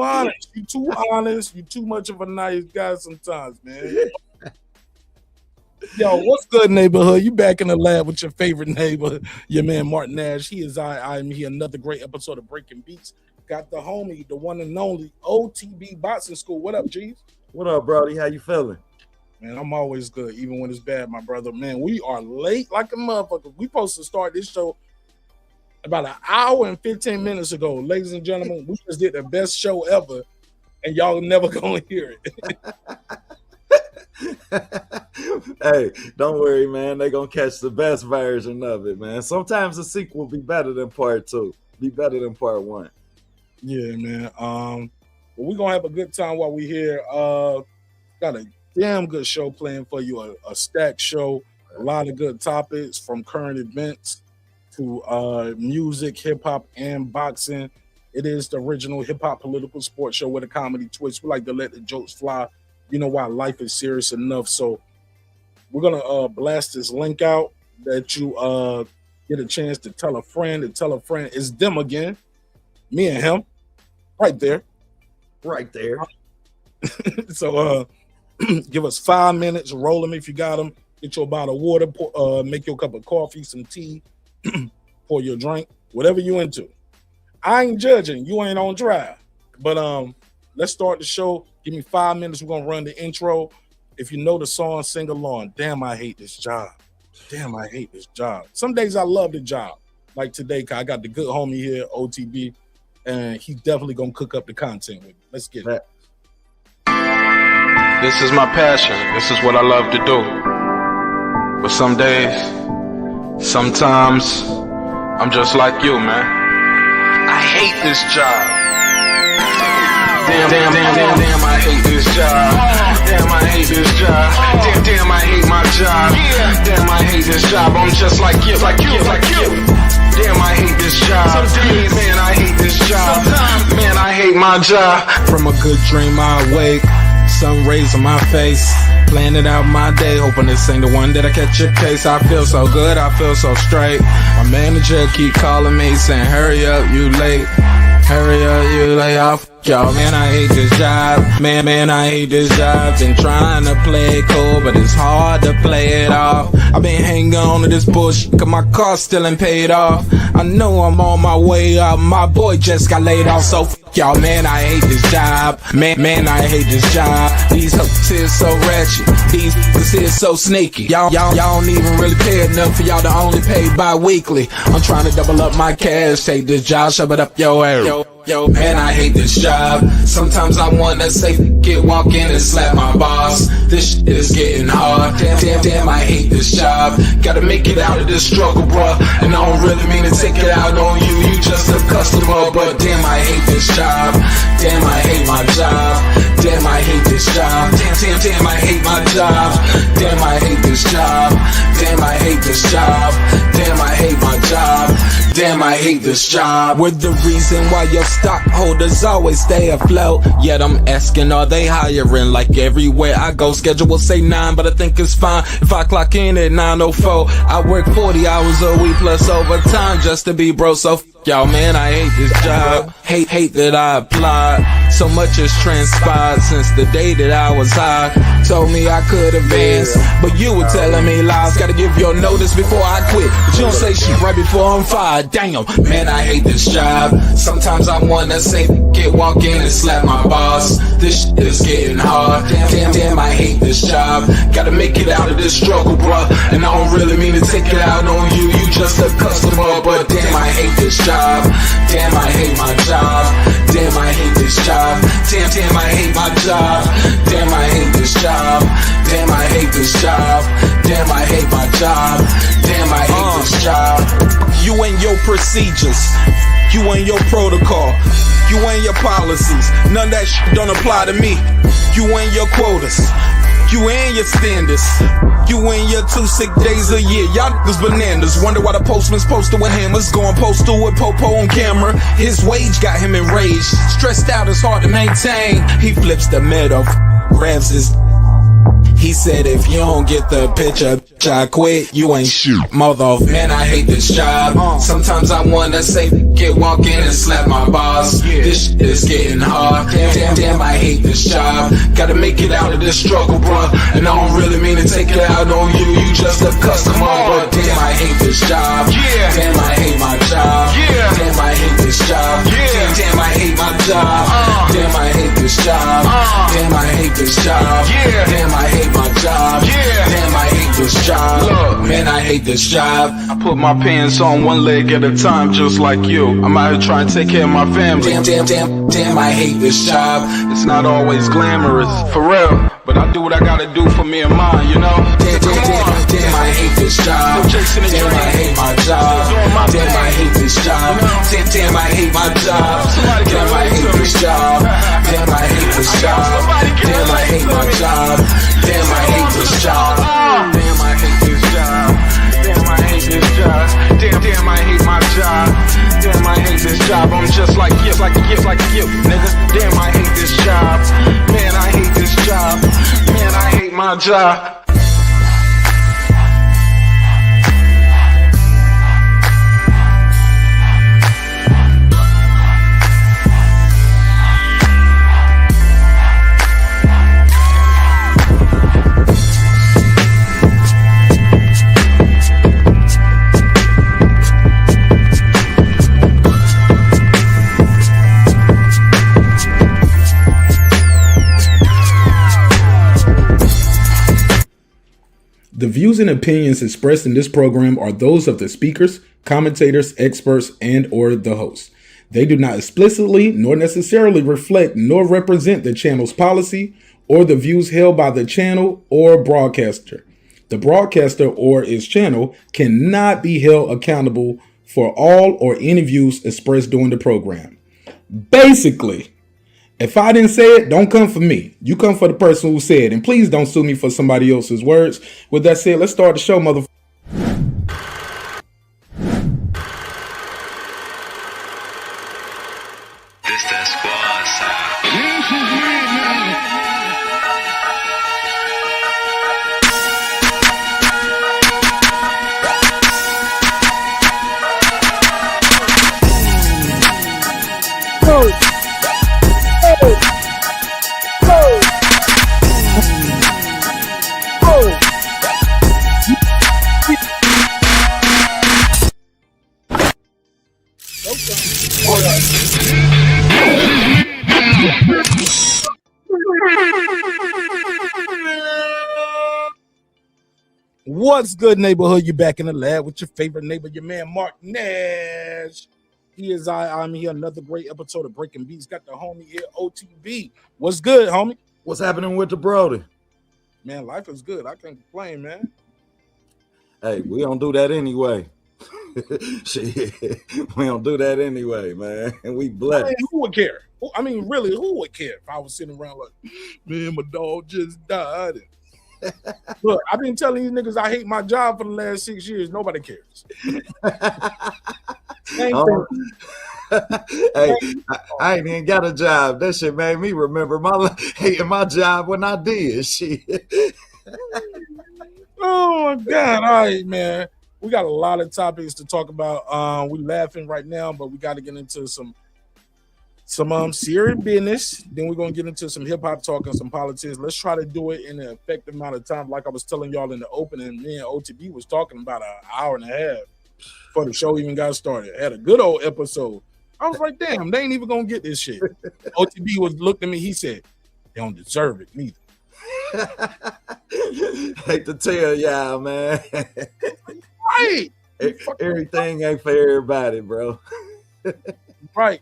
honest. You too honest. You too much of a nice guy sometimes, man. Yo, what's good, neighborhood? You back in the lab with your favorite neighbor, your man Martin Nash. He is I'm here. Another great episode of Breaking Beats. Got the homie, the one and only OTB Boxing School. What up, G's? What up, Brody? How you feeling? Man, I'm always good, even when it's bad, my brother. Man, we are late like a motherfucker. We supposed to start this show about an hour and 15 minutes ago. Ladies and gentlemen, we just did the best show ever, and y'all never gonna hear it. Hey, don't worry, man. They gonna catch the best version of it, man. Sometimes the sequel be better than part 2. Be better than part 1. Yeah, man. Well, we're gonna have a good time while we here. Got a damn good show playing for you, a stacked show, a lot of good topics from current events to music, hip-hop, and boxing. It is the original hip-hop political sports show with a comedy twist. We like to let the jokes fly. You know why life is serious enough. So we're gonna blast this link out that you get a chance to tell a friend. It's them again, me and him, right there. So give us 5 minutes, roll them if you got them. Get your bottle of water, make your cup of coffee, some tea, pour your drink, whatever you into. I ain't judging. You ain't on trial. But let's start the show. Give me 5 minutes. We're gonna run the intro. If you know the song, sing along. Damn, I hate this job. Damn, I hate this job. Some days I love the job. Like today, I got the good homie here, OTB, and he's definitely gonna cook up the content with me. Let's get it. This is my passion. This is what I love to do. But some days, sometimes, I'm just like you, man. I hate this job. Damn, I hate this job. Damn, I hate this job. Damn, I hate my job. Damn, I hate this job. I'm just like you. Damn, I hate this job. Man, I hate this job. Man, I hate my job. From a good dream I wake, sun rays on my face, planning out my day, hoping this ain't the one that I catch a case. I feel so good, I feel so straight. My manager keep calling me saying, hurry up, you late. Hurry up, you lay off. Y'all, man, I hate this job. Man, I hate this job. Been trying to play it cool, but it's hard to play it off. I've been hanging on to this bullshit, cause my car still ain't paid off. I know I'm on my way up. My boy just got laid off, so y'all, man, I hate this job. Man, I hate this job. These hoes is so ratchet. These hoes is so sneaky. Y'all don't even really pay enough for y'all to only pay bi-weekly. I'm trying to double up my cash. Take this job, shove it up your ass. Yo, man, I hate this job. Sometimes I wanna say, walk in and slap my boss. This shit is getting hard. Damn, I hate this job. Gotta make it out of this struggle, bruh. And I don't really mean to take it out on you. You just a customer, but damn, I hate this job. Damn, I hate my job. Damn, I hate this job. Damn, I hate my job. Damn, I hate this job. Damn, I hate this job. Damn, I hate my job. Damn, I hate this job. We're the reason why your stockholders always stay afloat. Yet I'm asking, are they hiring? Like everywhere I go, schedule will say 9, but I think it's fine if I clock in at 9:04. I work 40 hours a week plus overtime just to be bro. So y'all, man, I hate this job. Hate that I applied. So much has transpired since the day that I was high. Told me I could advance, but you were telling me lies. Gotta give your notice before I quit, but you don't say shit right before I'm fired. Damn, man, I hate this job. Sometimes I wanna say, walk in and slap my boss. This shit is getting hard. Damn, I hate this job. Gotta make it out of this struggle, bruh. And I don't really mean to take it out on you. You just a customer, but damn, I hate this job. Damn, I hate my job. Damn, I hate this job. Damn, I hate my job. Damn, I hate this job. Damn, I hate this job. Damn, I hate my job. Damn, I hate this job. You and your procedures, you and your protocol, you and your policies, none of that shit don't apply to me. You and your quotas, you and your standards, you and your 2 sick days a year. Y'all niggas bananas. Wonder why the postman's posted with hammers, going postal with Popo on camera. His wage got him enraged, stressed out, it's hard to maintain. He flips the middle, grabs his. He said, if you don't get the picture, I quit, you ain't shit, mother. Man, I hate this job. Sometimes I wanna say, get walk in and slap my boss. This shit is getting hard. Damn, I hate this job. Gotta make it out of this struggle, bruh. And I don't really mean to take it out on you. You just a customer, but damn, I hate this job. Damn, I hate my job. Damn, I hate this job. Damn, I hate my job. Damn, I hate this job. Damn, I hate this job. Damn, I hate my job. Damn, I hate this job. Look, man, I hate this job. I put my pants on one leg at a time, just like you. I'm out here trying to take care of my family. Damn, I hate this job. It's not always glamorous, for real, but I do what I gotta do for me and mine, you know? Damn, I hate this job. Damn, I hate my job. Damn, I hate this job. Damn, I hate my job. Damn, I hate this job. Damn, I hate this job. Damn, I hate my job. Damn, I hate this job. Damn, I hate this job. Damn, I hate this job. Damn, I hate my job. Damn, I hate this job. I'm just like you, nigga. Damn, I hate this job. Man, I hate this job. Man, I hate my job. The views and opinions expressed in this program are those of the speakers, commentators, experts, and or the host. They do not explicitly nor necessarily reflect nor represent the channel's policy or the views held by the channel or broadcaster. The broadcaster or its channel cannot be held accountable for all or any views expressed during the program. Basically, if I didn't say it, don't come for me. You come for the person who said it. And please don't sue me for somebody else's words. With that said, let's start the show, motherfucker. This that squad sound. What's good, neighborhood? You back in the lab with your favorite neighbor, your man Mark Nash. I'm here. Another great episode of Breaking Beats. Got the homie here, OTB. What's good, homie? What's happening with the Brody? Man, life is good. I can't complain, man. Hey, we don't do that anyway. Shit, we don't do that anyway, man. And we blessed. I mean, who would care? I mean, really, who would care if I was sitting around like, man, my dog just died? Look, I've been telling you niggas I hate my job for the last 6 years. Nobody cares. Hey, I ain't even got a job. That shit made me remember hating my job when I did. Shit. Oh my God. All right, man. We got a lot of topics to talk about. We laughing right now, but we got to get into some serious business. Then we're gonna get into some hip hop talk and some politics. Let's try to do it in an effective amount of time. Like I was telling y'all in the opening, me and OTB was talking about an hour and a half before the show even got started. Had a good old episode. I was like, damn, they ain't even gonna get this shit. OTB was looked at me. He said, they don't deserve it neither. Hate to tell y'all, man. Right. Everything ain't for everybody, bro. Right.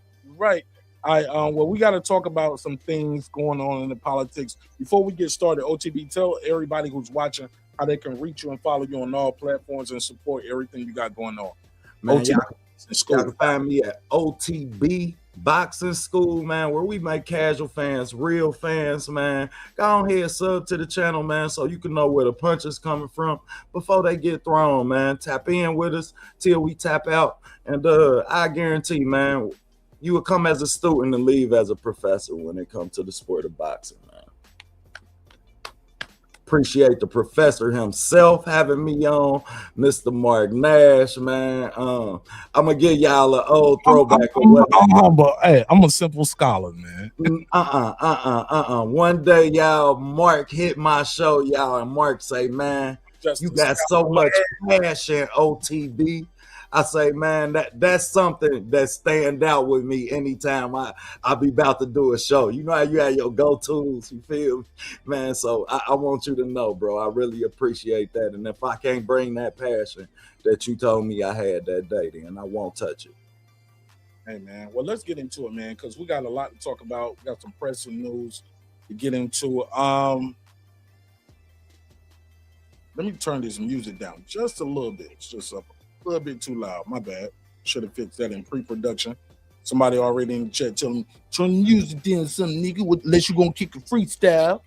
Well, we got to talk about some things going on in the politics. Before we get started, OTB, tell everybody who's watching how they can reach you and follow you on all platforms and support everything you got going on. Man, OTB y'all can find me at OTB Boxing School, man, where we make casual fans, real fans, man. Go on here, sub to the channel, man, so you can know where the punches coming from before they get thrown, man. Tap in with us till we tap out. And I guarantee, man, you will come as a student and leave as a professor when it comes to the sport of boxing, man. Appreciate the professor himself having me on, Mr. Mark Nash, man. I'm gonna give y'all an old throwback of what. I'm humble. Hey, I'm a simple scholar, man. One day, y'all, Mark hit my show, y'all, and Mark say, man, Just you a got so scholar. much passion, OTB. I say, man, that's something that stand out with me anytime I be about to do a show. You know how you have your go-tos, you feel me? Man, so I want you to know, bro, I really appreciate that. And if I can't bring that passion that you told me I had that day, then I won't touch it. Hey, man. Well, let's get into it, man, because we got a lot to talk about. We got some pressing news to get into. Let me turn this music down just a little bit. It's just a little bit too loud. My bad. Should have fixed that in pre-production. Somebody already in the chat telling me, turn the music down, something, nigga, unless you gonna kick a freestyle.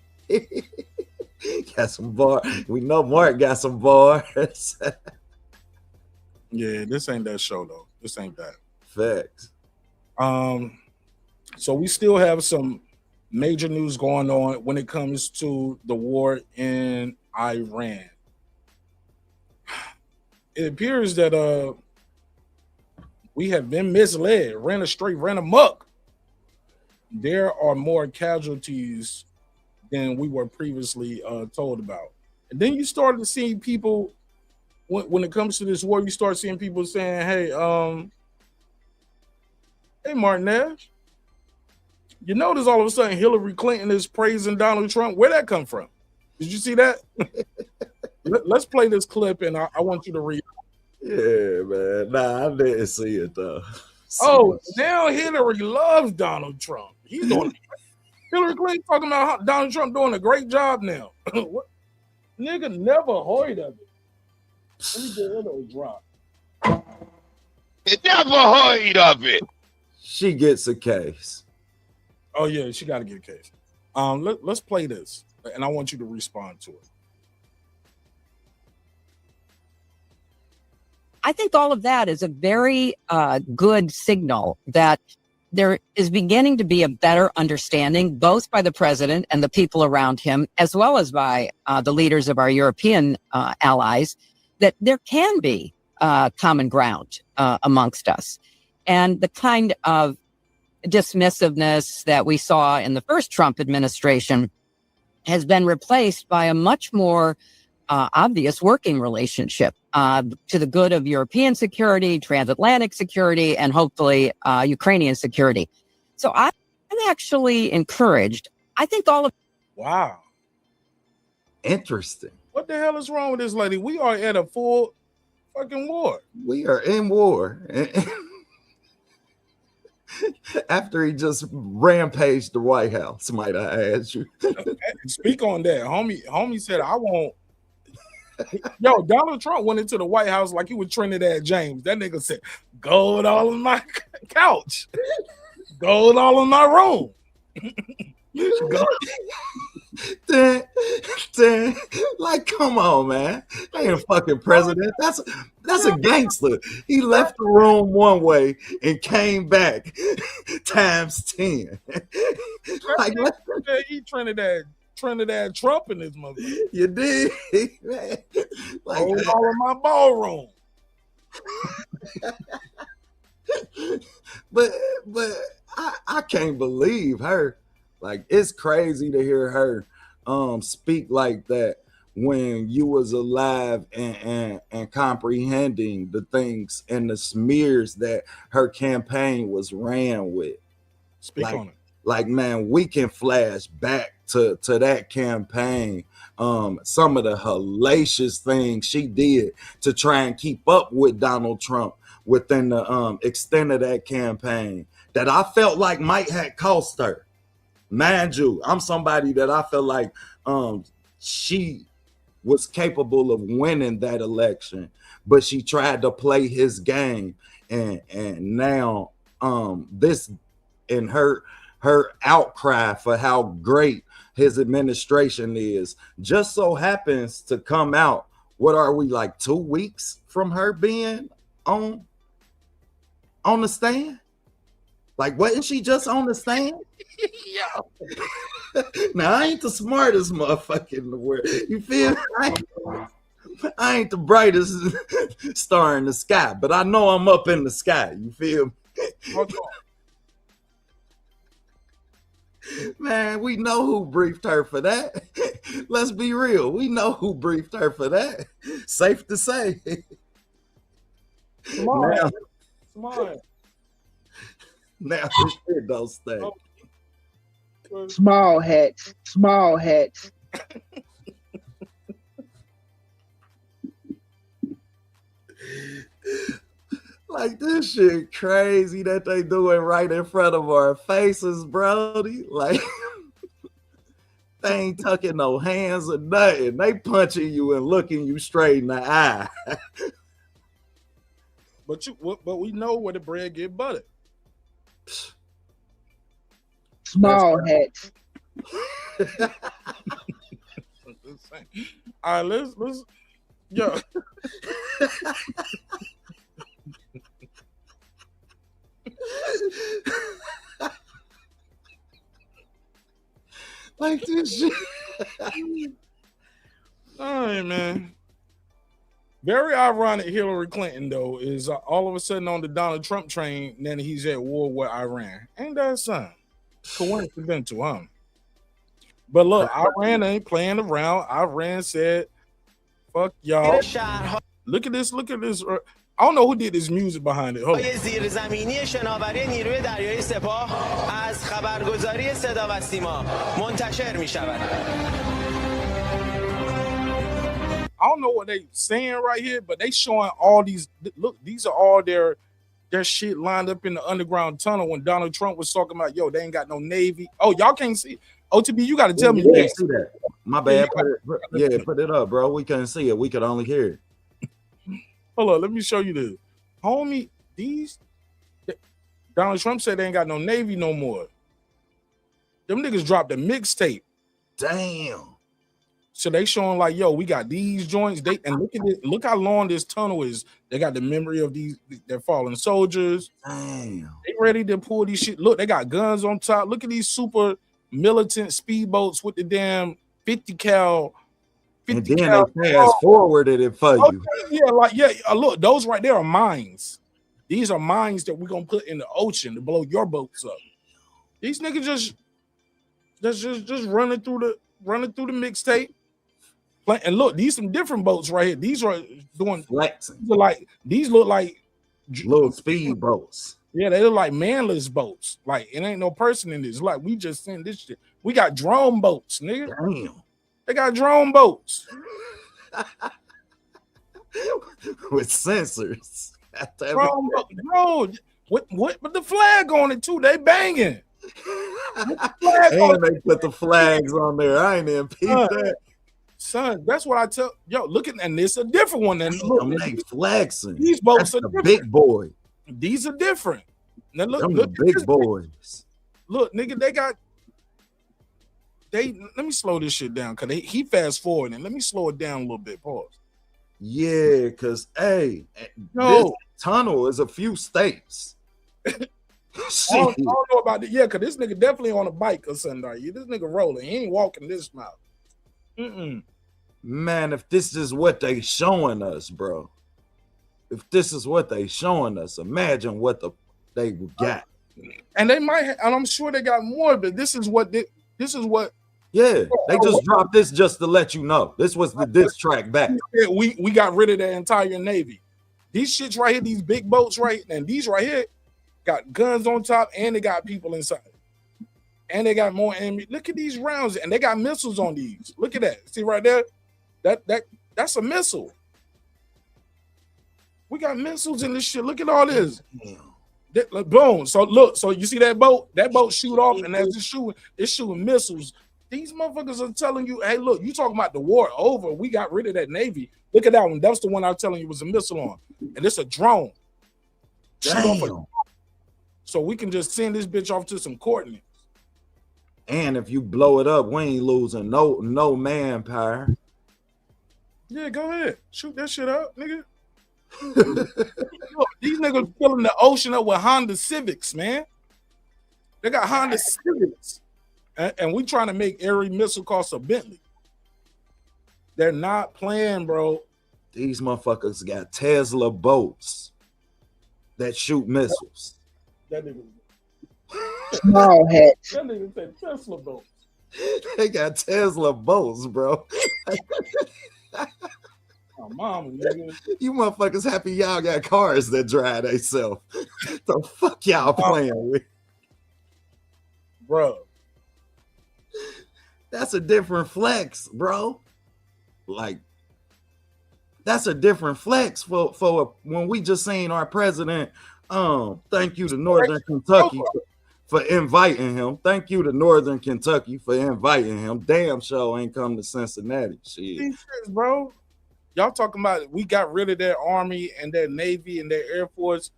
Got some bars. We know Mark got some bars. Yeah, this ain't that show though. This ain't that. Facts. So we still have some major news going on when it comes to the war in Iran. It appears that we have been misled, ran amok. There are more casualties than we were previously told about. And then you started to see people, when it comes to this war, you start seeing people saying, hey, Martin Nash, you notice all of a sudden Hillary Clinton is praising Donald Trump. Where'd that come from? Did you see that? Let's play this clip, and I want you to read. Yeah, man. Nah, I didn't see it though. Oh, now Hillary loves Donald Trump. He's doing Hillary Clinton talking about how Donald Trump doing a great job now. What? Nigga never heard of it. Let me get rid of the drop. Never heard of it. She gets a case. Oh yeah, she got to get a case. Let's play this, and I want you to respond to it. I think all of that is a very good signal that there is beginning to be a better understanding, both by the president and the people around him, as well as by the leaders of our European allies, that there can be common ground amongst us. And the kind of dismissiveness that we saw in the first Trump administration has been replaced by a much more obvious working relationship to the good of European security, transatlantic security, and hopefully Ukrainian security. So I'm actually encouraged. I think all of Wow. Interesting. What the hell is wrong with this lady? We are at a full fucking war. We are in war. After he just rampaged the White House, might I ask you? Speak on that. Homie said, I won't. Yo, Donald Trump went into the White House like he was Trinidad James. That nigga said, gold all in my couch. Gold all in my room. Like, come on, man. That ain't a fucking president. That's a gangster. He left the room one way and came back times 10. Like, he Trinidad Trump in his mother. You did, man. Like, all in my ballroom. but I can't believe her. Like, it's crazy to hear her speak like that when you was alive and comprehending the things and the smears that her campaign was ran with. Speak on it. Like, man, we can flash back to that campaign. Some of the hellacious things she did to try and keep up with Donald Trump within the extent of that campaign that I felt like might have cost her. Mind you, I'm somebody that I feel like she was capable of winning that election, but she tried to play his game, and now this in her outcry for how great his administration is just so happens to come out. What are we, like 2 weeks from her being on the stand? Like, wasn't she just on the stand? Yo. Now I ain't the smartest motherfucker in the world. You feel me? I ain't the brightest star in the sky, but I know I'm up in the sky. You feel me? Man, we know who briefed her for that. Let's be real. We know who briefed her for that. Safe to say. Smart. Now this shit don't stay. Small hats. Like this shit crazy that they do it right in front of our faces, Brody. Like they ain't tucking no hands or nothing. They punching you and looking you straight in the eye. But we know where the bread get buttered. Small hats. All right, let's yo. Like this shit. All right, man. Very ironic. Hillary Clinton though is all of a sudden on the Donald Trump train, and then he's at war with Iran. Ain't that something? Coincidental, huh? But look, Iran ain't playing around. Iran said, "Fuck y'all." Look at this. I don't know who did this music behind it. Hold on. زیرزمینی شناوری نیروی دریایی سپاه از خبرگزاری صدا و سیما منتشر می شود. I don't know what they saying right here, but they showing all these. Look, these are all their shit lined up in the underground tunnel when Donald Trump was talking about, yo, they ain't got no Navy. Oh, y'all can't see. OTB, you got to tell me. You can't see that. My bad. Put it up, bro. We couldn't see it. We could only hear it. Hold on, let me show you this. Homie, Donald Trump said they ain't got no Navy no more. Them niggas dropped a mixtape. Damn. So they showing like, yo, we got these joints. And look at it. Look how long this tunnel is. They got the memory of their fallen soldiers. Damn. They ready to pull these shit. Look, they got guns on top. Look at these super militant speedboats with the damn 50 cal. And then they fast forwarded it for you. Look, those right there are mines. These are mines that we're gonna put in the ocean to blow your boats up. These niggas just running through the mixtape. And look, these some different boats right here. These are doing flexing. These look like little speed boats. Yeah, they look like manless boats. Like it ain't no person in this. Like we just send this shit. We got drone boats, nigga. Damn. They got drone boats with sensors. Bro, with the flag on it too. They banging. And they put the flags on there. I ain't even peeped that. Son, that's what I tell. Yo, look at, and it's a different one. And look, they flexing. These boats are the big boy. These are different. Now look, the big boys. Look, nigga, let me slow this shit down because he fast forward and let me slow it down a little bit. Pause. Yeah, because this tunnel is a few states. I don't know about it. Yeah, because this nigga definitely on a bike or something. Like, this nigga rolling. He ain't walking this mouth. Man, if this is what they showing us, bro. If this is what they showing us, imagine what they got. And they might, and I'm sure they got more, but this is what. Yeah, they just dropped this just to let you know. This was the diss track back. Yeah, we got rid of the entire Navy. These shits right here, these big boats right, and these right here got guns on top, and they got people inside. And they got more enemy. Look at these rounds, and they got missiles on these. Look at that. See right there? That's a missile. We got missiles in this shit. Look at all this. Boom. So look, so you see that boat? That boat shoot off, and as it's shooting missiles. These motherfuckers are telling you, hey, look, you talking about the war over. We got rid of that Navy. Look at that one. That's the one I was telling you was a missile on. And it's a drone. So we can just send this bitch off to some coordinates. And if you blow it up, we ain't losing no manpower. Yeah, go ahead. Shoot that shit up, nigga. Look, these niggas filling the ocean up with Honda Civics, man. They got Honda Civics. And we trying to make every missile cost a Bentley. They're not playing, bro. These motherfuckers got Tesla boats that shoot missiles. That nigga, Small hats. that nigga said Tesla boats. They got Tesla boats, bro. Oh, mama, nigga. You motherfuckers happy y'all got cars that drive themselves. The fuck y'all playing with? Bro. That's a different flex, bro. Like, that's a different flex for when we just seen our president. Thank you to Northern Kentucky for inviting him. Thank you to Northern Kentucky for inviting him. Damn show ain't come to Cincinnati. Shit, bro. Y'all talking about we got rid of their army and their navy and their air force.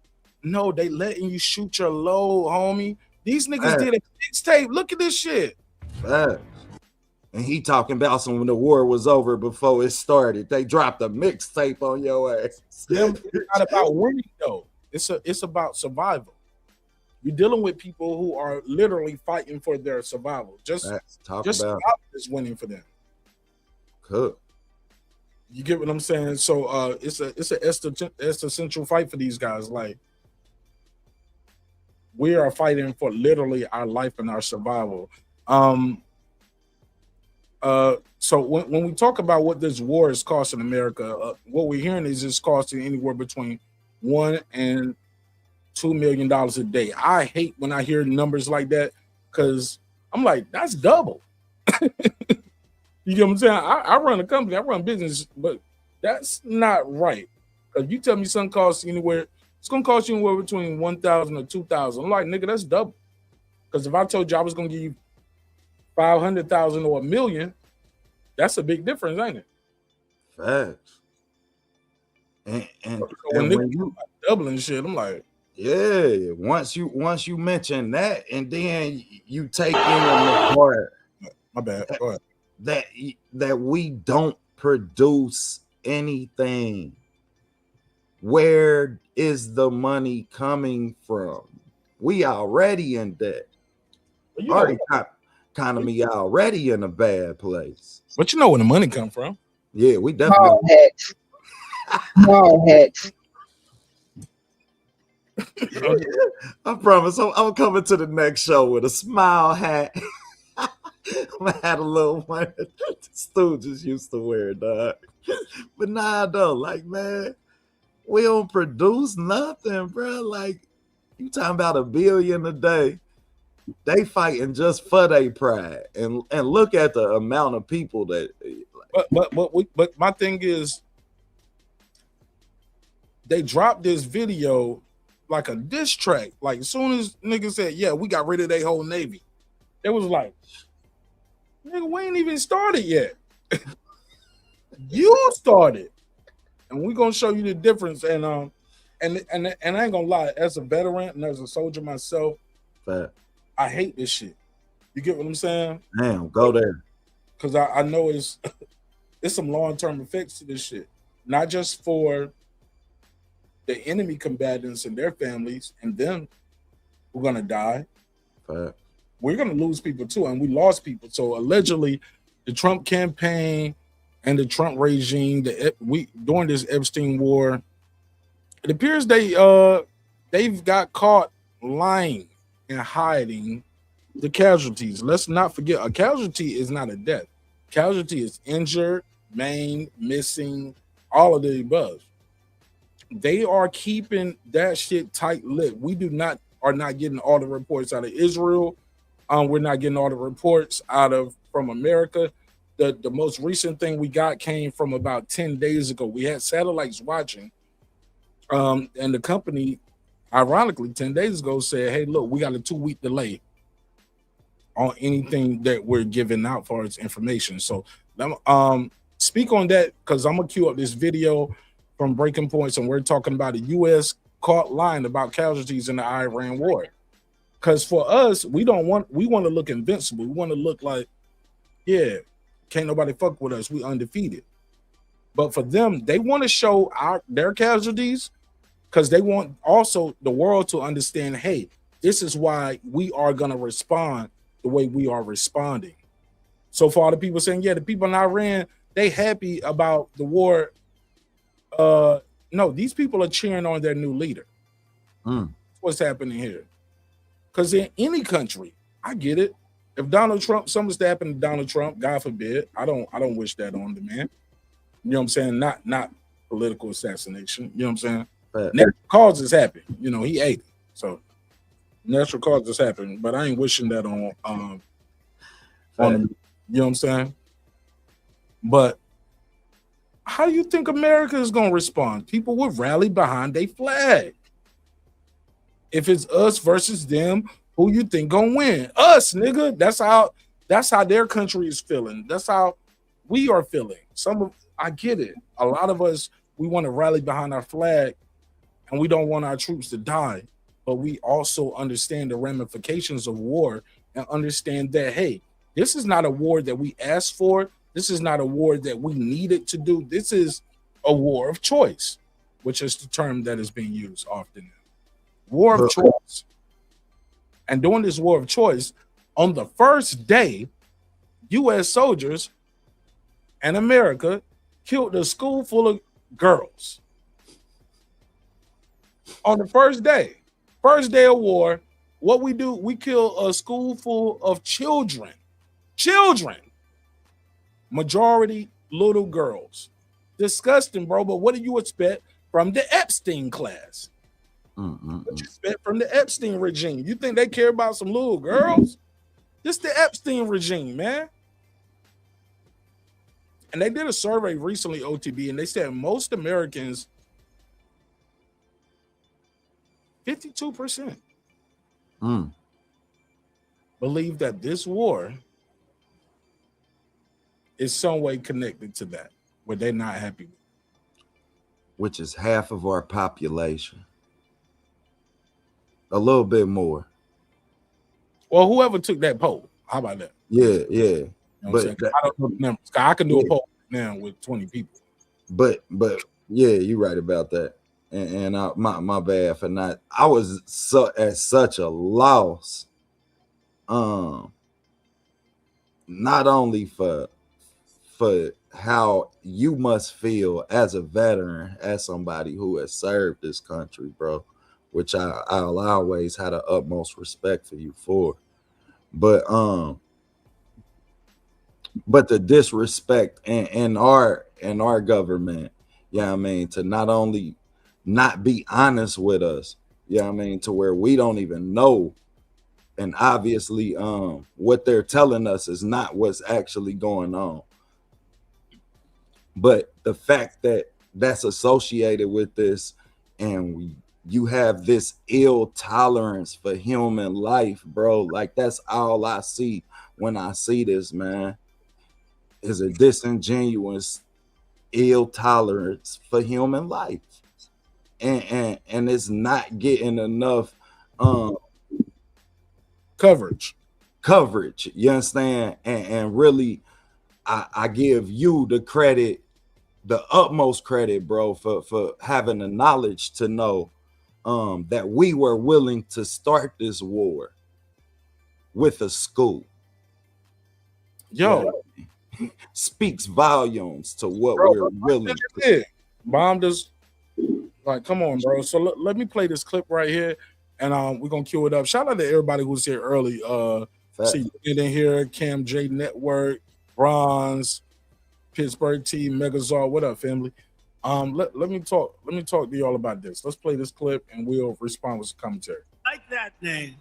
No, they letting you shoot your load, homie. These niggas did a mixtape. Look at this shit. Facts. And he talking about some when the war was over before it started. They dropped a mixtape on your ass. It's not about winning though. It's about survival. You're dealing with people who are literally fighting for their survival. Just survival is winning for them. Cool. You get what I'm saying? So it's an existential fight for these guys. Like, we are fighting for literally our life and our survival. So when we talk about what this war is costing America, what we're hearing is it's costing anywhere between $1 and $2 million a day. I hate when I hear numbers like that because I'm like, that's double. You get what I'm saying? I run a company, I run business, but that's not right. If you tell me something costs anywhere, it's gonna cost you anywhere between 1,000 or 2,000. I'm like, nigga, that's double. Because if I told you I was gonna give you 500,000 or $1 million, that's a big difference, ain't it? Facts. And when you doubling shit, I'm like, yeah. Once you mention that, and then you take in the part. My bad. Go ahead. That we don't produce anything. Where is the money coming from? We already in debt. Our economy already in a bad place. But you know where the money come from. Yeah, we definitely. Small hats. I promise I'm coming to the next show with a smile hat. I had a little one that the Stooges used to wear, dog. But nah, though, like, man, we don't produce nothing, bro. Like, you talking about $1 billion a day. They fighting just for their pride. And look at the amount of people that. But my thing is, they dropped this video like a diss track. Like, as soon as niggas said, yeah, we got rid of their whole Navy, it was like, nigga, we ain't even started yet. You started. And we're gonna show you the difference. And I ain't gonna lie, as a veteran and as a soldier myself, I hate this shit. You get what I'm saying? Damn, go there. Because I know it's some long-term effects to this shit. Not just for the enemy combatants and their families and them who are gonna die. We're gonna lose people too, and we lost people. So allegedly, the Trump campaign and the Trump regime, during this Epstein war, it appears they've got caught lying and hiding the casualties. Let's not forget, a casualty is not a death. Casualty is injured, maimed, missing, all of the above. They are keeping that shit tight-lipped. We are not getting all the reports out of Israel. We're not getting all the reports from America. The most recent thing we got came from about 10 days ago. We had satellites watching, and the company, ironically, 10 days ago said, hey, look, we got a 2-week delay on anything that we're giving out for its information. So speak on that, because I'm going to cue up this video from Breaking Points, and we're talking about the U.S. caught lying about casualties in the Iran war. Because for us, we want to look invincible. We want to look like, yeah, can't nobody fuck with us. We undefeated. But for them, they want to show their casualties because they want also the world to understand, hey, this is why we are going to respond the way we are responding. So far, the people saying, yeah, the people in Iran, they happy about the war. No, these people are cheering on their new leader. That's what's happening here. Because in any country, I get it. If Donald Trump, something's to happen to Donald Trump, God forbid, I don't wish that on the man. You know what I'm saying? Not political assassination. You know what I'm saying? Natural causes happen. You know, he ate it. So natural causes happen, but I ain't wishing that on you know what I'm saying? But how do you think America is gonna respond? People will rally behind their flag. If it's us versus them, who you think gonna win? Us, nigga. That's how their country is feeling. That's how we are feeling. I get it. A lot of us, we want to rally behind our flag and we don't want our troops to die, but we also understand the ramifications of war and understand that, hey, this is not a war that we asked for. This is not a war that we needed to do. This is a war of choice, which is the term that is being used often. War of choice. And during this war of choice, on the first day, U.S. soldiers and America killed a school full of girls. On the first day of war, what we do, we kill a school full of children. Majority little girls. Disgusting, bro, but what do you expect from the Epstein class? What you expect from the Epstein regime? You think they care about some little girls? This the Epstein regime, man. And they did a survey recently, OTB, and they said most Americans, 52%, believe that this war is some way connected to that, where they're not happy with. Which is half of our population. A little bit more. Well, whoever took that poll, how about that? Yeah. You know but I don't know the numbers. I can do a poll now with 20 people. But yeah, you're right about that. And my bad for not. I was at such a loss. Not only for how you must feel as a veteran, as somebody who has served this country, bro, which I'll always had the utmost respect for you for. But the disrespect in our government, yeah, I mean, to not only not be honest with us, yeah, I mean, to where we don't even know, and obviously what they're telling us is not what's actually going on. But the fact that that's associated with this, and you have this ill tolerance for human life, bro, like that's all I see when I see this, man, is a disingenuous ill tolerance for human life, and it's not getting enough coverage. You understand? And really, I give you the credit, the utmost credit, bro, for having the knowledge to know that we were willing to start this war with a school. Yo, speaks volumes to what we're willing to. Bombed us. Like, come on, bro. So let me play this clip right here, and we're gonna cue it up. Shout out to everybody who's here early. See in here, Cam J Network, Bronze, Pittsburgh T, Megazord. What up, family? Let me talk to y'all about this. Let's play this clip and we'll respond with some commentary. Like that name.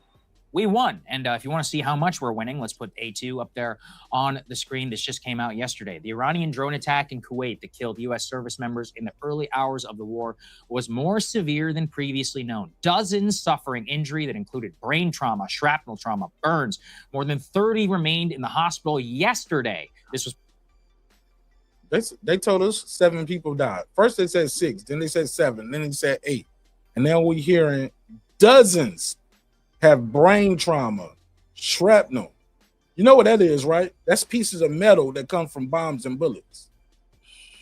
We won. And if you want to see how much we're winning, let's put A2 up there on the screen. This just came out yesterday. The Iranian drone attack in Kuwait that killed U.S. service members in the early hours of the war was more severe than previously known. Dozens suffering injury that included brain trauma, shrapnel trauma, burns. More than 30 remained in the hospital yesterday. This was. They told us 7 people died. First they said 6, then they said 7, then they said 8. And now we're hearing dozens have brain trauma, shrapnel. You know what that is, right? That's pieces of metal that come from bombs and bullets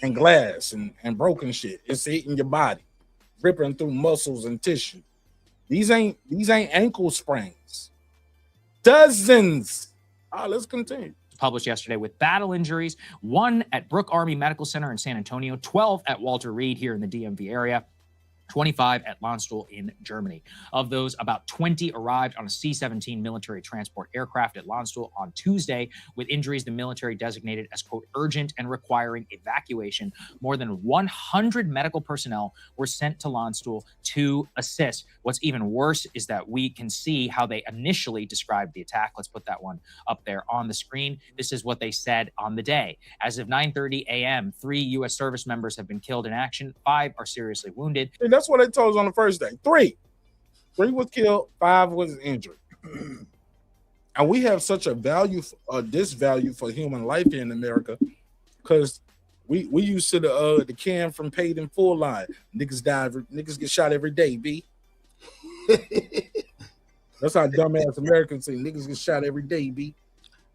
and glass and broken shit. It's eating your body, ripping through muscles and tissue. These ain't ankle sprains. Dozens Let's continue. Published yesterday with battle injuries, 1 at Brooke Army Medical Center in San Antonio, 12 at Walter Reed here in the DMV area, 25 at Landstuhl in Germany. Of those, about 20 arrived on a C-17 military transport aircraft at Landstuhl on Tuesday with injuries the military designated as, quote, urgent and requiring evacuation. More than 100 medical personnel were sent to Landstuhl to assist. What's even worse is that we can see how they initially described the attack. Let's put that one up there on the screen. This is what they said on the day. As of 9:30 a.m., 3 U.S. service members have been killed in action. 5 are seriously wounded. And that's what they told us on the first day. 3 was killed, 5 was injured. And we have such a value, disvalue for human life here in America, because we used to the can from paid in full line. Niggas die, niggas get shot every day, B. That's how dumbass Americans say niggas get shot every day, B.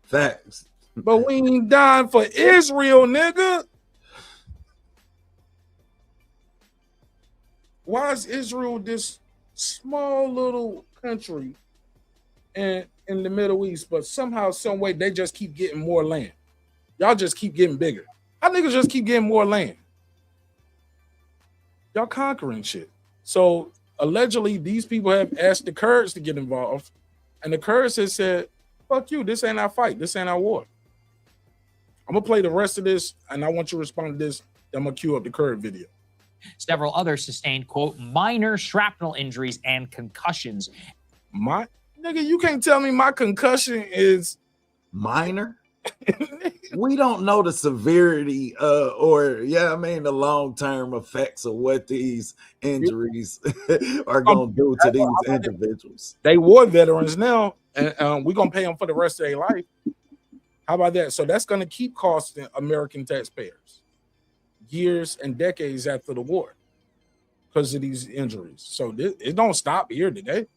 Facts. But we ain't dying for Israel, nigga. Why is Israel this small little country in the Middle East, but somehow, some way, they just keep getting more land? Y'all just keep getting bigger. How niggas just keep getting more land? Y'all conquering shit. So allegedly, these people have asked the Kurds to get involved, and the Kurds has said, fuck you, this ain't our fight, this ain't our war. I'm gonna play the rest of this, and I want you to respond to this. Then I'm gonna cue up the Kurd video. Several others sustained, quote, minor shrapnel injuries and concussions. My nigga, you can't tell me my concussion is minor. We don't know the severity or the long-term effects of what these injuries are gonna do to these individuals. They war veterans now, and we're gonna pay them for the rest of their life. How about that? So that's gonna keep costing American taxpayers years and decades after the war because of these injuries. So it don't stop here today.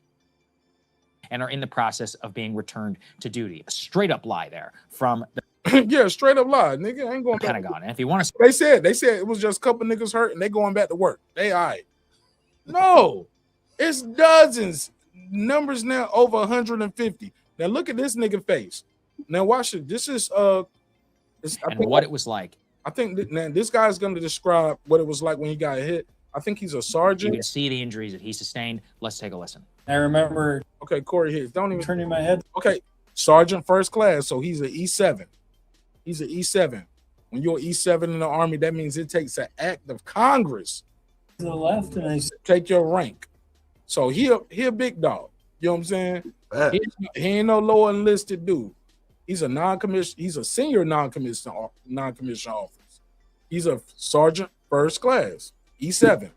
And are in the process of being returned to duty. A straight up lie there from the yeah, straight up lie, nigga. I ain't going back. Pentagon. And if you want to, they said it was just a couple niggas hurt and they going back to work. They all right. No, it's dozens. Numbers now over 150. Now look at this nigga face. Now watch it. This is what it was like. I think that this guy's going to describe what it was like when he got hit. I think he's a sergeant. You can see the injuries that he sustained. Let's take a listen. I remember. Okay, Corey Hicks. Don't even turning my head. Okay, sergeant first class. So he's an E7. He's an E7. When you're E7 in the Army, that means it takes an act of Congress to the left, and I take your rank. So he a big dog. You know what I'm saying? He ain't no lower enlisted dude. He's a non-commissioned. He's a senior non-commissioned officer. He's a sergeant first class, E7.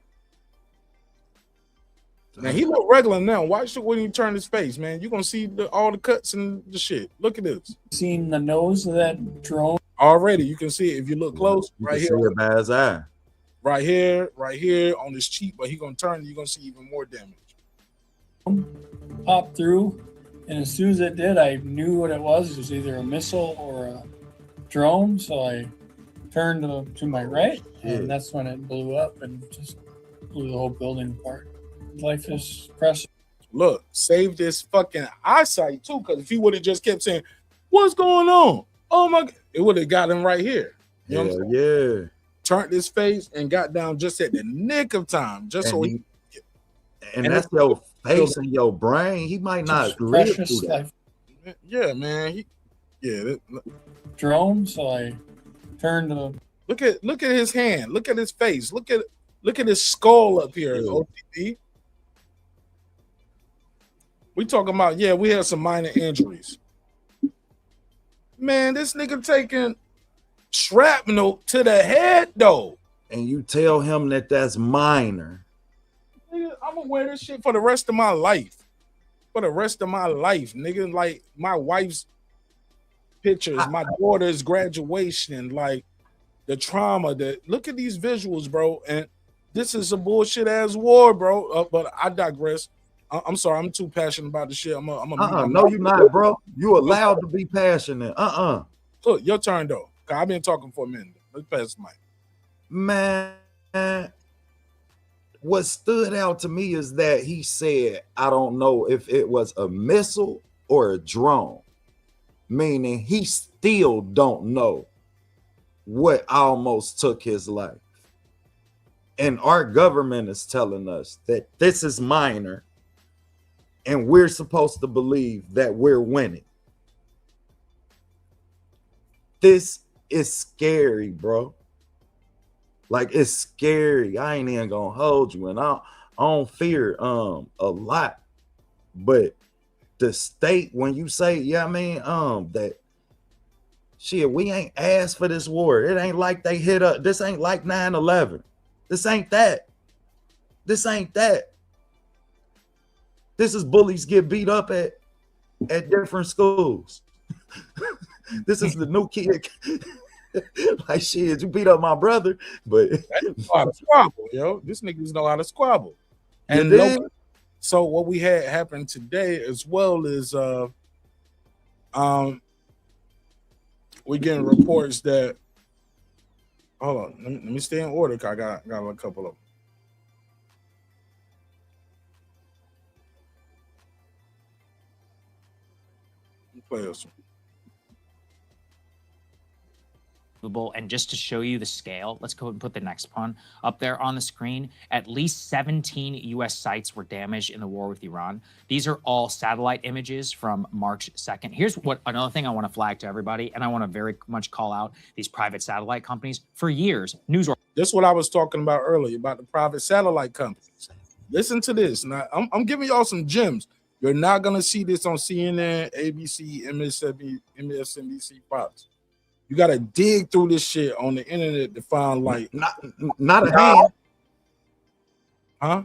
Now he look regular now. Watch it when he turn his face, man. You're gonna see all the cuts and the shit. Look at this. Seen the nose of that drone already. You can see it if you look close. You right here, see it by his eye. Right here on his cheek. But he gonna turn. You're gonna see even more damage. Popped through, and as soon as it did, I knew what it was. It was either a missile or a drone. So I turned to my right, and that's when it blew up and just blew the whole building apart. Life is precious. Look, save this fucking eyesight too, because if he would have just kept saying, "What's going on?" Oh my God, it would have got him right here. You know what I'm saying? Turned his face and got down just at the nick of time, just so he. And that's your face and your brain. He might not live through that. Yeah, man. Drone. So I turned to look at his hand. Look at his face. Look at his skull up here. OTP. We talking about, we had some minor injuries. Man, this nigga taking shrapnel to the head, though. And you tell him that that's minor. Nigga, I'm gonna wear this shit for the rest of my life. For the rest of my life, nigga. Like, my wife's pictures, my daughter's graduation, like, the trauma. Look at these visuals, bro. And this is a bullshit-ass war, bro. But I digress. I'm sorry, I'm too passionate about the shit. No, you're not, bro. You allowed to be passionate. Look, your turn though. I've been talking for a minute. Let's pass the mic. Man, what stood out to me is that he said, I don't know if it was a missile or a drone. meaning he still don't know what almost took his life. And our government is telling us that this is minor and we're supposed to believe that we're winning. This is scary, bro. Like, it's scary. I ain't even gonna hold you, and I don't fear a lot. But the state, when you say, yeah, I mean, that shit, we ain't asked for this war. It ain't like they hit up. This ain't like 9/11. This ain't that. This ain't that. This is bullies get beat up at different schools. This is the new kid. Like, shit, you beat up my brother, but know how to squabble, yo. This niggas know how to squabble. And so what we had happen today as well is we getting reports that, hold on, let me stay in order, cause I got a couple of them. Play this one. And just to show you the scale, let's go and put the next one up there on the screen. At least 17 U.S. sites were damaged in the war with Iran. These are all satellite images from March 2nd. Here's what another thing I want to flag to everybody, and I want to very much call out these private satellite companies. For years, news. This is what I was talking about earlier about the private satellite companies. Listen to this. Now, I'm giving y'all some gems. You're not gonna see this on CNN, ABC, MSNBC, Fox. You gotta dig through this shit on the internet to find like not a hand. Huh?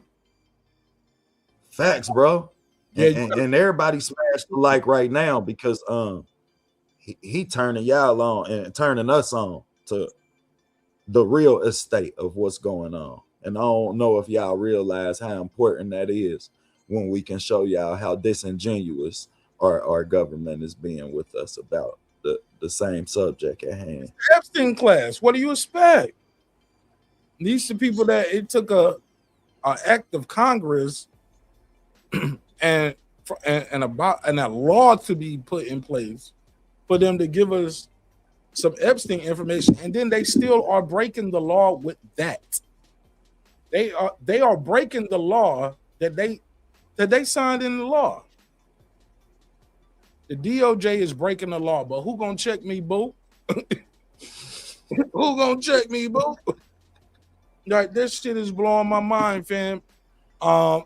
Facts, bro. Yeah, and everybody smashed the like right now because he turning y'all on and turning us on to the real estate of what's going on. And I don't know if y'all realize how important that is when we can show y'all how disingenuous our government is being with us about the same subject at hand. Epstein class. What do you expect? These are people that it took a act of Congress and a law to be put in place for them to give us some Epstein information, and then they still are breaking the law with that. They are breaking the law that they signed in the law. The DOJ is breaking the law, but who gonna check me, boo? Who gonna check me, boo? Like, this shit is blowing my mind, fam.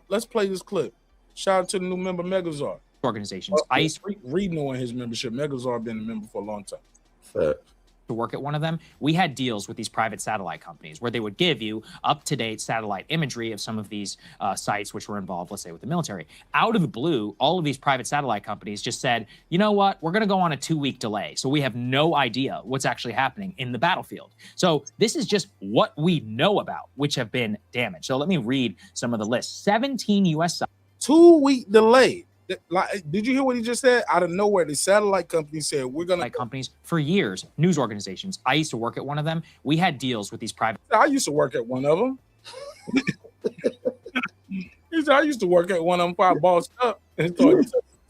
Let's play this clip. Shout out to the new member, Megazord. Organizations, ICE, renewing his membership. Megazord been a member for a long time. Fact. To work at one of them, we had deals with these private satellite companies where they would give you up-to-date satellite imagery of some of these sites which were involved, let's say, with the military. Out of the blue, all of these private satellite companies just said, you know what, we're going to go on a 2-week delay. So we have no idea what's actually happening in the battlefield. So this is just what we know about, which have been damaged. So let me read some of the list. 17 U.S. sites. 2-week delay. Like, did you hear what he just said? Out of nowhere, the satellite company said we're gonna. Companies for years, news organizations. I used to work at one of them. We had deals with these private. I used to work at one of them. I used to work at one of them before I bossed up. And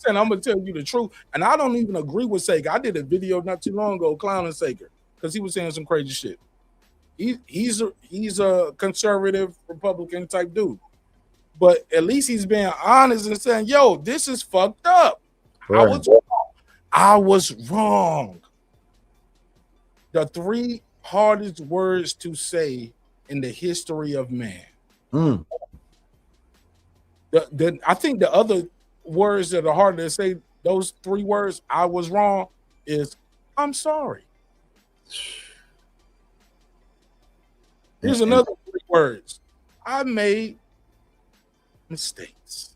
I'm gonna tell you the truth. And I don't even agree with Sager. I did a video not too long ago clowning Sager because he was saying some crazy shit. He's a conservative Republican type dude. But at least he's being honest and saying, yo, this is fucked up. Right. I was wrong. The 3 hardest words to say in the history of man. I think the other words that are harder to say, those 3 words, I was wrong, is I'm sorry. Here's another 3 words. I made mistakes.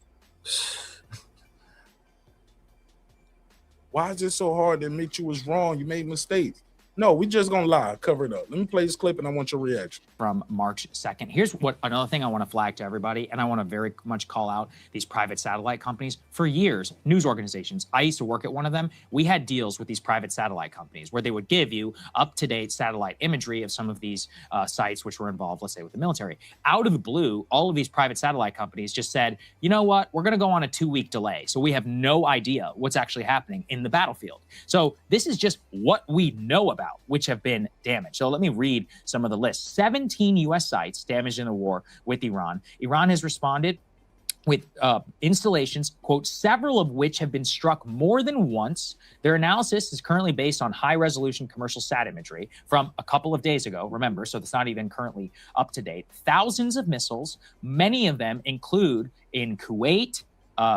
Why is it so hard to admit you was wrong? You made mistakes. No, we just gonna lie, cover it up. Let me play this clip and I want your reaction. From March 2nd. Here's what another thing I want to flag to everybody, and I want to very much call out these private satellite companies. For years, news organizations, I used to work at one of them. We had deals with these private satellite companies where they would give you up-to-date satellite imagery of some of these sites which were involved, let's say, with the military. Out of the blue, all of these private satellite companies just said, you know what, we're going to go on a 2-week delay. So we have no idea what's actually happening in the battlefield. So this is just what we know about, which have been damaged. So let me read some of the list. 17 U.S. sites damaged in the war with Iran. Iran has responded with installations, quote, several of which have been struck more than once. Their analysis is currently based on high-resolution commercial sat imagery from a couple of days ago, remember, so it's not even currently up to date. Thousands of missiles, many of them include in Kuwait,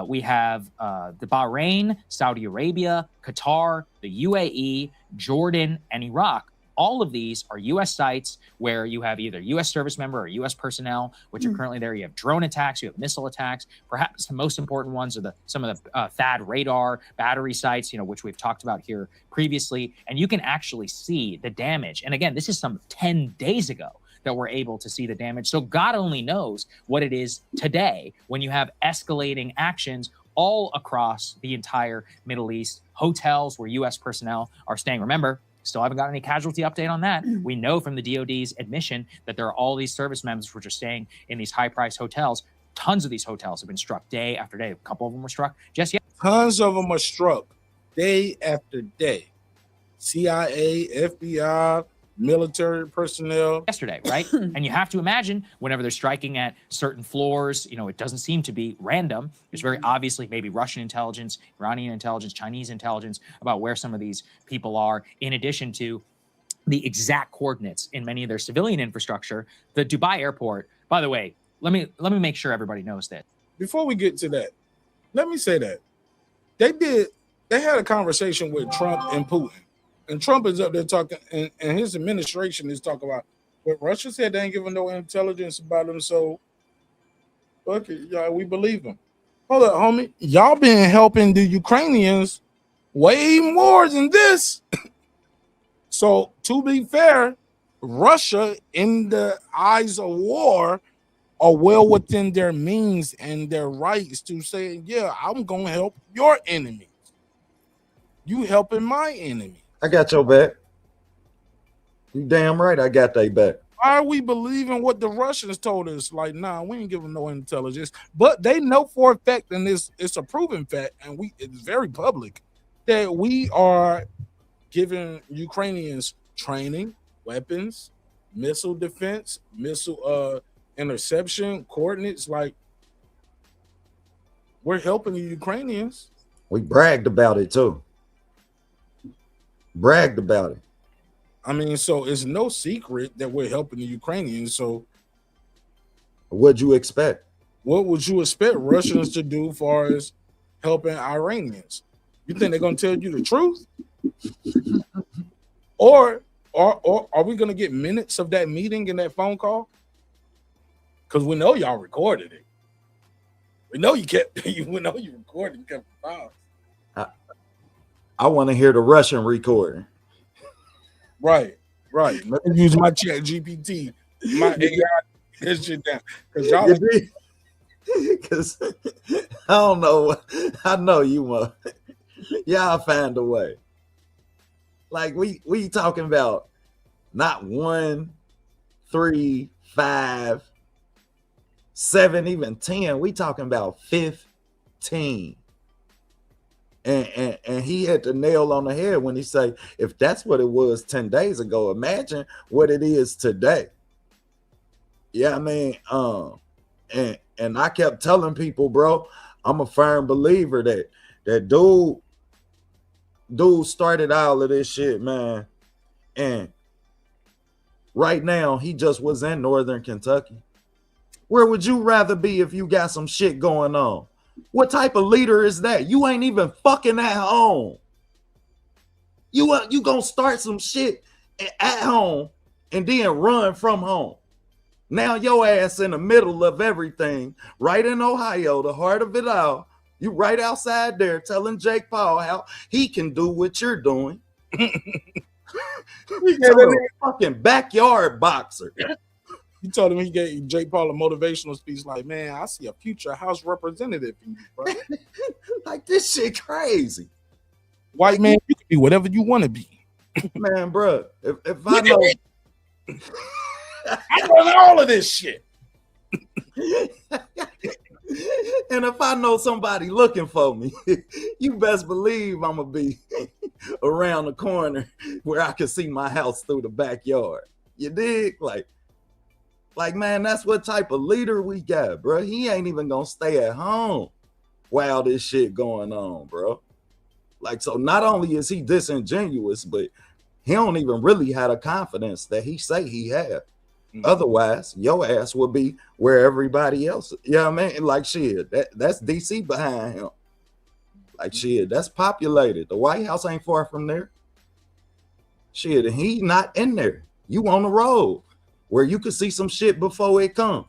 we have the Bahrain, Saudi Arabia, Qatar, the UAE, Jordan, and Iraq. All of these are U.S. sites where you have either U.S. service member or U.S. personnel, which are currently there. You have drone attacks, you have missile attacks. Perhaps the most important ones are some of the THAAD radar battery sites, which we've talked about here previously. And you can actually see the damage. And again, this is some 10 days ago that we're able to see the damage. So God only knows what it is today when you have escalating actions all across the entire Middle East, hotels where U.S. personnel are staying. Remember, still haven't got any casualty update on that. We know from the DOD's admission that there are all these service members which are staying in these high-priced hotels. Tons of these hotels have been struck day after day. A couple of them were struck just yesterday. Tons of them are struck day after day. CIA, FBI, military personnel. Yesterday, right? And you have to imagine whenever they're striking at certain floors, it doesn't seem to be random. There's very obviously maybe Russian intelligence, Iranian intelligence, Chinese intelligence about where some of these people are, in addition to the exact coordinates in many of their civilian infrastructure. The Dubai airport, by the way, let me make sure everybody knows that. Before we get to that, let me say that they had a conversation with Trump and Putin. And Trump is up there talking, and his administration is talking about what Russia said they ain't giving no intelligence about them. So, fuck it, y'all, we believe them. Hold up, homie. Y'all been helping the Ukrainians way more than this. So, to be fair, Russia, in the eyes of war, are well within their means and their rights to say, yeah, I'm going to help your enemies. You helping my enemy. I got your back. You damn right I got that back. Why are we believing what the Russians told us? Like, nah, we ain't giving no intelligence. But they know for a fact, and it's a proven fact, and it's very public, that we are giving Ukrainians training, weapons, missile defense, missile interception, coordinates. Like, we're helping the Ukrainians. We bragged about it too. Bragged about it. I mean, so it's no secret that we're helping the Ukrainians. So what'd you expect? What would you expect Russians to do as far as helping Iranians? You think they're going to tell you the truth? or are we going to get minutes of that meeting and that phone call? Because we know y'all recorded it. We know you recorded. You kept the files. I want to hear the Russian recording. Right. Let me use my chat GPT. My AI, this shit down. Because y'all, because I don't know. I know you want. Y'all find a way. Like we talking about not 1, 3, 5, 7, even 10. We talking about 15. And he had the nail on the head when he say, if that's what it was 10 days ago, imagine what it is today. Yeah, I mean, and I kept telling people, bro, I'm a firm believer that dude started all of this shit, man. And right now, he just was in Northern Kentucky. Where would you rather be if you got some shit going on? What type of leader is that? You ain't even fucking at home. You gonna start some shit at home and then run from home. Now your ass in the middle of everything, right in Ohio, the heart of it all. You right outside there telling Jake Paul how he can do what you're doing. Fucking backyard boxer. You told him he gave Jake Paul a motivational speech like, man, I see a future House representative in you, bro. Like, this shit crazy. White man, you can be whatever you want to be. Man, bro, if I know... I know all of this shit. And if I know somebody looking for me, you best believe I'm going to be around the corner where I can see my house through the backyard. You dig? Like, man, that's what type of leader we got, bro. He ain't even going to stay at home while this shit going on, bro. Like, so not only is he disingenuous, but he don't even really have the confidence that he say he have. Otherwise, your ass would be where everybody else. You know what I mean? Like, shit, that's DC behind him. Like, shit, that's populated. The White House ain't far from there. Shit, and he not in there. You on the road where you could see some shit before it come.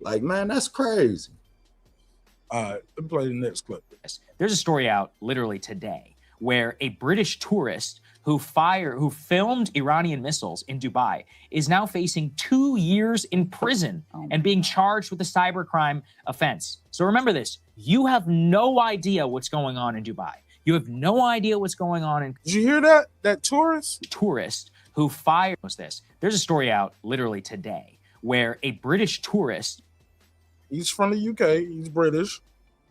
Like, man, that's crazy. All right, let's play the next clip. There's a story out literally today where a British tourist who filmed Iranian missiles in Dubai is now facing 2 years in prison and being charged with a cybercrime offense. So remember this, you have no idea what's going on in Dubai. You have no idea what's going on in... Did you hear that? That tourist who fired this. There's a story out literally today where a British tourist... He's from the UK. He's British.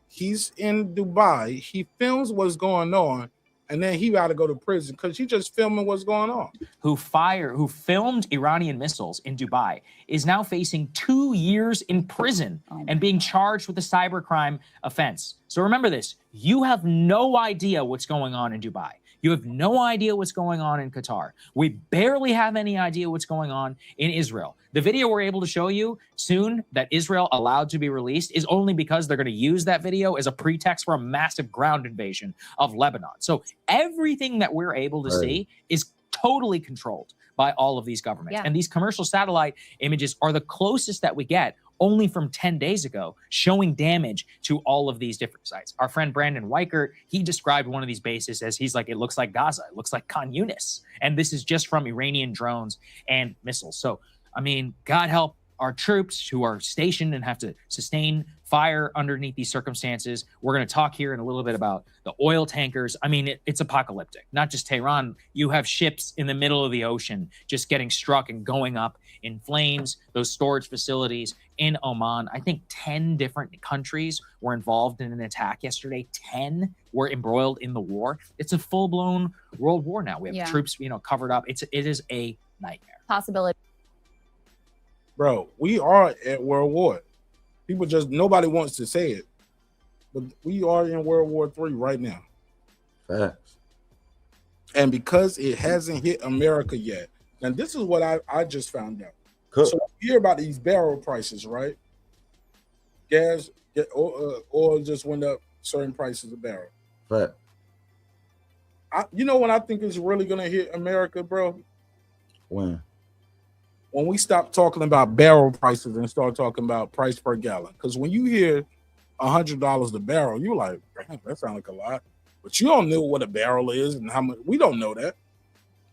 He's in Dubai. He films what's going on. And then he got to go to prison because he just filming what's going on. Who filmed Iranian missiles in Dubai is now facing 2 years in prison and being charged with a cybercrime offense. So remember this, you have no idea what's going on in Dubai. You have no idea what's going on in Qatar. We barely have any idea what's going on in Israel. The video we're able to show you soon that Israel allowed to be released is only because they're going to use that video as a pretext for a massive ground invasion of Lebanon. So everything that we're able to see is totally controlled by all of these governments. Yeah. And these commercial satellite images are the closest that we get only from 10 days ago, showing damage to all of these different sites. Our friend Brandon Weichert, he described one of these bases as, he's like, it looks like Gaza, it looks like Khan Yunis. And this is just from Iranian drones and missiles. So, I mean, God help our troops who are stationed and have to sustain fire underneath these circumstances. We're going to talk here in a little bit about the oil tankers. I mean, it's apocalyptic. Not just Tehran. You have ships in the middle of the ocean just getting struck and going up in flames. Those storage facilities in Oman. I think 10 different countries were involved in an attack yesterday. 10 were embroiled in the war. It's a full-blown world war now. We have troops, covered up. It is a nightmare. Possibility. Bro, we are at World War. People just, nobody wants to say it, but we are in World War III right now. Facts. And because it hasn't hit America yet, and this is what I just found out. Cool. So you hear about these barrel prices, right? Oil just went up certain prices a barrel. Fact. You know when I think it's really gonna hit America, bro? When we stop talking about barrel prices and start talking about price per gallon. Because when you hear $100 a barrel, you're like, damn, that sounds like a lot. But you don't know what a barrel is and how much. We don't know that.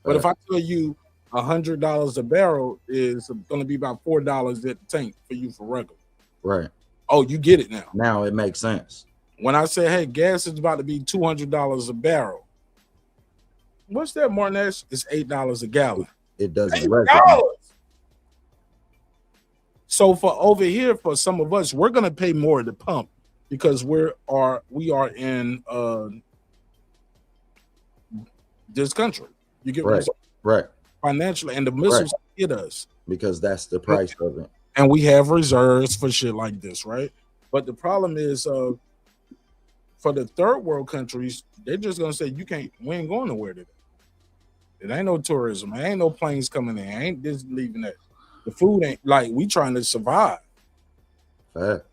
But if I tell you $100 a barrel is going to be about $4 at the tank for you for regular. Right. Oh, you get it now. Now it makes sense. When I say, hey, gas is about to be $200 a barrel. What's that, Martinez? It's $8 a gallon. It doesn't $8. So for over here, for some of us, we're gonna pay more at the pump because we are in this country. You get right financially, and the missiles hit us because that's the price of it. And we have reserves for shit like this, right? But the problem is, for the third world countries, they're just gonna say we ain't going nowhere today. It ain't no tourism. There ain't no planes coming in. I ain't just leaving that. The food ain't like we trying to survive. Facts.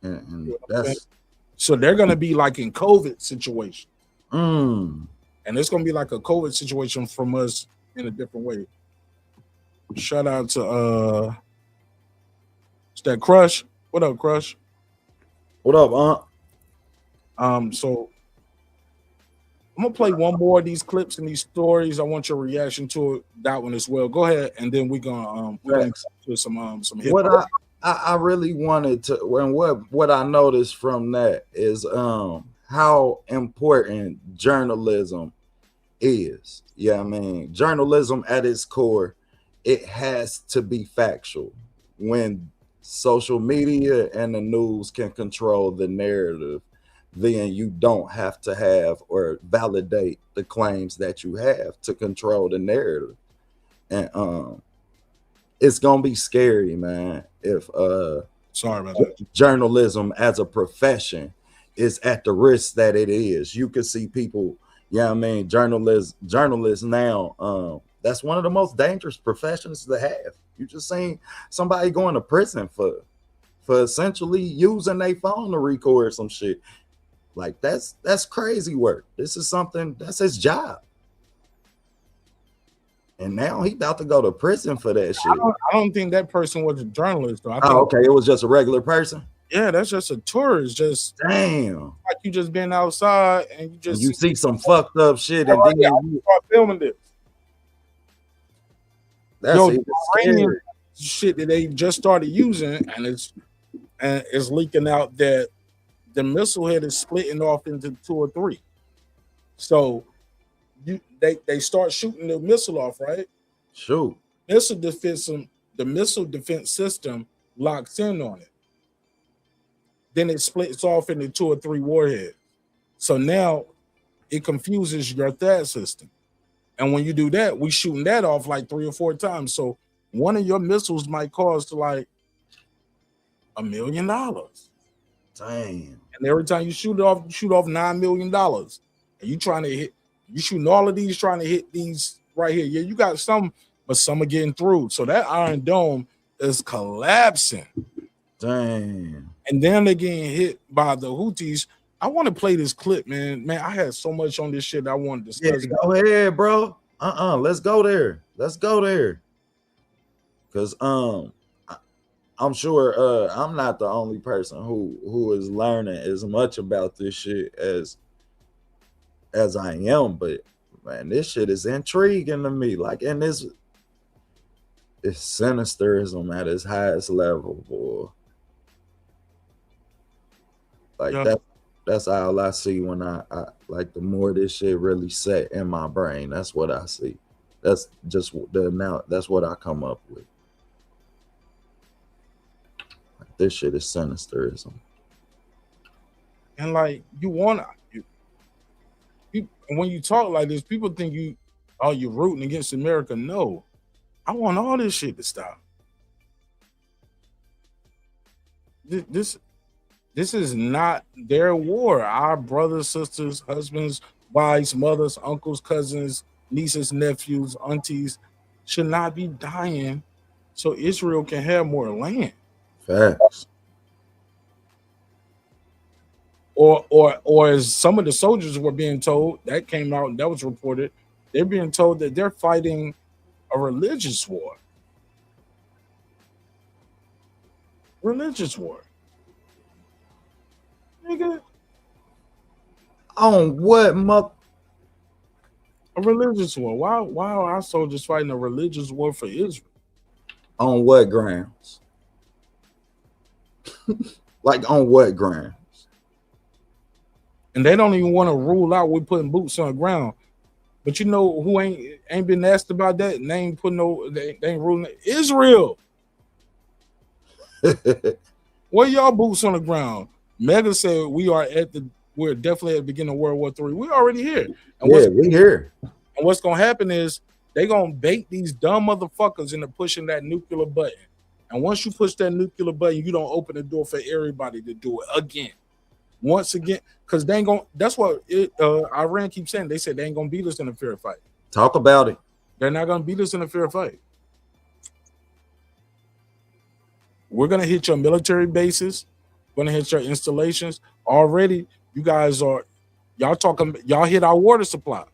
And that's so they're gonna be like in COVID situation. And it's gonna be like a COVID situation from us in a different way. Shout out to it's that Crush. What up, Crush? What up, Aunt? So I'm gonna play one more of these clips and these stories. I want your reaction to it, that one as well. Go ahead, and then we're gonna do some hip What hop. I really wanted to, and what I noticed from that is how important journalism is. Yeah, I mean, journalism at its core, it has to be factual. When social media and the news can control the narrative, then you don't have to have or validate the claims that you have to control the narrative. And it's gonna be scary, man, if sorry about that, journalism as a profession is at the risk that it is. You can see people, yeah, I mean, journalists now, that's one of the most dangerous professions to have. You just seen somebody going to prison for essentially using their phone to record some shit. Like that's crazy work. This is something that's his job. And now he about to go to prison for that shit. I don't think that person was a journalist though. I think, okay, it was just a regular person. Yeah, that's just a tourist. Just damn, like you just been outside and you see some fucked up shit, and then you start filming this. That's Iranian shit that they just started using, and it's leaking out that the missile head is splitting off into 2 or 3. So they start shooting the missile off, right? Shoot. The missile defense system locks in on it. Then it splits off into 2 or 3 warheads. So now it confuses your THAAD system. And when you do that, we shooting that off like 3 or 4 times. So one of your missiles might cost like $1 million. Damn. And every time you shoot off $9 million. And you shooting all of these trying to hit these right here. Yeah, you got some, but some are getting through. So that Iron Dome is collapsing. Damn. And then they're getting hit by the Houthis. I want to play this clip, man. Man, I had so much on this shit I want to discuss. Yeah, go ahead, bro. Let's go there. Because I'm sure I'm not the only person who is learning as much about this shit as I am, but man, this shit is intriguing to me. Like, and it's sinisterism at its highest level, boy. Like that's all I see when I like the more this shit really set in my brain. That's what I see. That's just that's what I come up with. Like, this shit is sinisterism. And like when you talk like this, people think you're rooting against America. No, I want all this shit to stop. This is not their war. Our brothers, sisters, husbands, wives, mothers, uncles, cousins, nieces, nephews, aunties should not be dying so Israel can have more land. Facts. Or as some of the soldiers were being told, that came out and that was reported, they're being told that they're fighting a religious war. Religious war. Nigga. On what, a religious war? Why are our soldiers fighting a religious war for Israel? On what grounds? Like, on what grounds? And they don't even want to rule out we're putting boots on the ground. But you know who ain't been asked about that? And they ain't ruling Israel. Where y'all boots on the ground? Mega said we're definitely at the beginning of World War III. We're already here. And we're here. And what's gonna happen is they're gonna bait these dumb motherfuckers into pushing that nuclear button. And once you push that nuclear button, you don't open the door for everybody to do it again. Once again, because they ain't gonna. That's what Iran keeps saying. They said they ain't gonna beat us in a fair fight. Talk about it. They're not gonna beat us in a fair fight. We're gonna hit your military bases. We're gonna hit your installations. Already, you guys y'all hit our water supply.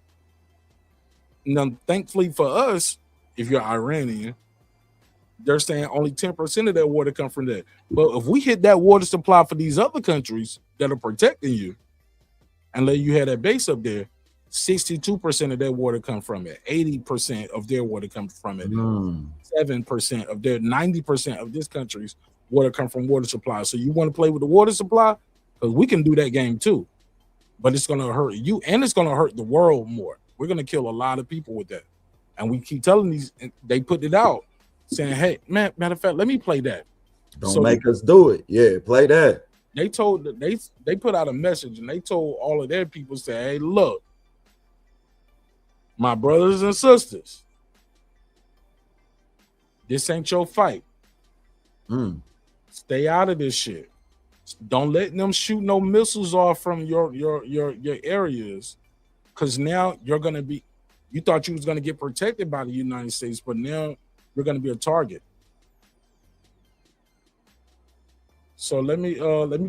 Now, thankfully for us, if you're Iranian, they're saying only 10% of that water come from there. But if we hit that water supply for these other countries that are protecting you and let you have that base up there, 62% of their water come from it. 80% of their water comes from it. 7% of their 90% of this country's water come from water supply. So you want to play with the water supply? Because we can do that game too. But it's going to hurt you, and it's going to hurt the world more. We're going to kill a lot of people with that. And we keep telling these, they put it out, saying, hey, man, matter of fact, let me play that. Don't make us do it. Yeah, play that. They told, they put out a message, and they told all of their people, say, hey, look, my brothers and sisters, this ain't your fight. Stay out of this shit. Don't let them shoot no missiles off from your areas, because now you're gonna be. You thought you was gonna get protected by the United States, but now you're gonna be a target. So let me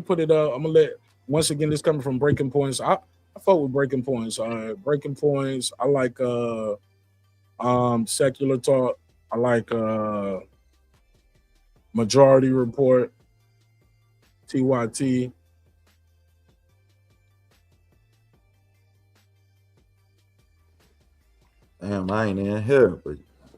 put it up. I'm gonna let, once again, this coming from Breaking Points. I fuck with Breaking Points. Breaking Points. I like Secular Talk. I like Majority Report. TYT. Damn, I ain't in here, but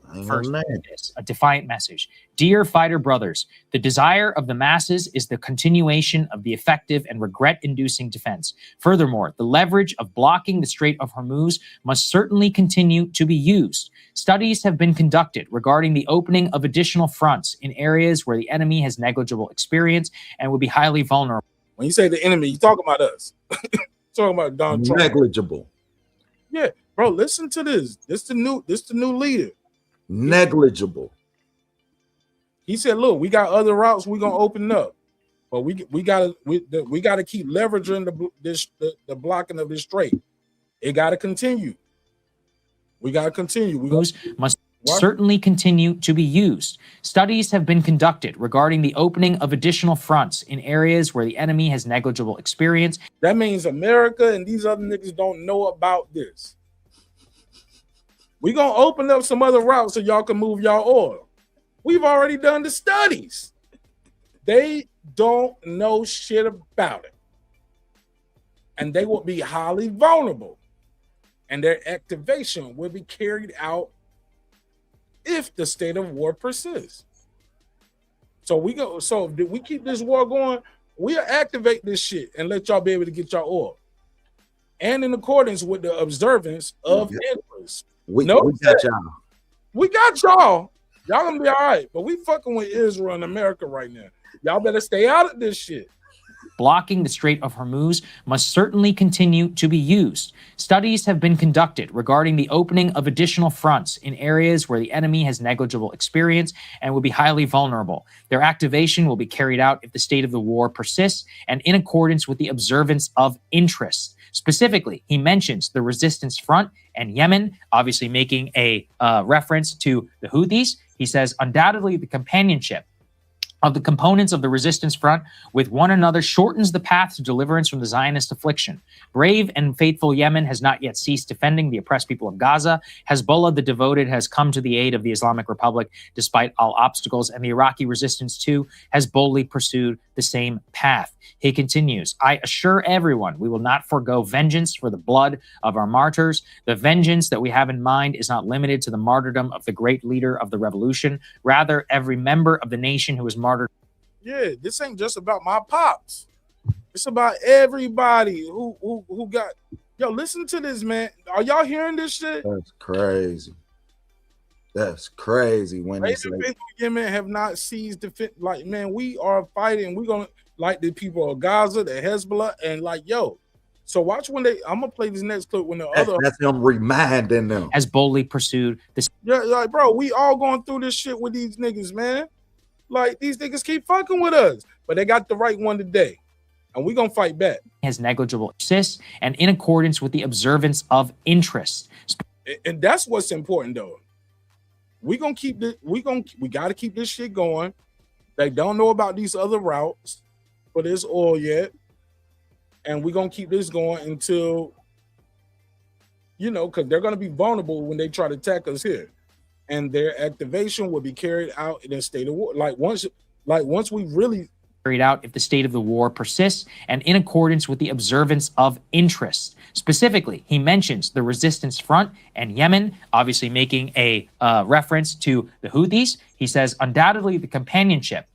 I ain't First, on that. a defiant message. Dear fighter brothers, the desire of the masses is the continuation of the effective and regret-inducing defense. Furthermore, the leverage of blocking the Strait of Hormuz must certainly continue to be used. Studies have been conducted regarding the opening of additional fronts in areas where the enemy has negligible experience and will be highly vulnerable. When you say the enemy, you talking about us. Talking about Donald Trump. Negligible. Yeah, bro, listen to this. This the new leader. Negligible. He said, look, we got other routes we're gonna open up, but we gotta keep leveraging the blocking of this strait. It gotta continue. We gotta continue. We must certainly continue to be used. Studies have been conducted regarding the opening of additional fronts in areas where the enemy has negligible experience. That means America and these other niggas don't know about this. We're gonna open up some other routes so y'all can move y'all oil. We've already done the studies. They don't know shit about it. And they will be highly vulnerable. And their activation will be carried out if the state of war persists. So if we keep this war going, we'll activate this shit and let y'all be able to get y'all oil. And in accordance with the observance of interest. We got y'all. We got y'all. Y'all gonna be all right. But we fucking with Israel and America right now. Y'all better stay out of this shit. Blocking the Strait of Hormuz must certainly continue to be used. Studies have been conducted regarding the opening of additional fronts in areas where the enemy has negligible experience and will be highly vulnerable. Their activation will be carried out if the state of the war persists and in accordance with the observance of interests. Specifically, he mentions the Resistance Front and Yemen, obviously making a reference to the Houthis. He says, undoubtedly, the companionship of the components of the resistance front with one another shortens the path to deliverance from the Zionist affliction. Brave and faithful Yemen has not yet ceased defending the oppressed people of Gaza. Hezbollah, the devoted, has come to the aid of the Islamic Republic despite all obstacles, and the Iraqi resistance, too, has boldly pursued the same path. He continues, I assure everyone we will not forego vengeance for the blood of our martyrs. The vengeance that we have in mind is not limited to the martyrdom of the great leader of the revolution. Rather, every member of the nation who was martyred. Yeah, this ain't just about my pops. It's about everybody who got. Yo, listen to this, man. Are y'all hearing this shit? That's crazy. That's crazy. When they say Yemen have not seized defense, like, man, we are fighting. We're gonna, like, the people of Gaza, the Hezbollah, and like, yo. So watch when I'm gonna play this next clip when that's them reminding them has boldly pursued this. Yeah, like, bro, we all going through this shit with these niggas, man. Like, these niggas keep fucking with us, but they got the right one today, and we gonna fight back. Has negligible assists and in accordance with the observance of interests. And that's what's important, though. We gonna keep this. We gotta keep this shit going. They don't know about these other routes for this oil yet, and we gonna keep this going until, because they're gonna be vulnerable when they try to attack us here, and their activation will be carried out in a state of war. Like once we really carried out if the state of the war persists and in accordance with the observance of interests. Specifically, he mentions the resistance front and Yemen, obviously making a reference to the Houthis. He says, undoubtedly, the companionship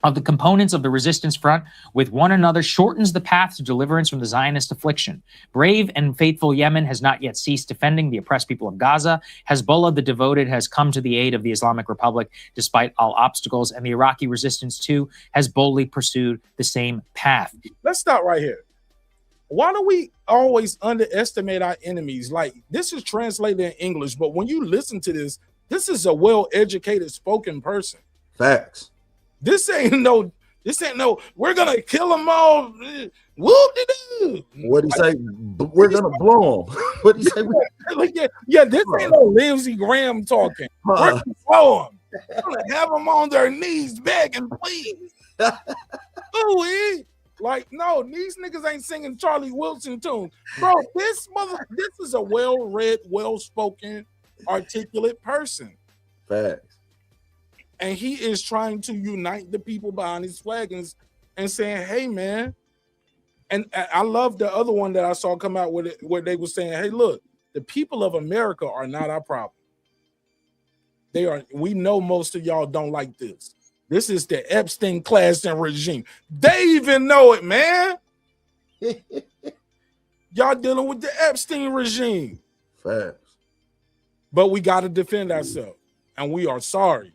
of the components of the resistance front with one another shortens the path to deliverance from the Zionist affliction. Brave and faithful Yemen has not yet ceased defending the oppressed people of Gaza. Hezbollah, the devoted, has come to the aid of the Islamic Republic despite all obstacles, and the Iraqi resistance too has boldly pursued the same path. Let's stop right here. Why do we always underestimate our enemies? Like, this is translated in English, but when you listen to this, this is a well-educated spoken person. Facts. This ain't no, we're gonna kill them all. Whoop-de-doo. What'd he say? We're gonna blow them. What'd he say? Like, yeah, this ain't no Lindsey Graham talking. We're gonna blow them. We're gonna have them on their knees begging, please. Ooh, like, no, these niggas ain't singing Charlie Wilson tunes. Bro, this is a well-read, well-spoken, articulate person. Facts. And he is trying to unite the people behind his flag and saying, hey, man. And I love the other one that I saw come out with it, where they were saying, hey, look, the people of America are not our problem. They are. We know most of y'all don't like this. This is the Epstein class and regime. They even know it, man. Y'all dealing with the Epstein regime. Facts. But we got to defend ourselves. And we are sorry.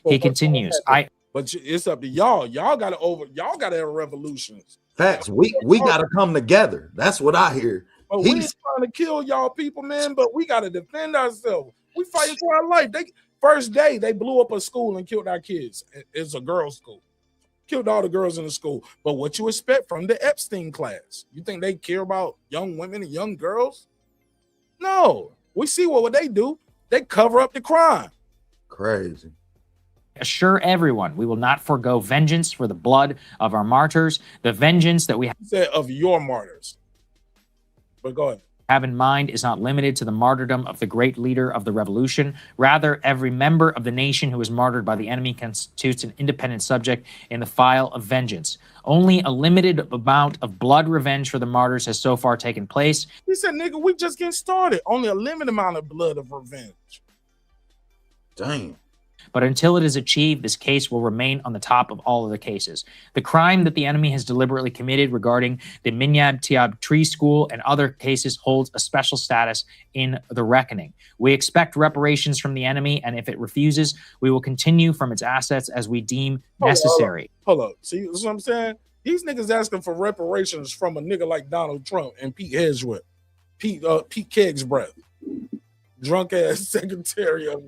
He continues. But it's up to y'all. Y'all gotta have revolutions. Facts. We gotta come together. That's what I hear. But we ain't trying to kill y'all people, man. But we gotta defend ourselves. We fighting for our life. First day they blew up a school and killed our kids. It's a girls' school. Killed all the girls in the school. But what you expect from the Epstein class? You think they care about young women and young girls? No. We see what they do. They cover up the crime. Crazy. Assure everyone we will not forego vengeance for the blood of our martyrs, the vengeance that we said of your martyrs. But go ahead. Have in mind is not limited to the martyrdom of the great leader of the revolution. Rather, every member of the nation who is martyred by the enemy constitutes an independent subject in the file of vengeance. Only a limited amount of blood revenge for the martyrs has so far taken place. He said, nigga, we just getting started. Only a limited amount of blood of revenge. Damn. But until it is achieved, this case will remain on the top of all other cases. The crime that the enemy has deliberately committed regarding the Minyab Tiab Tree School and other cases holds a special status in the reckoning. We expect reparations from the enemy, and if it refuses, we will continue from its assets as we deem necessary. Hold up. See what I'm saying? These niggas asking for reparations from a nigga like Donald Trump and Pete Hedgewood, Pete Keg's breath. Drunk ass Secretary of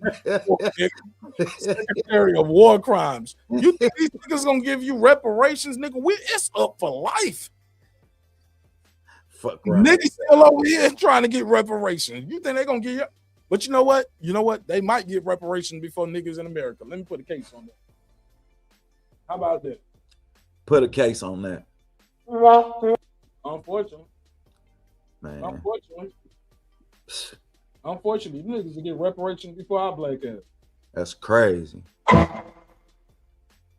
War Crimes. You think these niggas gonna give you reparations, nigga? It's up for life. Fuck right. Niggas still over here trying to get reparations. You think they gonna give you? But you know what? They might get reparations before niggas in America. Let me put a case on that. How about that? Put a case on that. Unfortunately. Man. Unfortunately, you niggas will get reparations before our black ass. That's crazy.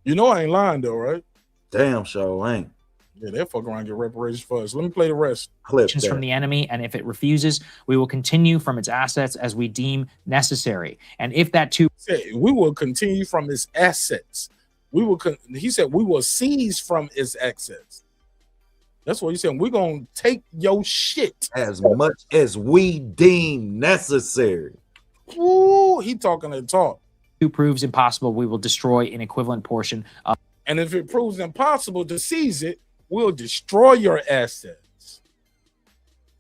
You know I ain't lying though, right? Damn sure ain't. Yeah, they'll fuck around and get reparations for us. Let me play the rest. Clips from the enemy, and if it refuses, we will continue from its assets as we deem necessary. And if that too, we will continue from its assets. He said we will seize from its assets. That's what he said. We're gonna take your shit as much as we deem necessary. Ooh, he talking that talk. If it proves impossible, we will destroy an equivalent portion of. And if it proves impossible to seize it, we'll destroy your assets.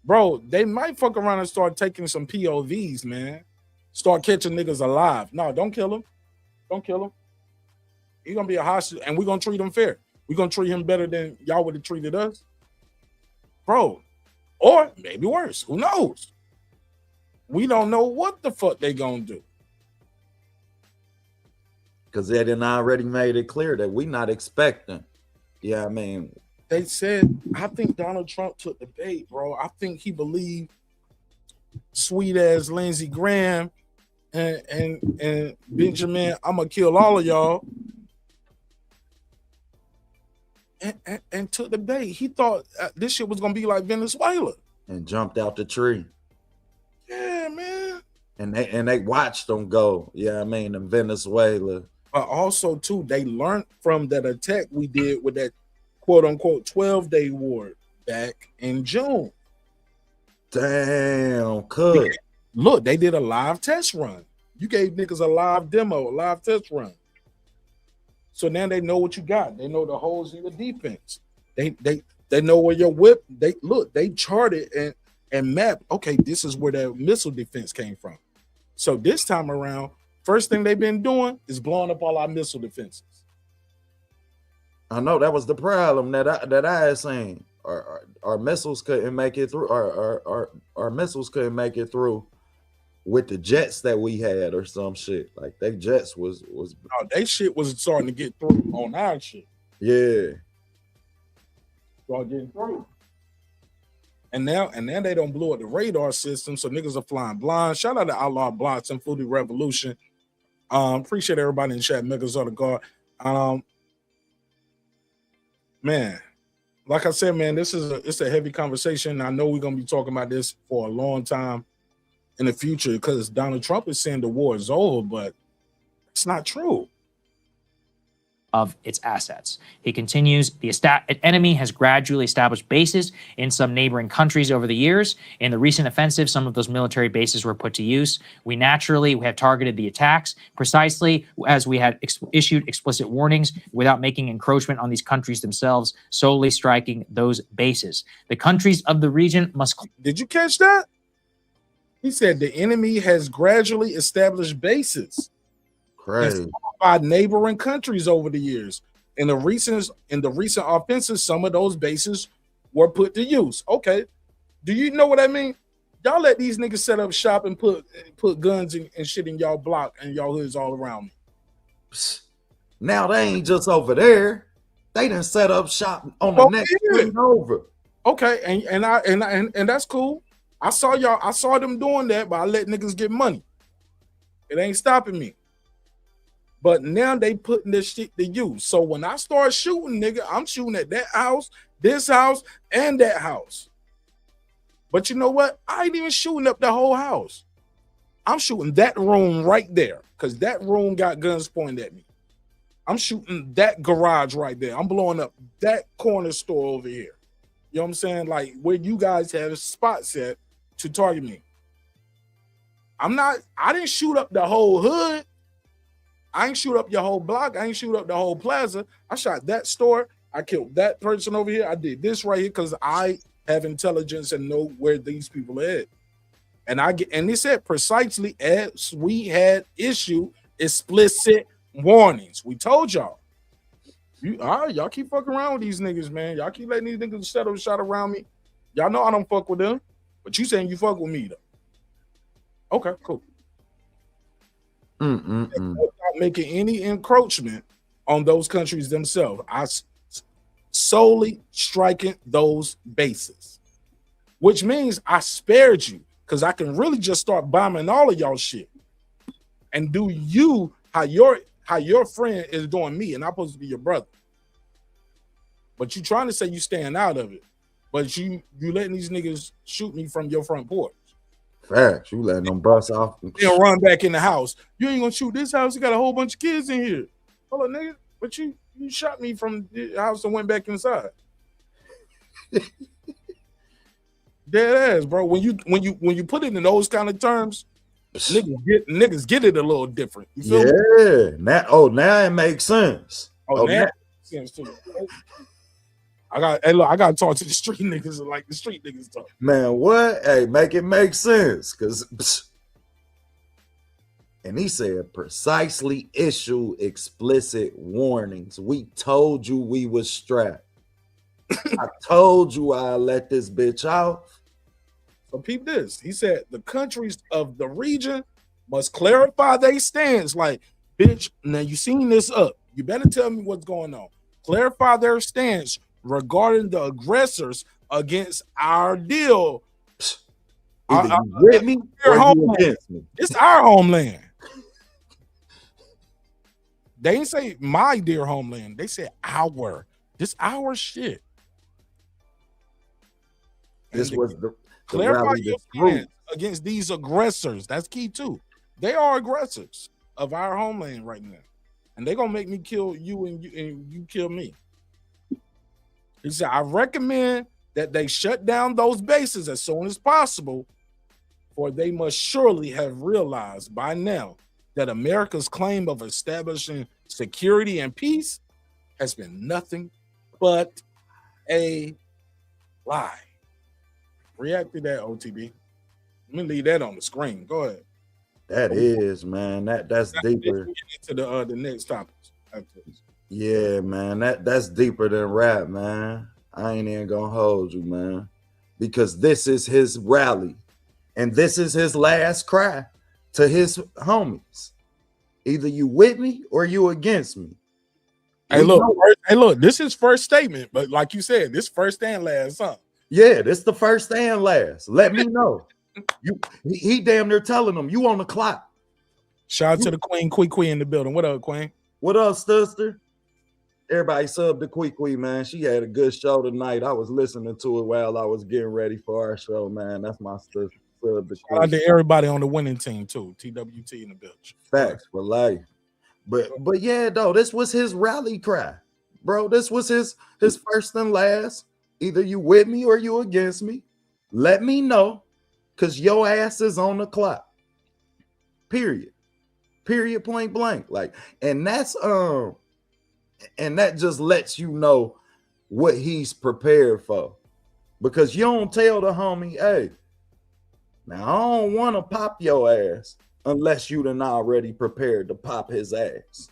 Bro, they might fuck around and start taking some POVs, man. Start catching niggas alive. No, don't kill him. Don't kill him. He's gonna be a hostage, and we're gonna treat him fair. We're gonna treat him better than y'all would have treated us. Bro, or maybe worse. Who knows? We don't know what the fuck they gonna do. Because they done already made it clear that we not expecting. Yeah, I mean. They said, I think Donald Trump took the bait, bro. I think he believed sweet ass Lindsey Graham and Benjamin, I'm gonna kill all of y'all. and took the bait. He thought this shit was gonna be like Venezuela and jumped out the tree. Yeah, man. And they watched them go. Yeah, I mean, in Venezuela. But also too, they learned from that attack we did with that quote unquote 12-day war back in June. Damn, cuz. Look, they did a live test run. You gave niggas a live demo, a live test run. So now they know what you got. They know the holes in your defense. They know where your whip. They charted and mapped. Okay, this is where that missile defense came from. So this time around, first thing they've been doing is blowing up all our missile defenses. I know that was the problem that I had seen. Our missiles couldn't make it through. Our missiles couldn't make it through with the jets that we had or some shit. Like they jets was no, they shit was starting to get through on our shit. Yeah. Start getting through. And now they don't blow up the radar system, so niggas are flying blind. Shout out to Outlaw Blocks and Foodie Revolution. Appreciate everybody in the chat. Niggas on the guard. Man, like I said, man, it's a heavy conversation. I know we're gonna be talking about this for a long time in the future because Donald Trump is saying the war is over, but it's not true. Of its assets. He continues, the enemy has gradually established bases in some neighboring countries over the years. In the recent offensive, some of those military bases were put to use. We have targeted the attacks precisely as we had issued explicit warnings without making encroachment on these countries themselves, solely striking those bases. The countries of the region must... Did you catch that? He said the enemy has gradually established bases. Crazy. By neighboring countries over the years. In the recent offenses, some of those bases were put to use. Okay. Do you know what I mean? Y'all let these niggas set up shop and put guns and shit in y'all block and y'all hoods all around me. Now they ain't just over there. They done set up shop on the next street over. Okay, and that's cool. I saw them doing that, but I let niggas get money. It ain't stopping me. But now they putting this shit to use. So when I start shooting, nigga, I'm shooting at that house, this house, and that house. But you know what? I ain't even shooting up the whole house. I'm shooting that room right there because that room got guns pointed at me. I'm shooting that garage right there. I'm blowing up that corner store over here. You know what I'm saying? Like where you guys have a spot set to target me. I didn't shoot up the whole hood. I ain't shoot up your whole block. I ain't shoot up the whole plaza. I shot that store. I killed that person over here. I did this right here because I have intelligence and know where these people are at. And they said precisely as we had issued explicit warnings. We told y'all. Y'all keep fucking around with these niggas, man. Y'all keep letting these niggas set up shot around me. Y'all know I don't fuck with them, but you saying you fuck with me though. Okay, cool. Not making any encroachment on those countries themselves. I solely striking those bases, which means I spared you because I can really just start bombing all of y'all shit and do you how your friend is doing me, and I'm supposed to be your brother. But you trying to say you staying out of it, but you letting these niggas shoot me from your front porch. Facts, you letting them bust off. They'll run back in the house. You ain't gonna shoot this house. You got a whole bunch of kids in here. Hold on, nigga. But you shot me from the house and went back inside. Dead ass, bro. When you put it in those kind of terms, niggas get it a little different. You feel me? Now it makes sense. Now it makes sense too. I gotta talk to the street niggas like the street niggas talk. Man, what? Hey, make it make sense. And he said precisely issue explicit warnings. We told you we was strapped. I told you I let this bitch out. So peep this. He said the countries of the region must clarify their stance. Like, bitch, now you seen this up. You better tell me what's going on. Clarify their stance regarding the aggressors against our deal. Either you with me or you against me. It's our homeland. They ain't say my dear homeland. They said our This our shit. This was the clarify rally your the stance against these aggressors. That's key too. They are aggressors of our homeland right now, and they're gonna make me kill you and you kill me. He said, I recommend that they shut down those bases as soon as possible, for they must surely have realized by now that America's claim of establishing security and peace has been nothing but a lie. React to that, OTB. Let me leave that on the screen. Go ahead. That is, man. That's deeper. Into the next topics. Yeah, man. That's deeper than rap, man. I ain't even gonna hold you, man, because this is his rally, and this is his last cry to his homies. Either you with me or you against me. Hey, look, this is first statement, but like you said, this first and last, huh? Yeah, this the first and last. Let me know. He damn near telling them you on the clock. Shout out to the Queen in the building. What up, Queen? What up, sister? Everybody sub to Quee, man. She had a good show tonight. I was listening to it while I was getting ready for our show, man. That's my sister. Sub to Shout out to everybody on the winning team too. TWT in the building. Facts for life. But yeah, though, this was his rally cry, bro. This was his first and last. Either you with me or you against me. Let me know, cause your ass is on the clock. Period. Point blank. Like, and that's and that just lets you know what he's prepared for, because you don't tell the homie, hey, now I don't want to pop your ass unless you done already prepared to pop his ass.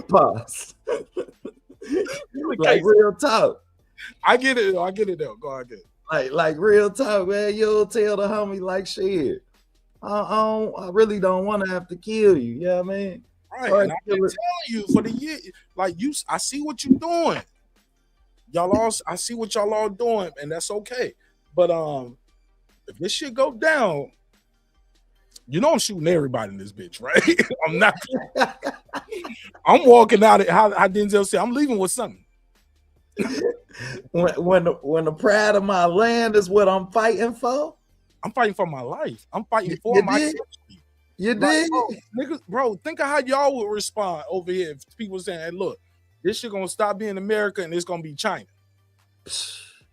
Pause. Like real talk. I get it though. Go ahead. Like real talk, man. You'll tell the homie like, shit, I really don't want to have to kill you. Yeah, man. Right. And I've been telling you for the year, like I see what you're doing. I see what y'all all doing, and that's okay. But if this shit go down, you know I'm shooting everybody in this bitch, right? I'm not. I'm walking out. How Denzel said, I'm leaving with something. When the pride of my land is what I'm fighting for. I'm fighting for my life. I'm fighting for my country. You did, bro. Think of how y'all would respond over here if people saying, "Hey, look, this shit gonna stop being America and it's gonna be China."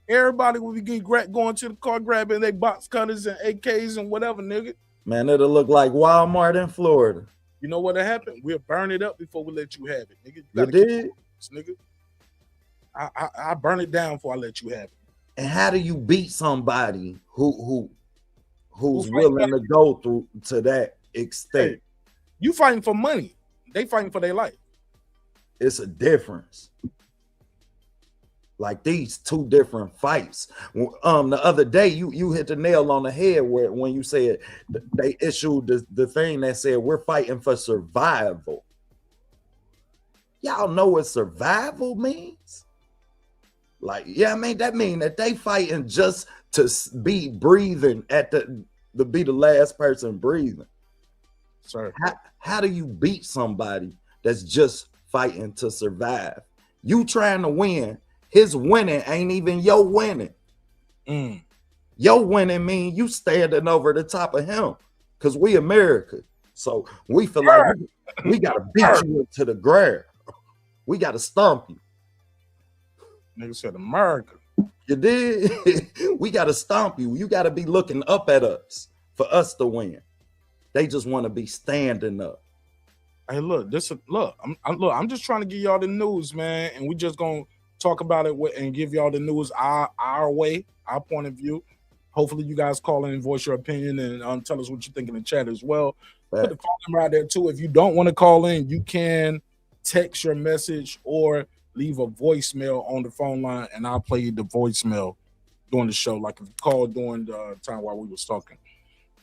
Everybody will be going to the car grabbing their box cutters and AKs and whatever, nigga. Man, it'll look like Walmart in Florida. You know what'll happen? We'll burn it up before we let you have it, nigga. You did, nigga. I burn it down before I let you have it. And how do you beat somebody who's willing to go through to that extent? Hey, you fighting for money. They fighting for their life. It's a difference. Like these two different fights. The other day you hit the nail on the head when you said they issued the thing that said we're fighting for survival. Y'all know what survival means? Like, yeah, I mean that mean that they fighting just to be breathing to be the last person breathing. Sir, how do you beat somebody that's just fighting to survive? You trying to win. His winning ain't even your winning. Your winning mean you standing over the top of him, because we America. So we feel like we got to beat you into the ground. We got to stomp you. Nigga said America. You did. We got to stomp you. You got to be looking up at us for us to win. They just want to be standing up. Hey, look, I'm just trying to give y'all the news, man, and we just gonna talk about it and give y'all the news our way, our point of view. Hopefully you guys call in and voice your opinion and tell us what you think in the chat as well. Put the phone number out there too. If you don't want to call in, you can text your message or leave a voicemail on the phone line, and I'll play the voicemail during the show, like if you called during the time while we was talking.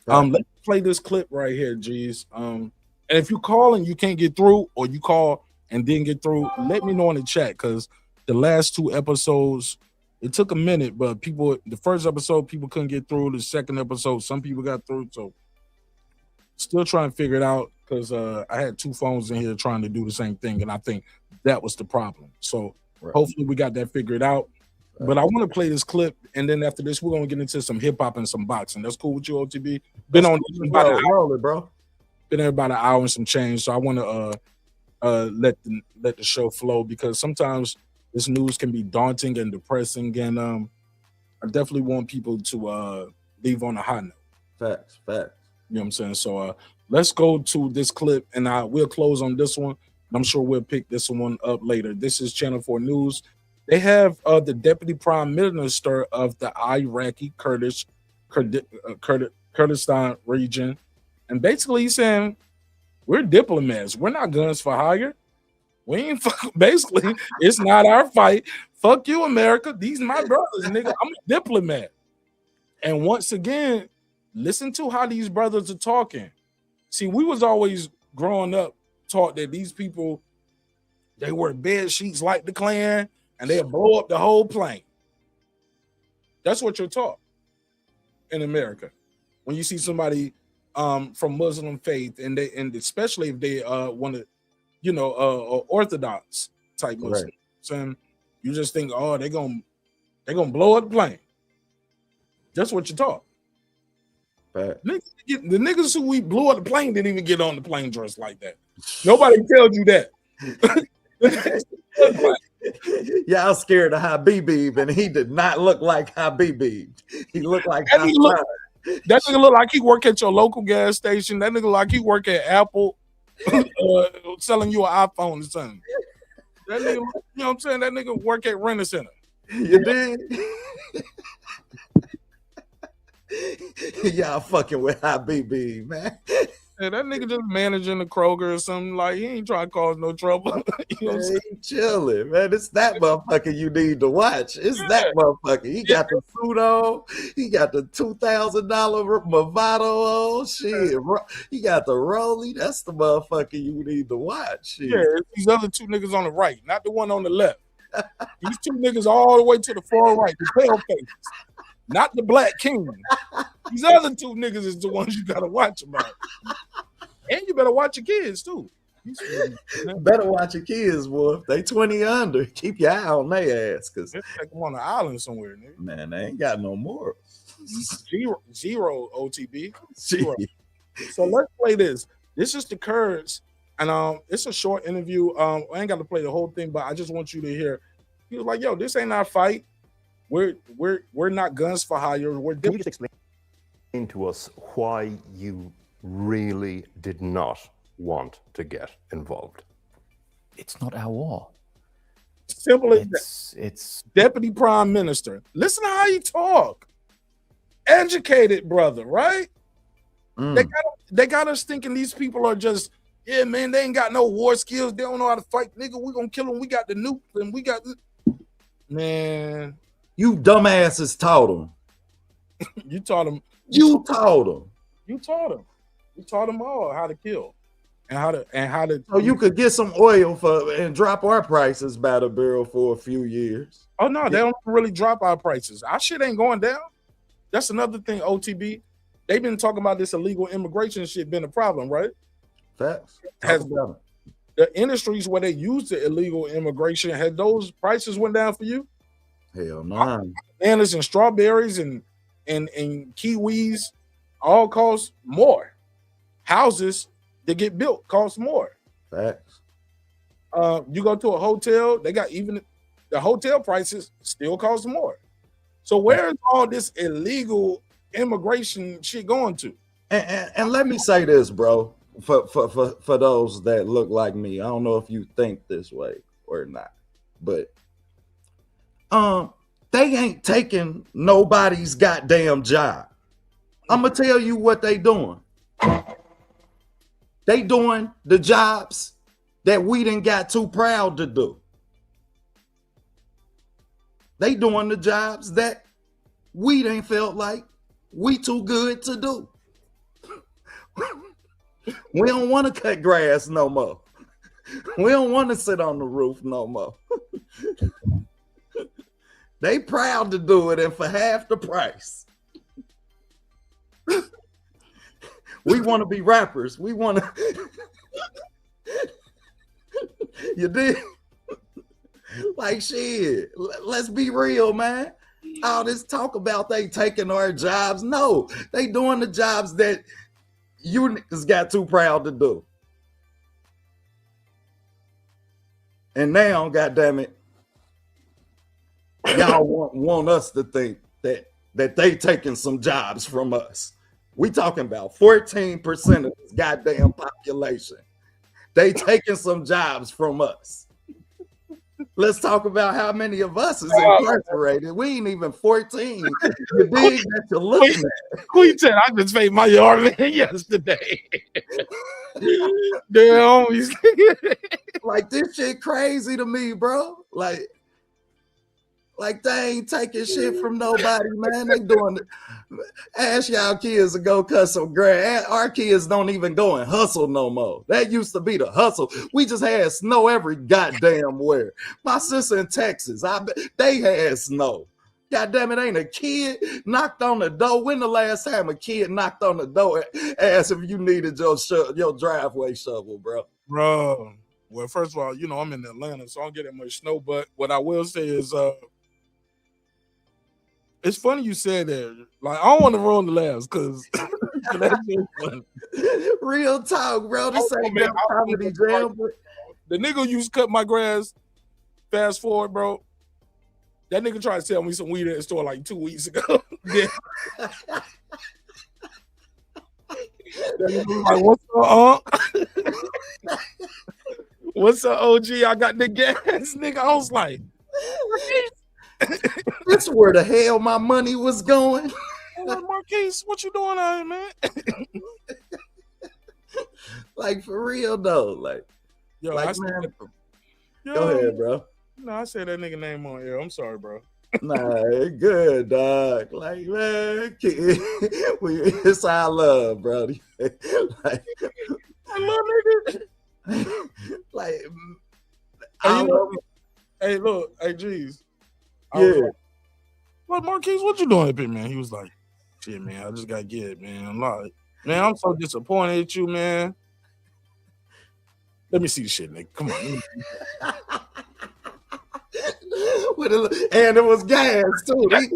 Let's play this clip right here, G's. And if you call and you can't get through, or you call and didn't get through, let me know in the chat, because the last two episodes, it took a minute, but the first episode, people couldn't get through. The second episode, some people got through. So still trying to figure it out. because I had 2 phones in here trying to do the same thing, and I think that was the problem. So Right. hopefully we got that figured out. But I want to play this clip, and then after this, we're gonna get into some hip hop and some boxing. That's cool with you, OTB? Been on about an hour, roll it, bro. been there about an hour and some change. So I want to let the show flow, because sometimes this news can be daunting and depressing, and I definitely want people to leave on a high note. Facts. You know what I'm saying? So let's go to this clip, and we'll close on this one. I'm sure we'll pick this one up later. This is Channel 4 News. They have the deputy prime minister of the Iraqi Kurdistan region, and basically he's saying, we're diplomats. We're not guns for hire. We ain't basically, it's not our fight. Fuck you, America. These my brothers, nigga. I'm a diplomat. And once again, listen to how these brothers are talking. See, we was always growing up taught that these people, they wear bed sheets like the Klan, and they'll blow up the whole plane. That's what you're taught in America. When you see somebody from Muslim faith, and especially if they want to, Orthodox type Muslim, Right. so you just think, oh, they're gonna blow up the plane. That's what you're taught. Facts. The niggas who we blew up the plane didn't even get on the plane dressed like that. Nobody tells you that. Y'all scared of Habib, and he did not look like Habib. He looked like that nigga look like he work at your local gas station. That nigga like he work at Apple, selling you an iPhone or something. That nigga, you know what I'm saying? That nigga work at Rent a Center. You did? Y'all fucking with Habib, man. Yeah, that nigga just managing the Kroger or something. Like, he ain't trying to cause no trouble. You know what I'm saying? He chilling, man. It's that motherfucker you need to watch. It's that motherfucker. He got the suit on. He got the $2,000 Movado on. Shit, he got the Rollie. That's the motherfucker you need to watch. Shit. Yeah, these other 2 niggas on the right, not the one on the left. These 2 niggas all the way to the far right, the pale faces, not the Black King. These other 2 niggas is the ones you gotta watch about. And you better watch your kids too. Better watch your kids, boy. If they 20 under, keep your eye on their ass, cause take them on an island somewhere, nigga. Man, they ain't got no morals. Zero OTB. Zero. So let's play this. This is the Kurds, and it's a short interview. I ain't got to play the whole thing, but I just want you to hear. He was like, "Yo, this ain't our fight. We're not guns for hire. Can you just explain to us why you really did not want to get involved? It's not our war. Simple as that. It's Deputy Prime Minister. Listen to how you talk. Educated brother, right? They got us thinking these people are just, yeah, man, they ain't got no war skills. They don't know how to fight. Nigga, we gonna kill them. We got the nuke, and we got man. You dumbasses taught them. You taught them. You taught them. You taught them. You taught them all how to kill and how to. So you could get some oil and drop our prices by the barrel for a few years. Oh no, they don't really drop our prices. Our shit ain't going down. That's another thing. OTB, they've been talking about this illegal immigration shit been a problem, right? Facts. Has the industries where they use the illegal immigration, had those prices went down for you? Hell no. Bananas and strawberries and kiwis all cost more. Houses that get built cost more. Facts. You go to a hotel, they got even the hotel prices still cost more. So where is all this illegal immigration shit going to? And let me say this, bro, for those that look like me. I don't know if you think this way or not, but they ain't taking nobody's goddamn job. I'm gonna tell you what they doing. They doing the jobs that we didn't got too proud to do. They doing the jobs that we didn't felt like we too good to do. We don't want to cut grass no more. We don't want to sit on the roof no more. They proud to do it, and for half the price. We want to be rappers. We want to You did? Like, shit, let's be real, man. All this talk about they taking our jobs. No, they doing the jobs that you niggas got too proud to do. And now, goddamn it, y'all want us to think that they taking some jobs from us. We talking about 14% of this goddamn population. They taking some jobs from us. Let's talk about how many of us is incarcerated. We ain't even 14. You dig that you're looking at. Queen said, I just paid my yard man yesterday. Damn. Like, this shit crazy to me, bro. Like they ain't taking shit from nobody, man. They doing it. Ask y'all kids to go cut some grass. Our kids don't even go and hustle no more. That used to be the hustle. We just had snow every goddamn where. My sister in Texas, I bet they had snow. God damn it, ain't a kid knocked on the door. When the last time a kid knocked on the door and asked if you needed your driveway shovel, bro? Bro, well, first of all, you know, I'm in Atlanta, so I don't get that much snow. But what I will say is, it's funny you said that. Like, I don't want to ruin the laughs because real talk, bro. This ain't no comedy jam. The nigga used to cut my grass. Fast forward, bro. That nigga tried to sell me some weed at the store like 2 weeks ago. That nigga was like, what's up, what's up, OG? I got the gas, nigga. I was like, this where the hell my money was going. Marquise, what you doing out here, man? Like, for real though. Like, yo, like, man, go ahead, bro. No, I said that nigga name on air. I'm sorry, bro. Nah, good, dog. Like, man, it's our love, bro. Like, I love nigga. Like, hey, look, hey, geez. Yeah. Like, Marquise, what you doing up here, man? He was like, shit, man, I just got to get it, man. I'm like, man, I'm so disappointed at you, man. Let me see the shit, nigga. Come on. And it was gas, too. Get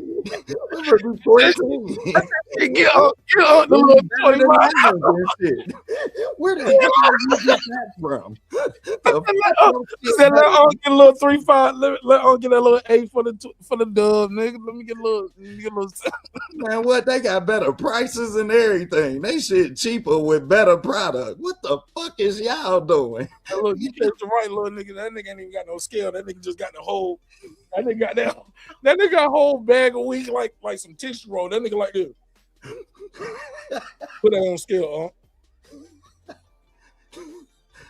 up the little 25. Where the hell did you get that from? Said, let Unc get a little 3-5. Let Unc get that little 8 for the dub, nigga. Let me get a little. Man, what? They got better prices and everything. They shit cheaper with better product. What the fuck is y'all doing? Hey, look, you said the right little nigga. That nigga ain't even got no scale. That nigga just got the whole. That nigga got that nigga got a whole bag of weed like some tissue roll. That nigga like this. Put that on scale,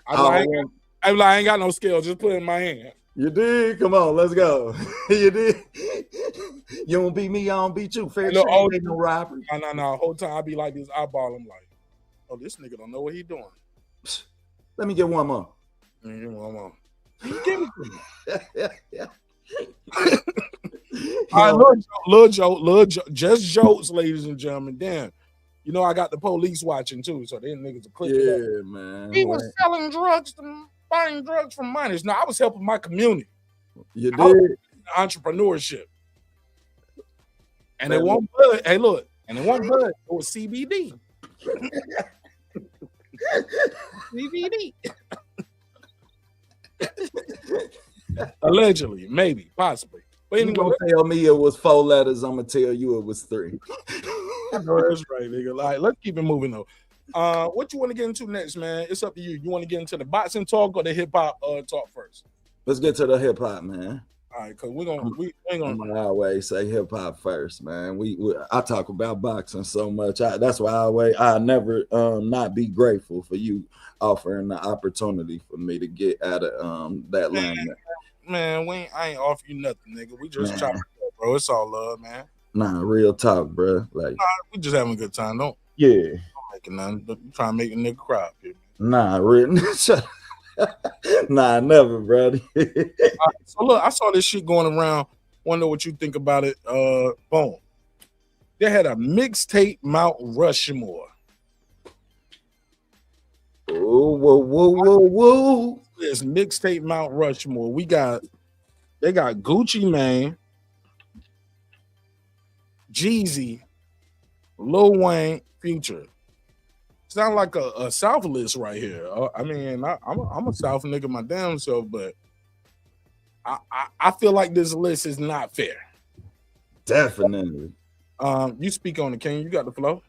I ain't got no scale. Just put it in my hand. You did? Come on, let's go. You did? You don't beat me, I don't beat you. Fair shake, ain't no robbery. No. Whole time I be like this, eyeball him like, oh, this nigga don't know what he doing. Let me get one more. Give me one more. Give it to me. All right, little joke, just jokes, ladies and gentlemen. Damn, you know I got the police watching too, so them niggas are clicking. Yeah, man. He was selling drugs, buying drugs from minors. No, I was helping my community. You did entrepreneurship, and it won't bud. Hey, look, and it won't bud. It was CBD. CBD. Allegedly, maybe, possibly. But anyway, you gonna tell me it was 4 letters, I'm gonna tell you it was 3. I know that's right, nigga. Like, let's keep it moving though. What you want to get into next, man? It's up to you. You want to get into the boxing talk or the hip hop talk first? Let's get to the hip hop, man. All right, cause we ain't gonna I always say hip hop first, man. I talk about boxing so much. That's why I never not be grateful for you offering the opportunity for me to get out of that line. Man, I ain't offer you nothing, nigga. We just chopping up, bro. It's all love, man. Nah, real talk, bro. Like, we just having a good time, don't making nothing. You trying to make a nigga cry up here. Nah, real. Nah, never, brother. So look, I saw this shit going around. Wonder what you think about it. Boom. They had a mixtape Mount Rushmore. Whoa. It's Mixtape Mount Rushmore. They got Gucci Mane, Jeezy, Lil Wayne, Future. Sound like a South list right here. I mean, I'm a South nigga my damn self, but I feel like this list is not fair. Definitely. You speak on it, King. You got the flow.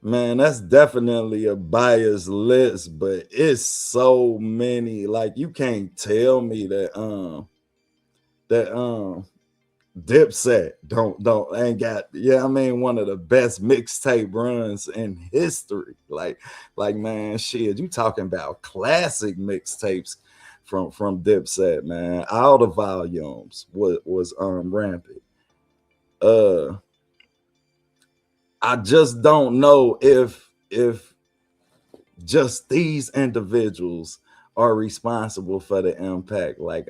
Man, that's definitely a biased list, but it's so many. Like, you can't tell me that Dipset ain't got, I mean, one of the best mixtape runs in history. Like man, shit, you talking about classic mixtapes from Dipset, man. All the volumes was rampant. I just don't know if just these individuals are responsible for the impact. Like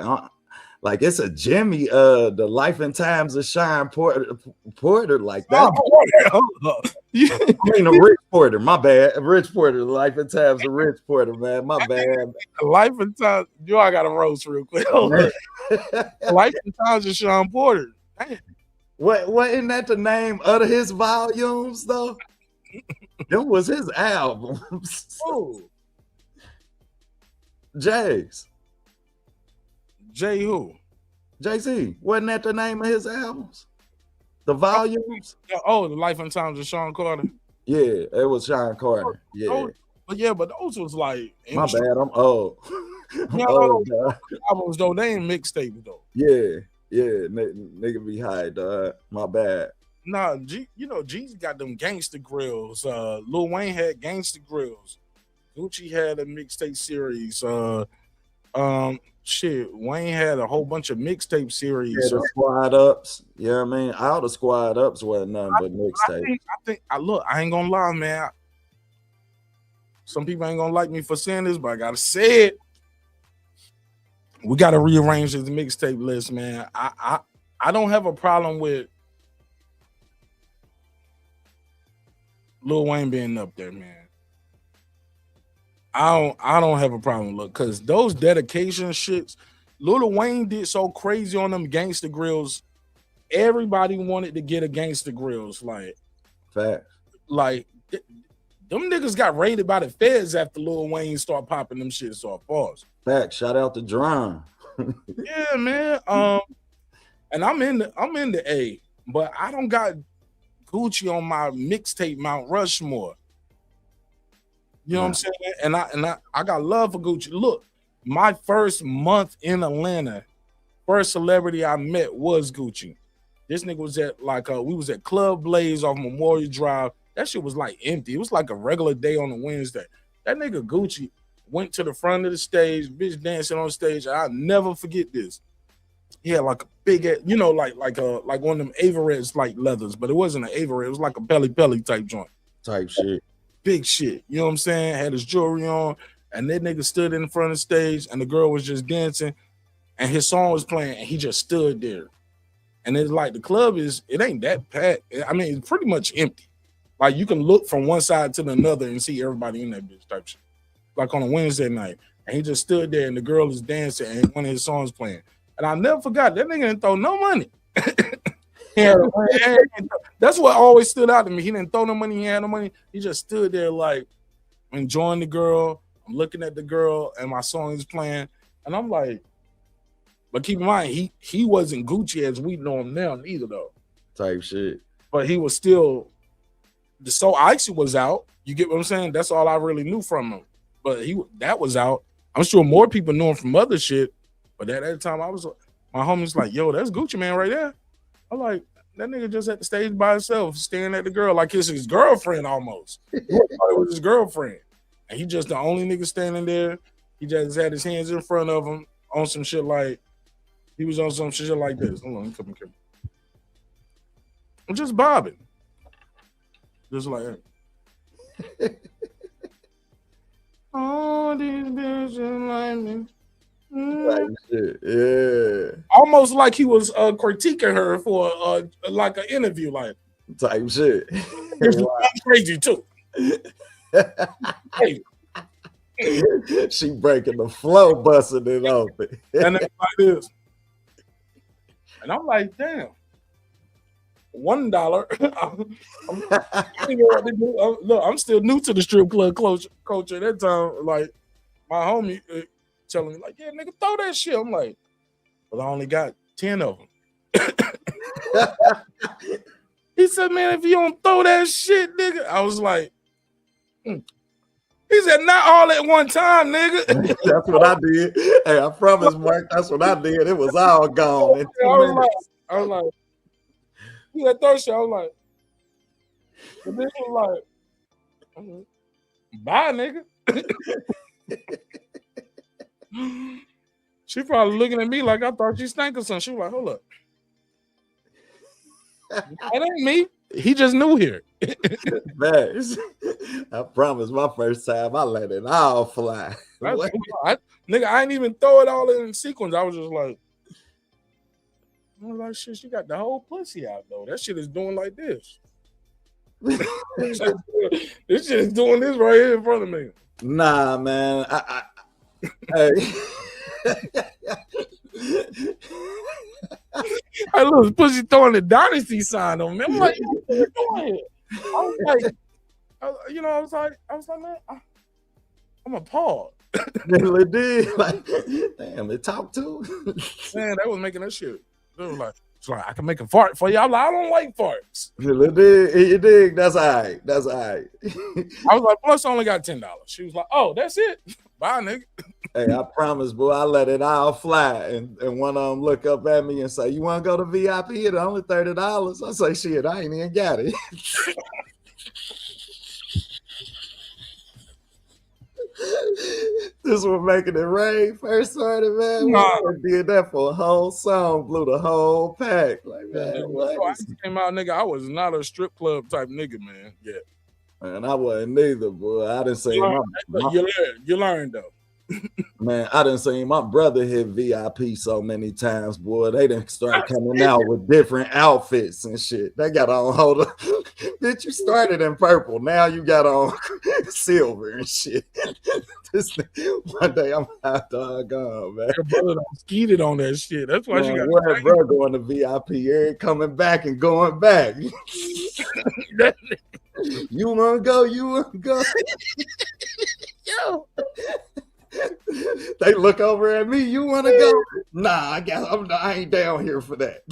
it's a Jimmy, the Life and Times of Sean Porter, like that. I mean, a Rich Porter, my bad. Rich Porter, the Life and Times of Rich Porter, man, my bad. Life and Times, I got to roast real quick. Life and Times of Sean Porter. Damn. What isn't that the name of his volumes though? Them was his albums. Oh, Jay's. Jay who? Jay-Z. Wasn't that the name of his albums? The volumes? Oh, the Life and Times of Sean Carter. Yeah, it was Sean Carter. Yeah. But those was like, my bad, I'm old. Albums though, they ain't mixtapes though. Yeah, nigga be high, dog. My bad. Nah, G's got them gangster grills. Lil Wayne had gangster grills. Gucci had a mixtape series. Wayne had a whole bunch of mixtape series. Yeah, the Squad Ups. You know what I mean? All the Squad Ups wasn't nothing but mixtape. I ain't gonna lie, man. Some people ain't gonna like me for saying this, but I gotta say it. We gotta rearrange this mixtape list, man. I don't have a problem with Lil Wayne being up there, man. I don't have a problem, look, because those dedication shits, Lil Wayne did so crazy on them gangster grills. Everybody wanted to get a gangster grills, like, fact. Like them niggas got raided by the feds after Lil Wayne start popping them shits off. Pause. Fact. Shout out to Drum. Yeah, man. And I'm in the A, but I don't got Gucci on my mixtape Mount Rushmore. You know what I'm saying? And I got love for Gucci. Look, my first month in Atlanta, first celebrity I met was Gucci. This nigga was at we was at Club Blaze off Memorial Drive. That shit was like empty. It was like a regular day on a Wednesday. That nigga Gucci went to the front of the stage, bitch dancing on stage. I'll never forget this. He had like a big, like one of them Averets like leathers, but it wasn't an Averett. It was like a Pelly type joint. Type shit. Big shit. You know what I'm saying? Had his jewelry on, and that nigga stood in front of the stage, and the girl was just dancing, and his song was playing, and he just stood there. And it's like the club it ain't that packed. I mean, it's pretty much empty. Like you can look from one side to the other and see everybody in that bitch type shit. Like on a Wednesday night. And he just stood there and the girl is dancing and one of his songs playing. And I never forgot that nigga didn't throw no money. That's what always stood out to me. He didn't throw no money, he had no money. He just stood there like enjoying the girl. I'm looking at the girl and my song is playing. And I'm like, but keep in mind, he wasn't Gucci as we know him now neither though. Type shit. But he was still, the So Icy was out. You get what I'm saying? That's all I really knew from him. But that was out. I'm sure more people knew him from other shit. But at that time, my homie's like, yo, that's Gucci Man right there. I'm like, that nigga just at the stage by himself, staring at the girl like it's his girlfriend almost. It was his girlfriend. And he just the only nigga standing there. He just had his hands in front of him on some shit like, he was on some shit like this. Hold on, come here. I'm just bobbing. Just like that. All these bitches like me. Like shit. Yeah. Almost like he was critiquing her for like an interview, like type shit. Wow. Crazy too. Hey, She breaking the flow, busting it open. And it's like this. And I'm like, damn. $1. Look, I'm still new to the strip club culture at that time. Like, my homie telling me, like, yeah, nigga, throw that shit. I'm like, but I only got 10 of them. He said, man, if you don't throw that shit, nigga. I was like, He said, not all at one time, nigga. That's what I did. Hey, I promise, Mark, that's what I did. It was all gone in 2 minutes. I was like, he said, throw shit. I was like, the bitch was like, bye, nigga. She probably looking at me like I thought she stank or something. She was like, hold up. That ain't me. He just new here. Man, I promise my first time I let it all fly. Nigga, I ain't even throw it all in sequence. I was just like, shit, she got the whole pussy out though. That shit is doing like this. This shit is doing this right here in front of me. Nah, man. Hey. I look, pussy throwing the dynasty sign on me. I'm like, what are you doing? I was like, I was like, man, I'm appalled. It did. Like, damn, it talked to. Man, that was making that shit. It was like, it's like, I can make a fart for you. I'm like, I don't like farts. You dig? That's all right. That's all right. I was like, plus I only got $10. She was like, oh, that's it. Bye, nigga. Hey, I promise, boy, I let it all fly. And one of them look up at me and say, you want to go to VIP? It's only $30. I say, shit, I ain't even got it. This was making it rain first started, man. We did that for a whole song, blew the whole pack. Like, man, what? I came out, nigga. I was not a strip club type nigga, man. Yeah. Man, I wasn't neither, boy. I didn't say you learned though. Man, I done seen my brother hit VIP so many times, boy. They done start coming out with different outfits and shit. They got on, hold up. Bitch, you started in purple. Now you got on silver and shit. One day I'm out doggone, man. Your brother skeeted on that shit. That's why man, you got brother going to VIP. Eric coming back and going back. You wanna go? You wanna go? Yo. They look over at me. You want to go? Nah, I ain't down here for that.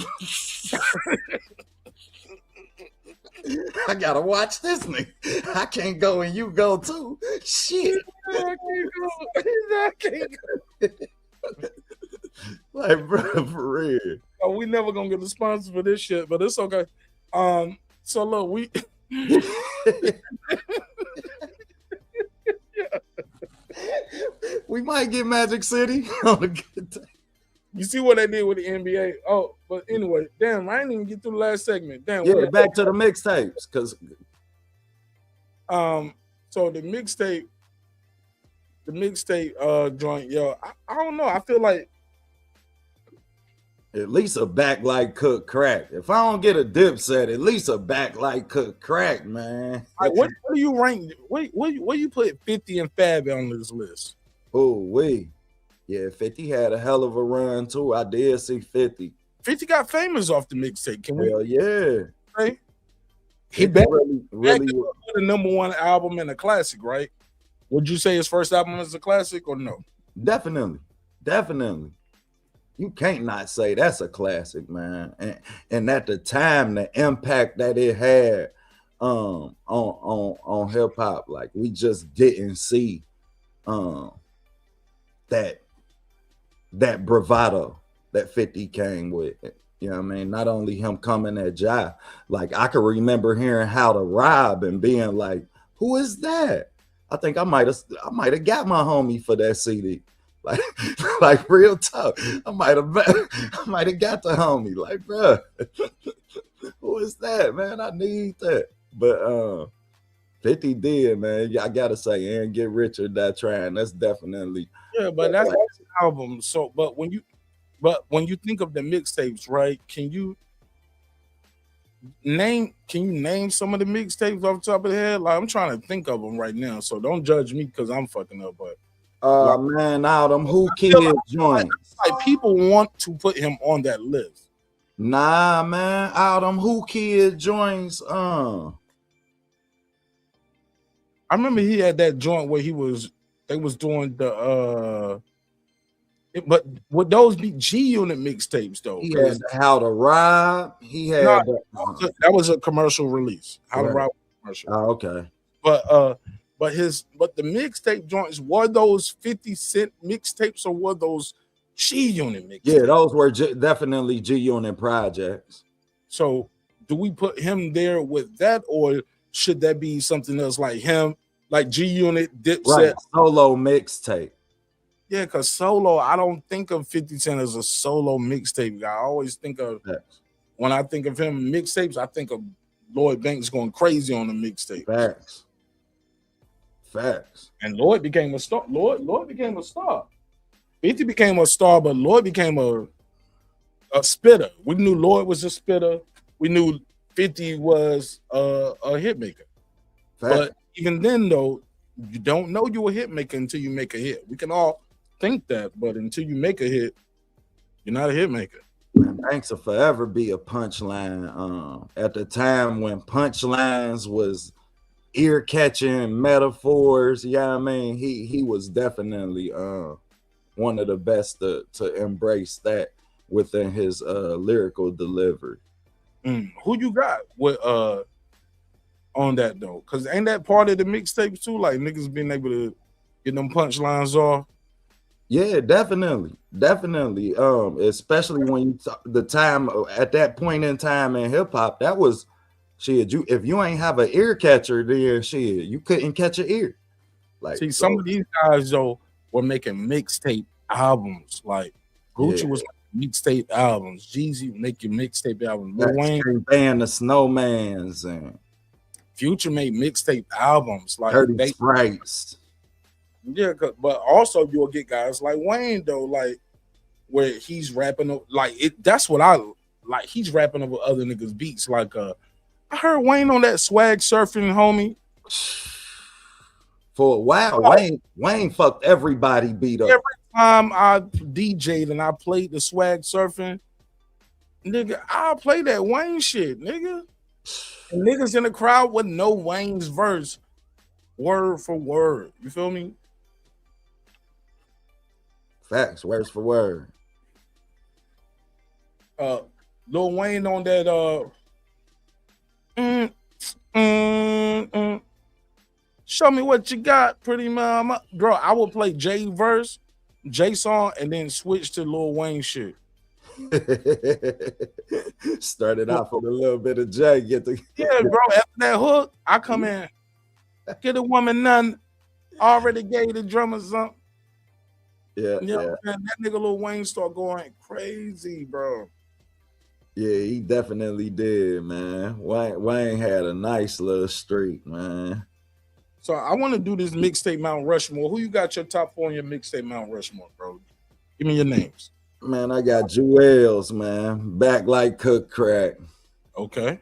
I gotta watch this nigga. I can't go and you go too. Shit. I can't go. Like, bro, for real. Oh, we never gonna get a sponsor for this shit, but it's okay. So look, we. We might get Magic City on a good day. You see what they did with the NBA? Oh, but anyway, damn, I didn't even get through the last segment. Damn, yeah, back to the mixtapes, cause so the mixtape joint, yo, I don't know. I feel like at least a back like Cook Crack. If I don't get a Dipset, at least a back like Cook Crack, man. Like, what do you rank? Where you put 50 and Fab on this list? Oh, yeah, 50 had a hell of a run too. I did see 50. 50 got famous off the mixtape. Can we? Hell yeah. Right? He back really the #1 album and a classic, right? Would you say his first album is a classic or no? Definitely. You can't not say that's a classic, man. And at the time, the impact that it had on hip hop, like we just didn't see that bravado that 50 came with. You know what I mean? Not only him coming at Jai, like I could remember hearing How to Rob and being like, who is that? I think I might have got my homie for that CD. Like real talk. I might have got the homie. Like, bro, who is that, man? I need that. But 50 did, man. I gotta say, and Get Rich or Die Trying. That's definitely but that's an album. So, but when you think of the mixtapes, right? Can you name some of the mixtapes off the top of the head? Like I'm trying to think of them right now, so don't judge me because I'm fucking up. But man, all them Who Kid joints. Like people want to put him on that list. Nah, man, all them Who Kid joints. I remember he had that joint where they was doing the but would those be G Unit mixtapes though? He had How to Rob. He had that was a commercial release. How to Rob commercial. Oh, okay. But the mixtape joints, were those 50 Cent mixtapes or were those G Unit mixtapes? Yeah, those were definitely G Unit projects. So do we put him there with that, or should that be something else like him, like G Unit, Dipset? Right, solo mixtape. Yeah, because solo, I don't think of 50 Cent as a solo mixtape guy. I always think of, when I think of him mixtapes, I think of Lloyd Banks going crazy on the mixtape. Facts. And Lloyd became a star. Lloyd became a star. 50 became a star, but Lloyd became a spitter. We knew Lloyd was a spitter. We knew 50 was a hit maker. But even then, though, you don't know you're a hit maker until you make a hit. We can all think that, but until you make a hit, you're not a hit maker. Man, Banks will forever be a punchline. At the time when punchlines was ear-catching metaphors, I mean, he was definitely one of the best to embrace that within his lyrical delivery. Who you got with on that though? Because ain't that part of the mixtapes too? Like niggas being able to get them punchlines off. Yeah, definitely. Especially when you the time at that point in time in hip hop, that was shit. If you ain't have an ear catcher, then shit, you couldn't catch an ear. Like, see, some of these guys though were making mixtape albums. Like Gucci was making mixtape albums. Jeezy making mixtape albums. Lil Wayne band the Snowmans and Future made mixtape albums. Like Dirty Sprites. Yeah, but also you'll get guys like Wayne though, like where he's rapping like it. That's what I like. He's rapping over other niggas' beats. Like I heard Wayne on that Swag Surfing, homie. For a while, Wayne fucked everybody beat up. Every time I DJ'd and I played the Swag Surfing, nigga, I'll play that Wayne shit, nigga. And niggas in the crowd would know Wayne's verse word for word. You feel me? Facts, words for word. Lil Wayne on that show me what you got, pretty mama. Bro, I would play J verse, J song, and then switch to Lil Wayne shit. Started off with a little bit of J. Yeah, bro. After that hook, I come in, get a woman none, already gave the drummer something. Yeah, Man, that nigga Lil Wayne start going crazy, bro. Yeah, he definitely did, man. Wayne had a nice little streak, man. So I want to do this mixtape Mount Rushmore. Who you got your top 4 on your mixtape Mount Rushmore, bro? Give me your names. Man, I got Jewels, man. Back like cook crack. Okay.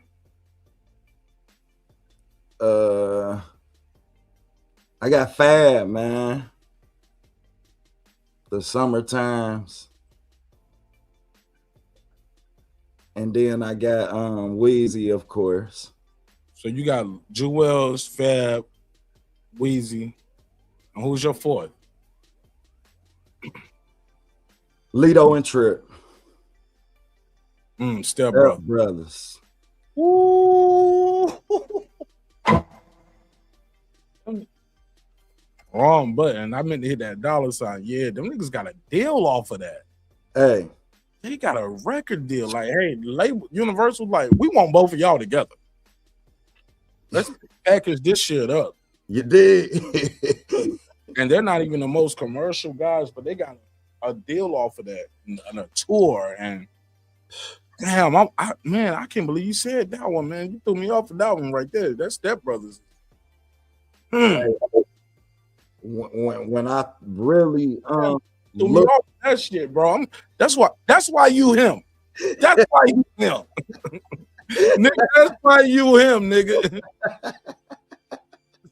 I got Fab, man. The Summer Times. And then I got Weezy, of course. So you got Jewels, Fab, Weezy. And who's your 4th? Lito and Trip. Step Brothers. Ooh. Wrong button. I meant to hit that $sign. Yeah, them niggas got a deal off of that. Hey. They got a record deal. Like, hey, label Universal, like, we want both of y'all together. Let's package this shit up. You did. And they're not even the most commercial guys, but they got a deal off of that and a tour. And damn, I can't believe you said that one, man. You threw me off of that one right there. That's Step Brothers. When I really threw me off that shit, bro. That's why you him. That's why you him. Nigga, that's why you him, nigga.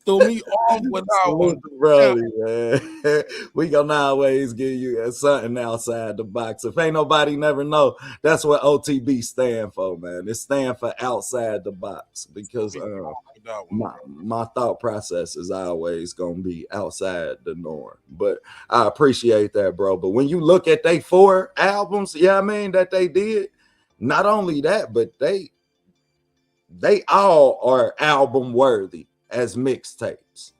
Throw me off with that one. Brody, man. We gonna always give you something outside the box. If ain't nobody never know, that's what OTB stand for, man. It stand for outside the box because my thought process is always gonna be outside the norm. But I appreciate that, bro. But when you look at they 4 albums, I mean, that they did, not only that, but they all are album worthy as mixtapes.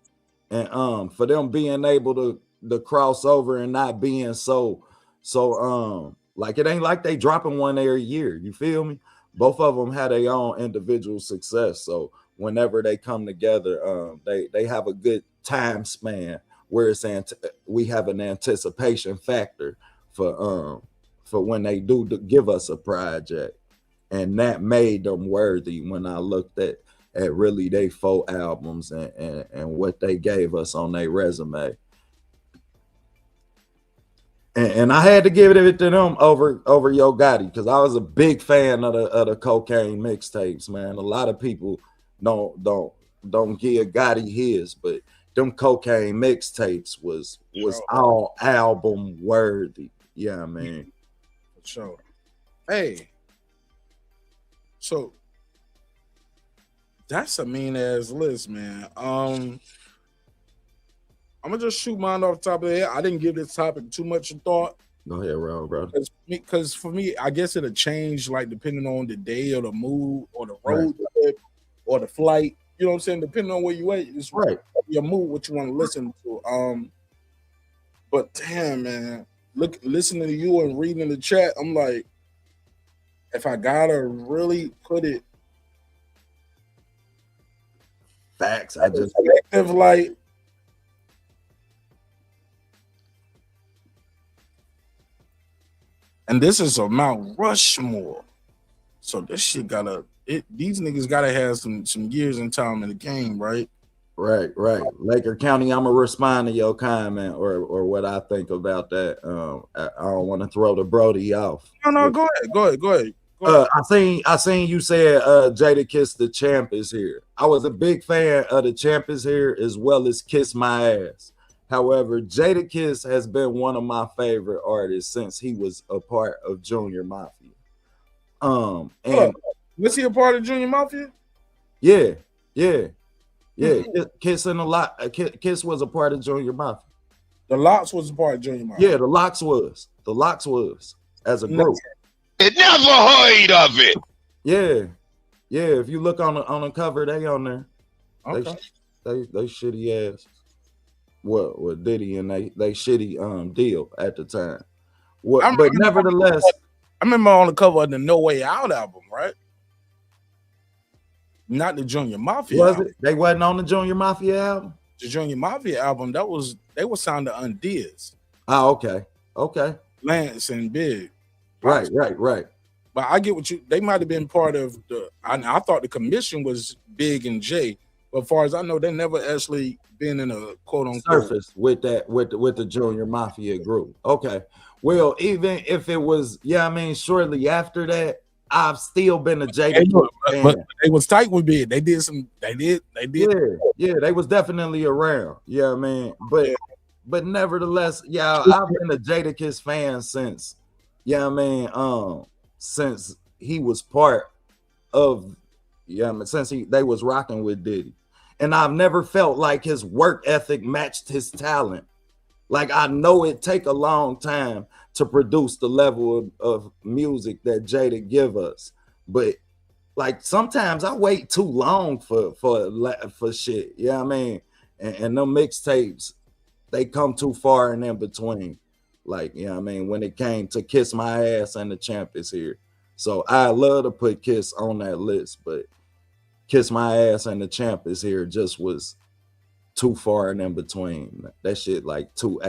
And for them being able to cross over and not being so like, it ain't like they dropping one every year, you feel me? Both of them had their own individual success, so whenever they come together, they have a good time span where we have an anticipation factor for when they do give us a project, and that made them worthy when I looked at really they 4 albums and what they gave us on their resume. And I had to give it to them over Yo Gotti, because I was a big fan of the cocaine mixtapes, man. A lot of people don't give Gotti his, but them cocaine mixtapes was all album worthy. Yeah, man. For sure. Hey, so that's a mean ass list, man. I'm gonna just shoot mine off the top of the head. I didn't give this topic too much thought. Go ahead, bro. Because for me, I guess it'll change like depending on the day or the mood or the road trip or the flight. You know what I'm saying? Depending on where you at, it's right. Your mood, what you want to listen to. But damn, man, listening to you and reading the chat, I'm like, if I gotta really put it. Facts. I just like, and this is a Mount Rushmore, so this shit these niggas gotta have some years in time in the game, right? Right. Laker County, I'm gonna respond to your comment or what I think about that. I don't want to throw the Brody off. No, go ahead. I seen you said Jadakiss the Champ is here. I was a big fan of the Champ is here as well as Kiss My Ass. However, Jadakiss has been one of my favorite artists since he was a part of Junior Mafia. And was he a part of Junior Mafia? Yeah. Kiss and a lot. Kiss was a part of Junior Mafia. The Lox was a part of Junior Mafia. Yeah, the Lox was as a group. It never heard of it. Yeah. If you look on the cover, they on there. Okay. They shitty ass. What Diddy and they shitty deal at the time. But nevertheless, I remember on the cover of the No Way Out album, right? Not the Junior Mafia. Was it? They wasn't on the Junior Mafia album. The Junior Mafia album, they were sounding on Diz. Oh, okay. Lance and Big. Right. But I get what they might have been part of I thought the commission was Big and Jay, but as far as I know, they never actually been in a quote unquote surface with the Junior Mafia group. Okay. Well, even if it was, shortly after that, I've still been a Jada fan. But they was tight with Big. They did. Yeah, they was definitely around. Yeah, man. But nevertheless, I've been a Jadakiss fan since. Since he was part of, since they was rocking with Diddy, and I've never felt like his work ethic matched his talent. Like, I know it take a long time to produce the level of music that Jada give us, but like sometimes I wait too long for shit. And them mixtapes, they come too far and in between. Like, when it came to Kiss My Ass and the Champ is here. So I love to put Kiss on that list, but Kiss My Ass and the Champ is here just was too far and in between. That shit like two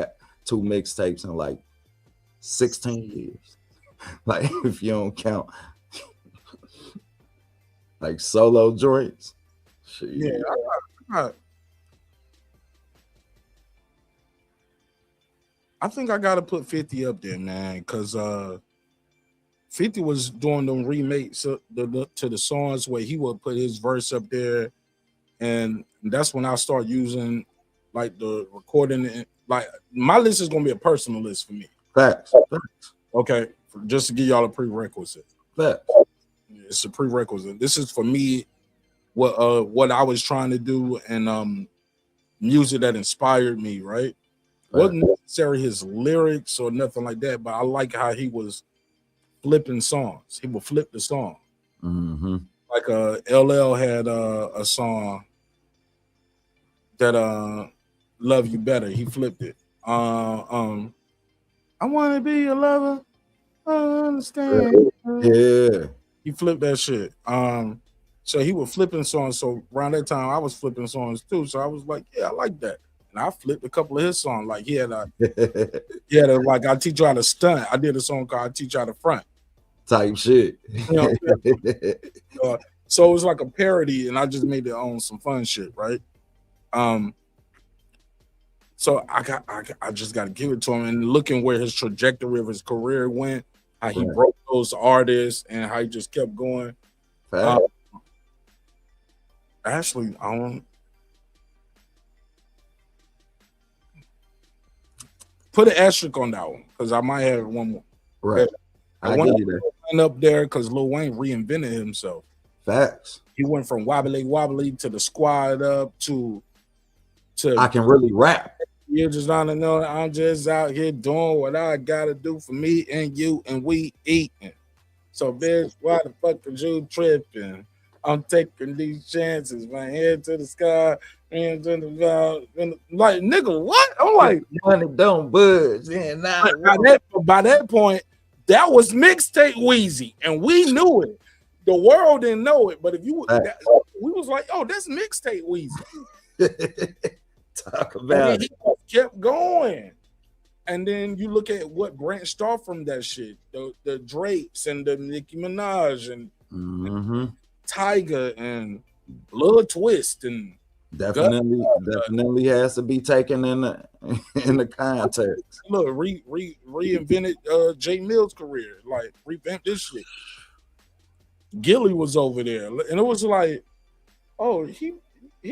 mixtapes in like 16 years. Like, if you don't count like solo joints. Shit. Yeah, I think I gotta put 50 up there, man, because 50 was doing them remakes to the songs where he would put his verse up there, and that's when I start using like the recording. Like my list is gonna be a personal list for me. Facts. Okay, just to give y'all a prerequisite. Facts. It's a prerequisite. This is for me what I was trying to do, and music that inspired me, right? Wasn't necessarily his lyrics or nothing like that, but I like how he was flipping songs. He would flip the song. Mm-hmm. Like LL had a song that Love You Better. He flipped it. I want to be your lover. I understand. Yeah. He flipped that shit. So he was flipping songs. So around that time, I was flipping songs too. So I was like, yeah, I like that. And I flipped a couple of his songs. Like he had like I teach you how to stunt. I did a song called I Teach You How to Front. Type shit. You know, so it was like a parody, and I just made it on some fun shit, right? So I just got to give it to him, and looking where his trajectory of his career went, how he broke those artists, and how he just kept going. Actually, I don't put an asterisk on that one because I might have one more. Right. I want to up there because Lil Wayne reinvented himself. Facts. He went from wobbly wobbly to the squad up to I can really rap. You just don't know. I'm just out here doing what I gotta do for me and you, and we eating. So, bitch, why the fuck are you tripping? I'm taking these chances, my head to the sky, and to the ground. Like, nigga, what? I'm like, money don't budge. And by that point, that was mixtape Wheezy, and we knew it. The world didn't know it, but if you, we was like, oh, that's mixtape Wheezy. Talk about it. He kept going. And then you look at what branched off from that shit, the Drapes and the Nicki Minaj and Tyga and Blood Twist and definitely has to be taken in the context. Look, reinvented Jay Mill's career, like revamped this shit. Gilly was over there, and it was like, oh, he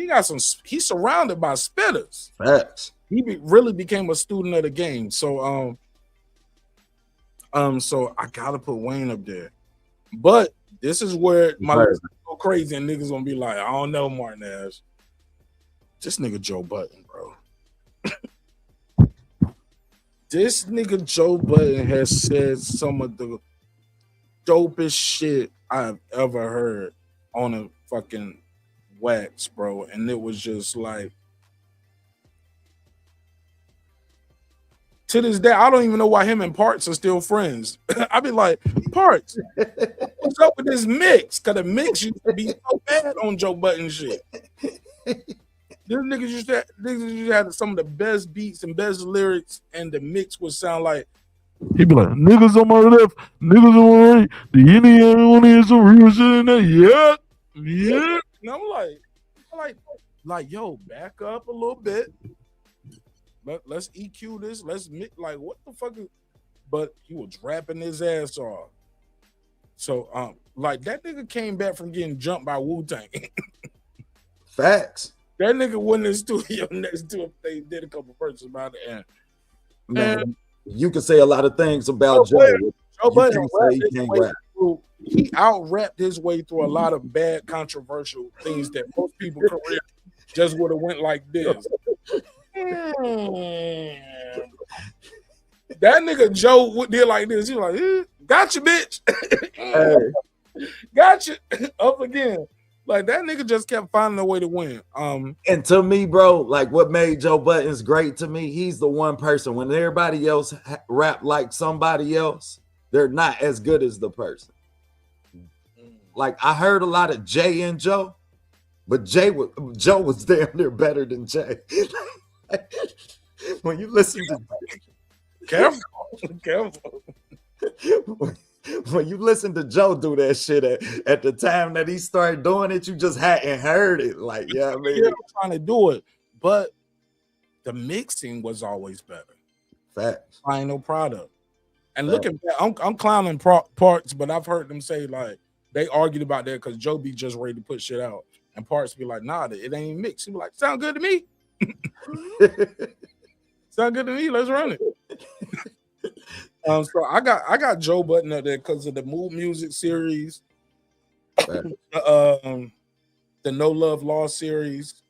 got some. He's surrounded by spitters. Facts. He really became a student of the game. So so I gotta put Wayne up there. But this is where my list go crazy, and niggas gonna be like, I don't know, Martinez. This nigga Joe Budden, bro. This nigga Joe Budden has said some of the dopest shit I've ever heard on a fucking wax, bro. And it was just like, to this day, I don't even know why him and Parks are still friends. I be like, Parks, what's up with this mix? Because the mix used to be so bad on Joe Budden shit. These niggas used to have some of the best beats and best lyrics, and the mix would sound like, he'd be like, niggas on my left, niggas on my right. Do anyone want to hear some real shit in there? Yeah. And I'm like, yo, back up a little bit. Let's EQ this. Let's like, what the fuck is? But he was rapping his ass off. So like that nigga came back from getting jumped by Wu-Tang. Facts. That nigga went in the studio next to him. They did a couple verses about it. And man, you can say a lot of things about Joe. Joe Budden he out-rapped his way through a lot of bad, controversial things that most people career just would have went like this. That nigga Joe did like this. He was like, gotcha, bitch. Gotcha. Up again. Like that nigga just kept finding a way to win. And to me, bro, like what made Joe Buttons great to me, he's the one person when everybody else rap like somebody else, they're not as good as the person. Like I heard a lot of Jay and Joe, but Joe was damn near better than Jay. When you listen to careful. When you listen to Joe do that shit at the time that he started doing it, you just hadn't heard it. Like, yeah, I mean, I'm trying to do it, but the mixing was always better. Facts. Final product. And looking back, I'm clowning Parks, but I've heard them say like they argued about that because Joe be just ready to put shit out, and Parks be like, nah, it ain't even mixed. He be like, sound good to me. Sound good to me. Let's run it. So I got Joe Budden up there because of the Mood Music series, the No Love Lost series,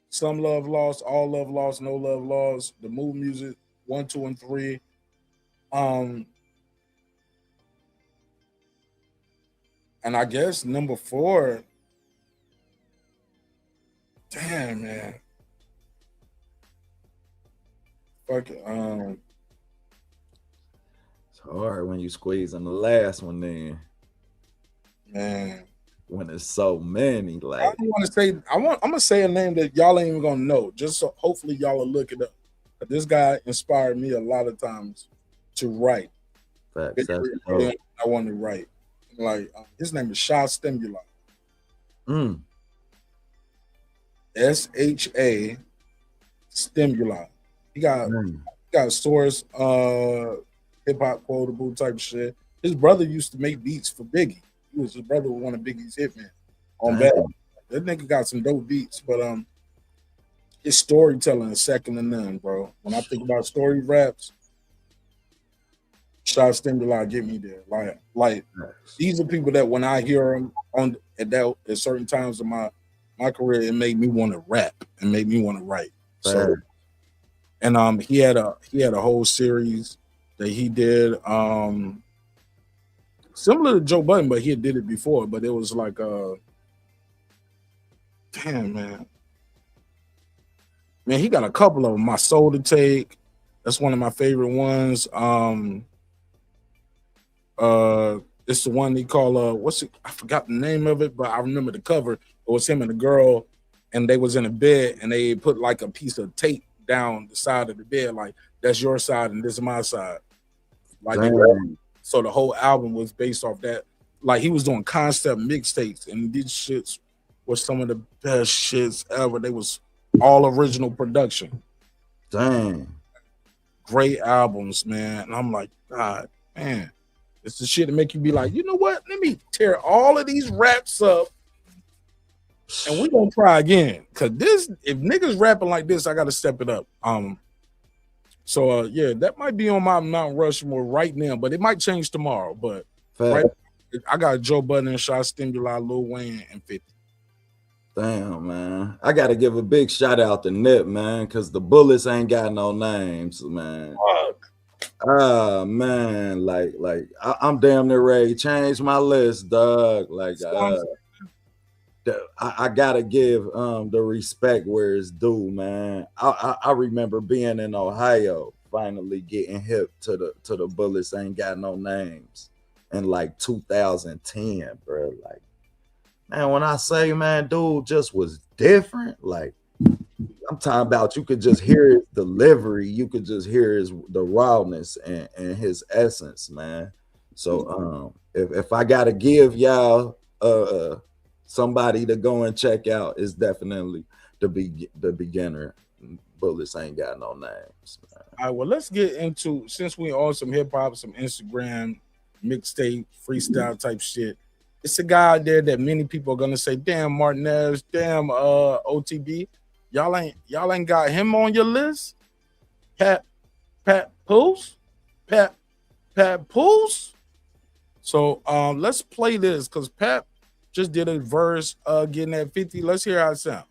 Some Love Lost, All Love Lost, No Love Lost, the Mood Music 1, 2, and 3. And I guess number 4. Damn, man. Fuck it. It's hard when you squeeze in the last one, then. Man. When there's so many, like I don't want to say. I'm gonna say a name that y'all ain't even gonna know. Just so hopefully y'all will look it up. But this guy inspired me a lot of times to write. Facts, I want to write. Like his name is Sha Stimuli. SHA Stimuli. He got source hip hop quotable type shit. His brother used to make beats for Biggie. His brother was one of Biggie's hitmen on Bad. That nigga got some dope beats, but his storytelling is second to none, bro. When I think about story raps, Sha Stimuli get me there. Like these are people that when I hear them at certain times of my career, it made me want to rap and made me want to write. So, and he had a whole series that he did. Similar to Joe Budden, but he did it before. But it was like, damn, man, he got a couple of them. My Soul to Take, that's one of my favorite ones. It's the one they call what's it? I forgot the name of it, but I remember the cover. It was him and a girl, and they was in a bed, and they put like a piece of tape down the side of the bed, like that's your side and this is my side. Like. So the whole album was based off that. Like he was doing concept mixtapes, and these shits were some of the best shits ever. They was all original production. Dang. Great albums, man. And I'm like, God, man, it's the shit that make you be like, you know what? Let me tear all of these raps up, and we gonna try again. Cause if niggas rapping like this, I gotta step it up. So yeah, that might be on my Mount Rushmore right now, but it might change tomorrow. But right, I got Joe Budden and Sha Stimuli, Lil Wayne, and 50. Damn, man. I gotta give a big shout out to Nip, man, because the Bullets ain't got no names, man. Man, like I'm damn near ready to change my list, dog. Like I gotta give the respect where it's due, man. I remember being in Ohio, finally getting hip to the Bullets Ain't Got No Names in like 2010, bro. Like, man, when I say, man, dude just was different. Like, I'm talking about you could just hear his delivery, you could just hear the rawness and his essence, man. So if I gotta give y'all somebody to go and check out, is definitely the beginner. Bullets Ain't Got No Names, man. All right, well, let's get into, since we on some hip hop, some Instagram mixtape freestyle type shit. It's a guy out there that many people are gonna say, damn, Martinez, damn, OTB, y'all ain't got him on your list. Pat Poos. So let's play this because Pat just did a verse getting at 50. Let's hear how it sounds.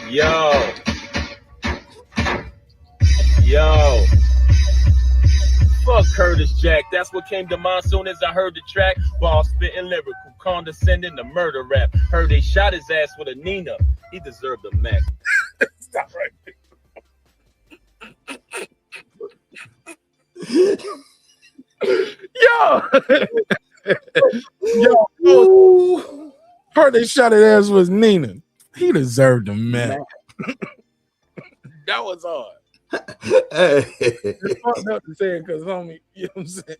Yo. Fuck Curtis Jack. That's what came to mind soon as I heard the track. Ball spitting lyrical, condescending to murder rap. Heard they shot his ass with a Nina. He deserved a Mac. Stop right there. Yo, heard they shot his ass was Nina. He deserved a man. That was hard. It's fucked up to say it because homie, you know what I'm saying?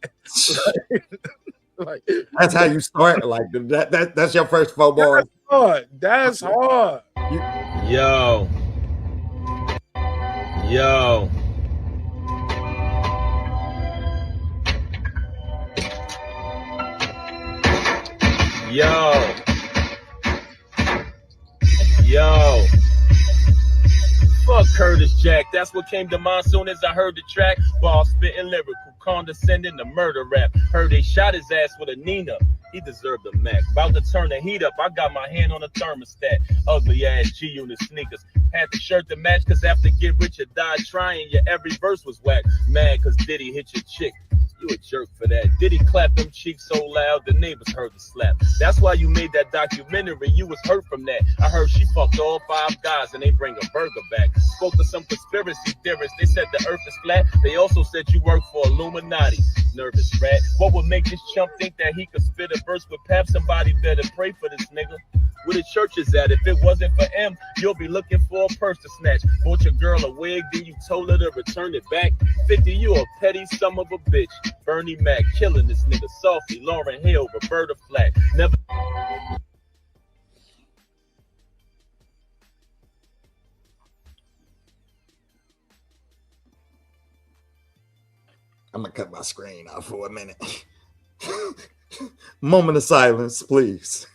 Like, that's how you start. Like that's your first 4 bars. hard. That's hard. Yo. Yo. Yo. Yo. Fuck Curtis Jack. That's what came to mind soon as I heard the track. Ball spitting lyrical, condescending the murder rap. Heard they shot his ass with a Nina. He deserved a Mac. About to turn the heat up. I got my hand on a thermostat. Ugly ass G-Unit sneakers. Had the shirt to match, cause after Get Rich or Die Trying, your every verse was whack. Mad cause Diddy hit your chick. You a jerk for that. Diddy clap them cheeks so loud, the neighbors heard the slap. That's why you made that documentary. You was hurt from that. I heard she fucked all 5 guys and they bring a burger back. Spoke to some conspiracy theorists. They said the earth is flat. They also said you work for Illuminati. Nervous rat. What would make this chump think that he could spit a verse with Pap? Somebody better pray for this nigga. Where the church is at? If it wasn't for M, you'll be looking for a purse to snatch. Bought your girl a wig, then you told her to return it back. 50, you a petty son of a bitch. Bernie Mac killing this nigga softly. Lauren Hill, Roberta Flack. Never. I'm gonna cut my screen off for a minute. Moment of silence, please.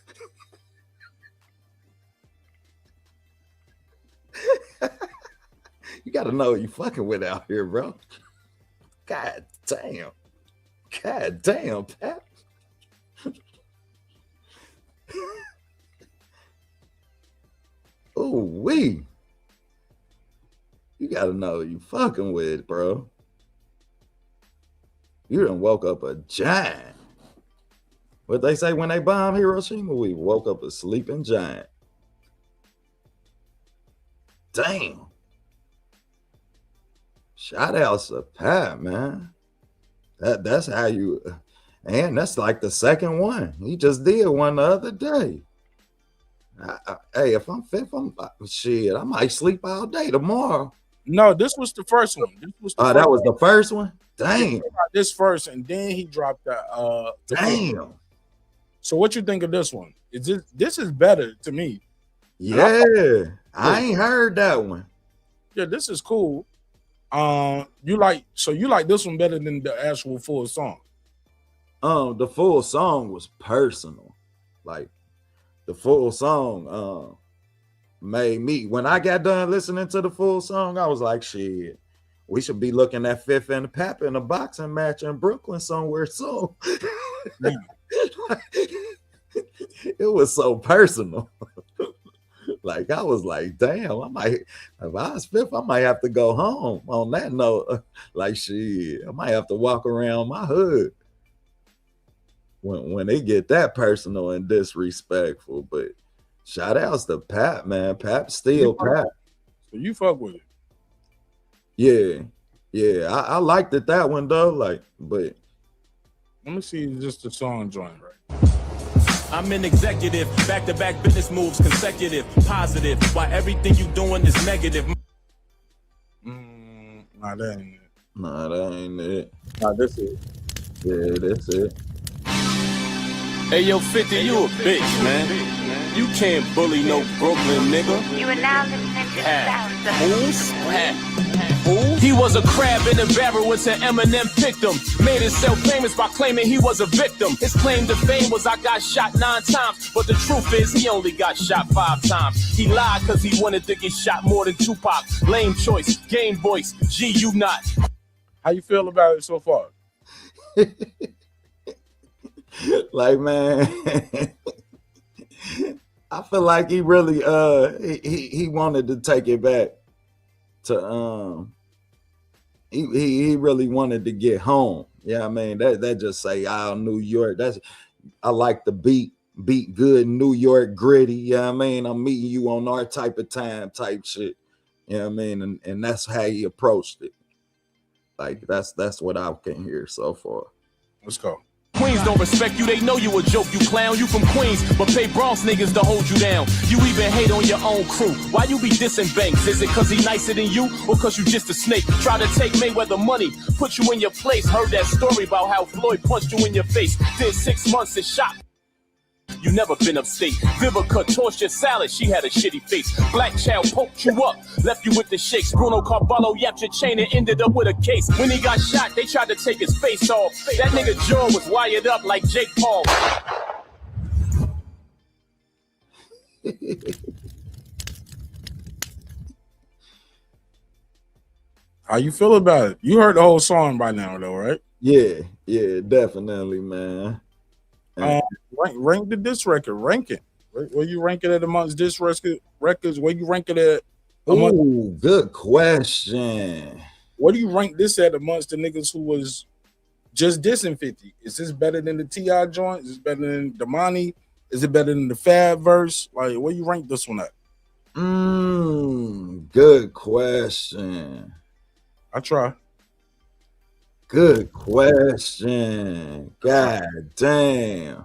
You gotta know you fucking with out here, bro. God damn. God damn, Pat. Ooh wee. You gotta know you fucking with, bro. You done woke up a giant. What they say when they bomb Hiroshima? We woke up a sleeping giant. Damn. Shout out to Pat, man. That's how you, and that's like the second one. He just did one the other day. Hey, if I'm fit, shit, I might sleep all day tomorrow. No, this was the first one. This was the that was the first one? Damn. This first, and then he dropped the damn. So what you think of this one? Is this is better to me. Yeah. I ain't heard that one. Yeah, this is cool. You like this one better than the actual full song? The full song was personal. Like the full song made me, when I got done listening to the full song, I was like, shit, we should be looking at Fifth and Pap in a boxing match in Brooklyn somewhere soon. It was so personal. Like I was like, damn, if I was Fifth, I might have to go home. On that note, like shit, I might have to walk around my hood when they get that personal and disrespectful. But shout outs to Pap, man. Pap still Pap. So you fuck with it. Yeah. I liked it that one though. Like, but let me see just the song joint right. I'm an executive, back-to-back business moves, consecutive, positive, while everything you doing is negative. Nah, that ain't it. Nah, that ain't it. Nah, this is. Yeah, that's it. Hey, yo, 50, you a bitch, man. You can't bully no Brooklyn nigga. You are now listening to the sounds of He was a crab in a barrel until Eminem picked him. Made himself famous by claiming he was a victim. His claim to fame was I got shot 9 times. But the truth is he only got shot 5 times. He lied cause he wanted to get shot more than Tupac. Lame choice, game voice, G you not. How you feel about it so far? Like, man, I feel like he really he wanted to take it back to he really wanted to get home. Yeah, I mean that just say New York. I like the beat good New York gritty. Yeah, I mean I'm meeting you on our type of time type shit. Yeah, I mean and that's how he approached it. Like that's what I can hear so far. Let's go. Queens don't respect you, they know you a joke, you clown. You from Queens, but pay Bronx niggas to hold you down. You even hate on your own crew. Why you be dissing Banks? Is it cause he nicer than you, or cause you just a snake? Try to take Mayweather money, put you in your place. Heard that story about how Floyd punched you in your face. Did 6 months and shot. You never been upstate. Vivica tossed your salad, she had a shitty face. Black child poked you up, left you with the shakes. Bruno Carvalho yapped your chain and ended up with a case. When he got shot, they tried to take his face off. That nigga jaw was wired up like Jake Paul. How you feel about it? You heard the whole song by now, though, right? Yeah, definitely, man. Rank the diss record. Rank it. Where you rank it at amongst diss records? Where you rank it at? Oh, good question. What do you rank this at amongst the niggas who was just dissing 50? Is this better than the T.I. joint? Is this better than Damani? Is it better than the Fab verse? Like, where you rank this one at? Good question. I try. Good question. God damn.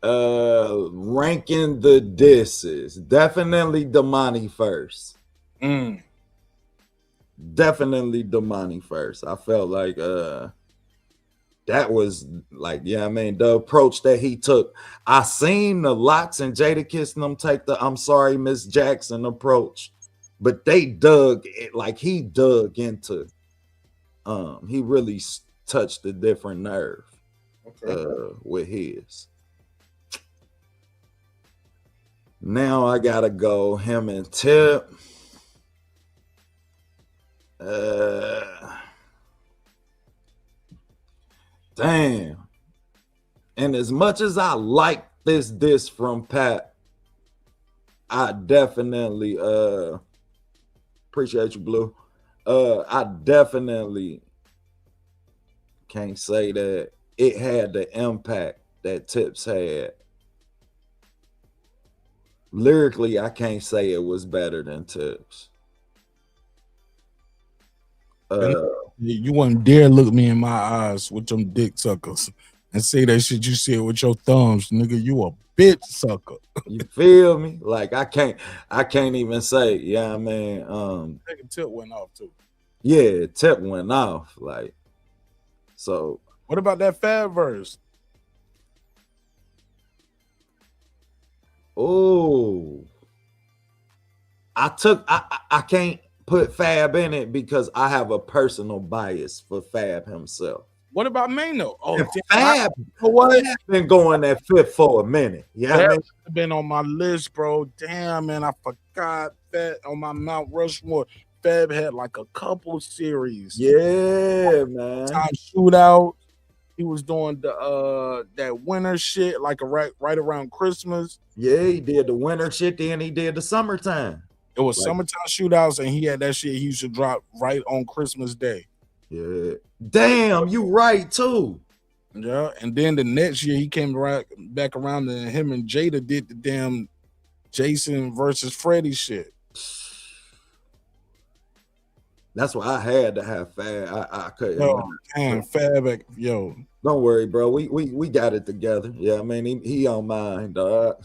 Ranking the disses. Definitely Damani first. Definitely Damani first. I felt like that was like, yeah, I mean, the approach that he took. I seen the Lots and Jadakiss and them take the I'm sorry, Miss Jackson approach, but they dug it, like he dug into he really touched a different nerve with his. Now I gotta go him and Tip. Damn. And as much as I like this from Pat, I definitely appreciate you, Blue. I definitely can't say that it had the impact that Tips had. Lyrically, I can't say it was better than Tips. You wouldn't dare look me in my eyes with them dick suckers and say that shit you said with your thumbs, nigga. You a bitch sucker. You feel me? Like I can't even say, yeah, I mean, Tip went off too. Yeah, Tip went off. Like, so what about that Fab verse? Oh, I can't put Fab in it because I have a personal bias for Fab himself. What about Mano? Oh, Fab, what been going that fifth for a minute? Yeah, Fab I mean, been on my list, bro. Damn, man, I forgot that on my Mount Rushmore. Fab had like a couple series. Yeah, man. Time Shootout. He was doing the that winter shit like right around Christmas. Yeah, he did the winter shit, then he did the summertime. It was summertime shootouts, and he had that shit he used to drop right on Christmas Day. Yeah. Damn, you right too. Yeah, and then the next year he came back around and him and Jada did the damn Jason versus Freddie shit. That's why I had to have Fab. I couldn't. Yo, damn, Fab, yo. Don't worry, bro. We got it together. Yeah, I mean he on mine, dog.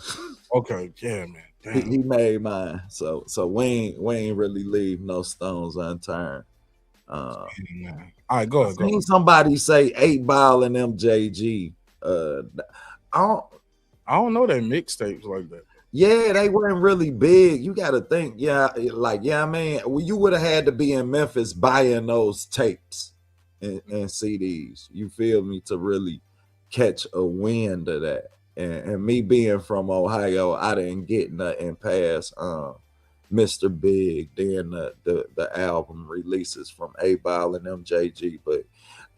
Okay, yeah, man. Damn. He made mine. So we ain't really leave no stones unturned. All right, go ahead. Seen somebody say 8 Ball and MJG. I don't know that mixtapes like that. Yeah, they weren't really big. You got to think, I mean, you would have had to be in Memphis buying those tapes and CDs. You feel me? To really catch a wind of that. And me being from Ohio, I didn't get nothing past Mr. Big, then the album releases from 8 Ball and MJG. But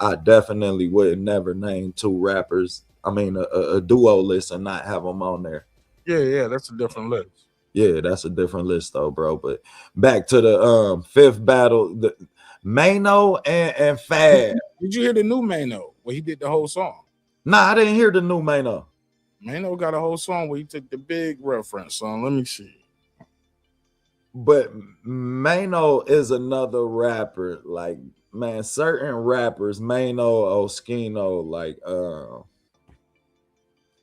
I definitely would never name two rappers. I mean, a duo list and not have them on there. Yeah, that's a different list. Yeah, that's a different list though, bro. But back to the fifth battle, the Mano and Fab. Did you hear the new Mano where he did the whole song? Nah, I didn't hear the new Mano. Mano got a whole song where he took the Big reference song. Let me see. But Mano is another rapper. Like, man, certain rappers, Mano, Oskino, like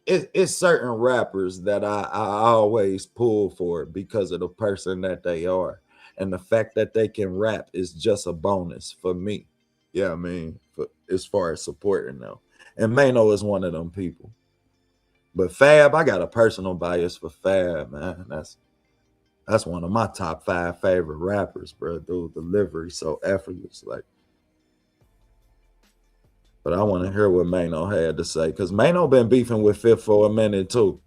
it's certain rappers that I always pull for because of the person that they are. And the fact that they can rap is just a bonus for me. Yeah, I mean, as far as supporting them. And Mano is one of them people. But Fab, I got a personal bias for Fab, man. That's one of my top 5 favorite rappers, bro. Dude, delivery so effortless, like. But I want to hear what Mano had to say, because Mano been beefing with Fifth for a minute too.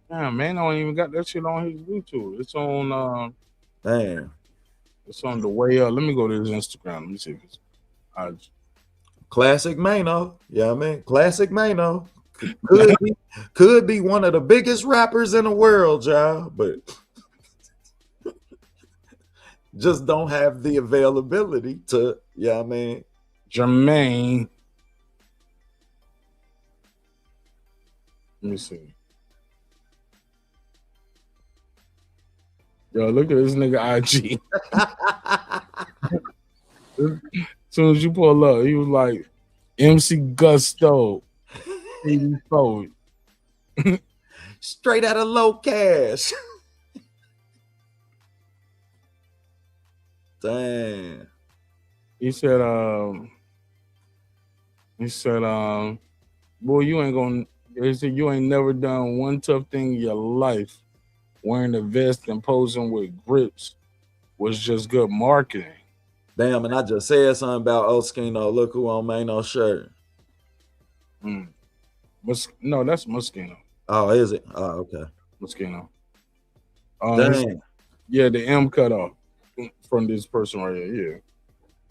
Damn, Mano ain't even got that shit on his YouTube. It's on Damn. It's on the way up. Let me go to his Instagram. Let me see if it's Classic Mano. Yeah, I mean, classic Mano. Could be one of the biggest rappers in the world, y'all, but just don't have the availability to, yeah, I mean. Jermaine. Let me see. Yo, look at this nigga IG. As soon as you pull up, he was like MC Gusto 84. Straight out of Low Cash. Damn. He said, boy, you ain't never done one tough thing in your life. Wearing a vest and posing with grips was just good marketing. Damn, and I just said something about Oskino. Look who on Mano's shirt. No, that's Moschino. Oh, is it? Oh, okay. Moschino. Damn. Yeah, the M cut off from this person right here.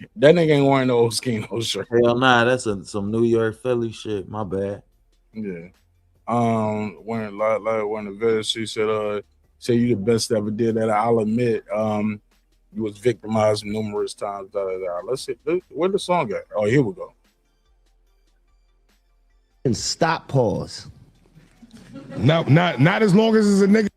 Yeah. That nigga ain't wearing no Moschino shirt. Hell nah, that's some New York Philly shit. My bad. Yeah. When the vest, she said, say you the best ever did that. I'll admit, you was victimized numerous times. Let's see, where the song at? Oh, here we go. And stop, pause. No, not as long as it's a nigga.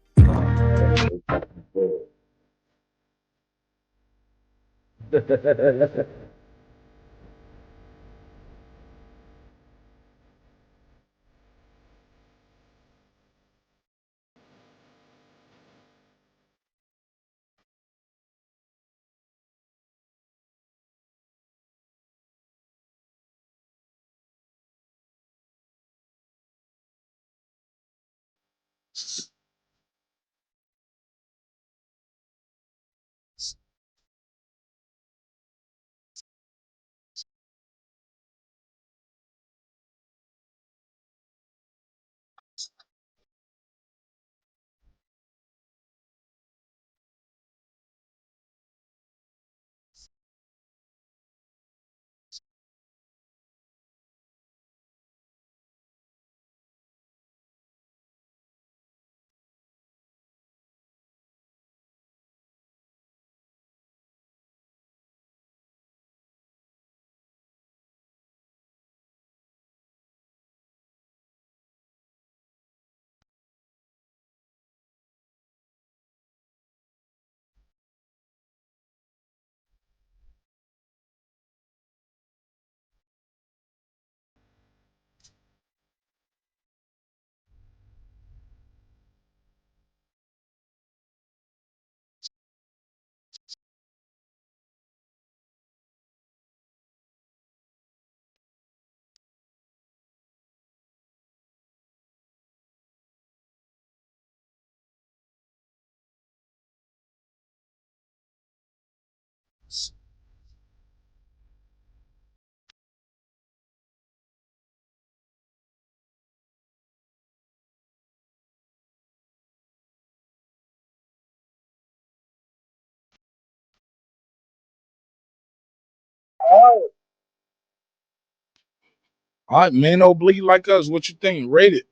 All right, Mano bleed like us. What you think? Rate it.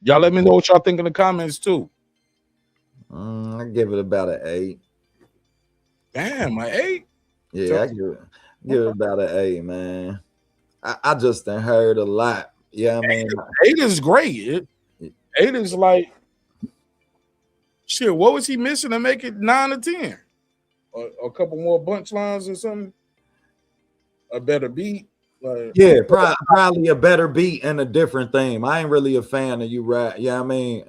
Y'all let me know what y'all think in the comments too. I give it about an 8. Damn, an 8? Yeah, I give it about an 8, man. I just done heard a lot. Yeah, I mean, 8 is great. 8 is like shit. What was he missing to make it 9 or 10? A couple more bunch lines or something. A better beat. Like, yeah, probably a better beat and a different theme. I ain't really a fan of you rap. Yeah, I mean,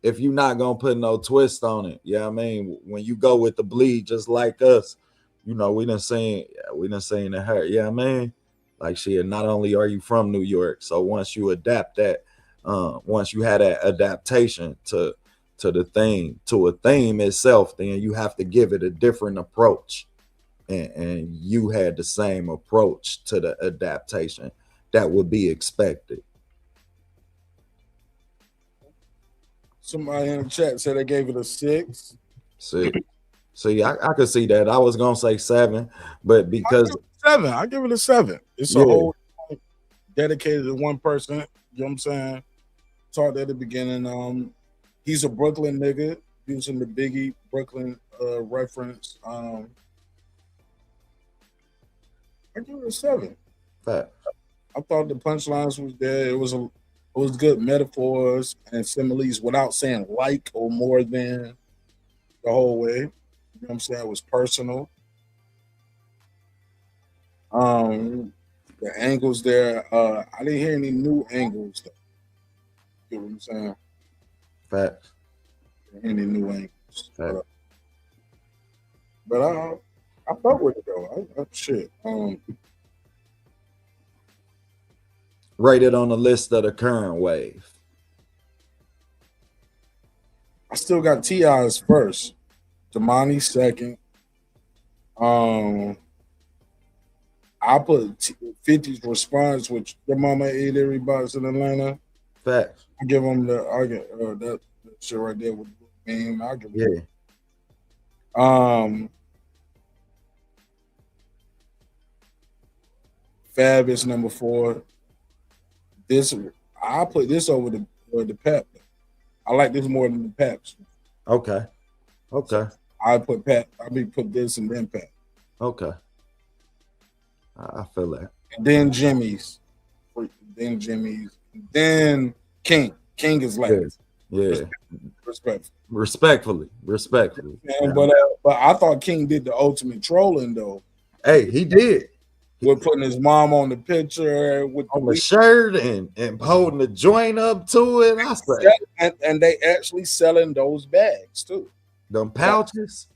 if you're not gonna put no twist on it, yeah, I mean, when you go with the bleed, just like us, you know, we done seen it hurt. Yeah, I mean, Like shit, not only are you from New York, so once you adapt that, once you had that adaptation to a theme itself, then you have to give it a different approach. And you had the same approach to the adaptation that would be expected. Somebody in the chat said they gave it a 6. 6. See, I could see that. I was gonna say 7, but because I give it a 7. It's a whole dedicated to one person. You know what I'm saying? Talked at the beginning. He's a Brooklyn nigga, using the Biggie Brooklyn reference. I give it a 7. Fact. I thought the punchlines was there. It was good metaphors and similes without saying like or more than the whole way. You know what I'm saying? It was personal. The angles there, I didn't hear any new angles though. You know what I'm saying? Fact. Any new angles. But I fuck with it though. Shit. Rated on the list of the current wave. I still got T.I.'s first. Damani second. I put 50's response, which your mama ate everybody's in Atlanta. Facts. I give them that shit right there with the meme. I give them. Fab is number 4. I put this over the Pep. I like this more than the Peps. Okay. I put Pep. I put this and then Pep. Okay. I feel that. And then Jimmy's. Then King. King is last. Yeah. Respectfully. Yeah. But I thought King did the ultimate trolling though. Hey, he did. With putting his mom on the picture with the shirt and holding the joint up to it. I say, and they actually selling those bags too. Them pouches.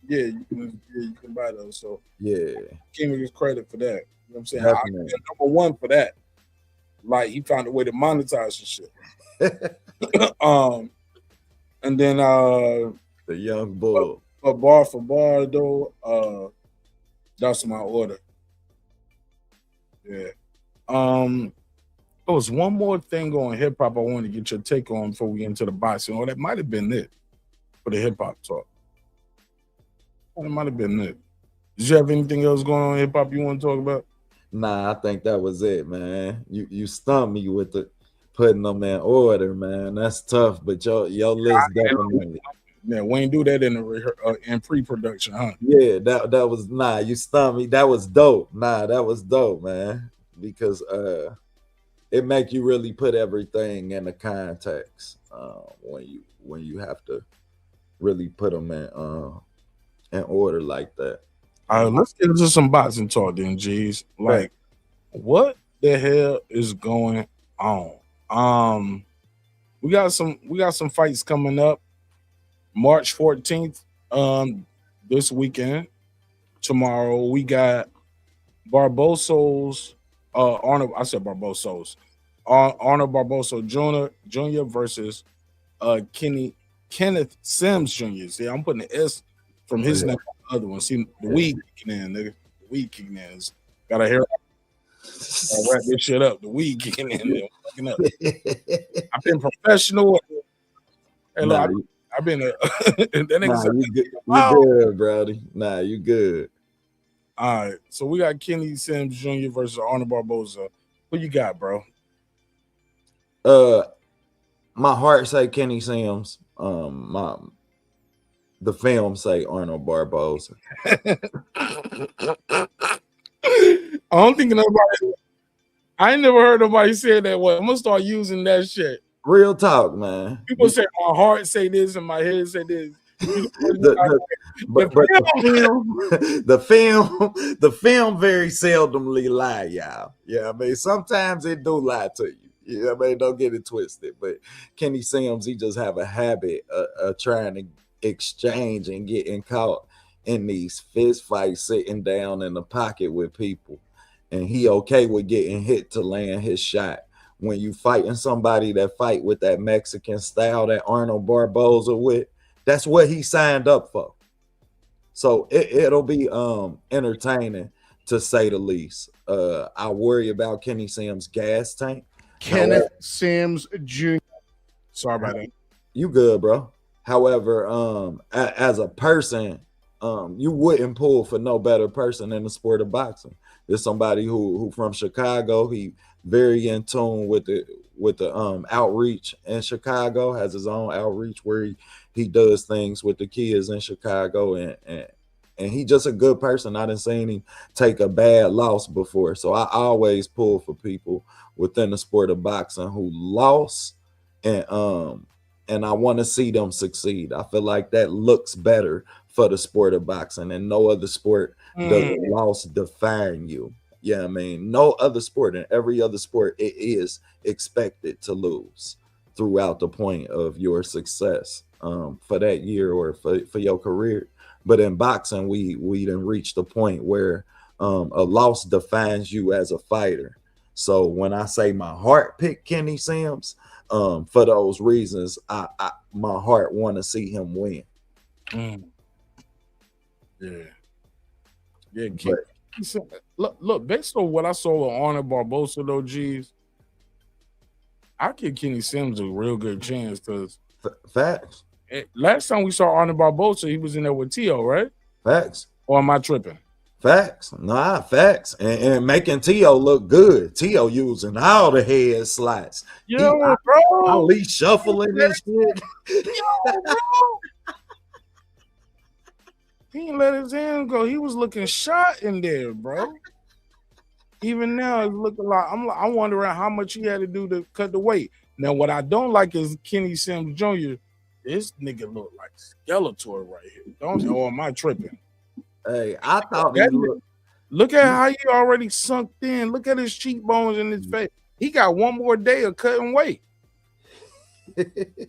Yeah, you can buy those. So yeah, King gets credit for that. You know what I'm saying? I give number 1 for that. Like he found a way to monetize the shit. And then the young bull. But bar for bar though, that's my order. Yeah. There was one more thing on hip hop I wanted to get your take on before we get into the boxing. Or that might have been it for the hip hop talk. That might have been it. Did you have anything else going on in hip hop you want to talk about? Nah, I think that was it, man. You stumped me with the putting them in order, man. That's tough, but your list definitely. Yeah, we ain't do that in pre-production, huh? Yeah, that was you stumped me. That was dope. That was dope, man. Because it make you really put everything in the context when you have to really put them in order like that. All right, let's get into some boxing talk then, G's. Like, what the hell is going on? We got some fights coming up. March 14th, this weekend. Tomorrow we got Barboso's Arnold Barboso Jr. versus Kenneth Sims Jr. See, I'm putting the S from his name on the other one. See, the weed kicking in, nigga. The weed kicking in. Gotta hear. I'll wrap this shit up. The weed kicking in. There. I've been professional. Hey, look, I've been that nigga you good, brody. You good. All right, so we got Kenny Sims Jr. versus Arnold Barboza. Who you got, bro? My heart say Kenny Sims. The film say Arnold Barboza. I ain't never heard nobody say that way. I'm gonna start using that shit. Real talk, man. People say my heart say this and my head say this. The film very seldomly lie, y'all. Yeah, I mean, sometimes it do lie to you. Yeah, I mean, don't get it twisted. But Kenny Sims, he just have a habit of trying to exchange and getting caught in these fist fights, sitting down in the pocket with people. and he okay with getting hit to land his shot. When you fighting somebody that fight with that Mexican style that Arnold Barboza with, that's what he signed up for. So it'll be entertaining to say the least. I worry about Kenny Sims' gas tank. Kenneth Sims Jr. Sorry about that. You good, bro. However, as a person, you wouldn't pull for no better person in the sport of boxing. There's somebody who from Chicago. He very in tune with the outreach in Chicago, has his own outreach where he does things with the kids in Chicago, and he just a good person. I didn't see him take a bad loss before. So I always pull for people within the sport of boxing who lost, and I want to see them succeed. I feel like that looks better for the sport of boxing, and no other sport does a loss define you. Yeah, I mean, no other sport, in every other sport, it is expected to lose throughout the point of your success for that year or for your career. But in boxing, we didn't reach the point where a loss defines you as a fighter. So when I say my heart picked Kenny Sims, for those reasons, I my heart want to see him win. Yeah. Look, based on what I saw of Arnold Barboza, though, G's, I give Kenny Sims a real good chance because facts. Last time we saw Arnold Barboza, he was in there with T.O., right? Facts. Or am I tripping? Facts. Nah, facts. And making T.O. look good. T.O. using all the head slots. Yo, bro. Ali shuffling this shit. Yo, bro. He didn't let his hands go. He was looking shot in there, bro. Even now, it's looking like I'm wondering how much he had to do to cut the weight. Now, what I don't like is Kenny Sims Jr. This nigga look like Skeletor right here. Don't you? Or am I tripping? Hey, I thought look at how he already sunk in. Look at his cheekbones and his face. He got one more day of cutting weight.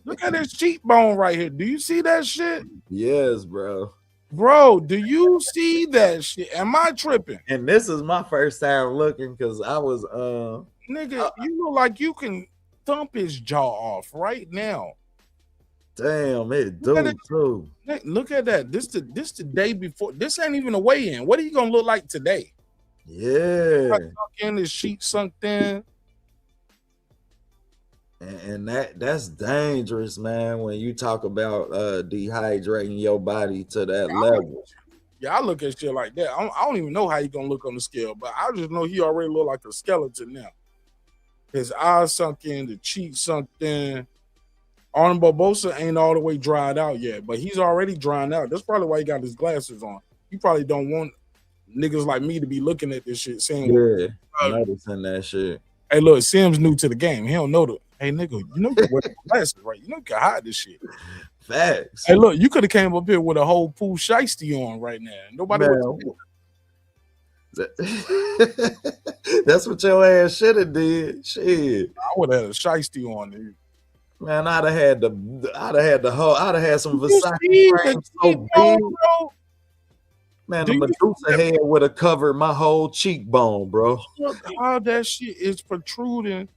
Look at his cheekbone right here. Do you see that shit? Yes, bro. Bro, do you see that shit? Am I tripping? And this is my first time looking because I was nigga, you look like you can thump his jaw off right now. Damn, it do too. Look at that. This the day before. This ain't even a weigh-in. What are you gonna look like today? Yeah. In his sheet sunk in. And that's dangerous, man, when you talk about dehydrating your body to that level. Yeah, I look at shit like that. I don't even know how he gonna look on the scale, but I just know he already look like a skeleton now. His eyes sunk in, the cheeks sunk in. Arnold Barboza ain't all the way dried out yet, but he's already drying out. That's probably why he got his glasses on. He probably don't want niggas like me to be looking at this shit saying, noticing that shit. Hey, look, Sims new to the game. He don't know the. Hey, nigga, you know you wear glasses, right? You know you can hide this shit. Facts. Hey, look, you could have came up here with a whole Pooh Shiesty on right now. Nobody That's what your ass should have did. Shit. I would have had a Shiesty on, dude. Man, I'd have had some Versace frames so big. Man, the Medusa head would have covered my whole cheekbone, bro. Look how that shit is protruding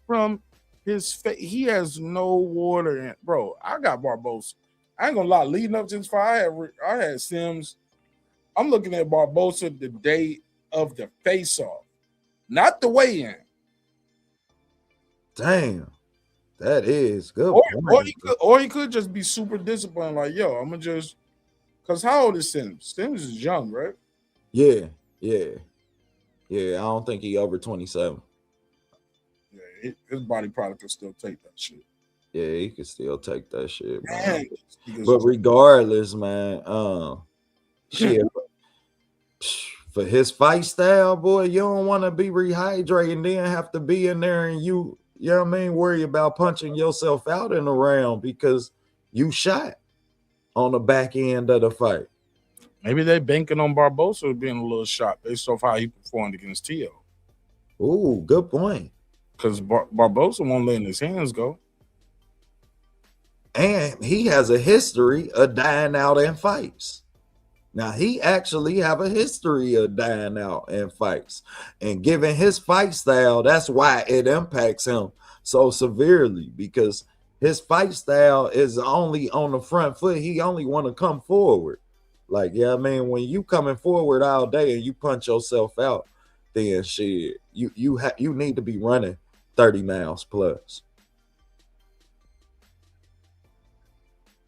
from his face. He has no water in, bro. I got Barboza. I ain't gonna lie. Leading up to this fight, I had Sims. I'm looking at Barboza the day of the face-off, not the weigh-in. Damn. That is good. Or he could just be super disciplined, like, yo, I'm gonna just, because how old is Sims? Sims is young, right? Yeah. I don't think he over 27. Yeah, his body probably could still take that shit. Yeah, he could still take that shit, man. But regardless, man, shit, for his fight style, boy, you don't want to be rehydrating and then have to be in there and you know what I mean, worry about punching yourself out in the round because you shot on the back end of the fight. Maybe they banking on Barboza being a little shot based off how he performed against T.O. Ooh, good point. Because Barboza won't let his hands go. And he has a history of dying out in fights. Now he actually have a history of dying out in fights, and given his fight style, that's why it impacts him so severely, because his fight style is only on the front foot. He only want to come forward. Like, yeah, I mean, when you coming forward all day and you punch yourself out, then shit, you need to be running 30 miles plus.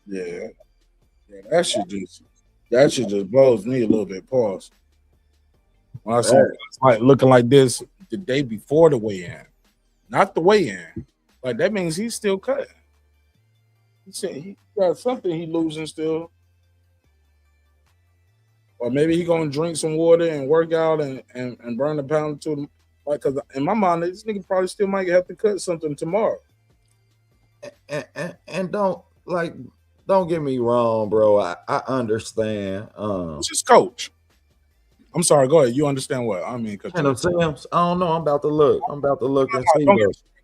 Yeah, that should just blows me a little bit. Pause. When I saw guys like looking like this the day before the weigh-in, not the weigh-in, like that means he's still cutting. He said he got something he losing still. Or maybe he gonna drink some water and work out and burn a pound to him. Like, cause in my mind, this nigga probably still might have to cut something tomorrow. And don't get me wrong, bro. I understand. It's his coach. I'm sorry. Go ahead. You understand what I mean? I don't know. I'm about to look and see.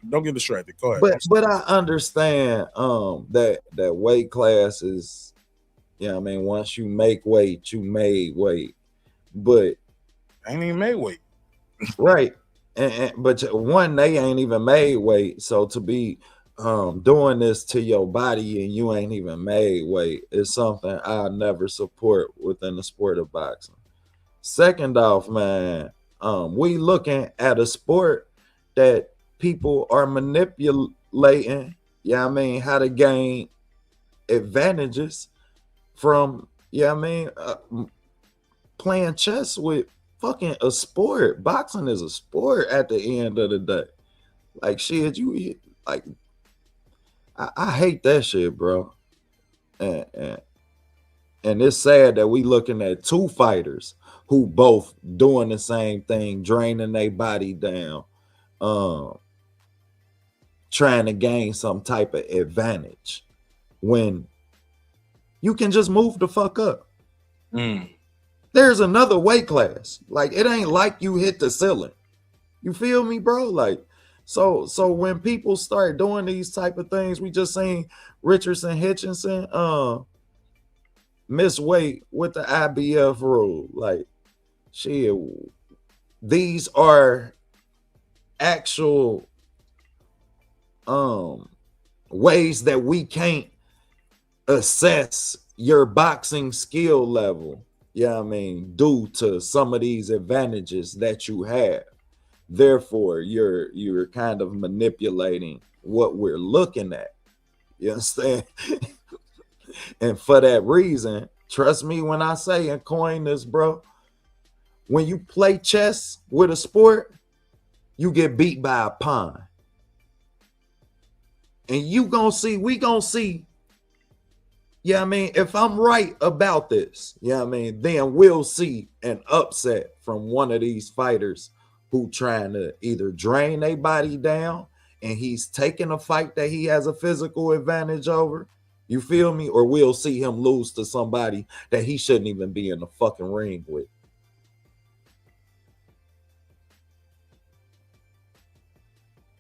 Don't get distracted. Go ahead. But I understand that weight class is. Yeah, I mean, once you make weight, you made weight, but ain't even made weight, right? But one, they ain't even made weight. So to be doing this to your body and you ain't even made weight is something I never support within the sport of boxing. Second off, man, we looking at a sport that people are manipulating. Yeah, I mean, how to gain advantages from, playing chess with fucking a sport. Boxing is a sport at the end of the day. Like, shit, I hate that shit, bro. And it's sad that we looking at two fighters who both doing the same thing, draining their body down, trying to gain some type of advantage when you can just move the fuck up. There's another weight class. Like, it ain't like you hit the ceiling. You feel me, bro? Like, so when people start doing these type of things, we just seen Richardson Hitchinson miss weight with the IBF rule. Like, shit, these are actual ways that we can't assess your boxing skill level, I mean, due to some of these advantages that you have. Therefore, you're kind of manipulating what we're looking at. You understand? And for that reason, trust me when I say and coin this, bro, when you play chess with a sport, you get beat by a pawn. And we gonna see, I mean, if I'm right about this, I mean, then we'll see an upset from one of these fighters who trying to either drain their body down and he's taking a fight that he has a physical advantage over. You feel me? Or we'll see him lose to somebody that he shouldn't even be in the fucking ring with.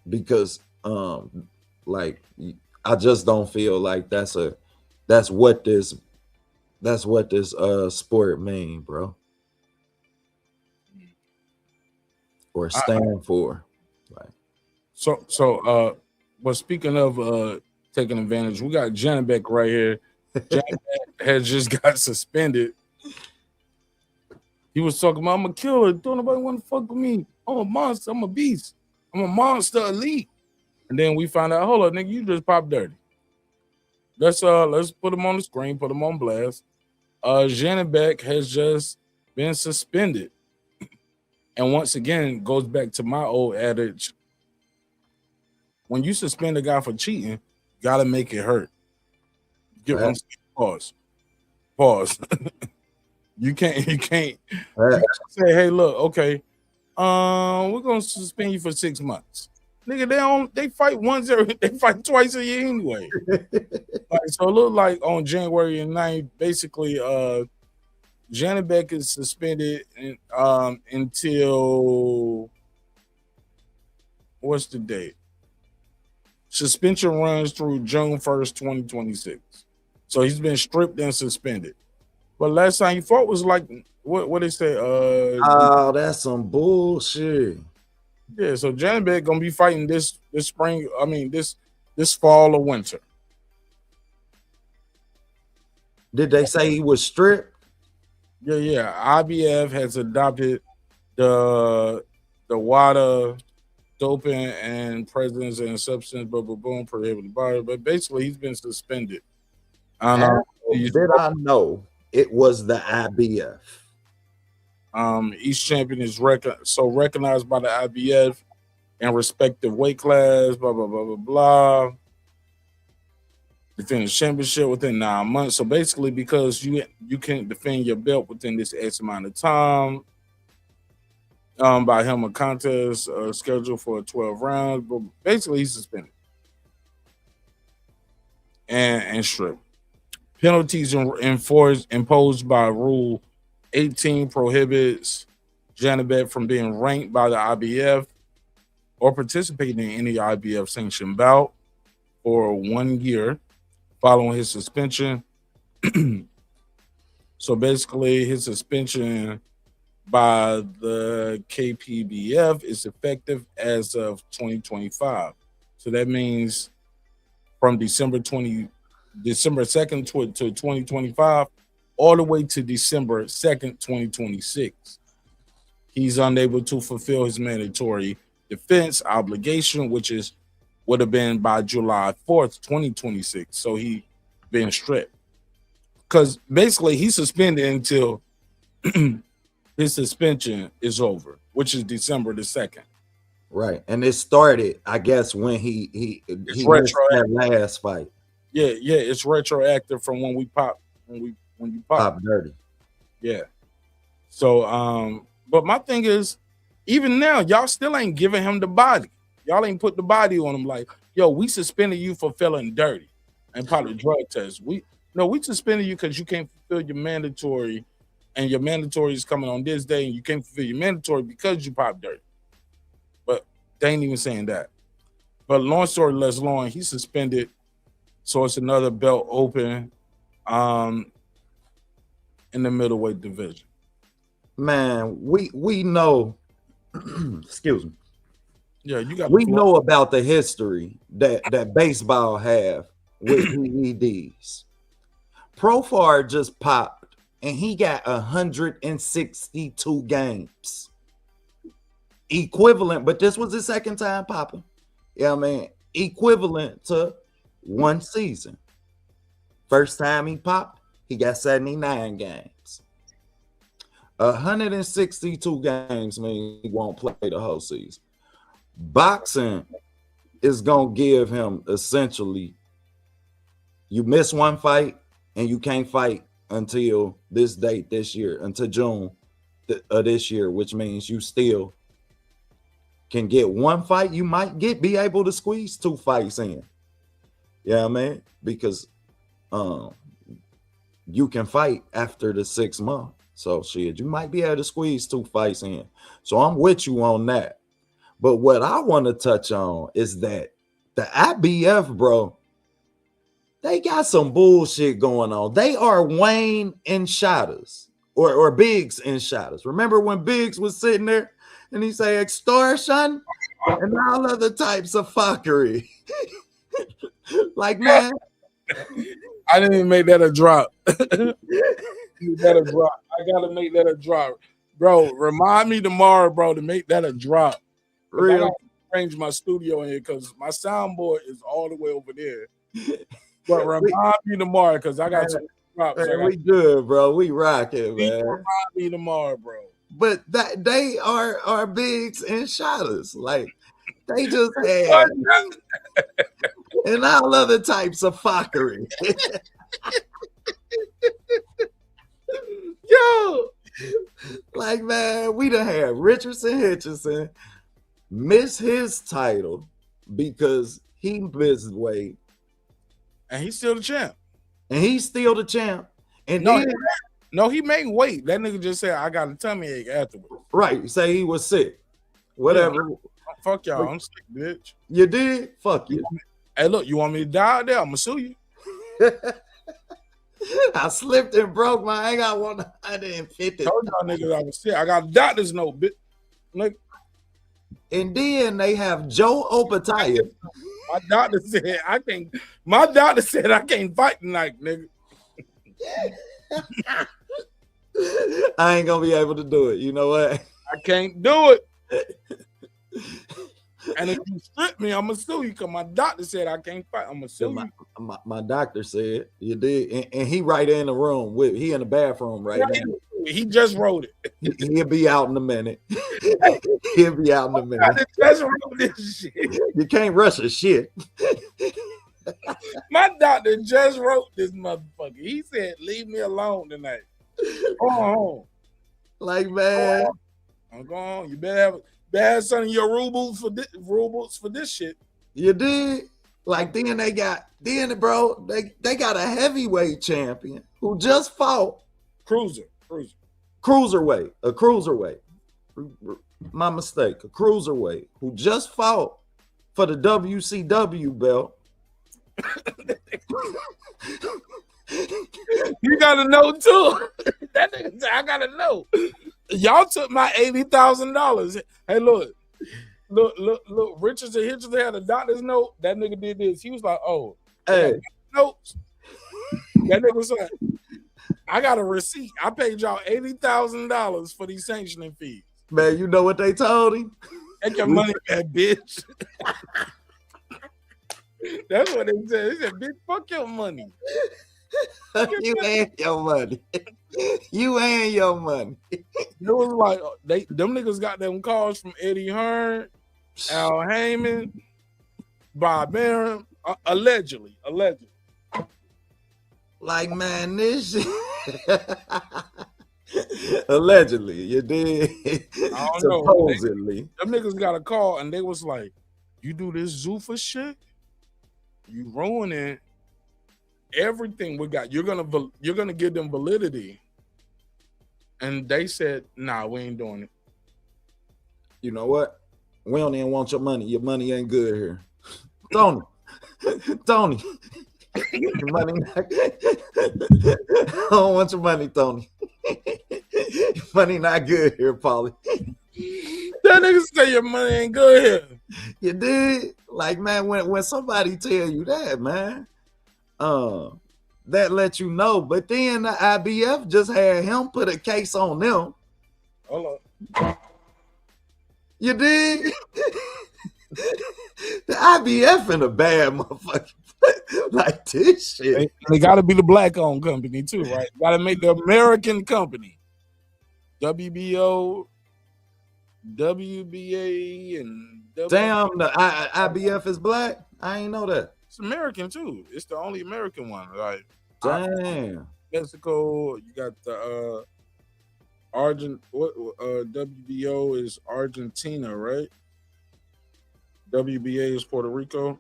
Because like, I just don't feel like that's what this sport mean, bro, or stand for. Like, so but speaking of taking advantage, we got Janabek right here. Janabek has just got suspended. He was talking about, I'm a killer, don't nobody want to fuck with me, I'm a monster, I'm a beast, I'm a monster elite. And then we found out, hold up, nigga, you just popped dirty. Let's put him on the screen, put him on blast. Janabek has just been suspended. And once again, goes back to my old adage. When you suspend a guy for cheating, gotta make it hurt. Get what I'm saying? Pause. You can't say, hey, look, okay, we're gonna suspend you for 6 months. Nigga, they fight they fight twice a year anyway. Like, so it looked like on January 9th, basically, Janabek is suspended until what's the date? Suspension runs through June 1st, 2026. So he's been stripped and suspended. But last time he fought was like what they say? Oh, that's some bullshit. Yeah, so Janibek gonna be fighting this spring. I mean this fall or winter. Did they say he was stripped? Yeah. IBF has adopted the WADA doping and presence and substance, boom, prohibited by it. But basically, he's been suspended. Did I know it was the IBF? Each champion is recognized by the IBF in respective weight class. Blah blah blah blah blah. Defend the championship within 9 months. So basically, because you can't defend your belt within this X amount of time. By him a contest scheduled for 12 rounds, but basically he's suspended and stripped. Penalties imposed by Rule 18 prohibits Janibek from being ranked by the IBF or participating in any IBF sanctioned bout for 1 year following his suspension. So basically, his suspension by the KPBF is effective as of 2025. So that means from December 2nd to 2025 all the way to December 2nd, 2026. He's unable to fulfill his mandatory defense obligation, which would have been by July 4th, 2026. So he been stripped. Because basically he's suspended until his suspension is over, which is December the 2nd. Right. And it started, I guess, when he missed that last fight. Yeah, it's retroactive from when we pop when you pop dirty. Yeah. So but my thing is, even now, y'all still ain't giving him the body. Y'all ain't put the body on him like, yo, we suspended you for feeling dirty and part of the drug test. We suspended you because you can't fulfill your mandatory. And your mandatory is coming on this day, and you can't fulfill your mandatory because you popped dirt. But they ain't even saying that. But long story less long, he's suspended, so it's another belt open in the middleweight division. Man, we know. Excuse me. Yeah, you got. We know about the history that baseball have with PEDs. Profar just popped. And he got 162 games. Equivalent, but this was his second time popping. Yeah, man. Equivalent to 1 season. First time he popped, he got 79 games. 162 games mean he won't play the whole season. Boxing is going to give him essentially, you miss 1 fight and you can't fight until this date this year, until June of this year, which means you still can get 1 fight. You might be able to squeeze 2 fights in. Yeah, man, because you can fight after the 6 months. So shit, you might be able to squeeze 2 fights in. So I'm with you on that. But what I want to touch on is that the IBF, bro, they got some bullshit going on. They are Wayne and Shotters or Biggs and Shotters. Remember when Biggs was sitting there and he say extortion and all other types of fuckery? Like, man, I didn't even make that a drop. I gotta make that a drop, bro. Remind me tomorrow, bro, to make that a drop. Real. I gotta arrange my studio in here because my soundboard is all the way over there. But remind me tomorrow because I got to drop. Man, we good, bro. We rocking, man. Remind me tomorrow, bro. But that they are Biggs and Shotters. Like they just had and all other types of fuckery. Yo, like, man, we done had Richardson Hitchison miss his title because he missed weight. And he's still the champ. And he's still the champ. And he made weight. That nigga just said, I got a tummy ache afterwards. Right. Say he was sick. Whatever. Yeah, fuck y'all. I'm sick, bitch. You did? Fuck you. Hey, look, you want me to die out there? I'm going to sue you. I slipped and broke my. I got 150. Told y'all niggas I was sick. I got a doctor's note, bitch. Like, and then they have Joe Opataya. My doctor said I can't. My doctor said I can't fight tonight, nigga. I ain't gonna be able to do it. You know what? I can't do it. And if you strip me, I'm gonna sue you because my doctor said I can't fight. I'm gonna sue you. My doctor said you did, and he right in the room with. He in the bathroom right now. He just wrote it. He'll be out in a minute. He'll be out in a minute. I just wrote this shit. You can't rush a shit. My doctor just wrote this motherfucker. He said, "Leave me alone tonight." Go home. Like, man, I'm going. You better have some of your rubles for this shit. You did. Like then they got they got a heavyweight champion who just fought cruiserweight. My mistake. A cruiserweight who just fought for the WCW belt. You gotta know too. That nigga said, I gotta know. Y'all took my $80,000. Hey, look. Richards and Hitchens had a doctor's note. That nigga did this. He was like, "Oh, hey, notes." That nigga was like, "I got a receipt. I paid y'all $80,000 for these sanctioning fees." Man, you know what they told him? Take your money back, bitch. That's what they said. They said, "Bitch, fuck your money." You and your money. You and your money. It was like them niggas got them calls from Eddie Hearn, Al Heyman, Bob Arum, allegedly. Like, man, this shit. Allegedly, you did. I don't Supposedly. Them niggas got a call and they was like, "You do this Zuffa shit, you ruining everything we got. You're gonna give them validity." And they said, "Nah, we ain't doing it." You know what? We don't even want your money. Your money ain't good here. Tony. Your money not good. I don't want your money, Tony. Your money not good here, Paulie. That nigga say your money ain't good here. You did? Like, man, when somebody tell you that, man, that lets you know. But then the IBF just had him put a case on them. Hold on. You did? The IBF in a bad motherfucker. Like this shit. They got to be the black-owned company too, right? Got to make the American company. WBO, WBA, and damn, the IBF is black. I ain't know that. It's American too. It's the only American one. Like, damn. Mexico, you got the WBO is Argentina, right? WBA is Puerto Rico.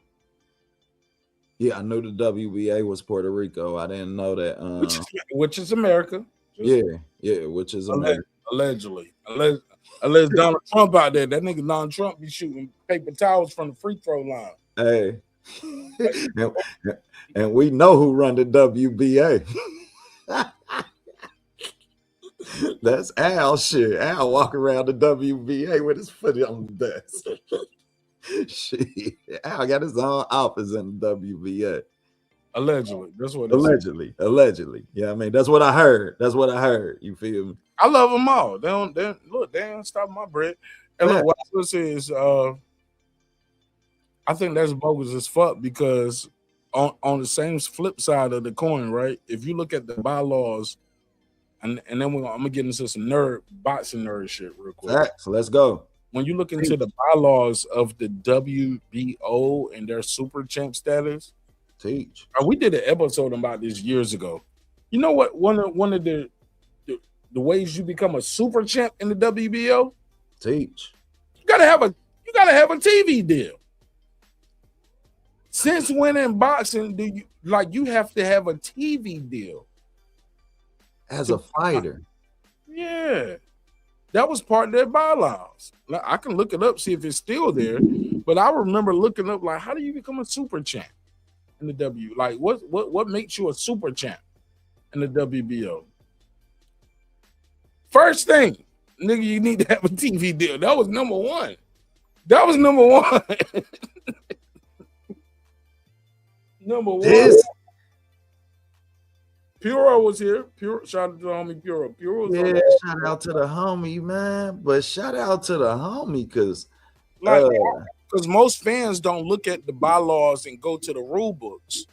Yeah, I knew the WBA was Puerto Rico. I didn't know that. Which is America. Yeah, which is America. Allegedly. Unless Donald Trump out there. That nigga Donald Trump be shooting paper towels from the free throw line. Hey. And we know who run the WBA. That's Al shit. Al walk around the WBA with his foot on the desk. Shit. Al got his own office in the WBA. Allegedly. That's what Allegedly. Yeah, I mean, that's what I heard. You feel me? I love them all. They don't stop my bread. And look, what I was say is I think that's bogus as fuck because on the same flip side of the coin, right? If you look at the bylaws, and then I'm gonna get into some boxing nerd shit real quick. All right, so let's go. When you look into the bylaws of the WBO and their super champ status, we did an episode about this years ago. You know what? One of the ways you become a super champ in the WBO? You gotta have a TV deal. Since when in boxing do you have to have a TV deal as a fighter? Yeah, that was part of their bylaws. I can look it up, see if it's still there. But I remember looking up how do you become a super champ in the W? Like what makes you a super champ? in the WBO. First thing, nigga, you need to have a TV deal. That was number one. That was number one. Number one. Puro was here. Puro, shout out to the homie Puro. Puro was yeah, shout out to the homie, man. But shout out to the homie, because most fans don't look at the bylaws and go to the rule books.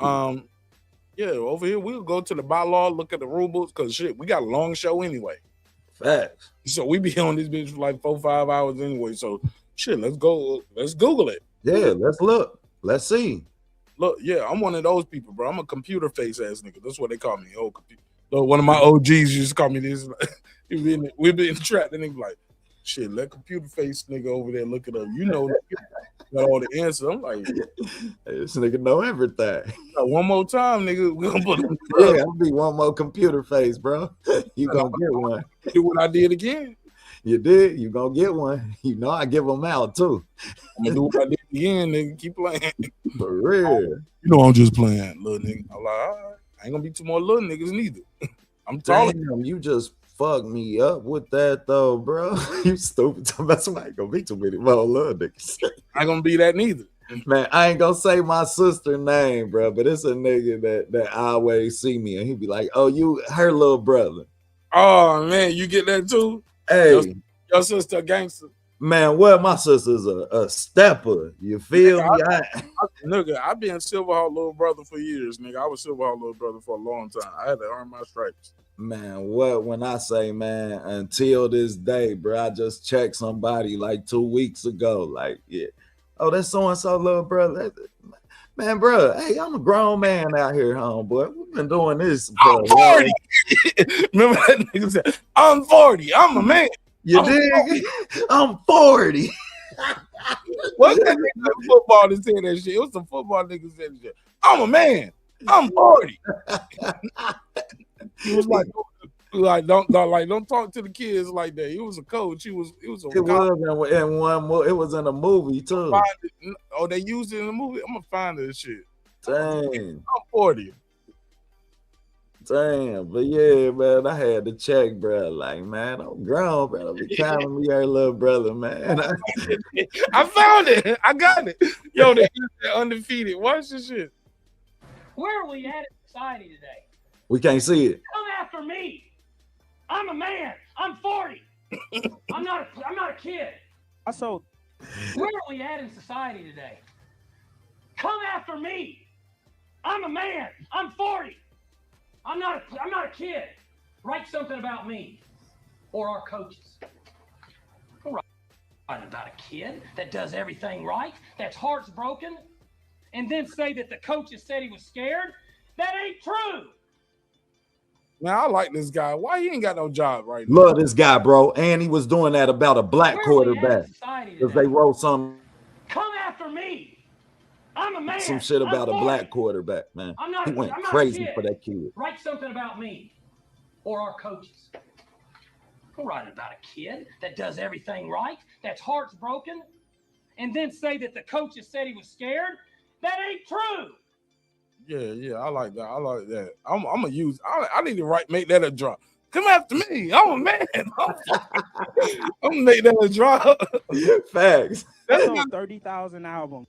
Yeah, over here we'll go to the bylaw, look at the rule books, because shit, we got a long show anyway. Facts. So we be on this bitch for like 4-5 hours anyway. So shit, let's go. Let's Google it. Yeah, let's look. Let's see. Look, yeah, I'm one of those people, bro. I'm a computer face ass nigga. That's what they call me. Old computer. Look, one of my OGs used to call me this. We've been trapped, and they be like, shit, let computer face nigga over there look it up. You know, got all the answers. I'm like, this nigga know everything. One more time, nigga. We gonna put him. Yeah, I'll be one more computer face, bro. You gonna get one. Do what I did again. You did. You gonna get one. You know I give them out too. I'm gonna do what I did again, nigga. Keep playing. For real. You know I'm just playing, little nigga. I'm like, all right. I ain't gonna be two more little niggas neither. I'm tall. Damn, you just fucked me up with that though, bro. You stupid. That's why I ain't gonna be too many more little niggas. I ain't gonna be that neither. Man, I ain't gonna say my sister's name, bro, but it's a nigga that always see me and he be like, oh, you her little brother. Oh man, you get that too? Hey, your sister a gangster. Man, well, my sister's a stepper. You feel me? Nigga, I've been Silverhawk little brother for years, nigga. I was Silverhawk little brother for a long time. I had to earn my stripes. Man, what when I say, man, until this day, bro, I just checked somebody like 2 weeks ago. Like, yeah, oh, that's so-and-so little brother. Man, bro, hey, I'm a grown man out here, homeboy. We've been doing this. I'm 40. Remember that nigga said, I'm 40. I'm a man. You dig? I'm 40. What's that nigga football that said that shit? It was some football nigga said that shit. I'm a man. I'm 40. He was like don't talk to the kids like that. He was a coach. It was in a movie too. Oh, they used it in the movie. I'm gonna find this shit. Dang. I'm 40. Damn, but yeah, man, I had to check, bro. Like, man, I'm grown, bro. Don't be calling me her little brother, man. I found it. I got it. Yo, they undefeated. Watch this shit. Where are we at in society today? We can't see it. Come after me. I'm a man. I'm 40. I'm not a kid. Also, where are we at in society today? Come after me. I'm a man. I'm 40. I'm not a kid. Write something about me or our coaches. Don't write about a kid that does everything right, that's heart's broken, and then say that the coaches said he was scared. That ain't true. Man, I like this guy. Why he ain't got no job right now? Love this guy, bro. And he was doing that about a black quarterback. Because they wrote some. Come after me. I'm a man. Some shit about a black quarterback, man. He went crazy for that kid. Write something about me or our coaches. Don't write about a kid that does everything right, that's heart's broken, and then say that the coaches said he was scared. That ain't true. Yeah, I like that. I like that. I'm gonna use. I need to make that a drop. Come after me. I'm a man. I'm gonna make that a drop. Facts. That's on 30,000 album.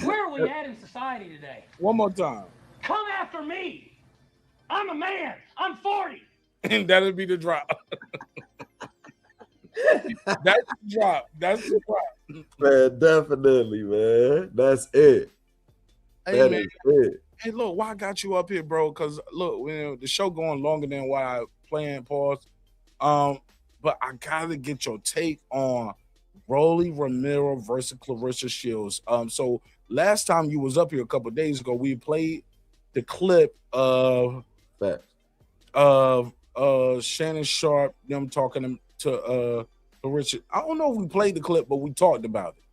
Where are we at in society today? One more time. Come after me. I'm a man. I'm 40. And that'll be the drop. That's the drop. That's the drop. Man, definitely, man. That's it. Hey, that man. is it. Hey, look, why I got you up here, bro? Because look, the show going longer than why I playing pause. But I gotta get your take on Rolly Romero versus Clarissa Shields. So last time you was up here a couple of days ago, we played the clip of Shannon Sharp, them talking to Clarissa. I don't know if we played the clip, but we talked about it.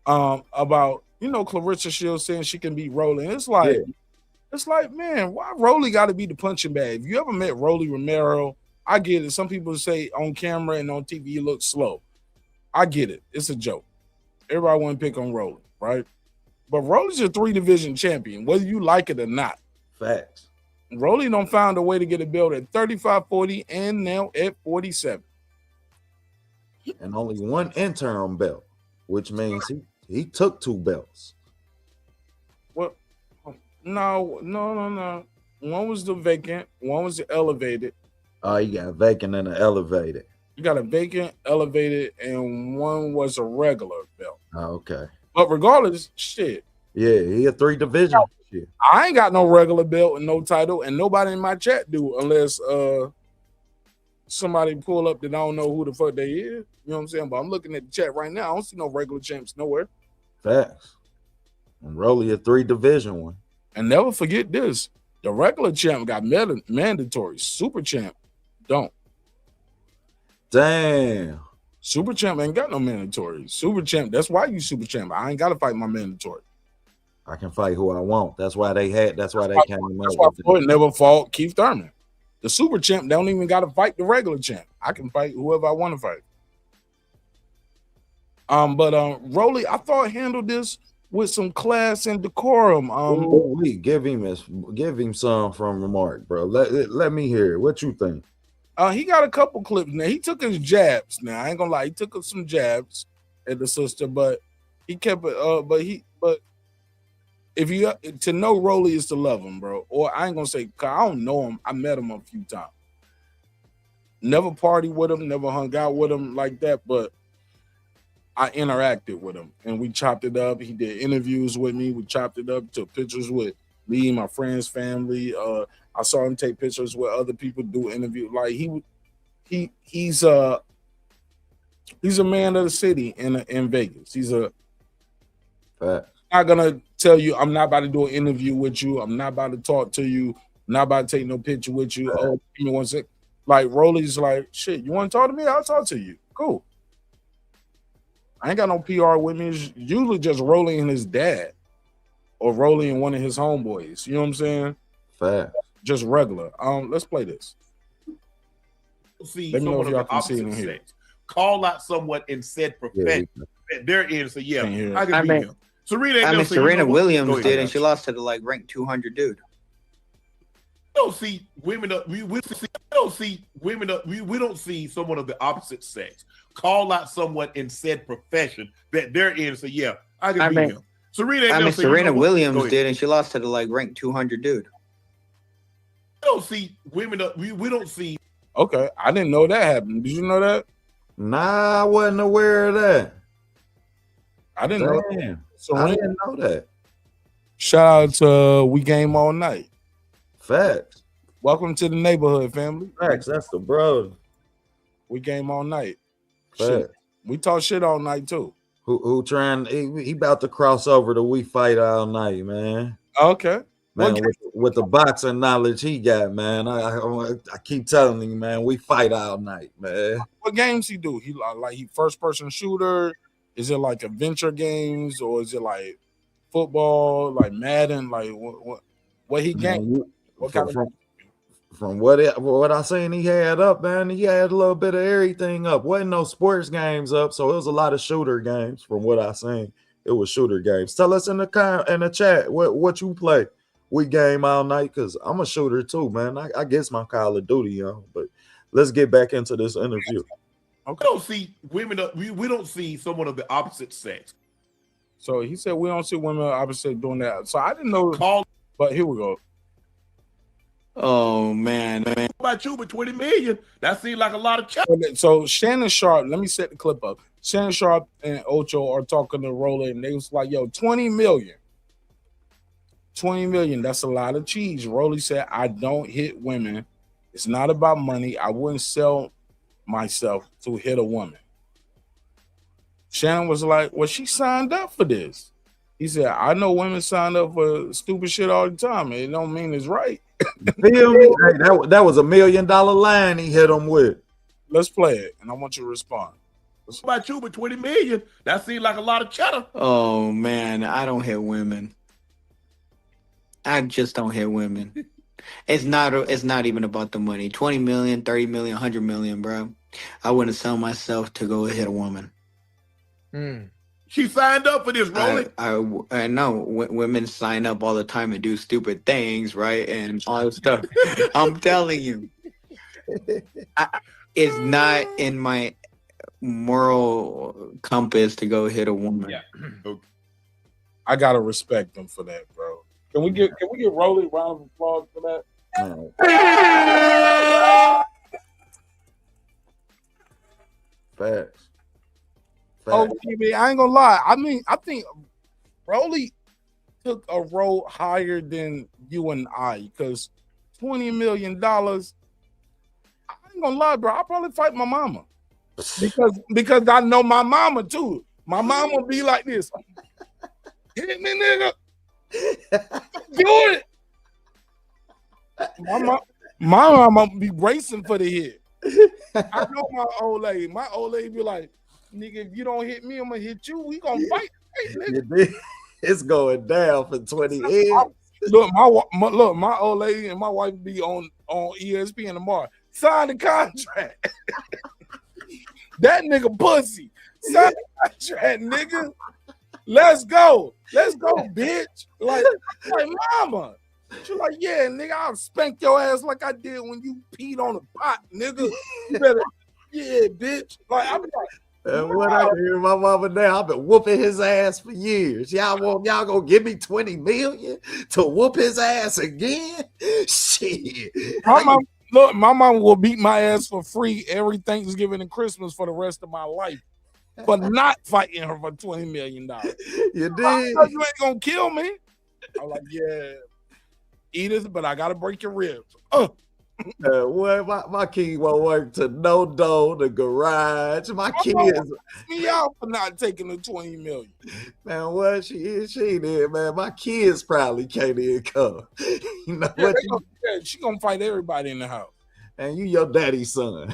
About Clarissa Shields saying she can beat Rolly. And it's like, man, why Rolly got to be the punching bag? If you ever met Rolly Romero, I get it. Some people say on camera and on TV he looks slow. I get it. It's a joke. Everybody want to pick on Rolly, right? But Rolly's a 3-division champion, whether you like it or not. Facts. Rolly don't found a way to get a belt at 35, 40, and now at 47. And only one interim belt, which means he took 2 belts. Well, no. One was the vacant, one was the elevated. Oh, you got vacant and an elevated. You got a vacant, elevated, and one was a regular belt. Oh, okay. But regardless, shit. Yeah, he a 3 division. Shit. I ain't got no regular belt and no title, and nobody in my chat do unless somebody pull up that I don't know who the fuck they is. You know what I'm saying? But I'm looking at the chat right now. I don't see no regular champs nowhere. Facts. And Rolly a 3 division one. And never forget this. The regular champ got mandatory. Super champ don't. Damn. Super champ ain't got no mandatory. Super champ, that's why you super champ. I ain't got to fight my mandatory. I can fight who I want. That's why they came That's up why Floyd never fought Keith Thurman. The super champ don't even got to fight the regular champ. I can fight whoever I want to fight. But Rolly, I thought handled this with some class and decorum. Give him some from Remark, bro. Let me hear it. What you think? He got a couple clips now. He took his jabs. Now I ain't gonna lie, he took some jabs at the sister, but he kept it. But if you to know Rolly is to love him, bro. Or I ain't gonna say, cause I don't know him. I met him a few times. Never partied with him, never hung out with him like that, but I interacted with him and we chopped it up. He did interviews with me. We chopped it up, took pictures with me, my friends, family. I saw him take pictures with other people, do interviews. Like he's a man of the city in Vegas. He's a not gonna tell you I'm not about to do an interview with you. I'm not about to talk to you. I'm not about to take no picture with you. Oh, you want to like Rolly's like shit. You want to talk to me? I'll talk to you. Cool. I ain't got no PR with me. It's usually just Rolly and his dad, or Rolly and one of his homeboys. You know what I'm saying? Fact. Just regular. Let's play this. See Let me know someone if of y'all the can see it opposite in here. sex call out someone in said profession that they're in. So yeah, I can be him. Serena Williams did, and she lost to the ranked 200 dude. We don't see women. We don't see women. We don't see someone of the opposite sex call out someone in said profession that they're in. So yeah, I can be him. Serena Williams did, and she lost to the ranked 200 dude. We don't see women. We don't see. Okay, I didn't know that happened. Did you know that? Nah, I wasn't aware of that. I didn't know that. I didn't know that. Shout out to We Game All Night. Facts. Welcome to the neighborhood, family. Facts. That's the bro. We Game All Night. Facts. Shit. We talk shit all night too. Who trying? He about to cross over to We Fight All Night, man. Okay. Man, with the boxing knowledge he got, man, I keep telling him, man, we fight all night, man. What games he do? He first person shooter? Is it like adventure games, or is it like football, like Madden? Like what he game? From what I seen he had up, man, he had a little bit of everything up. Wasn't no sports games up, so it was a lot of shooter games. From what I seen, it was shooter games. Tell us in the chat what you play. We game all night, because I'm a shooter too, man. I guess my Call of Duty on, but let's get back into this interview. Okay. We don't see women. We don't see someone of the opposite sex. So he said we don't see women of the opposite doing that. So I didn't know. But here we go. Oh man. What about you with 20 million? That seems like a lot of chat. So Shannon Sharp, let me set the clip up. Shannon Sharp and Ocho are talking to Roller, and they was like, yo, 20 million. 20 million, that's a lot of cheese. Rolly said, I don't hit women. It's not about money. I wouldn't sell myself to hit a woman. Shannon was like, well, she signed up for this. He said, I know women sign up for stupid shit all the time. It don't mean it's right. Feel me? Hey, that was $1 million line he hit him with. Let's play it, and I want you to respond. What about you with 20 million? That seems like a lot of cheddar. Oh man, I don't hit women. I just don't hit women. It's not even about the money. 20 million, 30 million, 100 million, bro. I wouldn't sell myself to go hit a woman. She signed up for this, Rolly. I know women sign up all the time and do stupid things, right? And all this stuff. I'm telling you, it's not in my moral compass to go hit a woman. Yeah. I gotta respect them for that, bro. Can we get Rolly a round of applause for that? Facts. Oh, TV, I ain't gonna lie. I mean, I think Rolly took a road higher than you and I, because $20 million. I ain't gonna lie, bro. I'll probably fight my mama. Because I know my mama too. My mama be like this. Hit me, nigga. Do it. My mama be racing for the hit. I know my old lady. My old lady be like, nigga, if you don't hit me, I'm gonna hit you. We gonna fight. Hey, nigga. It's going down for 20 years. Look, my old lady and my wife be on ESPN tomorrow. Sign the contract. That nigga pussy. Sign the contract, nigga. Let's go, bitch. Like mama. She's like, yeah, nigga, I'll spank your ass like I did when you peed on a pot, nigga. You better, yeah, bitch. Like I'm like, what I hear my mama now, I've been whooping his ass for years. Y'all gonna give me 20 million to whoop his ass again? Shit. My mom will beat my ass for free every Thanksgiving and Christmas for the rest of my life, but not fighting her for $20 million. You did. You ain't gonna kill me. I'm like, yeah, Edith, but I gotta break your ribs. What my kid won't work to no dough, the garage. My kids me out for not taking the $20 million. Man, what she did, man. My kids probably can't even come. You know what? She gonna fight everybody in the house. And you your daddy's son.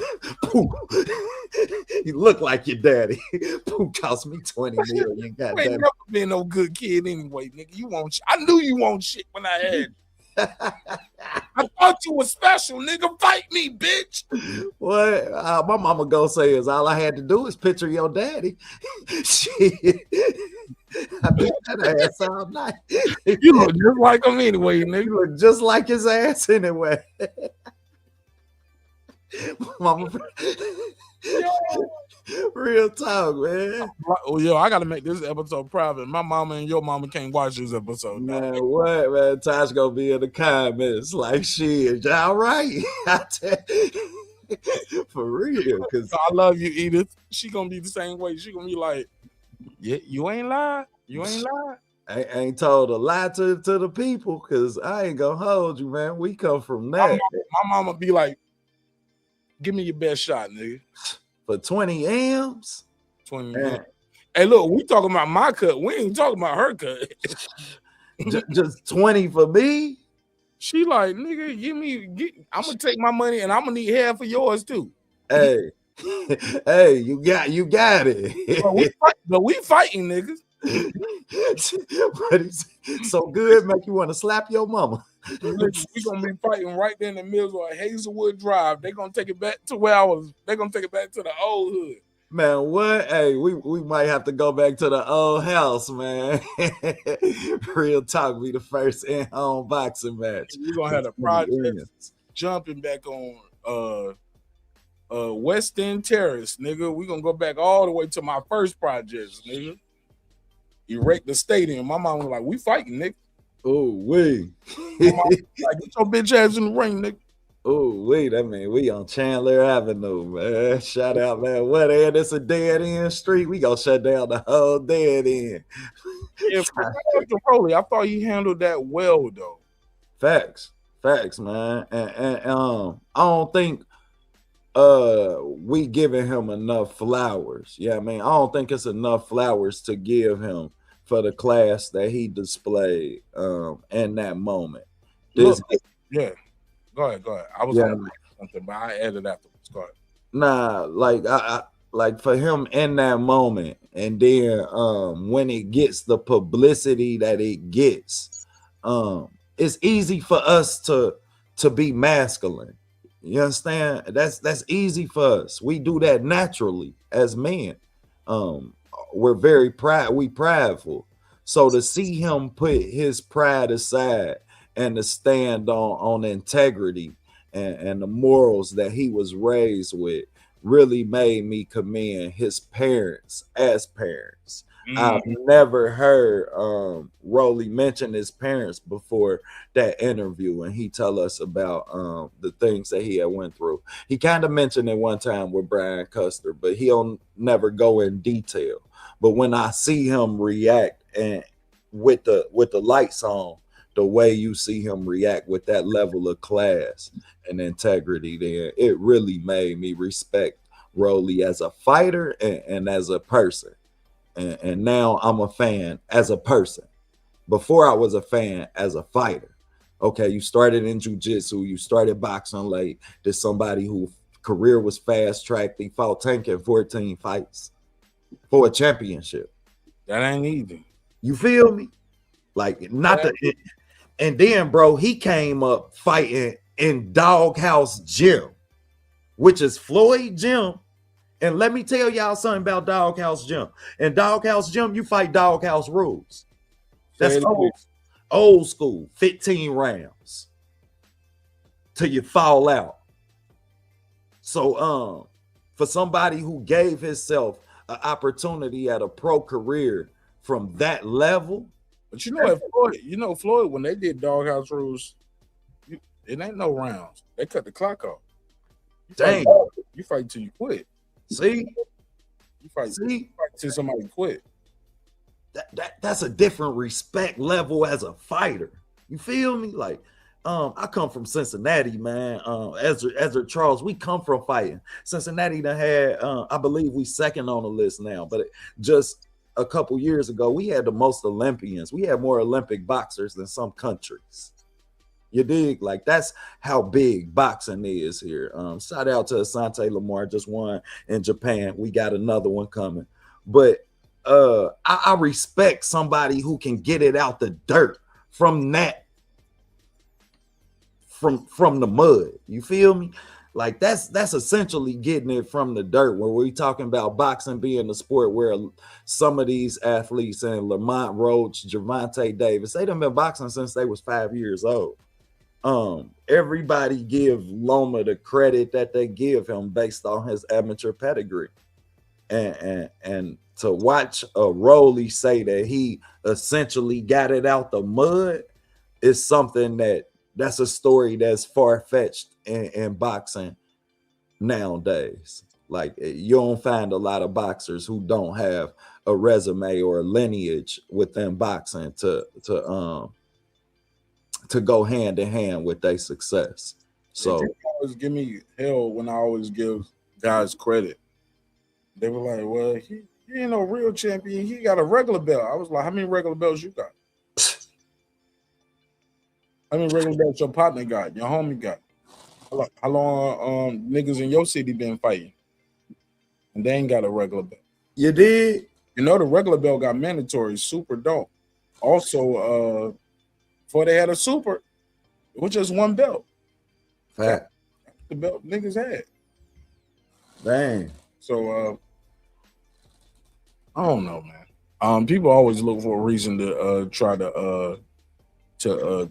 You look like your daddy. Pooh cost me 20 million. You ain't never been no good kid anyway, nigga. You want shit. I knew you want shit when I had you. I thought you was special, nigga. Fight me, bitch. What my mama gonna say is all I had to do is picture your daddy. Shit. I beat that ass all night. You look just like him anyway, nigga. You look just like his ass anyway. Mama, real talk, man. Oh, yo, I gotta make this episode private. My mama and your mama can't watch this episode. Man, what, man? Tosh gonna be in the comments like, shit, y'all right? For real, because I love you, Edith. She gonna be the same way. She gonna be like, yeah, you ain't lie. You ain't lie. I ain't told a lie to the people, because I ain't gonna hold you, man. We come from that. My mama be like, give me your best shot, nigga. For 20 M's? 20 M's. Hey, look, we talking about my cut. We ain't talking about her cut. just 20 for me? She like, nigga, I'm gonna take my money and I'm gonna need half of yours too. Hey, hey, you got it. But we fighting, niggas. So good, make you want to slap your mama. We gonna be fighting right there in the middle of Hazelwood Drive. They gonna take it back to where I was. They gonna take it back to the old hood. Man, what? Hey, we might have to go back to the old house, man. Real talk, be the first in-home boxing match. We gonna have the projects jumping back on West End Terrace, nigga. We gonna go back all the way to my first projects, nigga. Erect the stadium. My mom was like, "We fighting, nigga." Oh, wait. Like, get your bitch ass in the ring, nigga. Oh, wait, I mean, we on Chandler Avenue, man. Shout out, man. What, and it's a dead end street. We gonna shut down the whole dead end. Yeah, I thought he handled that well, though. Facts, man. And I don't think we giving him enough flowers. Yeah, I mean, I don't think it's enough flowers to give him for the class that he displayed in that moment. Yeah. Go ahead. I was on something, but I added afterwards. Go ahead. Nah, like I like for him in that moment, and then when it gets the publicity that it gets, it's easy for us to be masculine. You understand? That's easy for us. We do that naturally as men. we're very proud. We prideful. So to see him put his pride aside and to stand on integrity and the morals that he was raised with really made me commend his parents as parents. I've never heard Rolly mention his parents before that interview, and he tell us about the things that he had went through. He kind of mentioned it one time with Brian Custer, but he'll never go in detail. But when I see him react and with the lights on, the way you see him react with that level of class and integrity, then it really made me respect Rolly as a fighter and as a person. And now I'm a fan as a person. Before I was a fan as a fighter. Okay, you started in jiu-jitsu, you started boxing late. There's somebody whose career was fast-tracked. He fought Tank in 14 fights for a championship. That ain't easy. You feel me? Like, not the... And then, bro, he came up fighting in Doghouse Gym, which is Floyd Gym. And let me tell y'all something about Doghouse Gym. In Doghouse Gym, you fight Doghouse rules. That's old school, 15 rounds till you fall out. So for somebody who gave himself an opportunity at a pro career from that level. But you know, Floyd, when they did Doghouse rules, it ain't no rounds. They cut the clock off. Dang. You fight till you quit. See? You fight till somebody quit. That's a different respect level as a fighter. You feel me? Like, I come from Cincinnati, man. Ezra Charles, we come from fighting. Cincinnati done had, I believe we second on the list now, but just a couple years ago, we had the most Olympians. We had more Olympic boxers than some countries. You dig? Like, that's how big boxing is here. Shout out to Asante Lamar, just won in Japan. We got another one coming. But I respect somebody who can get it out the dirt from that, from the mud. You feel me? Like, that's essentially getting it from the dirt, where we talking about boxing being the sport where some of these athletes, and Lamont Roach, Gervonta Davis, they done been boxing since they was 5 years old. Everybody give Loma the credit that they give him based on his amateur pedigree. And to watch a Rolly say that he essentially got it out the mud is something that's a story that's far-fetched in boxing nowadays. Like, you don't find a lot of boxers who don't have a resume or a lineage within boxing to go hand in hand with their success. So they always give me hell when I always give guys credit. They were like, well, he ain't no real champion. He got a regular belt. I was like, how many regular belts you got? How many regular belts your partner got? Your homie got? How long niggas in your city been fighting? And they ain't got a regular belt. You did? You know, the regular belt got mandatory, super dope. Also, before they had a super, it was just one belt. Fact. The belt niggas had. Dang. So I don't know, man. People always look for a reason to try to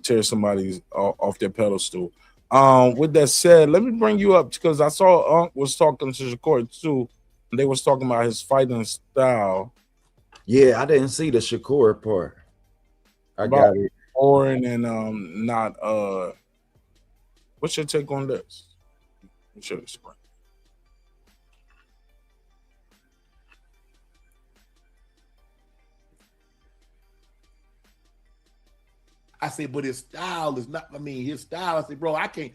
tear somebody off their pedestal. With that said, let me bring you up because I saw Unc was talking to Shakur too, and they was talking about his fighting style. Yeah, I didn't see the Shakur part. I got it. Boring and not what's your take on this? What's your explain? I said, but his style is not, I mean, his style, I said, bro, I can't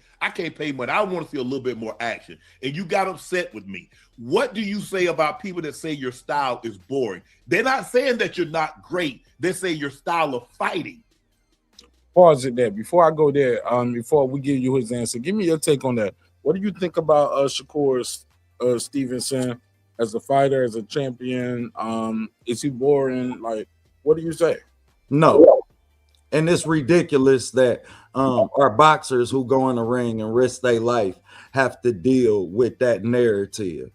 pay money. I want to see a little bit more action. And you got upset with me. What do you say about people that say your style is boring? They're not saying that you're not great. They say your style of fighting. Pause it there. Before I go there, before we give you his answer, give me your take on that. What do you think about Shakur Stevenson as a fighter, as a champion? Is he boring? Like, what do you say? No. And it's ridiculous that our boxers who go in the ring and risk their life have to deal with that narrative.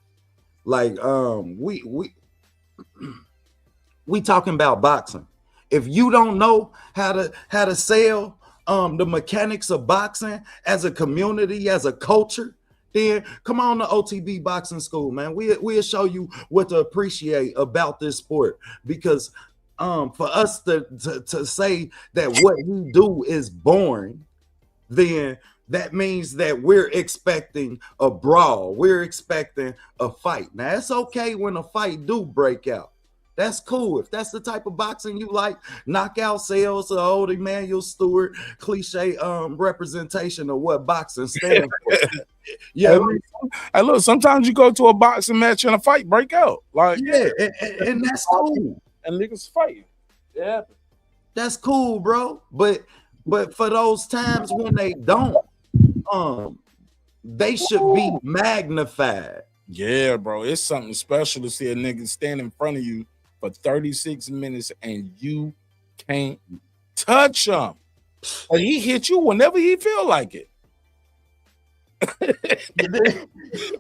Like, we talking about boxing. If you don't know how to sell the mechanics of boxing as a community, as a culture, then come on to OTB Boxing School, man. We'll show you what to appreciate about this sport. Because for us to say that what we do is boring, then that means that we're expecting a brawl. We're expecting a fight. Now, it's okay when a fight do break out. That's cool. If that's the type of boxing you like, knockout sales, old Emmanuel Stewart cliche representation of what boxing stands for. Yeah, hey, look, sometimes you go to a boxing match and a fight break out. Like, yeah, and that's cool. And niggas fighting. Yeah, that's cool, bro. But for those times when they don't, they should be magnified. Yeah, bro. It's something special to see a nigga stand in front of you for 36 minutes and you can't touch him. Or he hit you whenever he feel like it.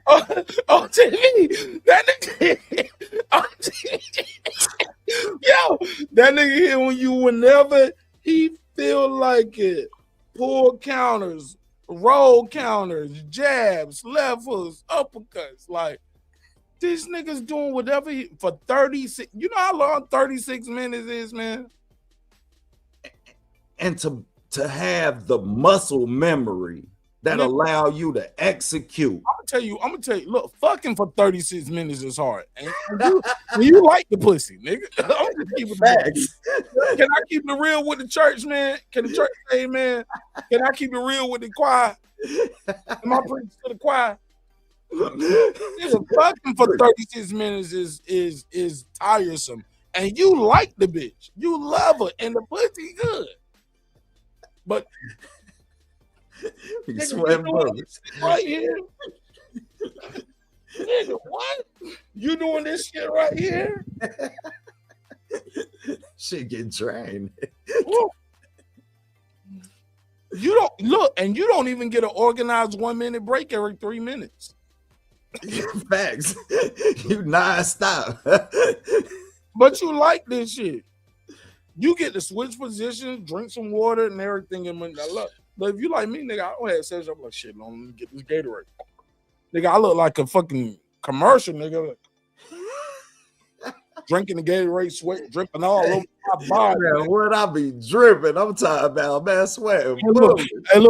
on TV, that nigga, yo, that nigga hit on you whenever he feel like it. Pull counters, roll counters, jabs, left hooks, uppercuts. Like, these niggas doing whatever for 36. You know how long 36 minutes is, man? And to have the muscle memory that allow you to execute. I'm gonna tell you, look, fucking for 36 minutes is hard. And you like the pussy, nigga. I'm gonna keep it facts. Can I keep it real with the church, man? Can the church say, man? Can I keep it real with the choir? Am I preaching to the choir? Fucking for 36 minutes is tiresome. And you like the bitch. You love her and the pussy good. But right here. Nigga, what? You doing this shit right here? Shit get drained. You don't look, and you don't even get an organized 1 minute break every 3 minutes. Facts. You non-stop. But you like this shit. You get to switch positions, drink some water and everything. And look, but if you like me, nigga, I don't have sex. I'm like, shit, let me get this Gatorade. Nigga, I look like a fucking commercial, nigga. Drinking the Gatorade, sweat dripping all over my body. Man, what I be dripping? I'm talking about, man, sweating. Hey,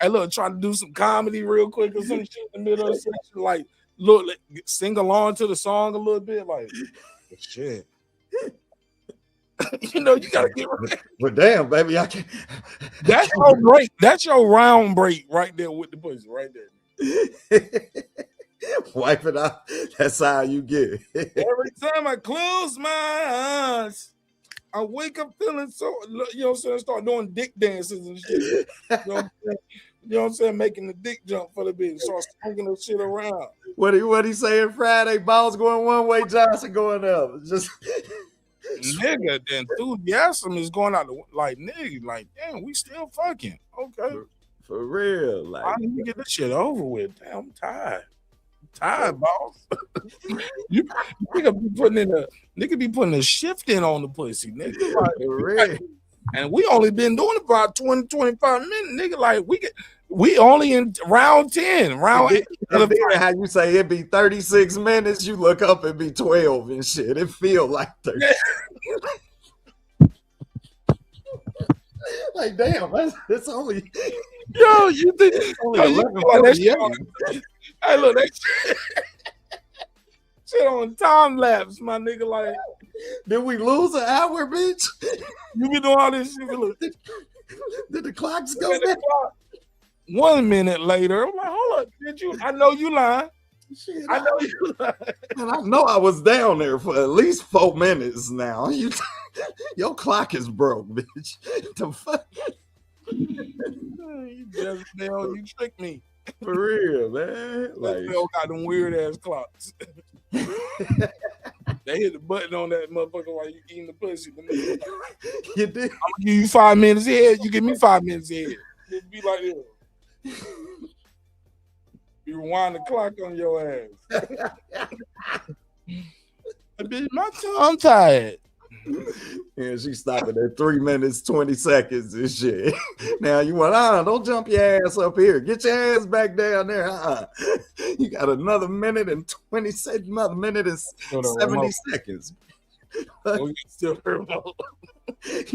look, trying to do some comedy real quick or some shit in the middle of the session. Like, look, sing along to the song a little bit. Like, shit. You know, you gotta get ready. But damn, baby, I can't. That's your break. That's your round break right there with the pussy, right there. Wipe it out. That's how you get. Every time I close my eyes, I wake up feeling so, you know what I'm saying, start doing dick dances and shit. You know what I'm saying? Making the dick jump for the bitch. Start swinging the shit around. What he saying Friday? Balls going one way, Johnson going the other. Just nigga, the enthusiasm is going out the like, nigga, like, damn, we still fucking. Okay. For real. Like, I need to get this shit over with. Damn, I'm tired. Tired, boss. you nigga be putting a shift in on the pussy, nigga. Like, and we only been doing about 20, 25 minutes, nigga. Like, we only in round 10, round 8. How you say it be 36 minutes, you look up and be 12 and shit. It feel like 30. Like, damn, it's only. Yo, you think only 11:48. Hey, look, that shit on time lapse, my nigga. Like, did we lose an hour, bitch? You be doing all this shit. Look, did the clocks go back? 1 minute later, I'm like, hold up, did you? I know you lying. Shit, I know you lying. And I know I was down there for at least 4 minutes now. Your clock is broke, bitch. The fuck? You just you tricked me. For real, man. Like, they all got them weird ass clocks. They hit the button on that motherfucker while you eating the pussy. You did. I'm gonna give you 5 minutes ahead. You give me 5 minutes ahead. It'd be like this. You rewind the clock on your ass. I'm tired. And she stopping at 3 minutes, 20 seconds and shit. Now you want, don't jump your ass up here. Get your ass back down there. You got another minute and 20 seconds, another minute and 70 seconds. You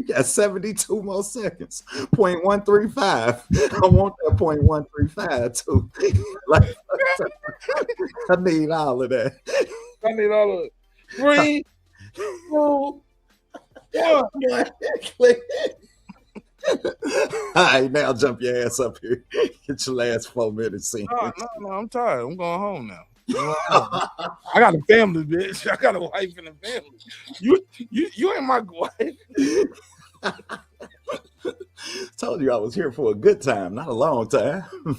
got 72 more seconds. 0.135. I want that 0.135 too. Like, I need all of that. I need all of it. 3, 2, 1. All right, now jump your ass up here. Get your last 4 minutes in. No, I'm tired. I'm going home now. I got a family, bitch. I got a wife and a family. You ain't my wife. Told you I was here for a good time, not a long time. You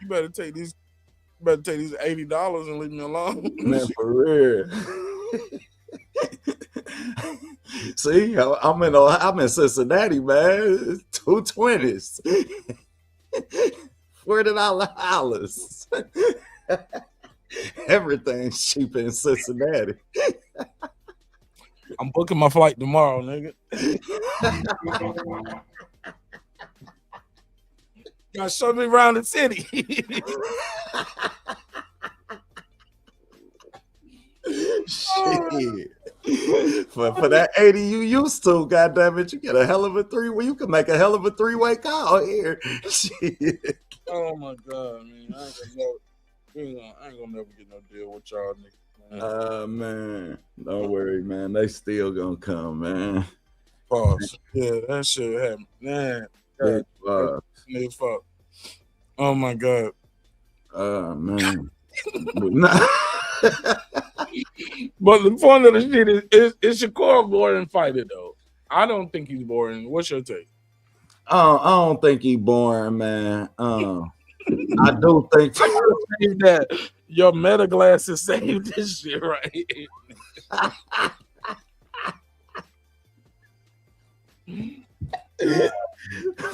better take these $80 and leave me alone. Man, for real. See, I'm in Cincinnati, man. 220s. $40. Everything's cheap in Cincinnati. I'm booking my flight tomorrow, nigga. Gotta show me around the city. Shit. For that 80 you used to, goddamn it, you get a hell of a three-way. You can make a hell of a three-way call here. Shit. Oh my god, man! I ain't gonna never get no deal with y'all niggas. Man, don't worry, man. They still gonna come, man. Pause. Yeah, that shit happened, man. Fuck. Oh my god. Man. But the point of the shit is Shakur a boring fighter though? I don't think he's boring. What's your take? I don't think he's boring, man. I do think that your meta glasses saved this shit right.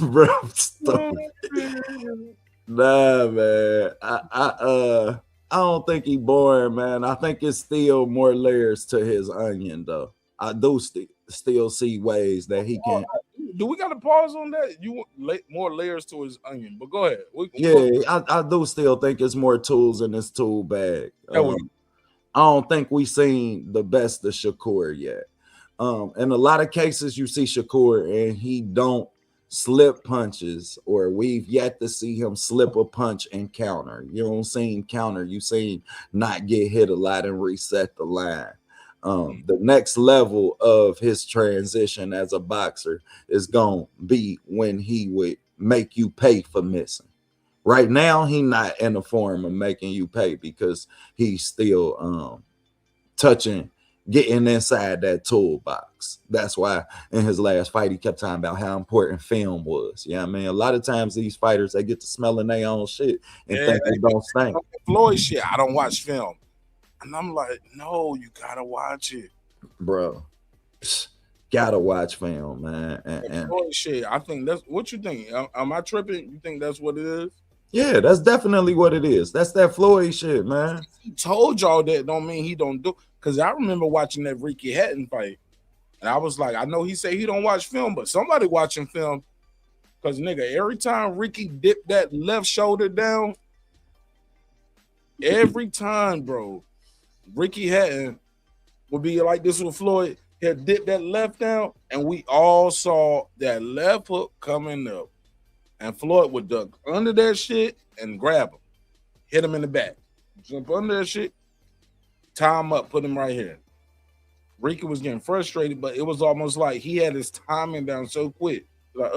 Bro, stop. Nah, man. I don't think he's boring, man. I think it's still more layers to his onion, though. I do still see ways that he can. Do we got to pause on that? You want more layers to his onion, but go ahead. I do still think it's more tools in his tool bag. I don't think we've seen the best of Shakur yet. In a lot of cases, you see Shakur and he don't slip punches, or we've yet to see him slip a punch and counter. You don't see him counter. You see him not get hit a lot and reset the line. The next level of his transition as a boxer is going to be when he would make you pay for missing. Right now, he's not in the form of making you pay because he's still getting inside that toolbox. That's why in his last fight, he kept talking about how important film was. Yeah, I mean, a lot of times these fighters, they get to smelling their own shit and think it don't stink. Floyd shit, I don't watch film. And I'm like, no, you gotta watch it, bro. Gotta watch film, man. And shit, I think that's what you think. Am I tripping? You think that's what it is? Yeah, that's definitely what it is. That's that Floyd shit, man. He told y'all that don't mean he don't do. Because I remember watching that Ricky Hatton fight, and I was like, I know he said he don't watch film, but somebody watching film. Because nigga, every time Ricky dipped that left shoulder down, every time, bro. Ricky Hatton would be like this with Floyd. He'll dip that left down, and we all saw that left hook coming up. And Floyd would duck under that shit and grab him, hit him in the back, jump under that shit, tie him up, put him right here. Ricky was getting frustrated, but it was almost like he had his timing down so quick. Like,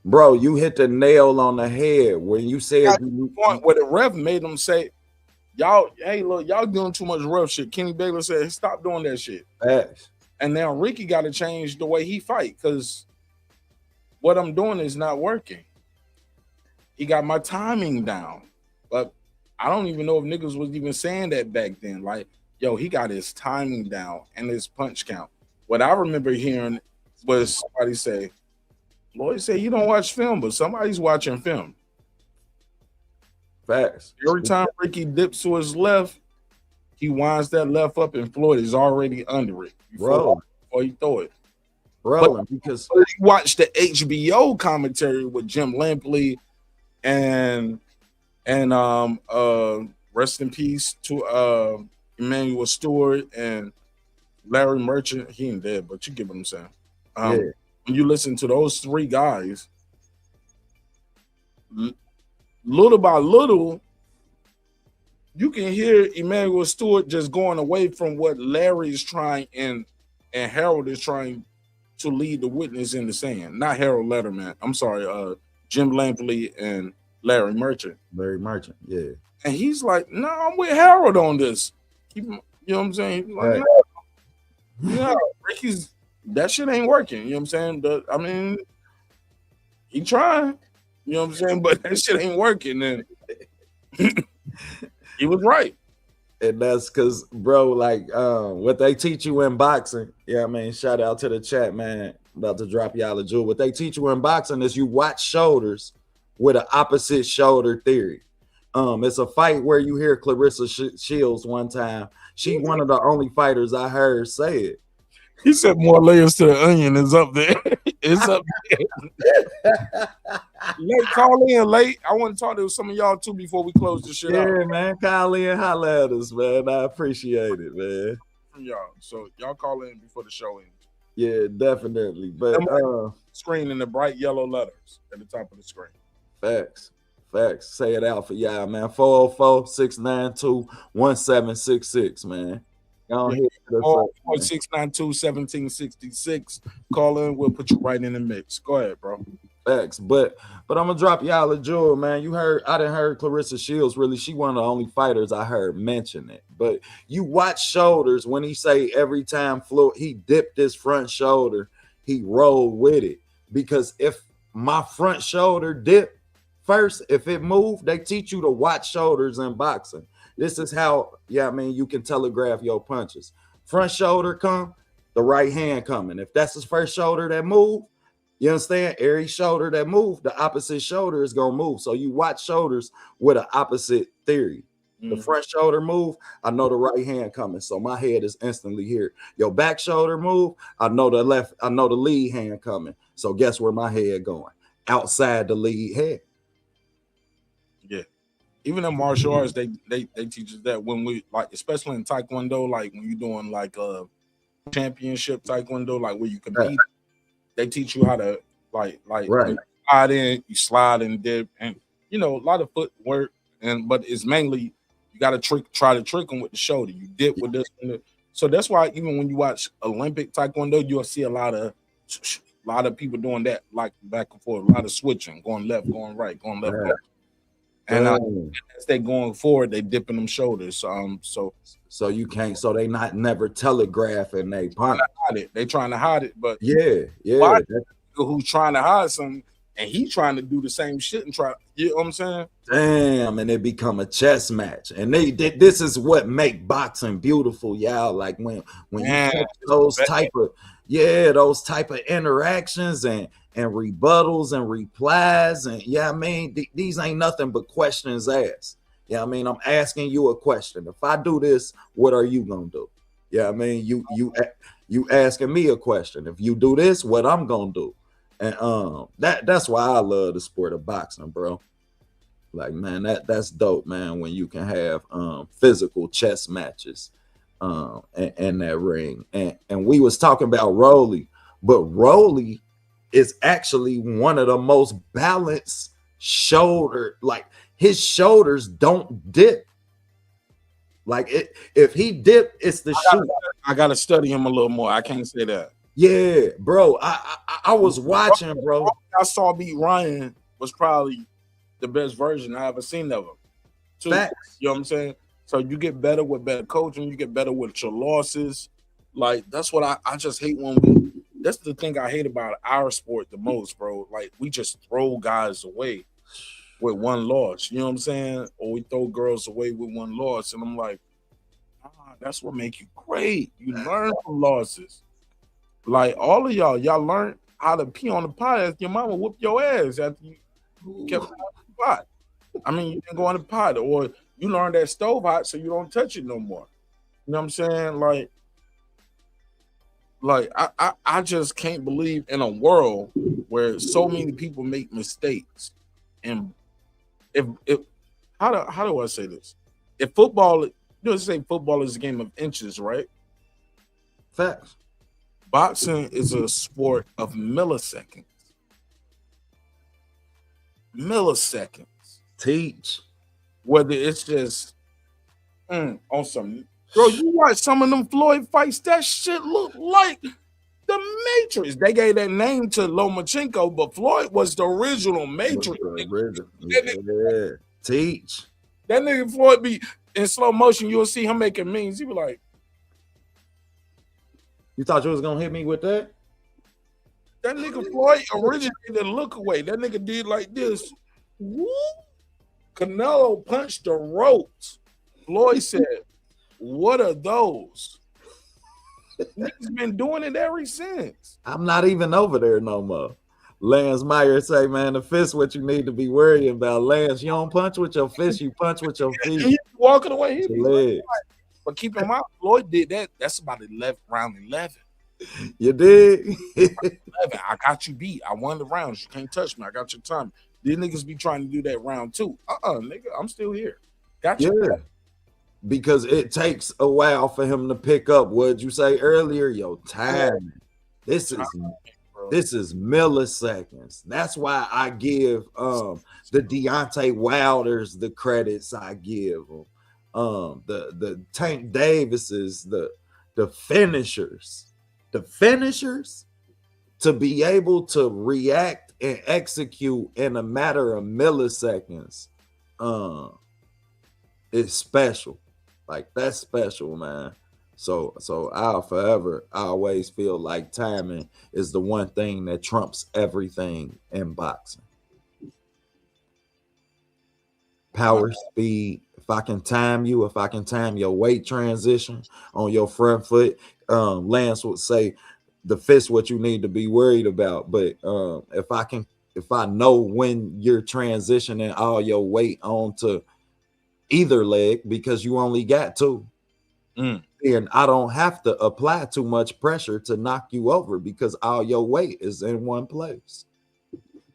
bro, you hit the nail on the head when you said the point where the ref made him say, y'all, hey, look, y'all doing too much rough shit. Kenny Baylor said, stop doing that shit. And now Ricky got to change the way he fight because what I'm doing is not working. He got my timing down. But I don't even know if niggas was even saying that back then. Like, yo, he got his timing down and his punch count. What I remember hearing was somebody say, Lloyd said you don't watch film, but somebody's watching film. Facts. Every time Ricky dips to his left, he winds that left up, and Floyd is already under it before he throw it. Rolling, because you watch the HBO commentary with Jim Lampley and rest in peace to Emmanuel Stewart and Larry Merchant. He ain't dead, but you get what I'm saying. When you listen to those three guys, little by little, you can hear Emmanuel Stewart just going away from what Larry is trying and Harold is trying to lead the witness in the sand. Not Harold Letterman. I'm sorry, Jim Lampley and Larry Merchant. Larry Merchant, yeah. And he's like, no, I'm with Harold on this. You know what I'm saying? He's like, no, Ricky's, that shit ain't working. You know what I'm saying? I mean, he trying. You know what I'm saying? But that shit ain't working. And he was right. And that's because, bro, like what they teach you in boxing, I mean, shout out to the chat, man. About to drop y'all a jewel. What they teach you in boxing is you watch shoulders with an opposite shoulder theory. It's a fight where you hear Clarissa Shields one time. She one of the only fighters I heard say it. He said more layers to the onion is up there. It's up there. Late, call in late. I want to talk to some of y'all too before we close the shit out. Yeah, man. Call in, holla at us, man. I appreciate it, man. From y'all. So y'all call in before the show ends. Yeah, definitely. But screen in the bright yellow letters at the top of the screen. Facts. Say it out for y'all, man. 404-692-1766, man. Go ahead. 692-1766. Call in. We'll put you right in the mix. Go ahead, bro. Facts. But I'm gonna drop y'all a jewel, man. I didn't heard Clarissa Shields. Really, she one of the only fighters I heard mention it. But you watch shoulders when he say every time Floyd he dipped his front shoulder, he rolled with it. Because if my front shoulder dipped first, if it moved, they teach you to watch shoulders in boxing. This is how, I mean, you can telegraph your punches. Front shoulder come, the right hand coming. If that's his first shoulder that move, you understand? Every shoulder that move, the opposite shoulder is gonna move. So you watch shoulders with an opposite theory. The front shoulder move, I know the right hand coming, so my head is instantly here. Your back shoulder move, I know the lead hand coming. So guess where my head going? Outside the lead head. Yeah. Even in martial arts, they teach us that when we like, especially in Taekwondo, like when you're doing like a championship Taekwondo, like where you compete, they teach you how to like when you slide in, you slide and dip, and a lot of footwork, but it's mainly you got to try to trick them with the shoulder. You dip with this, so that's why even when you watch Olympic Taekwondo, you'll see a lot of people doing that, like back and forth, a lot of switching, going left, going right, going left. Going. And as they going forward, they dipping them shoulders. So you can't. So they never telegraphing they punch. They trying to hide it, but yeah. Who's trying to hide something, and he trying to do the same shit and try. You know what I'm saying? Damn, and it become a chess match, and this is what make boxing beautiful, y'all. Like when you catch those type of interactions and rebuttals and replies, and I mean, these ain't nothing but questions asked. I mean, I'm asking you a question. If I do this, what are you gonna do? I mean, you asking me a question. If you do this, what I'm gonna do? And that's why I love the sport of boxing, bro. Like, man, that's dope, man. When you can have physical chess matches in that ring, and we was talking about Rolly, but Rolly is actually one of the most balanced shoulder. Like his shoulders don't dip. Like if he dip, it's the shoot. I gotta study him a little more. I can't say that. Yeah, bro. I was watching, bro. I saw Beat Ryan was probably the best version I ever seen of him. Too. Facts. You know what I'm saying? So you get better with better coaching. You get better with your losses. Like that's what I just hate when that's the thing I hate about our sport the most, bro. Like we just throw guys away with one loss. You know what I'm saying? Or we throw girls away with one loss. And I'm like, that's what make you great. You learn from losses. Like all of y'all learned how to pee on the pot after your mama whooped your ass after you kept on the pot. I mean, you didn't go on the pot, or you learned that stove hot, so you don't touch it no more. You know what I'm saying? Like I just can't believe in a world where so many people make mistakes. And if how do I say this? If football, say football is a game of inches, right? Facts. Boxing is a sport of milliseconds. Milliseconds. Teach. Whether it's just on some, bro, you watch some of them Floyd fights, that shit look like the Matrix. They gave that name to Lomachenko, but Floyd was the original Matrix. Yeah. Teach. That nigga Floyd be in slow motion. You'll see him making memes. He be like, "You thought you was gonna hit me with that?" That nigga Floyd originated the look away. That nigga did like this. Woo! Canelo punched the ropes. Floyd said, "What are those?" Niggas been doing it ever since. I'm not even over there no more. Lance Meyer say, man, the fist what you need to be worried about. Lance, you don't punch with your fist, you punch with your feet. He walking away. He legs. But keep in mind, Floyd did that. That's about round 11. You did? 11. I got you beat. I won the rounds. You can't touch me. I got your time. These niggas be trying to do that round 2. Nigga, I'm still here. Got you. Yeah. Because it takes a while for him to pick up. What'd you say earlier? Yo, time. This is milliseconds. That's why I give the Deontay Wilders the credits I give them. The Tank Davises, the finishers to be able to react and execute in a matter of milliseconds is special. Like, that's special, man. So I always feel like timing is the one thing that trumps everything in boxing. Power, speed. If I can time you, if I can time your weight transition on your front foot, Lance would say the fist what you need to be worried about. But if I know when you're transitioning all your weight onto either leg, because you only got 2, and I don't have to apply too much pressure to knock you over because all your weight is in one place.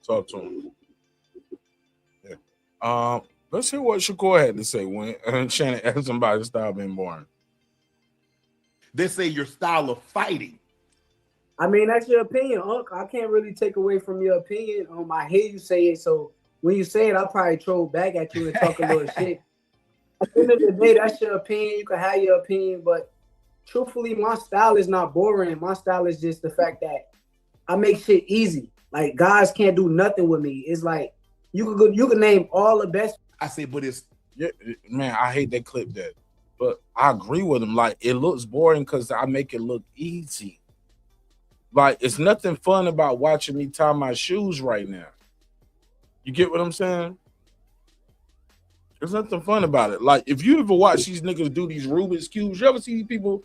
Talk to him. Yeah. Let's hear what Shakur had to say when Shannon asked somebody to stop being boring. They say your style of fighting. I mean, that's your opinion, Unc. I can't really take away from your opinion. I hear you say it, so when you say it, I'll probably troll back at you and talk a little shit. At the end of the day, that's your opinion. You can have your opinion, but truthfully, my style is not boring. My style is just the fact that I make shit easy. Like, guys can't do nothing with me. It's like you can name all the best. I say, but it's man, I hate that clip that, but I agree with him. Like, it looks boring because I make it look easy. Like, it's nothing fun about watching me tie my shoes right now. You get what I'm saying? There's nothing fun about it. Like, if you ever watch these niggas do these Rubik's Cubes, you ever see people,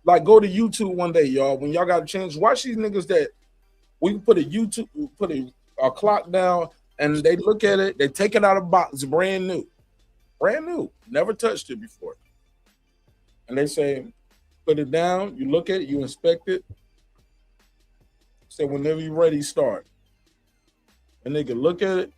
like, go to YouTube one day, y'all, when y'all got a chance, watch these niggas that we put a clock down and they look at it, they take it out of the box, brand new, never touched it before. And they say, put it down, you look at it, you inspect it, say, whenever you're ready, start. And they can look at it.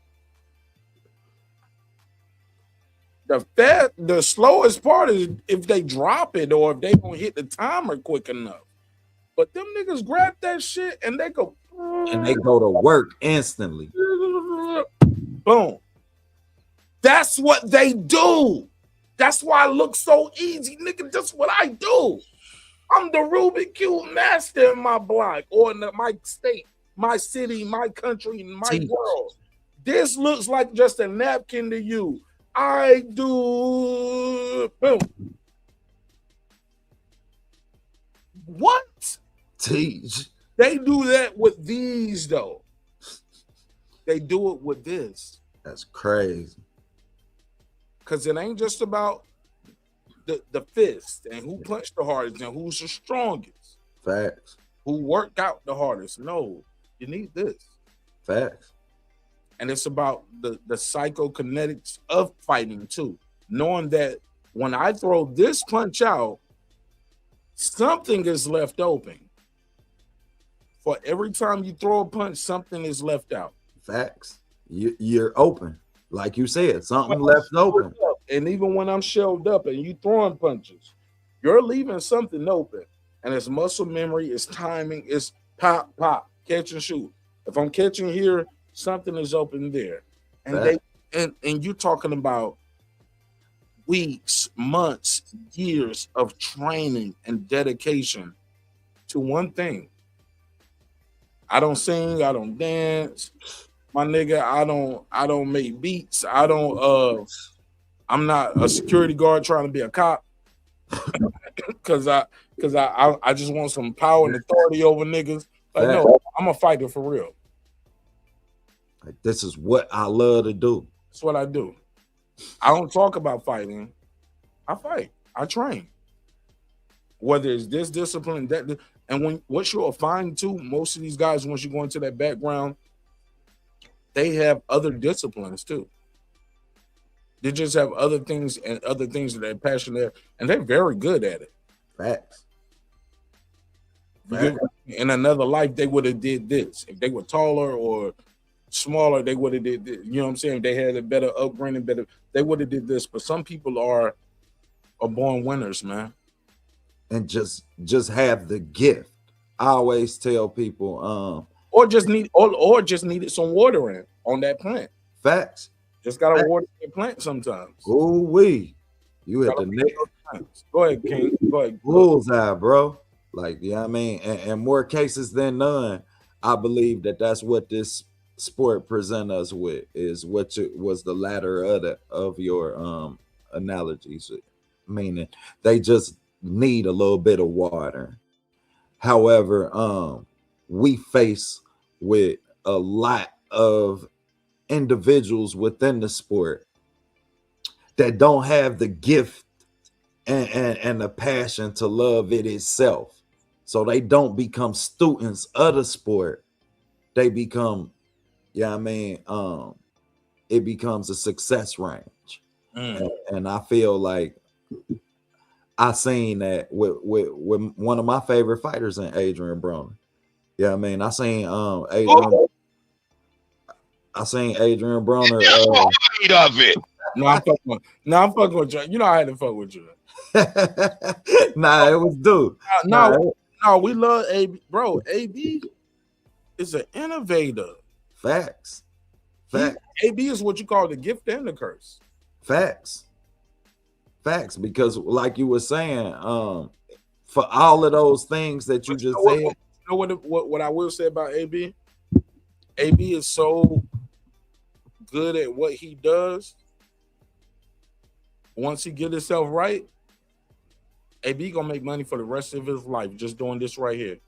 The slowest part is if they drop it or if they don't hit the timer quick enough. But them niggas grab that shit and they go to work instantly. Boom. That's what they do. That's why it looks so easy, nigga. That's what I do. I'm the Rubik Cube master in my block or in my state, my city, my country, my world. This looks like just a napkin to you. I do. Boom. What? Teach. They do that with these, though. They do it with this. That's crazy. Because it ain't just about the fist and who punched the hardest and who's the strongest. Facts. Who worked out the hardest. No, you need this. Facts. And it's about the psychokinetics of fighting too. Knowing that when I throw this punch out, something is left open. For every time you throw a punch, something is left out. Facts. You're open. Like you said, something left open. And even when I'm shelled up and you throwing punches, you're leaving something open. And it's muscle memory, it's timing, it's pop, pop, catch and shoot. If I'm catching here, something is open there. And and you're talking about weeks, months, years of training and dedication to one thing. I don't sing, I don't dance, my nigga. I don't make beats. I'm not a security guard trying to be a cop. Cause I just want some power and authority over niggas. Like, no, I'm a fighter for real. Like, this is what I love to do. That's what I do. I don't talk about fighting. I fight. I train. Whether it's this discipline, that, and what you'll find too, most of these guys, once you go into that background, they have other disciplines too. They just have other things that they're passionate, and they're very good at it. Facts. In another life, they would have did this. If they were taller or smaller, they would have did this. You know what I'm saying? They had a better upbringing, they would have did this. But some people are born winners, man. And just have the gift. I always tell people, or just needed some watering on that plant. Facts. Just gotta water the plant sometimes. Ooh wee. You hit the neck. Go ahead, King. Go ahead. Bullseye, bro. Like, yeah, you know what I mean, and more cases than none, I believe that's what this sport present us with, is what was the latter of your analogies, meaning they just need a little bit of water. However, we face with a lot of individuals within the sport that don't have the gift and the passion to love it itself. So they don't become students of the sport. They become, yeah, I mean, it becomes a success range. And I feel like I seen that with one of my favorite fighters in Adrian Broner. Yeah, I mean, I seen Adrian Broner. Of it. No, I'm fucking with you. You know I had to fuck with you. Nah, it was dude. No, we love AB, bro. AB is an innovator. Facts. AB is what you call the gift and the curse. Facts, because like you were saying, for all of those things that you just said. You know what I will say about AB? AB is so good at what he does. Once he get himself right, AB gonna make money for the rest of his life just doing this right here.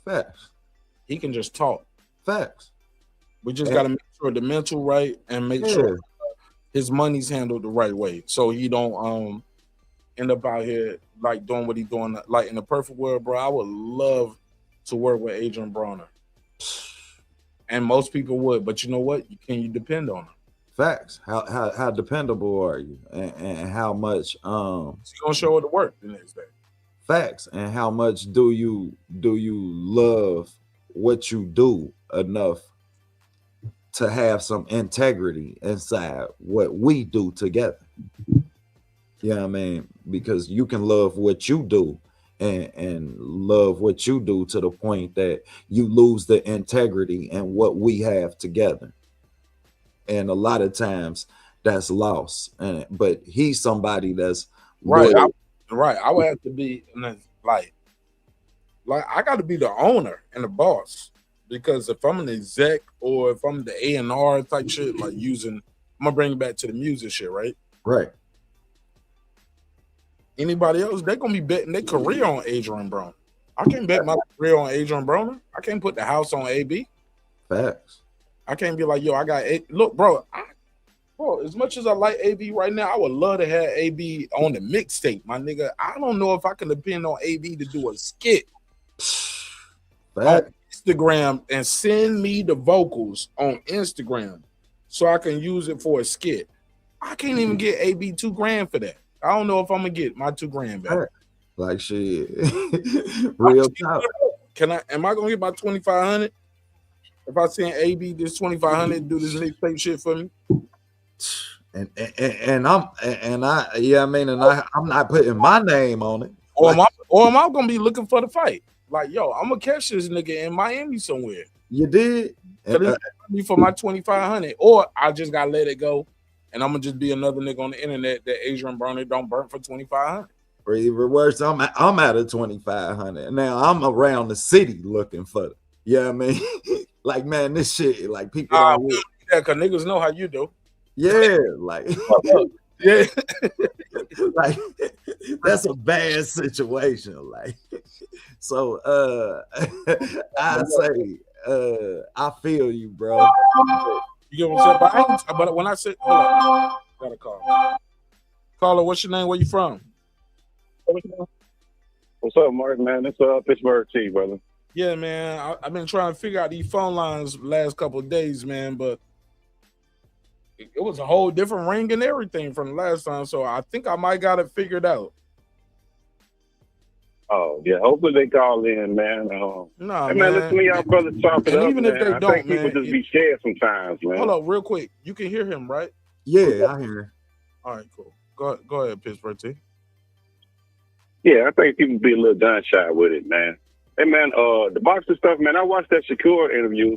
Facts. He can just talk. Facts. We just gotta make sure the mental right and make sure his money's handled the right way, so he don't end up out here like doing what he's doing. Like in the perfect world, bro, I would love to work with Adrian Broner, and most people would. But you know what? Can you depend on him? Facts. How dependable are you, and how much he's gonna show it to work the next day. Facts. And how much do you love what you do enough to have some integrity inside what we do together? Yeah, you know what I mean, because you can love what you do and love what you do to the point that you lose the integrity and what we have together. And a lot of times that's lost. But he's somebody that's right. I would have to be like I got to be the owner and the boss, because if I'm an exec or if I'm the A&R type shit, like I'm gonna bring it back to the music shit, right? Right. Anybody else, they're gonna be betting their career on Adrian Broner. I can't bet my career on Adrian Broner. I can't put the house on AB. Facts. I can't be like, yo, I got look, bro. As much as I like AB right now, I would love to have AB on the mixtape, my nigga. I don't know if I can depend on AB to do a skit on Instagram and send me the vocals on Instagram so I can use it for a skit. I can't even get AB $2,000 for that. I don't know if I'm gonna get my $2,000 back. Like shit. Real talk. Am I gonna get my 2,500 if I send AB this 2,500 do this mixtape shit for me? And I'm not putting my name on it. Or am I gonna be looking for the fight? Like, yo, I'm gonna catch this nigga in Miami somewhere. You did? Me for my 2,500, or I just gotta let it go, and I'm gonna just be another nigga on the internet that Adrian Broner don't burn for 2,500. Or even worse, I'm at a 2,500. Now I'm around the city looking for it. Yeah, I mean, like, man, this shit, like, people don't. Yeah, cause niggas know how you do. Yeah, like, yeah, like that's a bad situation. Like, so I say, I feel you, bro. You get what I'm saying? But when I said, hold up, got a call. Caller, what's your name? Where you from? What's up, Mark, man? It's Pittsburgh T, brother. Yeah, man. I've been trying to figure out these phone lines last couple of days, man, but it was a whole different ring and everything from the last time, so I think I might got it figured out. Oh, yeah. Hopefully they call in, man. Nah, hey, man, listen to y'all brothers talk it and up, even man. if they I don't, think people man, just be scared sometimes, man. Hold up, real quick. You can hear him, right? Yeah, I hear him. All right, cool. Go ahead, Pittsburgh T. Yeah, I think people be a little gun shy with it, man. Hey, man, the boxing stuff, man, I watched that Shakur interview.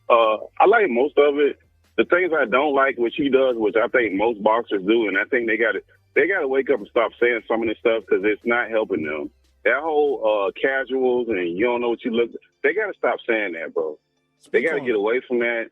I like most of it. The things I don't like, which he does, which I think most boxers do, and I think they got to wake up and stop saying some of this stuff because it's not helping them. That whole casuals and you don't know what you look, they got to stop saying that, bro. They got to get away from that.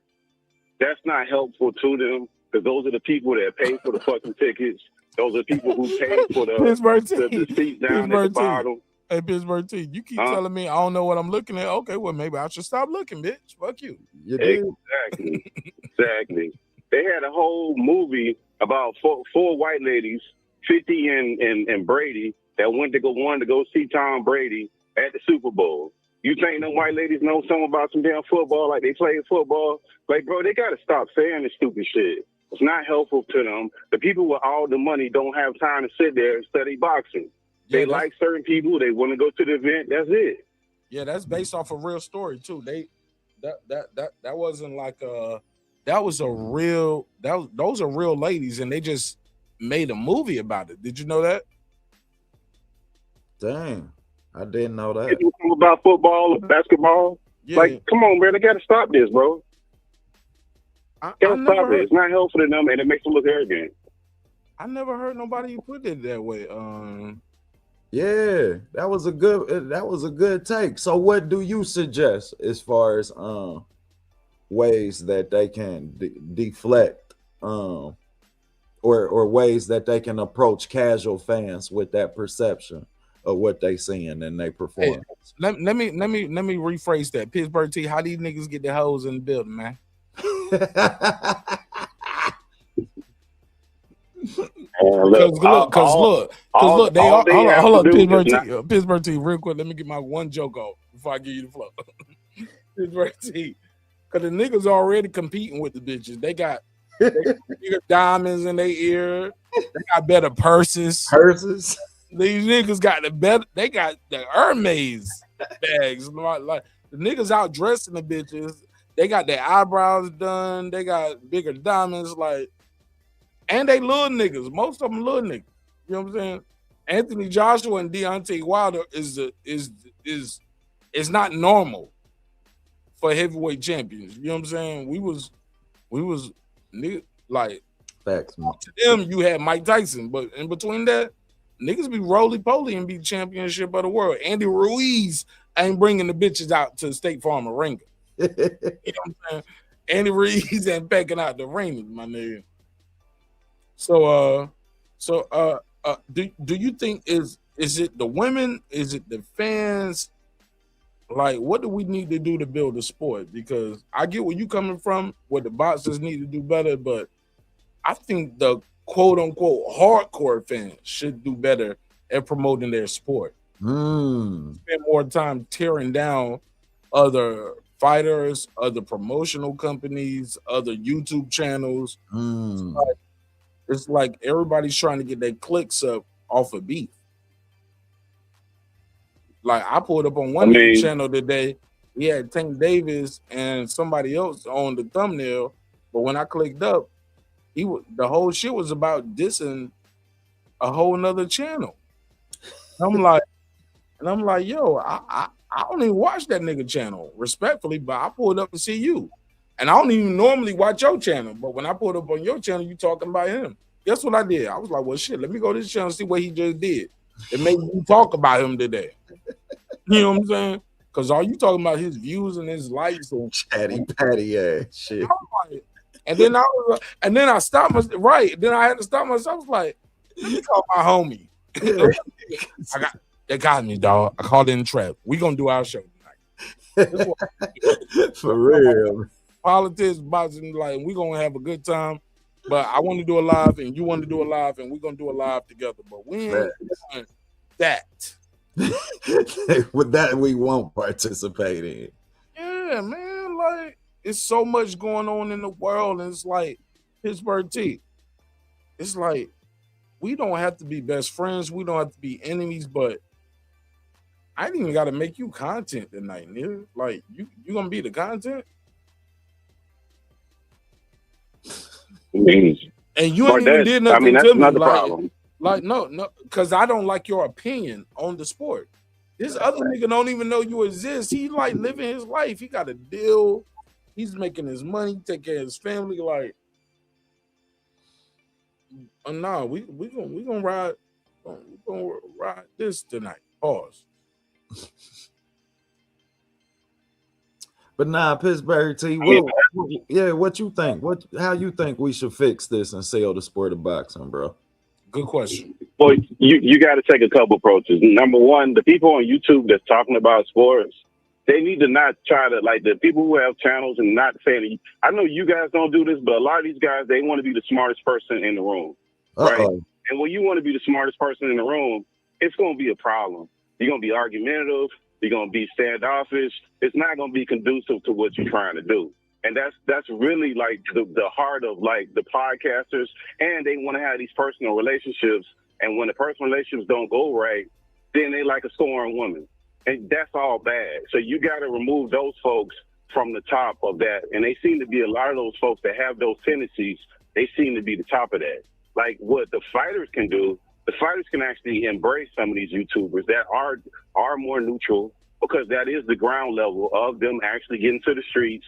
That's not helpful to them because those are the people that pay for the fucking tickets. Those are people who pay for the seats down at the bottom. Hey, Pittsburgh T, you keep telling me I don't know what I'm looking at. Okay, well, maybe I should stop looking, bitch. Fuck you. Exactly. Exactly. They had a whole movie about four white ladies, 50 and Brady, that wanted to go see Tom Brady at the Super Bowl. You think them white ladies know something about some damn football, like they played football? Like, bro, they got to stop saying this stupid shit. It's not helpful to them. The people with all the money don't have time to sit there and study boxing. They like certain people. They want to go to the event. That's it. Yeah, that's based off a real story too. That wasn't like those are real ladies, and they just made a movie about it. Did you know that? Dang, I didn't know that. About football or basketball. Yeah. Like, come on, man, they got to stop this, bro. Stop it. It's not helpful to them, and it makes them look arrogant. I never heard nobody put it that way. Yeah, that was a good take. So what do you suggest as far as ways that they can deflect or ways that they can approach casual fans with that perception of what they seeing in their performance? Hey, let me rephrase that. Pittsburgh T, how these niggas get their hoes in the building, man? Because look, they are. Hold up, Pittsburgh T, real quick. Let me get my one joke off before I give you the flow. Pittsburgh T, because the niggas already competing with the bitches. They got bigger diamonds in their ear. They got better purses. These niggas got the better. They got the Hermes bags. Like the niggas out dressing the bitches. They got their eyebrows done. They got bigger diamonds. Like. And they little niggas. Most of them little niggas. You know what I'm saying? Anthony Joshua and Deontay Wilder is not normal for heavyweight champions. You know what I'm saying? We was like facts. To them, you had Mike Tyson, but in between that, niggas be roly-poly and be championship of the world. Andy Ruiz ain't bringing the bitches out to State Farm Arena. You know what I'm saying? Andy Ruiz ain't packing out the ring, my nigga. So do you think is it the women? Is it the fans? Like, what do we need to do to build a sport? Because I get where you coming from, what the boxers need to do better, but I think the quote unquote hardcore fans should do better at promoting their sport. Spend more time tearing down other fighters, other promotional companies, other YouTube channels. It's like everybody's trying to get their clicks up off of beef. Like I pulled up on one channel today. He had Tank Davis and somebody else on the thumbnail, but when I clicked up, the whole shit was about dissing a whole nother channel. I'm like, yo, I don't even watch that nigga channel, respectfully, but I pulled up to see you. And I don't even normally watch your channel, but when I pulled up on your channel, you talking about him. Guess what I did? I was like, well, shit, let me go to this channel and see what he just did. It made me talk about him today. You know what I'm saying? Because all you talking about his views and his likes and chatty patty ass shit. And then I stopped myself. Right. Then I had to stop myself. I was like, let me call my homie. They got me, dog. I called in the trap. We gonna do our show tonight. For real. Politics, boxing, like we gonna have a good time. But I want to do a live, and you want to do a live, and we're gonna do a live together. But we ain't doing that. With that, we won't participate in. Yeah, man. Like it's so much going on in the world, and it's like Pittsburgh T. It's like we don't have to be best friends. We don't have to be enemies, but I ain't even got to make you content tonight, nigga. Like you gonna be the content. And you ain't even did nothing that's to me. another problem. Like no, because I don't like your opinion on the sport. This other nigga don't even know you exist. He like living his life. He got a deal. He's making his money, take care of his family. Like, no, we gonna ride this tonight. Pause. But nah, Pittsburgh T, what you think? How you think we should fix this and sell the sport of boxing, bro? Good question. Well, you got to take a couple approaches. Number one, the people on YouTube that's talking about sports, they need to not try to, like, the people who have channels and not saying, I know you guys don't do this, but a lot of these guys, they want to be the smartest person in the room, right? And when you want to be the smartest person in the room, it's going to be a problem. You're going to be argumentative. You're going to be standoffish. It's not going to be conducive to what you're trying to do. And that's really like the heart of like the podcasters, and they want to have these personal relationships. And when the personal relationships don't go right, then they like a scorned woman. And that's all bad. So you got to remove those folks from the top of that. And they seem to be a lot of those folks that have those tendencies. They seem to be the top of that. Like what the fighters can do, the fighters can actually embrace some of these YouTubers that are more neutral, because that is the ground level of them actually getting to the streets,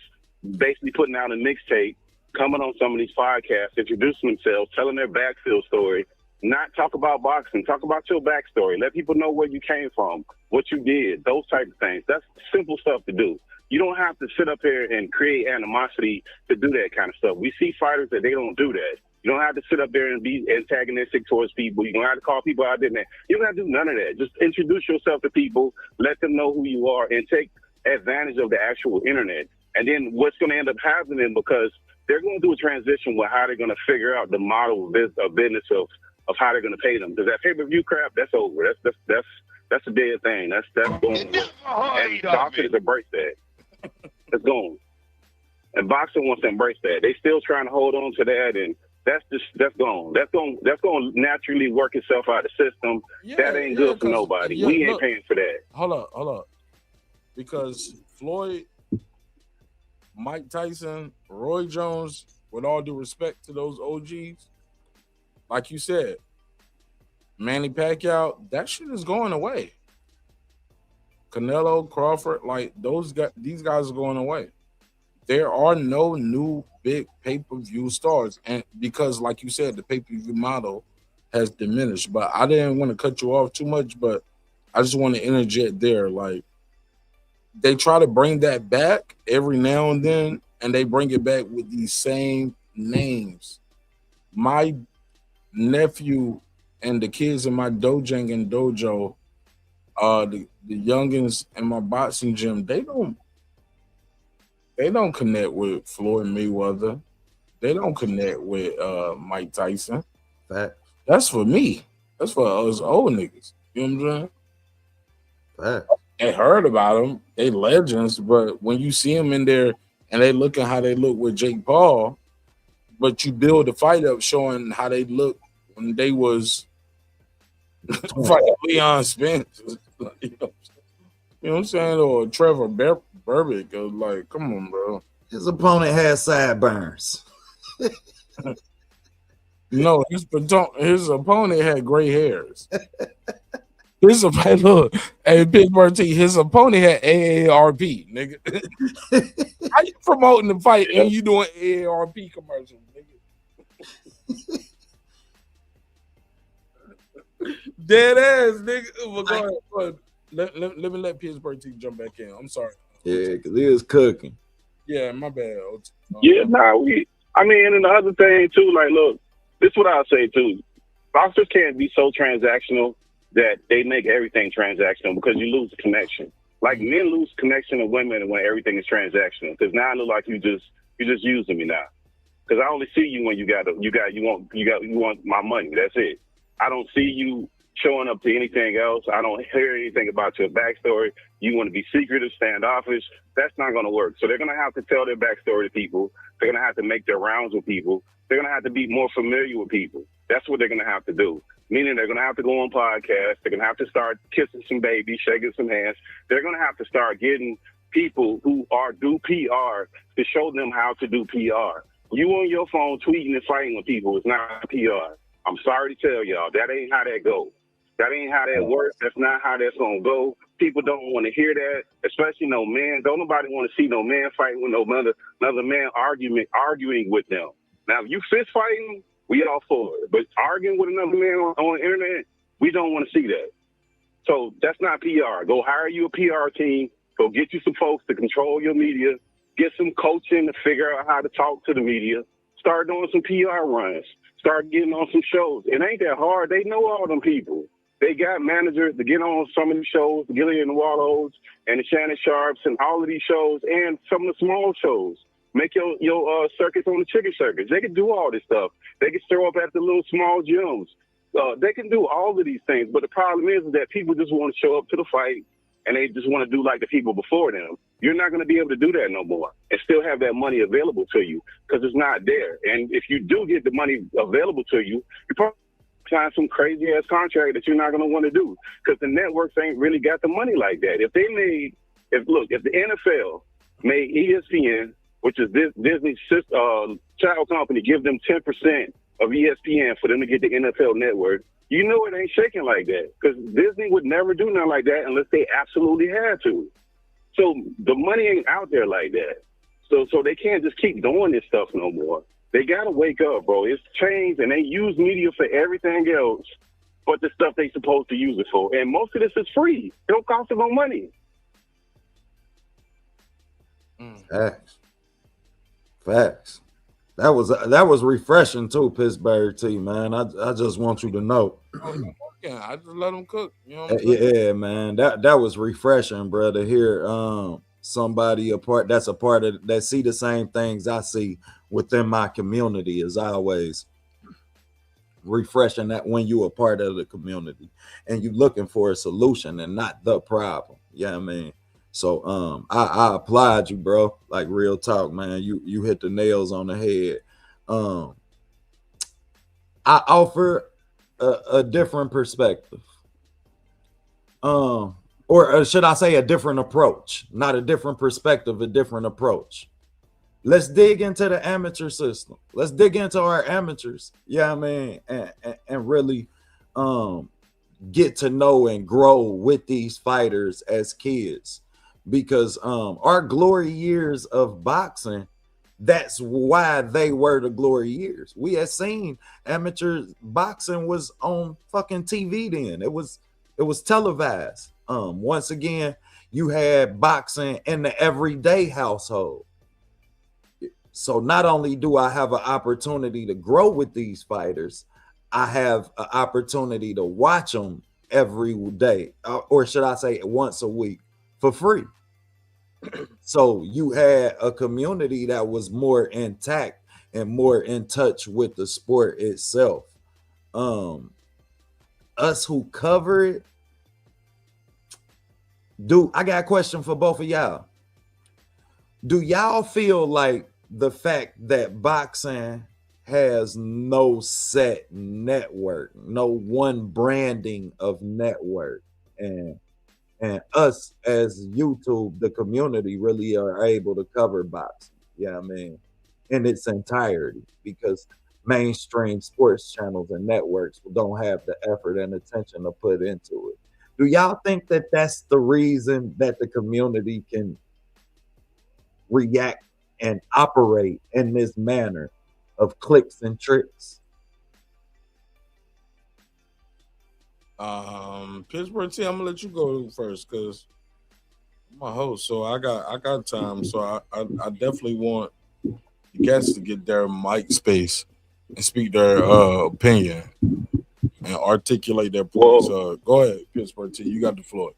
basically putting out a mixtape, coming on some of these podcasts, introducing themselves, telling their backfield story, not talk about boxing, talk about your backstory, let people know where you came from, what you did, those type of things. That's simple stuff to do. You don't have to sit up here and create animosity to do that kind of stuff. We see fighters that they don't do that. You don't have to sit up there and be antagonistic towards people. You don't have to call people out there. You don't have to do none of that. Just introduce yourself to people, let them know who you are, and take advantage of the actual internet. And then what's going to end up happening, because they're going to do a transition with how they're going to figure out the model of business of how they're going to pay them. Because that pay-per-view crap, that's over. That's a dead thing. That's going. And boxers embrace that. It's gone. And boxing wants to embrace that. They still trying to hold on to that, and that's gone. That's going to naturally work itself out of the system. That ain't good for nobody. We ain't paying for that. Hold up. Because Floyd, Mike Tyson, Roy Jones, with all due respect to those OGs, like you said, Manny Pacquiao, that shit is going away. Canelo, Crawford, like these guys are going away. There are no new big pay-per-view stars, and because, like you said, the pay-per-view model has diminished. But I didn't want to cut you off too much, but I just want to interject there. Like, they try to bring that back every now and then, and they bring it back with these same names. My nephew and the kids in my dojang and dojo, the youngins in my boxing gym, they don't connect with Floyd Mayweather. They don't connect with Mike Tyson. That's for me. That's for us old niggas. You know what I'm saying? They heard about them. They legends, but when you see them in there and they looking how they look with Jake Paul, but you build the fight up showing how they look when they was fighting Leon Spence. You know? You know what I'm saying? Or Trevor Burbick. Like, come on, bro. His opponent had sideburns. No, his opponent had gray hairs. His look, hey, Pittsburgh T, his opponent had AARP, nigga. How you promoting the fight and you doing AARP commercials, nigga? Dead ass, nigga. Well, go ahead. Let me let Pittsburgh T jump back in. I'm sorry. Yeah, because he was cooking. Yeah, my bad. Yeah, I mean, and the other thing too, like, look, this is what I'll say too. Boxers can't be so transactional that they make everything transactional because you lose the connection. Like men lose connection to women when everything is transactional. Because now I look like you just using me now. Because I only see you when you want my money. That's it. I don't see you showing up to anything else. I don't hear anything about your backstory. You want to be secretive, standoffish. That's not going to work. So they're going to have to tell their backstory to people. They're going to have to make their rounds with people. They're going to have to be more familiar with people. That's what they're going to have to do. Meaning they're going to have to go on podcasts. They're going to have to start kissing some babies, shaking some hands. They're going to have to start getting people who do PR to show them how to do PR. You on your phone tweeting and fighting with people is not PR. I'm sorry to tell y'all, that ain't how that goes. That ain't how that works. That's not how that's going to go. People don't want to hear that, especially no man. Don't nobody want to see no man fighting with another man arguing with them. Now, if you fist fighting, we all for it. But arguing with another man on the internet, we don't want to see that. So that's not PR. Go hire you a PR team. Go get you some folks to control your media. Get some coaching to figure out how to talk to the media. Start doing some PR runs. Start getting on some shows. It ain't that hard. They know all them people. They got managers to get on some of these shows, the Gillian Wallows and the Shannon Sharps and all of these shows and some of the small shows. Make your circuits on the chicken circuits. They can do all this stuff. They can show up at the little small gyms. They can do all of these things. But the problem is that people just want to show up to the fight and they just want to do like the people before them. You're not going to be able to do that no more and still have that money available to you because it's not there. And if you do get the money available to you, you probably sign some crazy ass contract that you're not going to want to do because the networks ain't really got the money like that. If the NFL made ESPN, which is Disney's child company, give them 10% of ESPN for them to get the NFL network, you know it ain't shaking like that because Disney would never do nothing like that unless they absolutely had to. So the money ain't out there like that. So they can't just keep doing this stuff no more. They got to wake up, bro. It's changed, and they use media for everything else but the stuff they supposed to use it for. And most of this is free. It don't cost them no money. Facts. That was refreshing too, Pittsburgh T, man. I just want you to know. Yeah, I just let them cook. You know what I'm saying? Yeah, man. That was refreshing, bro, to hear somebody that's a part of that see the same things I see within my community is always refreshing that when you a part of the community and you looking for a solution and not the problem. Yeah, I mean. So I applaud you, bro. Like real talk, man. You hit the nails on the head. I offer a different perspective. Or should I say a different approach? Not a different perspective, a different approach. Let's dig into the amateur system. Let's dig into our amateurs. Yeah, I mean, and really get to know and grow with these fighters as kids. Because our glory years of boxing, that's why they were the glory years. We had seen amateur boxing was on fucking TV then. It was televised. Once again, you had boxing in the everyday household. So not only do I have an opportunity to grow with these fighters, I have an opportunity to watch them every day, or should I say once a week for free. So you had a community that was more intact and more in touch with the sport itself. Us who cover it, I got a question for both of y'all. Do y'all feel like the fact that boxing has no set network, no one branding of network, and And us as YouTube, the community, really are able to cover boxing. Yeah, I mean, in its entirety, because mainstream sports channels and networks don't have the effort and attention to put into it. Do y'all think that that's the reason that the community can react and operate in this manner of clicks and tricks? Pittsburgh T, I'm gonna let you go first because I'm a host, so I got time. So I definitely want the guests to get their mic space and speak their opinion and articulate their points. Go ahead, Pittsburgh T, you got the floor.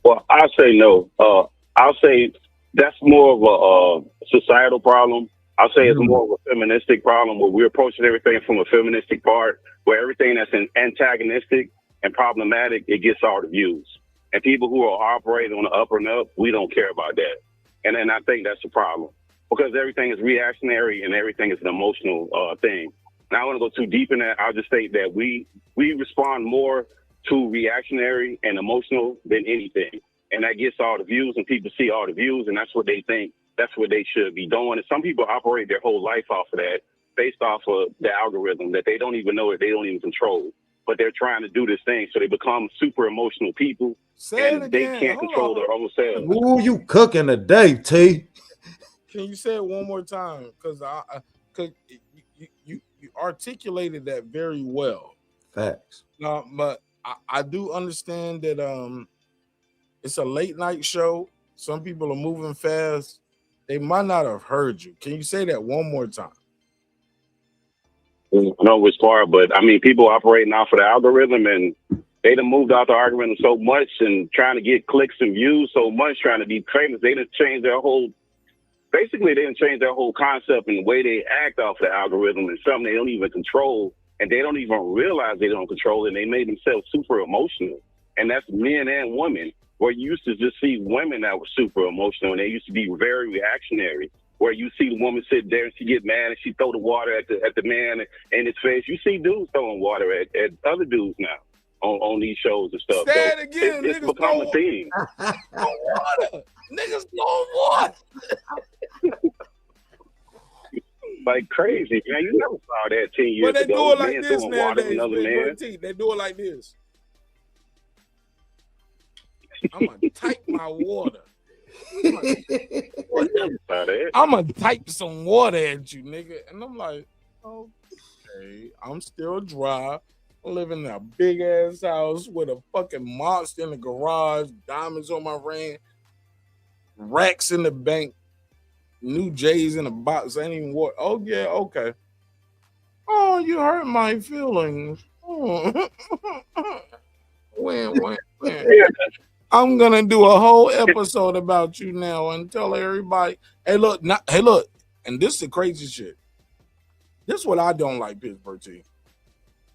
Well, I'll say no. I'll say that's more of a societal problem. I'll say it's more of a feministic problem where we're approaching everything from a feministic part, where everything that's antagonistic and problematic, it gets all the views. And people who are operating on the up and up, we don't care about that. And then I think that's the problem because everything is reactionary and everything is an emotional thing. Now, I don't want to go too deep in that. I'll just state that we respond more to reactionary and emotional than anything. And that gets all the views and people see all the views and that's what they think. That's what they should be doing. And some people operate their whole life off of that based off of the algorithm that they don't even know that they don't even control. But they're trying to do this thing. So they become super emotional people and they can't control their own selves. Ooh, you cooking today, T. Can you say it one more time? Because you articulated that very well. Facts. No, but I do understand that it's a late night show. Some people are moving fast. They might not have heard you. Can you say that one more time? I know it's far, but I mean, people operating off of the algorithm and they done moved out the algorithm so much and trying to get clicks and views so much, trying to be famous. They done changed their whole, basically they done changed their whole concept and the way they act off the algorithm and something they don't even control and they don't even realize they don't control it. And they made themselves super emotional. And that's men and women. Where you used to just see women that were super emotional and they used to be very reactionary. Where you see the woman sit there and she get mad and she throw the water at the man in his face. You see dudes throwing water at other dudes now on these shows and stuff. Say so it again, it's become a thing. Water. Niggas blowing water. Like crazy, man. You never saw that 10 years But they ago. do it like Man this throwing water at nowadays. another man. They do it like this. I'm gonna type my water. I'm gonna type some water at you, nigga. And I'm like, okay, I'm still dry. I live in a big ass house with a fucking monster in the garage, diamonds on my ring, racks in the bank, new J's in a box. I ain't even what. Oh yeah, okay. Oh, you hurt my feelings. Oh. when. I'm gonna do a whole episode about you now and tell everybody, hey look, and this is the crazy shit. This is what I don't like, Pittsburgh T.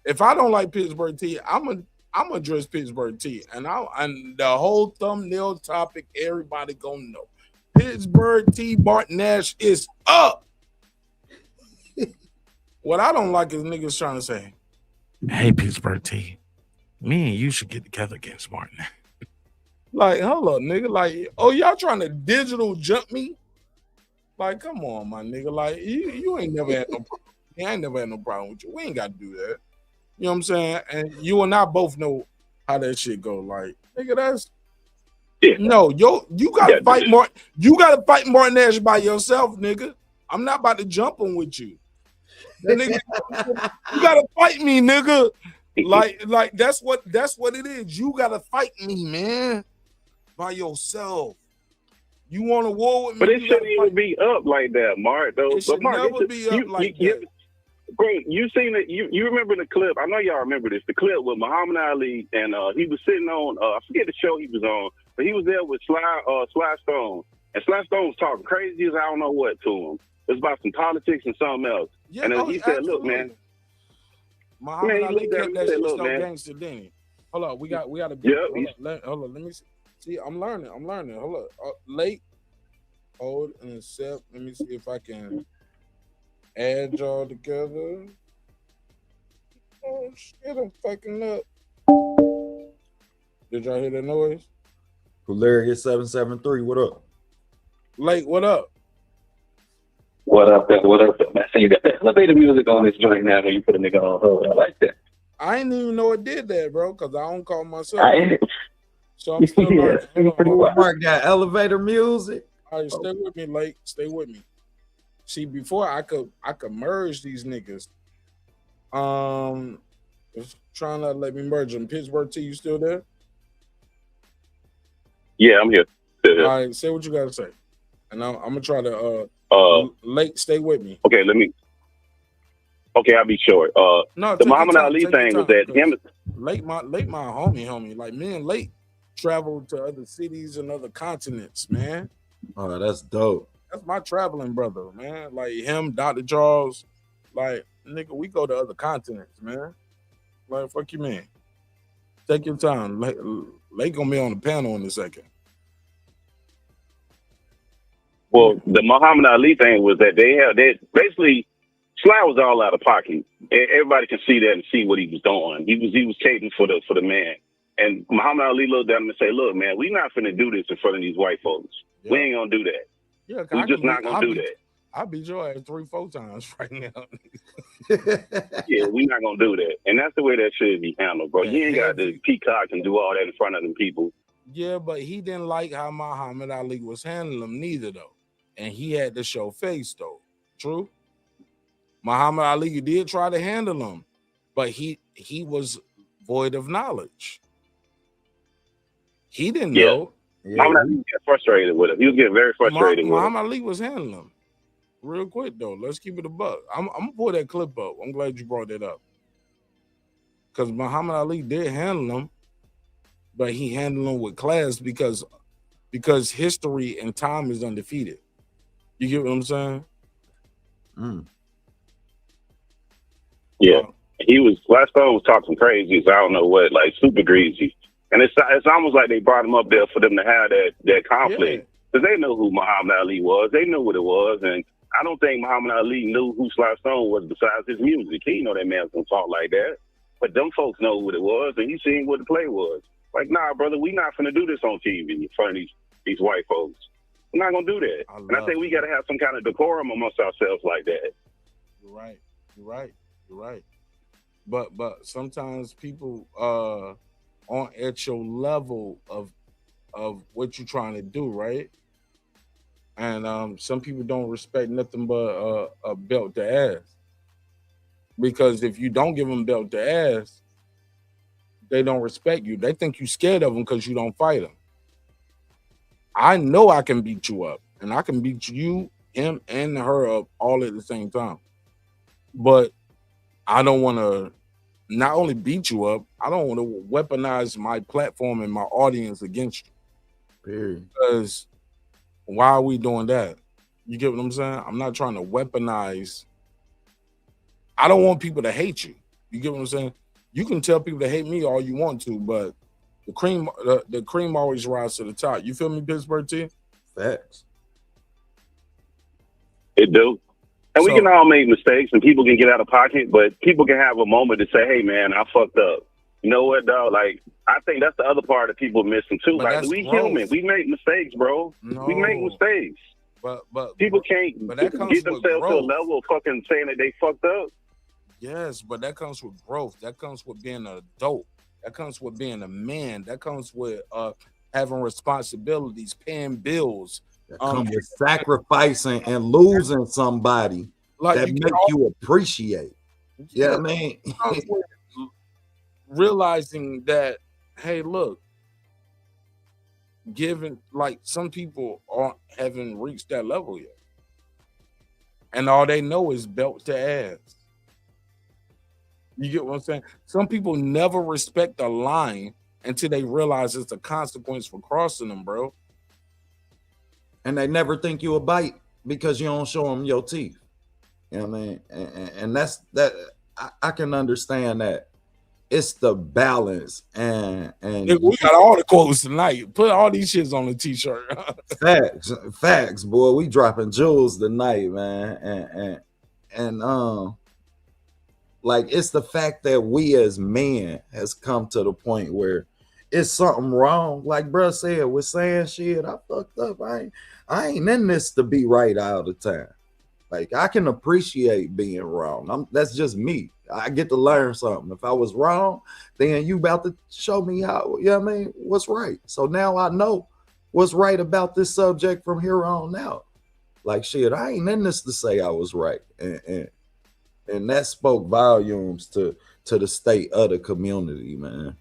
If I don't like Pittsburgh T, I'm address Pittsburgh T, and the whole thumbnail topic, everybody gonna know. Pittsburgh T. Bart Nash is up. What I don't like is niggas trying to say, hey Pittsburgh T, me and you should get together against Martin. Like, hold up, nigga. Like, oh, y'all trying to digital jump me? Like, come on, my nigga. Like, you ain't never had no problem. I ain't never had no problem with you. We ain't got to do that. You know what I'm saying? And you and I both know how that shit go. Like, nigga, that's no, you gotta fight more. You gotta fight Martin Nash by yourself, nigga. I'm not about to jump on with you. Nigga, you gotta fight me, nigga. Like that's what it is. You gotta fight me, man. By yourself. You want a war with me? But it shouldn't even be up like that, Mark. Though, it should never be up like that. Bro, you seen it? You remember the clip? I know y'all remember this. The clip with Muhammad Ali, and he was sitting on. I forget the show he was on, but he was there with Sly Stone, and Sly Stone was talking crazy as I don't know what to him. It was about some politics and something else. Yeah, and he said, "Look, man." Muhammad Ali kept that shit so gangster, didn't he? Hold on, we got to be. Hold on, let me see. See, I'm learning. Hold up. Late, hold, and accept. Let me see if I can add y'all together. Oh shit, I'm fucking up. Did y'all hear that noise? Hilarious 773. What up? Lake, what up? What up, man? What up, man? See, you got the elevator music on this joint now. You put a nigga on hold. I like that. I didn't even know it did that, bro, because I don't call myself. So I'm still Mark got elevator music. All right, stay with me, Lake. Stay with me. See, before I could merge these niggas. Was trying to let me merge them. Pittsburgh T, you still there? Yeah, I'm here. Still here. All right, say what you gotta say, and I'm gonna try to Lake, stay with me. Okay, Okay, I'll be short. No, the Muhammad Ali thing was that him. Lake my homie. Like me and Lake traveled to other cities and other continents, man. Oh, that's dope. That's my traveling brother, man. Like him, Dr. Charles, like nigga, we go to other continents, man. Like fuck you, man. Take your time. Lake gonna be on the panel in a second. Well, the Muhammad Ali thing was that they basically Sly was all out of pocket. Everybody can see that and see what he was doing. He was caping for the man. And Muhammad Ali looked at him and say, "Look, man, we not finna do this in front of these white folks. Yeah. We ain't gonna do that. Yeah, we just not gonna do that. I beat your ass 3-4 times right now. Yeah, we not gonna do that. And that's the way that should be handled, bro. You ain't got to peacock and do all that in front of them people. Yeah, but he didn't like how Muhammad Ali was handling them neither, though. And he had to show face, though. True? Muhammad Ali did try to handle him, but he was void of knowledge. He didn't know. Yeah. Muhammad Ali got frustrated with him. He was getting very frustrated with him. Muhammad Ali was handling him. Real quick, though. Let's keep it a buck. I'm going to pull that clip up. I'm glad you brought that up. Because Muhammad Ali did handle him, but he handled him with class because history and time is undefeated. You get what I'm saying? Yeah. Last time was talking crazy, so I don't know what, like super greasy. And it's almost like they brought him up there for them to have that conflict. Because they know who Muhammad Ali was. They knew what it was. And I don't think Muhammad Ali knew who Sly Stone was besides his music. He didn't know that man was going to talk like that. But them folks know what it was, and he seen what the play was. Like, nah, brother, we not finna do this on TV in front of these white folks. We're not going to do that. And I think we got to have some kind of decorum amongst ourselves like that. You're right. But sometimes people aren't at your level of what you're trying to do, right? And some people don't respect nothing but a belt to ass. Because if you don't give them belt to ass, they don't respect you. They think you scared of them because you don't fight them. I know I can beat you up, and I can beat you, him, and her up all at the same time. But I don't want to not only beat you up, I don't want to weaponize my platform and my audience against you. Period. Because why are we doing that? You get what I'm saying? I'm not trying to weaponize. I don't want people to hate you. You get what I'm saying? You can tell people to hate me all you want to, but the cream always rises to the top. You feel me, Pittsburgh T? Facts. It do. And we can all make mistakes and people can get out of pocket, but people can have a moment to say, hey, man, I fucked up. You know what, dog? Like, I think that's the other part that people missing, too. But like, we human. We make mistakes, bro. No. We make mistakes. But people can't get themselves to a level of fucking saying that they fucked up. Yes, but that comes with growth. That comes with being an adult. That comes with being a man. That comes with having responsibilities, paying bills. That comes with sacrificing and losing somebody that make you appreciate. Yeah, man. Realizing that, hey, look, given like some people haven't reached that level yet, and all they know is belt to ass. You get what I'm saying? Some people never respect the line until they realize it's a consequence for crossing them, bro. And they never think you a bite because you don't show them your teeth. You know what I mean? And that's that. I can understand that. It's the balance and we got all the quotes tonight. Put all these shits on the t-shirt. facts, boy. We dropping jewels tonight, man. And like it's the fact that we as men has come to the point where it's something wrong. Like bruh said, with saying shit, I fucked up. I ain't in this to be right all the time. Like I can appreciate being wrong. That's just me. I get to learn something. If I was wrong, then you about to show me how, you know what I mean, what's right. So now I know what's right about this subject from here on out. Like shit, I ain't in this to say I was right. And that spoke volumes to the state of the community, man.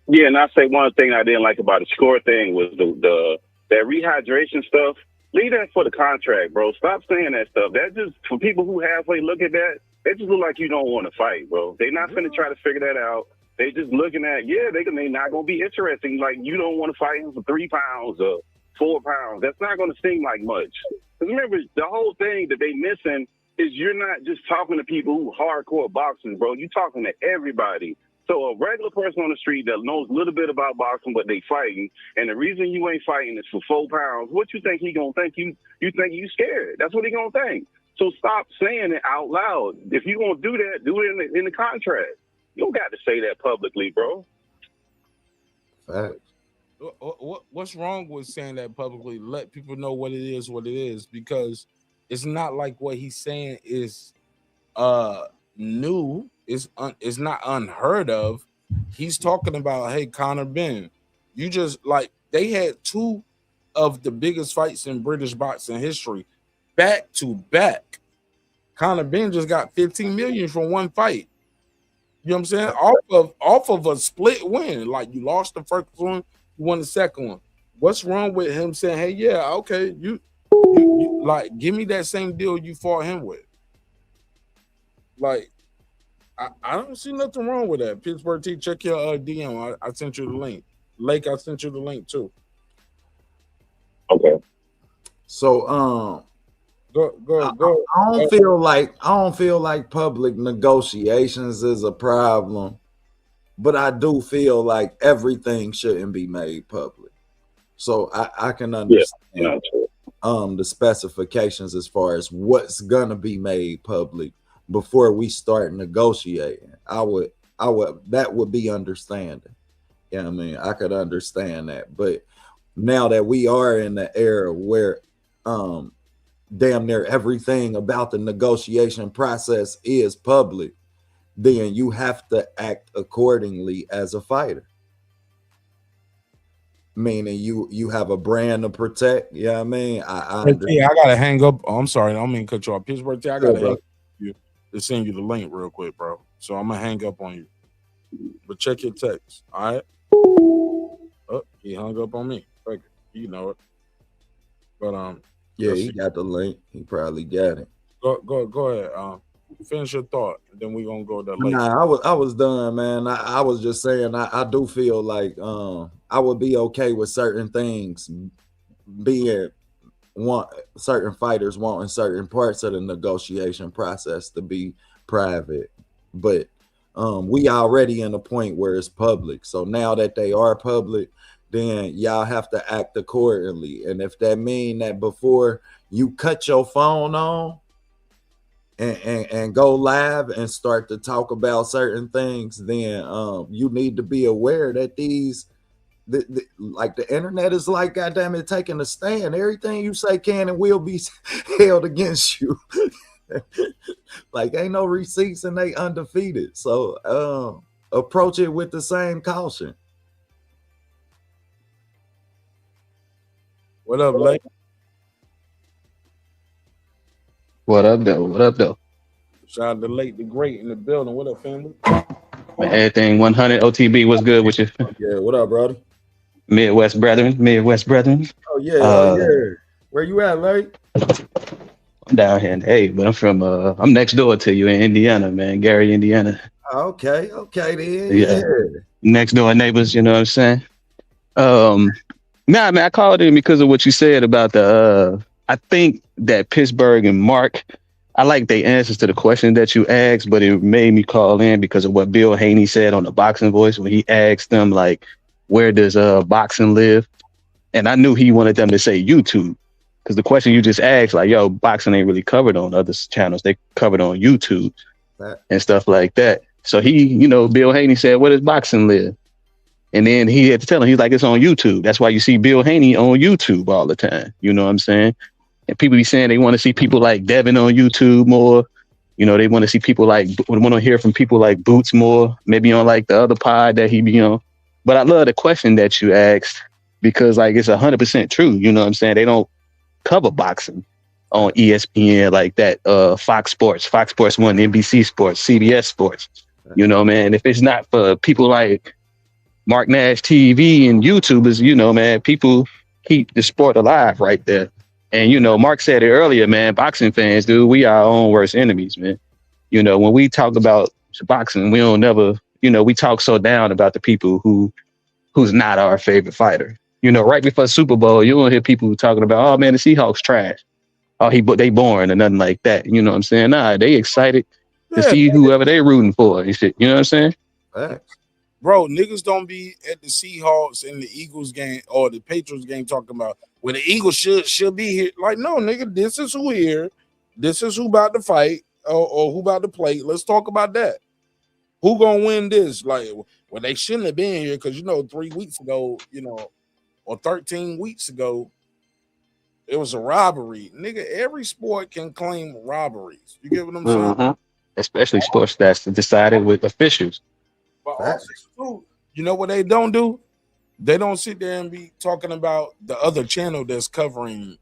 Yeah, and I say one thing I didn't like about the score thing was that rehydration stuff. Leave that for the contract, bro. Stop saying that stuff. That just, for people who halfway look at that, it just look like you don't want to fight, bro. They not finna try to figure that out. They just looking at, yeah, they not gonna be interesting. Like you don't want to fight him for 3 pounds or 4 pounds. That's not gonna seem like much. Because remember, the whole thing that they missing is you're not just talking to people who hardcore boxers, bro. You talking to everybody. So a regular person on the street that knows a little bit about boxing, but they fighting, and the reason you ain't fighting is for 4 pounds, what you think he gonna think? You think you scared. That's what he gonna think. So stop saying it out loud. If you gonna do that, do it in the contract. You don't got to say that publicly, bro. Facts. What's wrong with saying that publicly? Let people know what it is, because it's not like what he's saying is new. It's not unheard of. He's talking about, hey, Conor Ben, you just, like, they had 2 of the biggest fights in British boxing history back to back. Conor Ben just got 15 million from one fight. You know what I'm saying? Off of a split win. Like, you lost the first one, you won the second one. What's wrong with him saying, hey, yeah, okay, you like, give me that same deal you fought him with? Like, I don't see nothing wrong with that. Pittsburgh T, check your DM. I sent you the link. Lake, I sent you the link too. Okay. So go. I don't feel like public negotiations is a problem, but I do feel like everything shouldn't be made public. So I can understand the specifications as far as what's gonna be made public before we start negotiating. I would that would be understanding. Yeah, you know what I mean, I could understand that. But now that we are in the era where damn near everything about the negotiation process is public, then you have to act accordingly as a fighter. Meaning you have a brand to protect. Yeah, you know what I mean, I gotta hang up. Oh, I'm sorry, I don't mean to cut you off. Pittsburgh T, I gotta hang up you to send you the link real quick, bro. So I'm gonna hang up on you. But check your text. All right. Oh, he hung up on me. Fuck it. You know it. But yeah, he got the link. He probably got it. Go ahead. Finish your thought, and then we're gonna go to link. Nah, I was done, man. I was just saying I do feel like I would be okay with certain things being certain fighters wanting certain parts of the negotiation process to be private, but we already in a point where it's public. So now that they are public, then y'all have to act accordingly. And if that mean that before you cut your phone on and go live and start to talk about certain things, then you need to be aware that like the internet is like, goddamn it, taking a stand. Everything you say can and will be held against you. Like, ain't no receipts and they undefeated. So approach it with the same caution. What up, Lake? What up, though? What up, though? Shout out to Lake the Great in the building. What up, family? Everything 100 OTB. What's good with you? Yeah, what up, brother? Midwest brethren. Oh yeah, Where you at, Lake? I'm down here in the A, but I'm from I'm next door to you in Indiana, man. Gary, Indiana. Okay then. Yeah. Next door neighbors, you know what I'm saying? Nah, man, I called in because of what you said about the I think that Pittsburgh and Mark, I like the answers to the question that you asked, but it made me call in because of what Bill Haney said on the Boxing Voice when he asked them, like, where does boxing live? And I knew he wanted them to say YouTube, because the question you just asked, like, yo, boxing ain't really covered on other channels. They covered on YouTube and stuff like that. So he, Bill Haney said, "Where does boxing live?" And then he had to tell him, he's like, "It's on YouTube." That's why you see Bill Haney on YouTube all the time. You know what I'm saying? And people be saying they want to see people like Devin on YouTube more. They want to see people want to hear from people like Boots more, maybe on like the other pod that he be on. But I love the question that you asked because like it's 100% true. You know what I'm saying? They don't cover boxing on ESPN like that. Fox Sports 1, NBC Sports, CBS Sports. Man, if it's not for people like Mark Nash TV and YouTubers, man, people keep the sport alive right there. And, Mark said it earlier, man, boxing fans, dude, we are our own worst enemies, man. When we talk about boxing, we don't never, we talk so down about the people who's not our favorite fighter. Right before Super Bowl, you don't hear people talking about, oh, man, the Seahawks trash. Oh, they boring or nothing like that. You know what I'm saying? Nah, they excited to see whoever they rooting for and shit. You know what I'm saying? Bro, niggas don't be at the Seahawks and the Eagles game or the Patriots game talking about when the Eagles should be here. Like, no, nigga, this is who here. This is who about to fight or who about to play. Let's talk about that. Who gonna win this? Like, well, they shouldn't have been here because 3 weeks ago, or 13 weeks ago, it was a robbery. Nigga, every sport can claim robberies. You get what I'm saying? Especially sports that's decided with officials. But also, what they don't do? They don't sit there and be talking about the other channel that's covering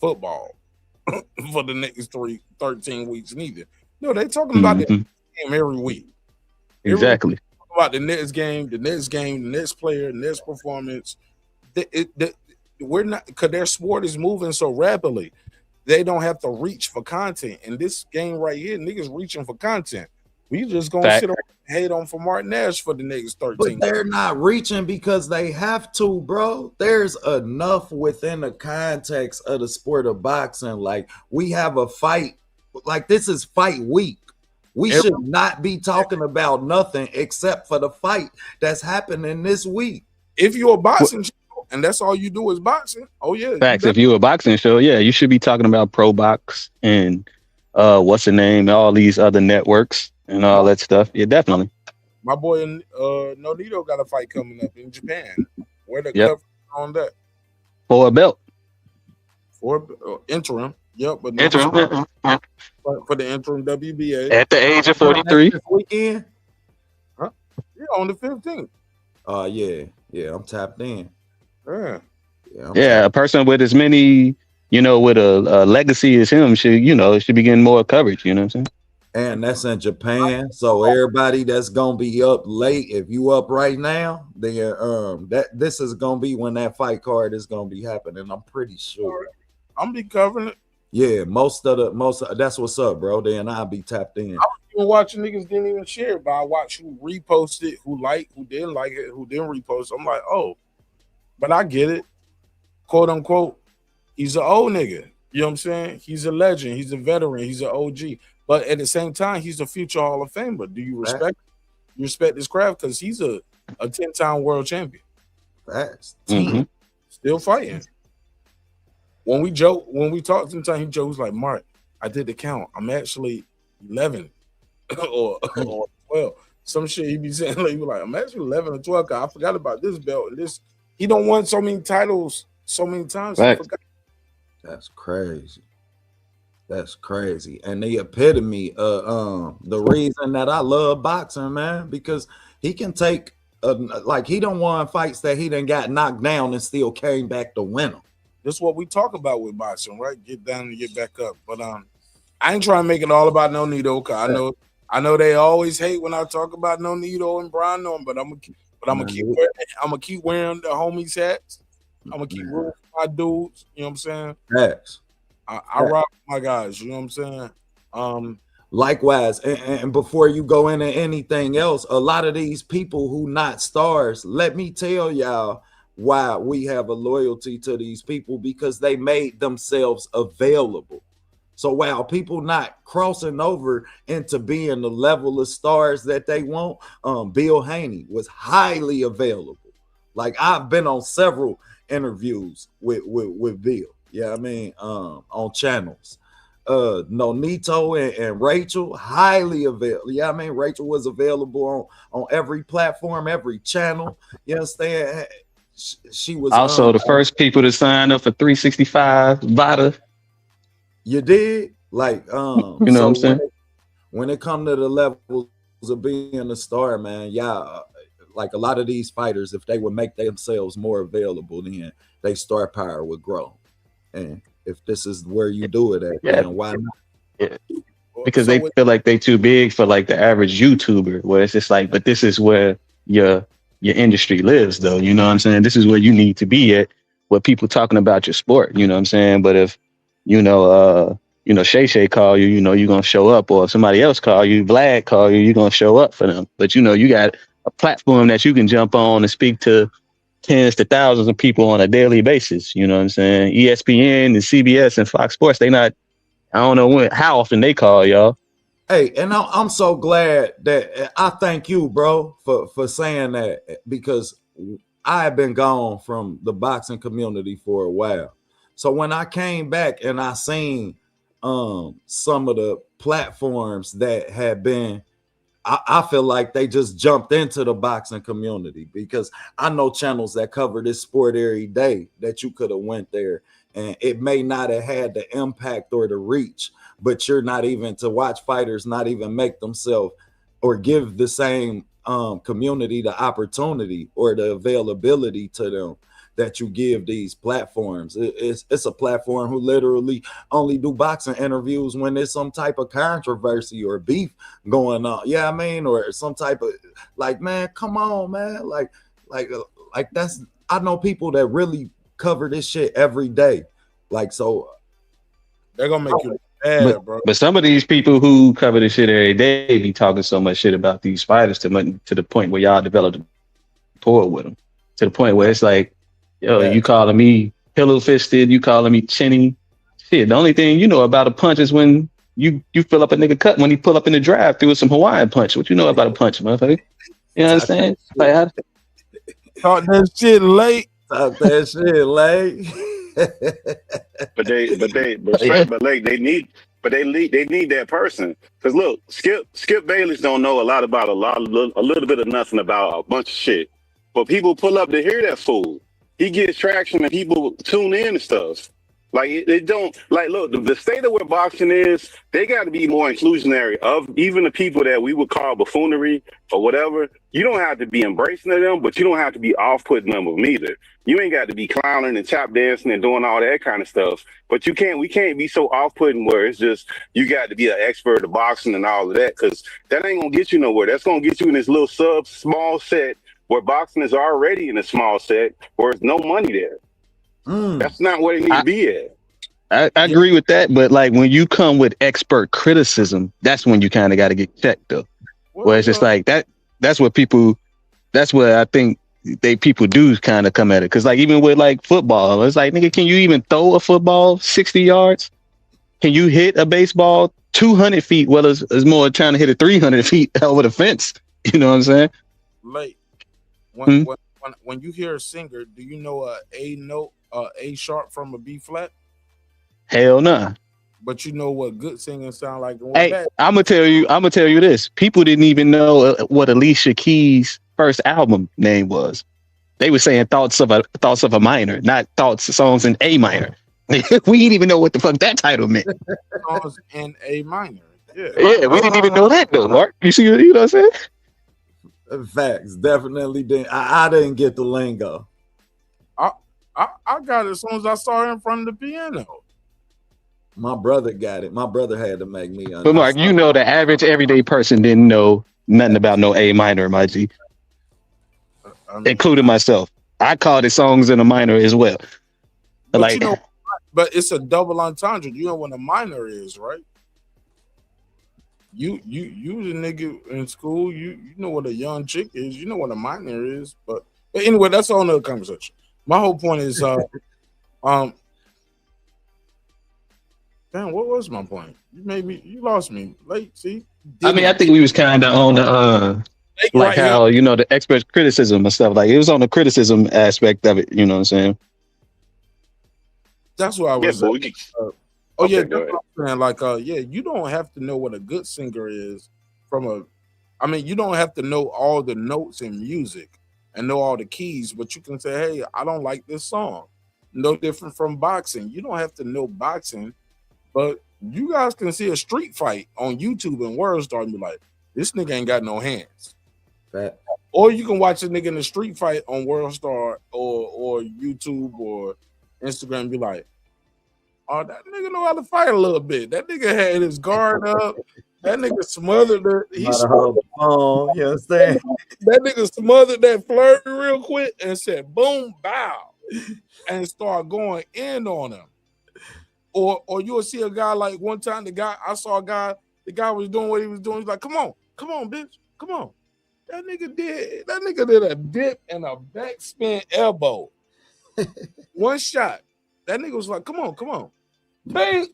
football for the next 13 weeks neither. No, they talking about the game every week. Exactly. About the next game, the next player, the next performance. We're not, because their sport is moving so rapidly. They don't have to reach for content. And this game right here, niggas reaching for content. We just gonna sit on and hate on for Martin Nash for the next 13. But they're not reaching because they have to, bro. There's enough within the context of the sport of boxing. Like, we have a fight, like this is fight week. We should not be talking about nothing except for the fight that's happening this week. If you're a boxing show and that's all you do is boxing, oh yeah. Facts. If you're a boxing show, yeah, you should be talking about Pro Box and what's the name, all these other networks and all that stuff. Yeah, definitely. My boy Nonito got a fight coming up in Japan. Where the cover on that? For a belt. For interim. Yep, but interim. For the interim WBA. At the age of 43. This weekend? Huh? Yeah, on the 15th. Yeah, I'm tapped in. Yeah. A person with as many, with a legacy as him should be getting more coverage, you know what I'm saying? And that's in Japan. So everybody that's gonna be up late, if you up right now, then this is gonna be when that fight card is gonna be happening. I'm pretty sure. I'm be covering it. Yeah, that's what's up, bro. Then I'll be tapped in. I was even watching niggas didn't even share, but I watched who reposted, who liked, who didn't like it, who didn't repost. I'm like, oh, but I get it. Quote unquote, he's an old nigga. You know what I'm saying? He's a legend, he's a veteran, he's an OG. But at the same time, he's a future Hall of Famer. Do you respect you respect this craft? Because he's a 10-time world champion. Facts. Still fighting. When we talk sometimes, he jokes like, Mark, I did the count. I'm actually 11 or 12. Some shit he be saying, like, I'm actually 11 or 12. I forgot about this belt. And this, he don't want so many titles so many times. Right. That's crazy. That's crazy. And the epitome the reason that I love boxing, man, because he can take he don't want fights that he done got knocked down and still came back to win them. This is what we talk about with boxing, right? Get down and get back up. But I ain't trying to make it all about Nonito, cause I know they always hate when I talk about Nonito and Brian Norman, but I'm gonna keep wearing the homies hats. I'm gonna keep rooting for my dudes. You know what I'm saying? Yes. I rock my guys. You know what I'm saying? Likewise, and before you go into anything else, a lot of these people who not stars, let me tell y'all why we have a loyalty to these people, because they made themselves available. So while people not crossing over into being the level of stars that they want, Bill Haney was highly available. Like, I've been on several interviews with Bill. Yeah, I mean, on channels. Nonito and Rachel, highly available. Yeah, I mean, Rachel was available on every platform, every channel. You understand? She was also the first people to sign up for 365 Vita. You did? Like, you know what I'm saying? When it come to the levels of being a star, man, yeah, like a lot of these fighters, if they would make themselves more available, then they star power would grow. And if this is where you do it at, then why not? Yeah. Because they feel like they too big for like the average YouTuber, where it's just like, but this is where your industry lives, though. You know what I'm saying? This is where you need to be at, where people talking about your sport. You know what I'm saying? But if Shay Shay call you, you're gonna show up, or if somebody else call you, Vlad call you, you're gonna show up for them. But you got a platform that you can jump on and speak to tens to thousands of people on a daily basis. You know what I'm saying? ESPN and CBS and Fox Sports, I don't know how often they call y'all. Hey, and I'm so glad that I thank you, bro, for saying that, because I have been gone from the boxing community for a while. So when I came back and I seen some of the platforms that had been, I feel like they just jumped into the boxing community, because I know channels that cover this sport every day that you could have went there and it may not have had the impact or the reach, but you're not even to watch fighters not even make themselves or give the same community the opportunity or the availability to them that you give these platforms. It's a platform who literally only do boxing interviews when there's some type of controversy or beef going on. Yeah, I mean, or some type of, like, man, come on, man. Like that's, I know people that really cover this shit every day. Like, so they're gonna make you bad, bro. But some of these people who cover this shit every day be talking so much shit about these fighters to the point where y'all developed a rapport with them, to the point where it's like, yo, you calling me pillow fisted, you calling me chinny. Shit, the only thing you know about a punch is when you fill up a nigga cut when he pull up in the drive through with some Hawaiian punch. What you know about a punch, motherfucker? You understand? Like, talk that shit late. Talk that shit late. They need that person. Because look, Skip Bayless don't know a lot about a little bit of nothing about a bunch of shit. But people pull up to hear that fool. He gets traction and people tune in and stuff. Like, they don't, like, look, the state of where boxing is, they got to be more inclusionary of even the people that we would call buffoonery or whatever. You don't have to be embracing of them, but you don't have to be off-putting them of them either. You ain't got to be clowning and tap dancing and doing all that kind of stuff. But we can't be so off-putting where it's just, you got to be an expert of boxing and all of that, because that ain't going to get you nowhere. That's going to get you in this little small set where boxing is already in a small set where there's no money there. That's not where it needs to be at. I agree with that, but like when you come with expert criticism, that's when you kind of got to get checked, though. Where it's just like that. That's what I think people do kind of come at it. Because like even with like football, it's like, nigga, can you even throw a football 60 yards? Can you hit a baseball 200 feet? Well, it's more trying to hit it 300 feet over the fence. You know what I'm saying? Like when you hear a singer, do you know A note, A sharp from a B flat? Hell nah. But you know what good singing sound like. Hey, I'm gonna tell you this. People didn't even know what Alicia Keys' first album name was. They were saying thoughts of a minor, not songs in A minor. We didn't even know what the fuck that title meant. Songs in A minor. Yeah, we didn't even know that though, Mark. You know what I'm saying? Facts, definitely didn't. I didn't get the lingo. I got it as soon as I saw her in front of the piano. My brother got it. My brother had to make me understand. But Mark, you know the average everyday person didn't know nothing about no A minor, my G. Including myself. I called it songs in a minor as well. But like, you know, but it's a double entendre. You know what a minor is, right? You the nigga in school, you know what a young chick is, you know what a minor is, but anyway, that's a whole nother conversation. My whole point is damn, what was my point? You lost me. Late, see? I mean, I think we was kind of on the like how, you know, the expert criticism and stuff. Like it was on the criticism aspect of it, you know what I'm saying? That's what I was Oh yeah, Okay, go that's what I'm saying. Like, yeah, you don't have to know what a good singer is from a. I mean, you don't have to know all the notes in music and know all the keys, but you can say, "Hey, I don't like this song." No different from boxing. You don't have to know boxing, but you guys can see a street fight on YouTube and World Star and be like, "This nigga ain't got no hands." That. Or you can watch a nigga in the street fight on World Star or YouTube or Instagram and be like, "Oh, that nigga know how to fight a little bit. That nigga had his guard up. That nigga smothered it. He smothered, you know what I'm saying? that nigga smothered that flurry real quick and said, boom, bow, and start going in on him. Or you'll see a guy like one time I saw a guy, the guy was doing what he was doing. He's like, come on, bitch, come on. That nigga did a dip and a backspin elbow. One shot. That nigga was like, come on. Bang!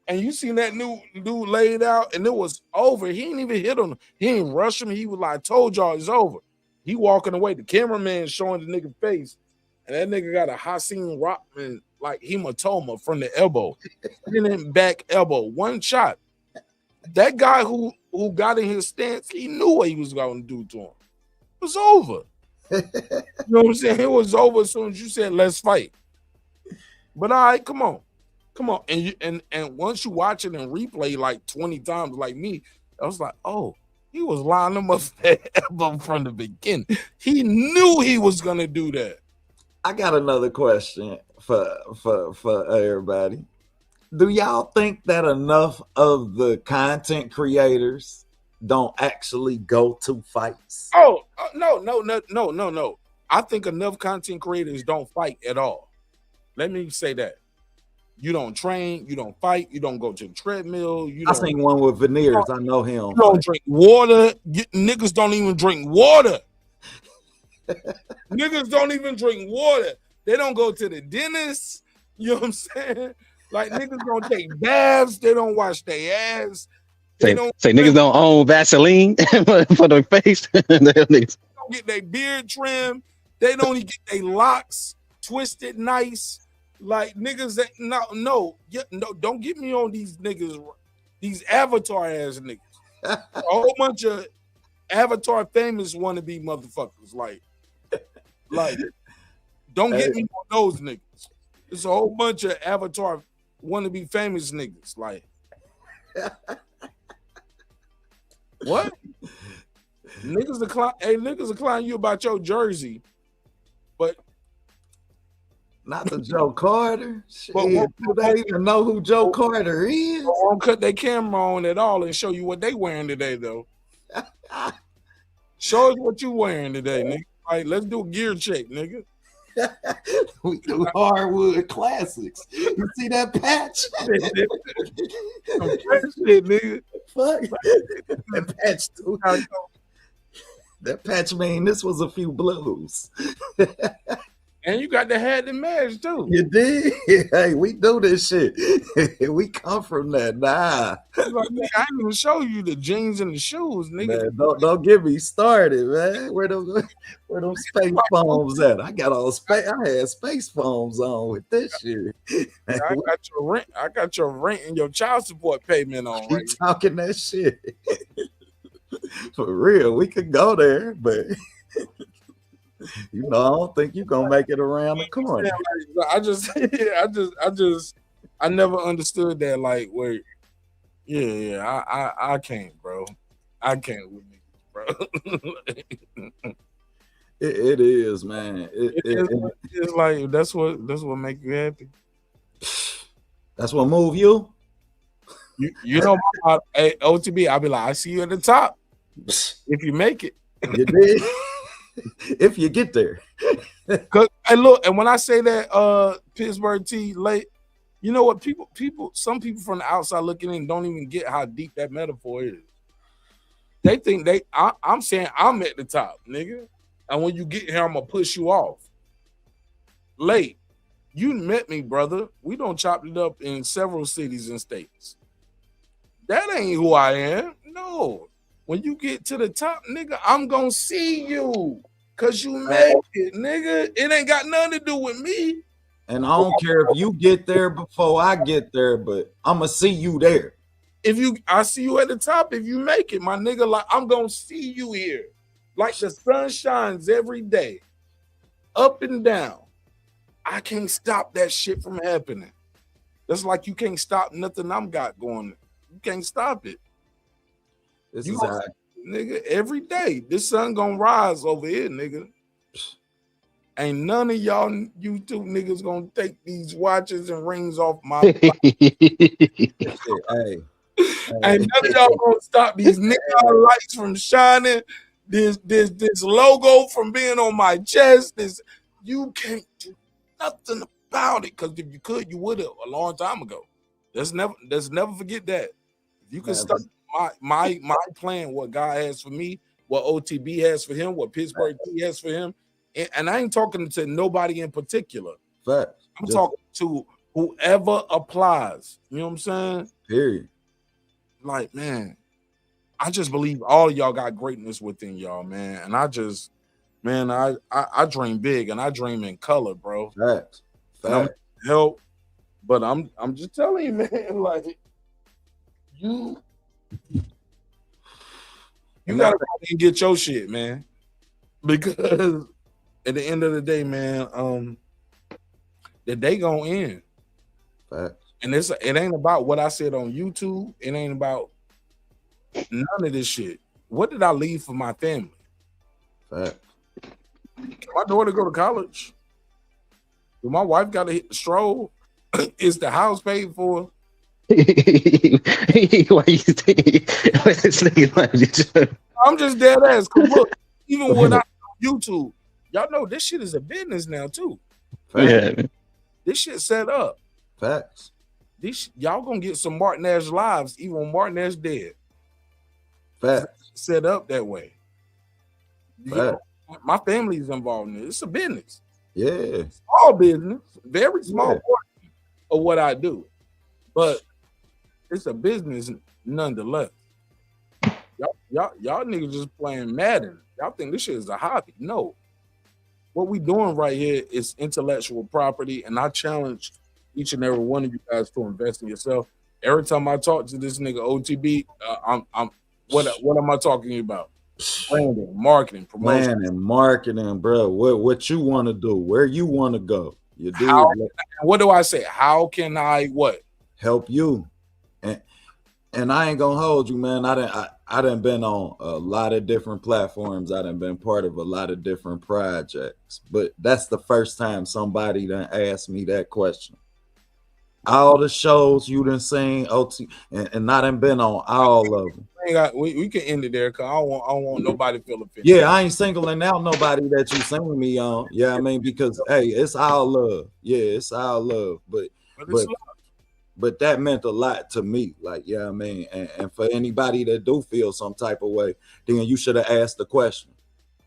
And you seen that new dude laid out, and it was over. He ain't even hit on him. He ain't rush him. He was like, I told y'all it's over. He walking away. The cameraman showing the nigga face, and that nigga got a Hassan Rockman like hematoma from the elbow. Spinning back elbow. One shot. That guy who got in his stance, he knew what he was going to do to him. It was over. You know what I'm saying? It was over as soon as you said, let's fight. But all right, come on. And once you watch it and replay like 20 times like me, I was like, oh, he was lining them up that elbow from the beginning. He knew he was going to do that. I got another question for everybody. Do y'all think that enough of the content creators don't actually go to fights? Oh, no. I think enough content creators don't fight at all. Let me say that. You don't train, you don't fight, you don't go to the treadmill. I seen one with veneers. I know him. You don't drink water. Niggas don't even drink water. Niggas don't even drink water. They don't go to the dentist. You know what I'm saying? Like niggas don't take baths. They don't wash their ass. Say niggas don't own Vaseline for their face. They don't get their beard trimmed. They don't even get their locks twisted nice. Like niggas that no, don't get me on these niggas, these avatar ass niggas. A whole bunch of avatar famous wannabe motherfuckers. Like don't get me on those niggas. It's a whole bunch of avatar wannabe famous niggas. Like what? Niggas decline you about your jersey, but not the Joe Carter. But do they even know who Joe Carter is? Won't cut their camera on at all and show you what they wearing today, though. Show us what you wearing today, nigga. Like, let's do a gear check, nigga. We do hardwood classics. You see that patch? Shit, nigga. Fuck. That patch too. That patch mean this was a few blues. And you got the hat and mask too. You did? Hey, we do this shit. We come from that. Nah. Like, I didn't even show you the jeans and the shoes, nigga. Man, don't get me started, man. Where them space foams at? I got all space. I had space foams on with this shit. I got your rent and your child support payment on. Keep talking that shit. For real, we could go there, but you know, I don't think you're gonna make it around the corner. I never understood that. Like, wait, I can't, bro. I can't with niggas, bro. It is, man. It's like that's what make you happy. That's what move you. You know, hey, OTB, I'll be like, I see you at the top. If you make it, you did. If you get there. And look, and when I say that Pittsburgh T late, you know what, some people from the outside looking in don't even get how deep that metaphor is. They think I'm saying I'm at the top, nigga. And when you get here, I'm gonna push you off. Late, you met me, brother. We don't chop it up in several cities and states. That ain't who I am. No. When you get to the top, nigga, I'm gonna see you. Cause you made it, nigga. It ain't got nothing to do with me. And I don't care if you get there before I get there, but I'ma see you there. I see you at the top if you make it, my nigga. Like, I'm gonna see you here. Like the sun shines every day, up and down. I can't stop that shit from happening. That's like you can't stop nothing I'm got going. You can't stop it. This you is gonna, nigga, every day. This sun gonna rise over here, nigga. Ain't none of y'all YouTube niggas gonna take these watches and rings off my Hey. Ain't none of y'all gonna stop these neon lights from shining. This logo from being on my chest. You can't do nothing about it. Because if you could, you would have a long time ago. Let's never forget that. If you can stop my plan, what God has for me, what OTB has for him, what Pittsburgh T has for him. And I ain't talking to nobody in particular. I'm talking to whoever applies. You know what I'm saying? Period. Like, man, I just believe all of y'all got greatness within y'all, man. And I just, man, I dream big and I dream in color, bro. Facts. And I'm help, but I'm just telling you, man, like you gotta go and get your shit, man. Because at the end of the day, man, the day gonna end. Facts. And it ain't about what I said on YouTube. It ain't about none of this shit. What did I leave for my family? Facts. My daughter go to college. Do my wife got to hit the stroll? Is the house paid for? Why you think? I'm just dead ass. Cause look, even without YouTube, y'all know this shit is a business now too. Yeah. This shit set up. Facts. Y'all gonna get some Martin Ash lives, even when Martin Ash dead. Facts. Set up that way. Facts. My family's involved in it. It's a business. Yeah. Small business, very small portion of what I do. But it's a business nonetheless. Y'all niggas just playing Madden. Y'all think this shit is a hobby. No. What we doing right here is intellectual property, and I challenge each and every one of you guys to invest in yourself. Every time I talk to this nigga OTB, what am I talking about? Branding, marketing, promotion. Planning, marketing, bro. What you want to do, where you want to go. You do. What do I say? How can I what? Help you. And I ain't gonna hold you, man. I done been on a lot of different platforms. I done been part of a lot of different projects. But that's the first time somebody done asked me that question. All the shows you done seen, OT, and I done been on all of them. We can end it there because I don't want nobody to feel offended. Yeah, I ain't singling out nobody that you seen me on. Yeah, I mean, because hey, it's all love. Yeah, it's all love. But that meant a lot to me. Like, yeah, I mean, and for anybody that do feel some type of way, then you should have asked the question.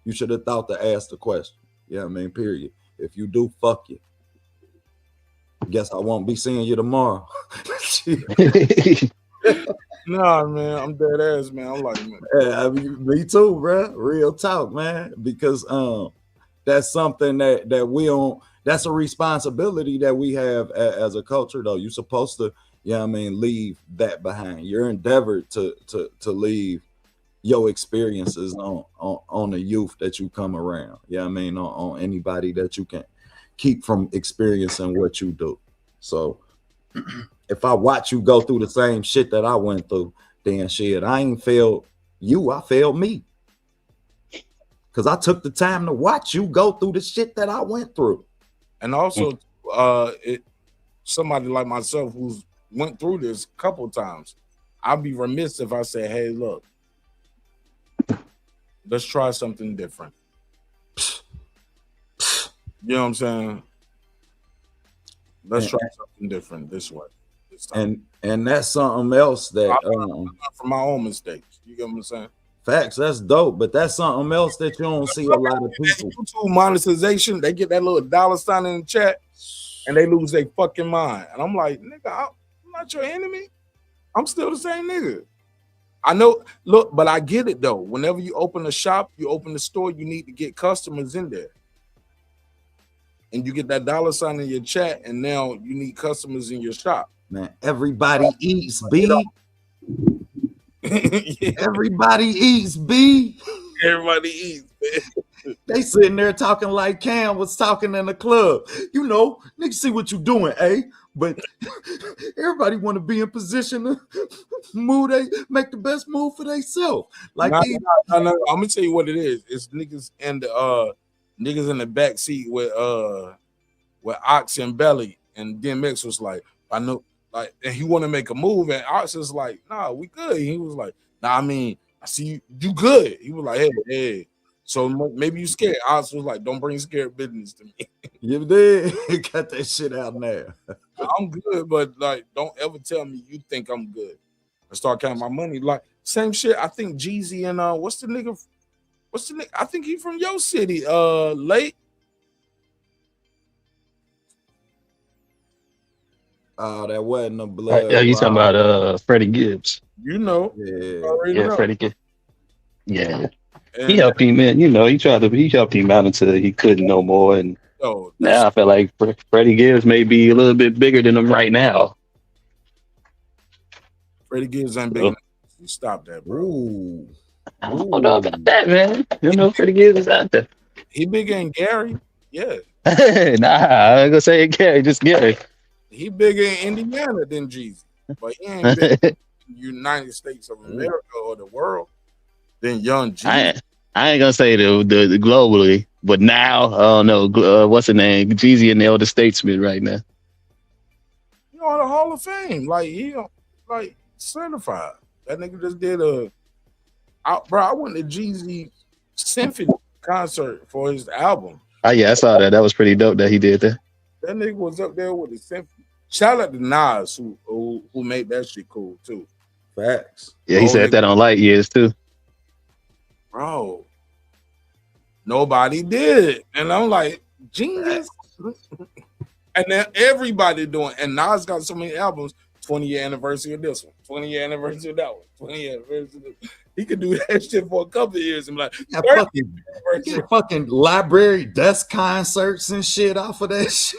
You should have thought to ask the question. Yeah, I mean, period. If you do, fuck you. Guess I won't be seeing you tomorrow. Nah, man, I'm dead ass, man. I'm like, man. Yeah, I mean, me too, bro. Real talk, man. Because that's something that we don't. That's a responsibility that we have as a culture, though. You're supposed to, I mean, leave that behind. You're endeavored to leave your experiences on the youth that you come around. I mean, on anybody that you can keep from experiencing what you do. So if I watch you go through the same shit that I went through, then shit, I ain't failed you, I failed me. Because I took the time to watch you go through the shit that I went through. And also, somebody like myself who's went through this a couple times, I'd be remiss if I say, hey, look, let's try something different. You know what I'm saying? Let's try something different this way. And that's something else that from my own mistakes. You get what I'm saying? Facts, that's dope, but that's something else that you don't see a lot of people. YouTube monetization, they get that little $sign in the chat and they lose their fucking mind. And I'm like, nigga, I'm not your enemy. I'm still the same nigga. I know, look, but I get it though. Whenever you open a shop, you open the store, you need to get customers in there. and you get that $sign in your chat, and now you need customers in your shop. Man, everybody eats, B. Everybody eats, B. Everybody eats, man. They sitting there talking like Cam was talking in the club. You know, niggas see what you doing, eh? But everybody want to be in position to make the best move for themselves. Like no, I'm gonna tell you what it is. It's niggas in the back seat with Ox and Belly, and DMX was like, I know, like, and he want to make a move, and Ox is like, nah, we good. He was like, nah, I mean, I see you good. He was like, hey. So maybe you scared. Oz was like, don't bring scared business to me. You did. Got that shit out there. I'm good, but like, don't ever tell me you think I'm good. I start counting my money. Like, same shit. I think Jeezy and what's the nigga? I think he from your city. Late. Oh, that wasn't a blood. Yeah, you talking about Freddie Gibbs? You know. Yeah, Freddie Gibbs. Yeah. He helped him, man. You know, he helped him out until he couldn't no more. And now I feel like Freddie Gibbs may be a little bit bigger than him right now. Freddie Gibbs ain't big enough. You stop that, bro. Ooh. I don't know about that, man. You know, Freddie Gibbs is out there. He bigger than Gary. Yeah. Nah, I ain't gonna say Gary, just Gary. He bigger in Indiana than Jeezy, but he ain't big in the United States of America or the world than Young Jeezy. I ain't gonna say the globally, but now I don't know what's the name, Jeezy and the Elder Statesman right now. You know, the Hall of Fame, like he like certified. That nigga just did I went to Jeezy symphony concert for his album. Oh yeah, I saw that. That was pretty dope that he did that. That nigga was up there with the symphony. Shout out to Nas who made that shit cool too. Facts. Yeah, he said that on Light Years too. Bro, nobody did. And I'm like, genius. And then everybody doing, and Nas got so many albums, 20-year anniversary of this one, 20-year anniversary of that one, 20-year anniversary of this. He could do that shit for a couple of years and be like, get fucking library desk concerts and shit off of that shit.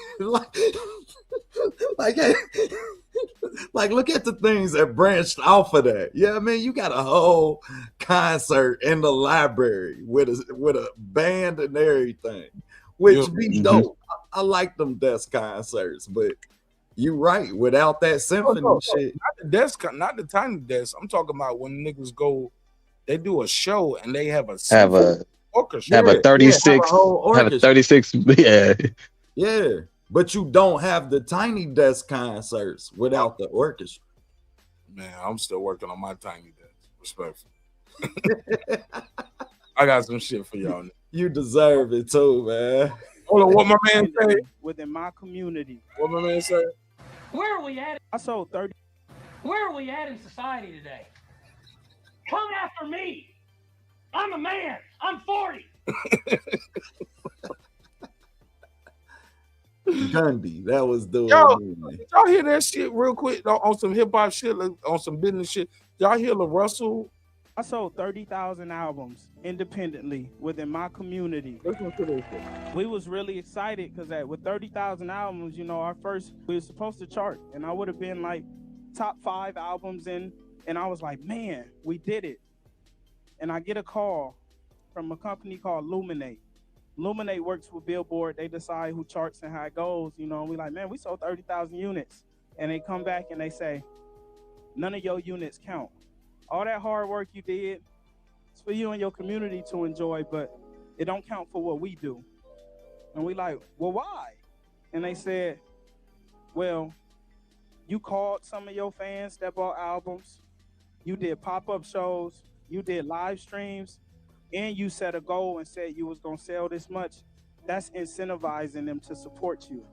Like, look at the things that branched off of that. Yeah, I mean, you got a whole concert in the library with a band and everything, which be dope. I like them desk concerts, but you right. Without that symphony shit, not the desk, not the tiny desk. I'm talking about when niggas go, they do a show and they have a orchestra, have a 36, have a 36, yeah. Yeah. But you don't have the tiny desk concerts without the orchestra. Man, I'm still working on my tiny desk. Respectfully. I got some shit for y'all. You deserve it too, man. Hold on, what my man say? Within my community. What my man say? Where are we at? I sold 30. Where are we at in society today? Come after me. I'm a man. I'm 40. Gundy, that was the y'all hear that shit real quick on some hip hop shit, on some business shit. Y'all hear LaRussell? I sold 30,000 albums independently within my community. We was really excited because with 30,000 albums, you know, we were supposed to chart, and I would have been like top 5 albums in, and I was like, man, we did it. And I get a call from a company called Luminate. Luminate works with Billboard. They decide who charts and how it goes, you know, and we like, man, we sold 30,000 units. And they come back and they say, none of your units count. All that hard work you did, it's for you and your community to enjoy, but it don't count for what we do. And we like, well, why? And they said, well, you called some of your fans that bought albums, you did pop-up shows, you did live streams, and you set a goal and said you was gonna sell this much. That's incentivizing them to support you.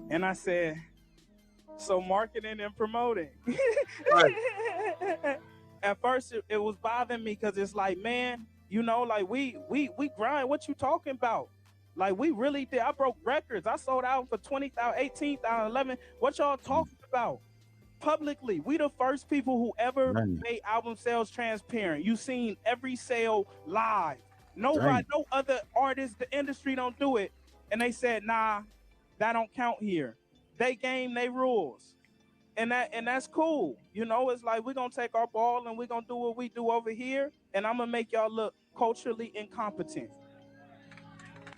And I said, so marketing and promoting. Right. At first it was bothering me because it's like, man, you know, like we grind. What you talking about? Like we really did. I broke records. I sold out for 20,000, 18,000, 11. What y'all talking about? Publicly, we the first people who ever made album sales transparent. You seen every sale live. Nobody, no other artist, the industry don't do it. And they said, nah, that don't count here. They game, they rules. And that's cool. You know, it's like we're gonna take our ball and we're gonna do what we do over here, and I'm gonna make y'all look culturally incompetent.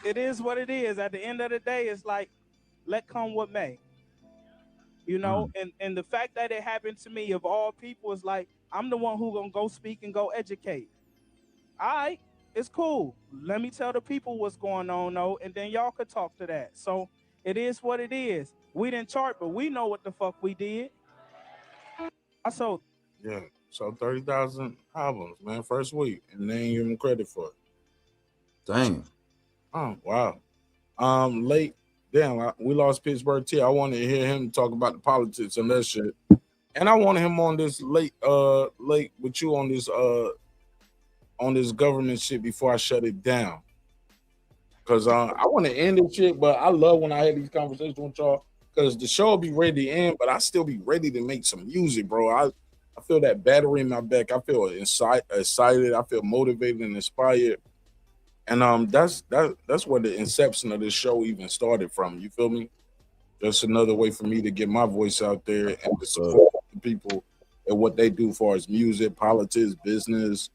It is what it is. At the end of the day, it's like, let come what may. You know, and the fact that it happened to me of all people is like, I'm the one who gonna go speak and go educate. All right, it's cool. Let me tell the people what's going on though, and then y'all could talk to that. So it is what it is. We didn't chart, but we know what the fuck we did. So yeah, so 30,000 albums, man, first week, and they ain't give him credit for it. Damn. Oh wow. Late. Damn, we lost Pittsburgh T. I wanted to hear him talk about the politics and that shit. And I wanted him on this late with you on this government shit before I shut it down. Cause I want to end this shit, but I love when I have these conversations with y'all. Cause the show will be ready to end, but I still be ready to make some music, bro. I feel that battery in my back. I feel excited. I feel motivated and inspired. And that's where the inception of this show even started from. You feel me? Just another way for me to get my voice out there and to support the people and what they do as far as music, politics, business.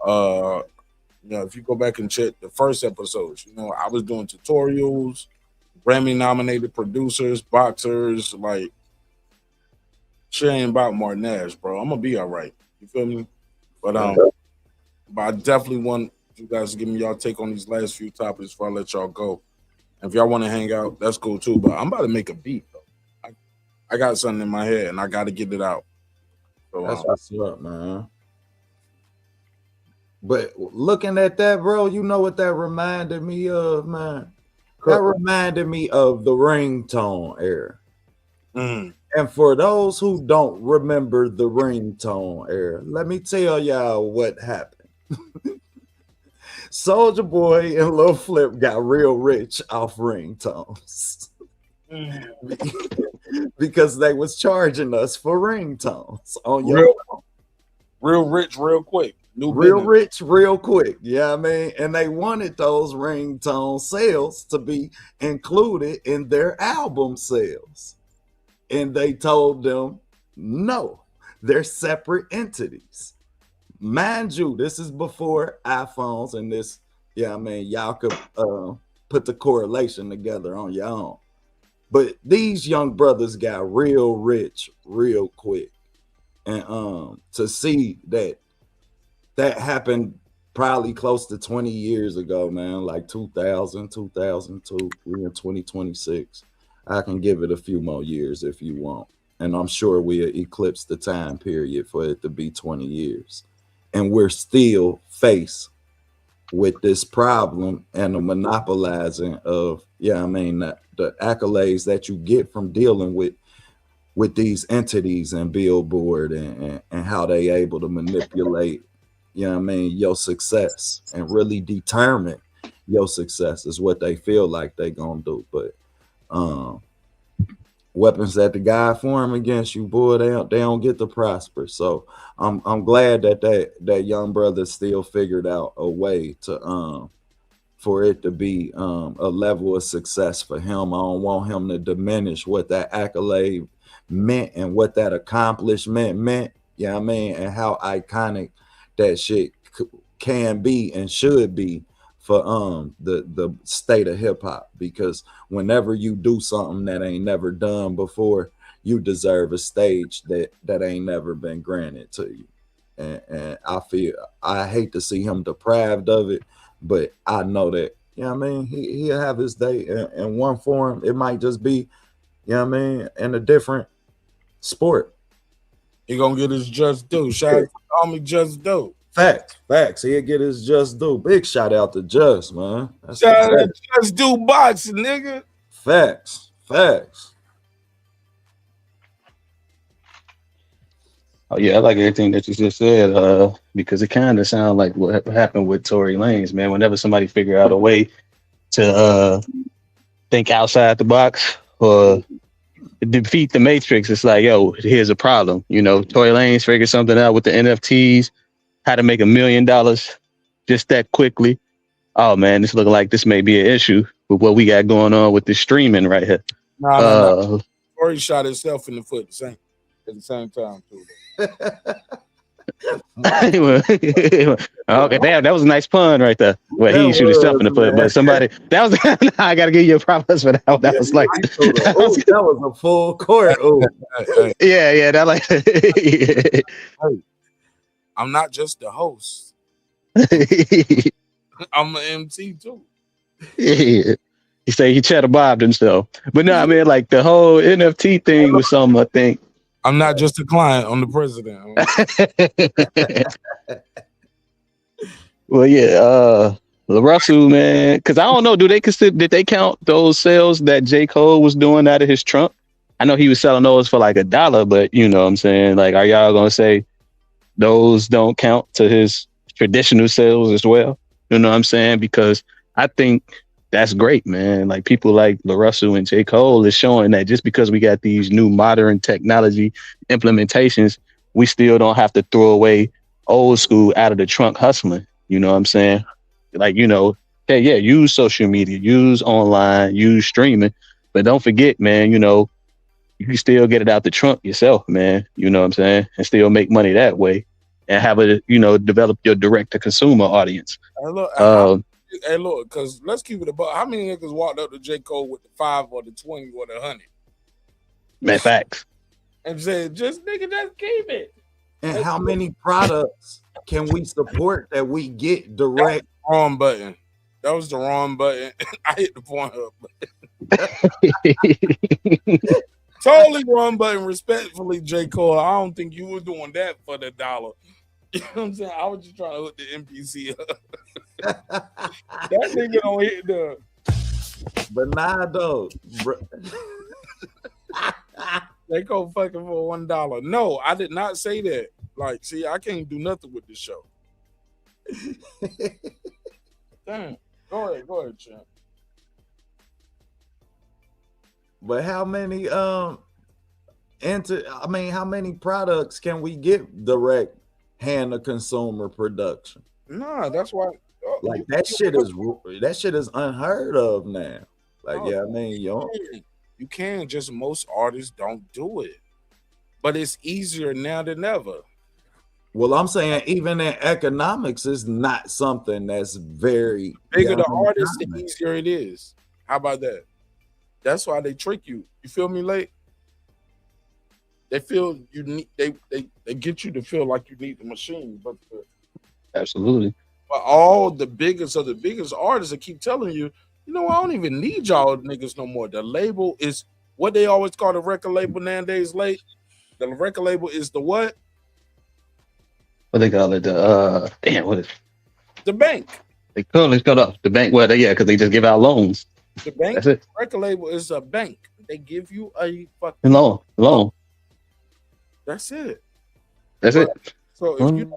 If you go back and check the first episodes, I was doing tutorials, Grammy-nominated producers, boxers, like shit ain't about Martin Nash, bro. I'm gonna be all right. You feel me? But I definitely want you guys to give me y'all take on these last few topics before I let y'all go. And if y'all want to hang out, that's cool too. But I'm about to make a beat though. I got something in my head and I got to get it out. So, that's what's up, man. But looking at that, bro, you know what that reminded me of, man? That reminded me of the ringtone era. And for those who don't remember the ringtone era, let me tell y'all what happened. Soulja Boy and Lil Flip got real rich off ringtones. Because they was charging us for ringtones on your phone. Real rich, real quick. Rich, real quick. Yeah, I mean, and they wanted those ringtone sales to be included in their album sales. And they told them, no, they're separate entities. Mind you, this is before iPhones and this, y'all could put the correlation together on your own. But these young brothers got real rich real quick. And to see that happened probably close to 20 years ago, man, like 2000, 2002, we're in 2026. I can give it a few more years if you want. And I'm sure we'll eclipse the time period for it to be 20 years. And we're still faced with this problem and the monopolizing of, the accolades that you get from dealing with these entities and Billboard and how they able to manipulate, your success and really determine your success is what they feel like they gonna do. But weapons that the God form against you, boy, they don't get to prosper. So I'm glad that young brother still figured out a way to for it to be a level of success for him. I don't want him to diminish what that accolade meant and what that accomplishment meant. And how iconic that shit can be and should be for the state of hip hop, because whenever you do something that ain't never done before, you deserve a stage that ain't never been granted to you. And I hate to see him deprived of it, but I know that, he'll have his day in one form. It might just be, in a different sport. He gonna get his just due. Shout out to homie Just Do. Facts. He'll get his just due. Big shout out to Just, man. Shout out to Just Do boxing, nigga. Facts. Oh yeah, I like everything that you just said, because it kind of sounds like what happened with Tory Lanez, man. Whenever somebody figure out a way to think outside the box or defeat the matrix, it's like, yo, here's a problem. Tory Lanez figured something out with the NFTs, how to make $1 million just that quickly. oh man, this looking like this may be an issue with what we got going on with this streaming right here. No. Corey shot himself in the foot at the same time too. Okay, damn, that was a nice pun right there. Well, he shoot himself in the foot, but somebody that was I gotta give you a props for that. That was like that was a full court. yeah, that like Hey, I'm not just the host. I'm an MC too. Yeah. He say he cheddar bobbed himself. But no, I mean like the whole NFT thing was something I think. I'm not just a client, I'm the president. Well, yeah, Russell, man, because I don't know, did they count those sales that J. Cole was doing out of his trunk? I know he was selling those for like $1, but you know what I'm saying? Like, are y'all gonna say those don't count to his traditional sales as well? You know what I'm saying? Because I think that's great, man. Like people like LaRussell and J. Cole is showing that just because we got these new modern technology implementations, we still don't have to throw away old school out of the trunk hustling. You know what I'm saying? Like, you know, hey, yeah, use social media, use online, use streaming, but don't forget, man, you know, you can still get it out the trunk yourself, man. You know what I'm saying? And still make money that way and have a, you know, develop your direct to consumer audience. Hey, look, because let's keep it about how many niggas walked up to J. Cole with the 5 or the 20 or the 100? Man, facts. And said, just nigga, just keep it. And how many products can we support that we get direct? Wrong button. That was the wrong button. I hit the point up button. Totally wrong button. Respectfully, J. Cole, I don't think you were doing that for the $1. You know what I'm saying? I was just trying to hook the NPC up. That nigga don't hit the. But nah, though. They go fucking for $1. No, I did not say that. Like, see, I can't do nothing with this show. Damn. Go ahead, champ. But how many how many products can we get direct hand to consumer production? Nah, that's why. Like that shit is unheard of now. Like, yeah, I mean, you can, just most artists don't do it. But it's easier now than ever. Well, I'm saying even in economics is not something that's very bigger the artist, the easier it is. How about that? That's why they trick you. You feel me, late? They feel you need they get you to feel like you need the machine, but absolutely. But all the biggest of the biggest artists that keep telling you, you know, I don't even need y'all niggas no more. The label is what they always call the record label nowadays, late. The record label is the what? What they call it? What is the bank? They call it the bank. Well, because they just give out loans. The bank. That's it. Record label is a bank. They give you a fucking loan. That's it. That's it. So if you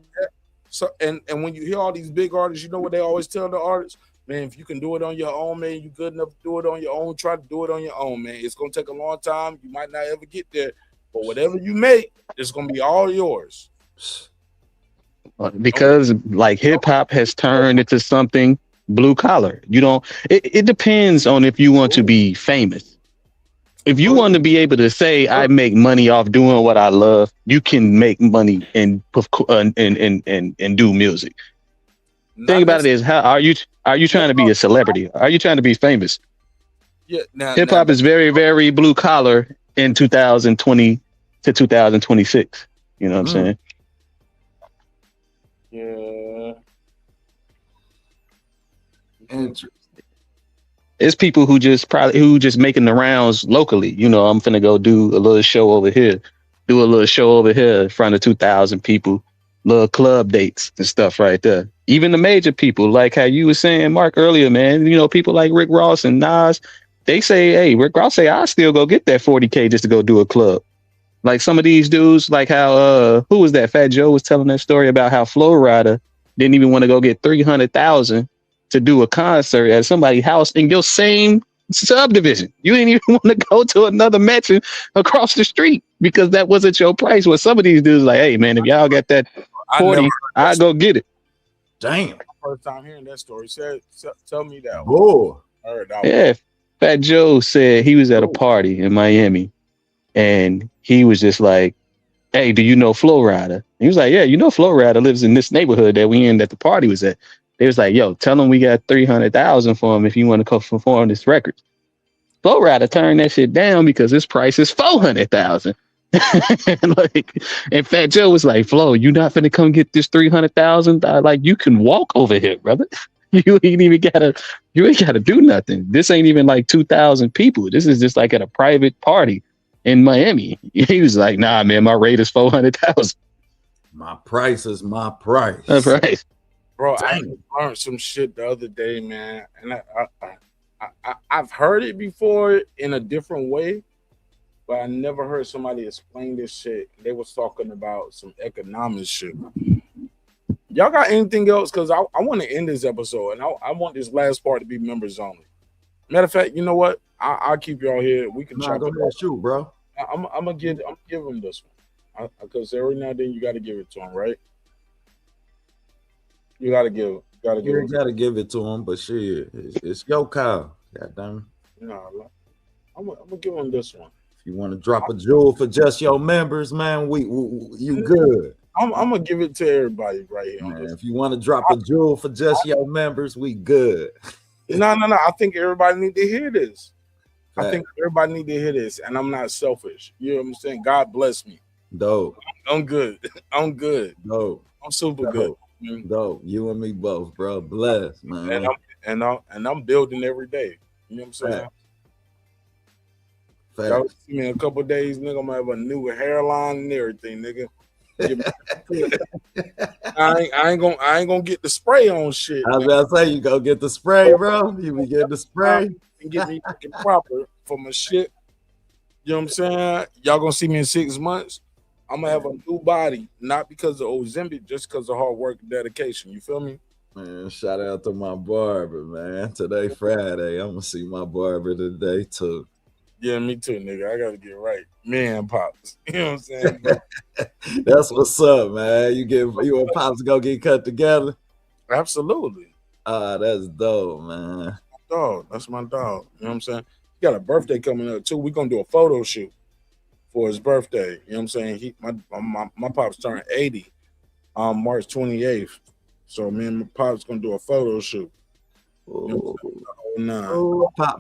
and when you hear all these big artists, you know what they always tell the artists, man, if you can do it on your own, man, you good enough to do it on your own, try to do it on your own, man. It's gonna take a long time. You might not ever get there, but whatever you make, it's gonna be all yours. Because like hip hop has turned into something blue collar. You don't. It depends on if you want to be famous. If you want to be able to say I make money off doing what I love, you can make money and do music. Thing about it is, how are you trying to be a celebrity? Are you trying to be famous? Yeah, hip hop is very, very blue collar in 2020 to 2026. You know what I'm saying? Yeah. Interesting. It's people who just making the rounds locally. You know, I'm finna go do a little show over here, in front of 2,000 people, little club dates and stuff right there. Even the major people, like how you were saying, Mark, earlier, man, you know, people like Rick Ross and Nas, they say, hey, Rick Ross say, I'll still go get that 40K just to go do a club. Like some of these dudes, like how, who was that? Fat Joe was telling that story about how Flo Rida didn't even want to go get 300,000 to do a concert at somebody's house in your same subdivision. You didn't even want to go to another mansion across the street because that wasn't your price. Well, some of these dudes like, hey man, if y'all got that 40, I'll go get it. Damn. first time hearing that story. Tell me that. Boy. I heard that Yeah, Fat Joe said he was at a party in Miami, and he was just like, "Hey, do you know Flo Rida?" He was like, "Yeah, you know Flo Rida lives in this neighborhood that we in that the party was at." They was like, "Yo, tell him we got 300,000 for him if you want to come perform this record." Flo Rida turned that shit down because his price is 400,000. and Fat Joe was like, "Flo, you not finna come get this 300,000? Like, you can walk over here, brother. You ain't gotta do nothing. This ain't even like 2,000 people. This is just like at a private party in Miami." He was like, "Nah, man, my rate is 400,000. My price is my price." That's right. Bro, I learned some shit the other day, man, and I've heard it before in a different way, but I never heard somebody explain this shit. They was talking about some economic shit. Y'all got anything else? Because I want to end this episode, and I want this last part to be members only. Matter of fact, you know what? I'll keep y'all here. We can Nah, chop go it ahead, up. shoot, bro. I'm gonna give him this one because every now and then you got to give it to him, right? You got to give it. You gotta give it to him, but shit, it's your call. Goddamn. No, I'm gonna give him this one. If you want to drop a jewel for just your members, man, you good. I'm gonna give it to everybody right here. Man, if you want to drop a jewel for just your members, we good. No. I think everybody need to hear this. I think everybody need to hear this, and I'm not selfish. You know what I'm saying? God bless me. Dope. I'm good. I'm good. Dope. I'm super good. Dope. You and me both, bro. Bless, man. And I'm building every day. You know what I'm saying? Y'all see me in a couple days, nigga. I'm gonna have a new hairline and everything, nigga. I ain't gonna get the spray on shit. I was about to say, you go get the spray, bro. You be getting the spray and get me fucking proper for my shit. You know what I'm saying? Y'all gonna see me in 6 months. I'm gonna have a new body, not because of Ozempic, just because of hard work and dedication. You feel me? Man, shout out to my barber, man. Today Friday, I'm gonna see my barber today too. Yeah, me too, nigga. I gotta get right. Man, Pops. You know what I'm saying? That's what's up, man. You and Pops go get cut together? Absolutely. That's dope, man. Dog, that's my dog. You know what I'm saying? He got a birthday coming up too. We're gonna do a photo shoot for his birthday. You know what I'm saying? My Pops turned 80 on March 28th. So me and my Pops gonna do a photo shoot.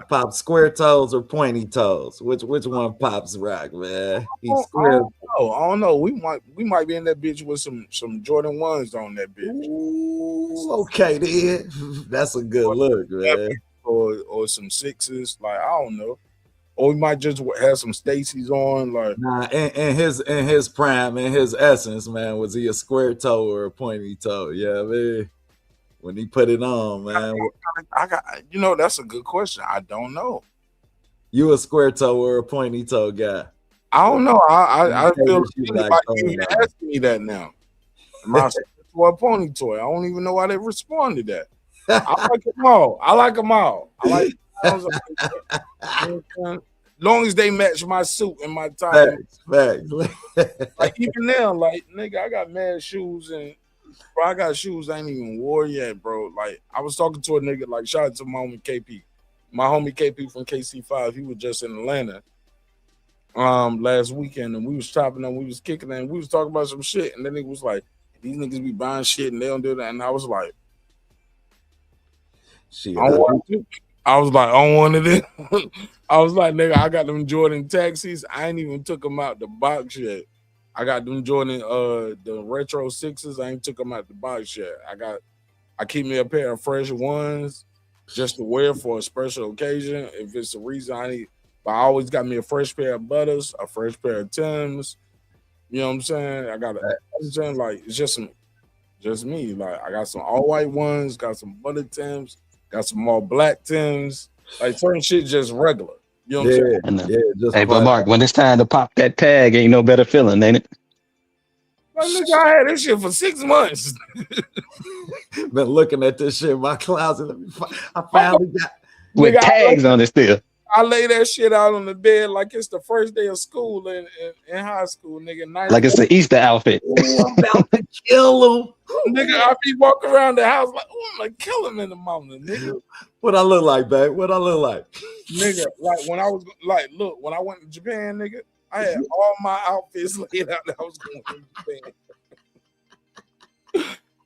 Pop square toes or pointy toes? Which one Pops rock, man? He's square. I don't know. We might be in that bitch with some Jordan 1s on that bitch. Ooh, okay, then. That's a good look, man. Or some 6s, like I don't know. Or we might just have some Stacy's on, like in his prime, in his essence, man. Was he a square toe or a pointy toe? Yeah, man. When he put it on, man. I got that's a good question. I don't know. You a square toe or a pointy toe guy? I don't know. I feel like even asking me that now. Am I a pony toy? I don't even know why they respond to that. I like them all. I like them all. Long as they match my suit and my tie. Facts. Like even now, like nigga, I got mad shoes and bro, I got shoes I ain't even wore yet, bro. Like I was talking to a nigga, like shout out to my homie KP. My homie KP from KC5, he was just in Atlanta last weekend, and we was chopping and we was kicking and we was talking about some shit, and then it was like, these niggas be buying shit and they don't do that, and I was like, I was like, on one of them. I was like, nigga, I got them Jordan taxis. I ain't even took them out the box yet. I got them Jordan, the retro 6s. I ain't took them out the box yet. I keep me a pair of fresh ones just to wear for a special occasion. If it's a reason I need, but I always got me a fresh pair of Butters, a fresh pair of Timbs. You know what I'm saying? I got like it's just me. Like I got some all white ones, got some Butter Timbs, got some all black Timbs. Like certain shit just regular. You know what I'm saying? Hey, but Mark, when it's time to pop that tag, ain't no better feeling, ain't it? Like, nigga, I had this shit for 6 months. Been looking at this shit in my closet. I finally got with tags on it still. I lay that shit out on the bed like it's the first day of school in high school, nigga. Like it's the Easter outfit. Ooh, I'm about to kill him. Nigga, I be walking around the house like, I'm gonna kill him in the morning, nigga. What I look like, babe? What I look like? Nigga, like when I was like, look, when I went to Japan, nigga, I had all my outfits laid out that I was going to Japan.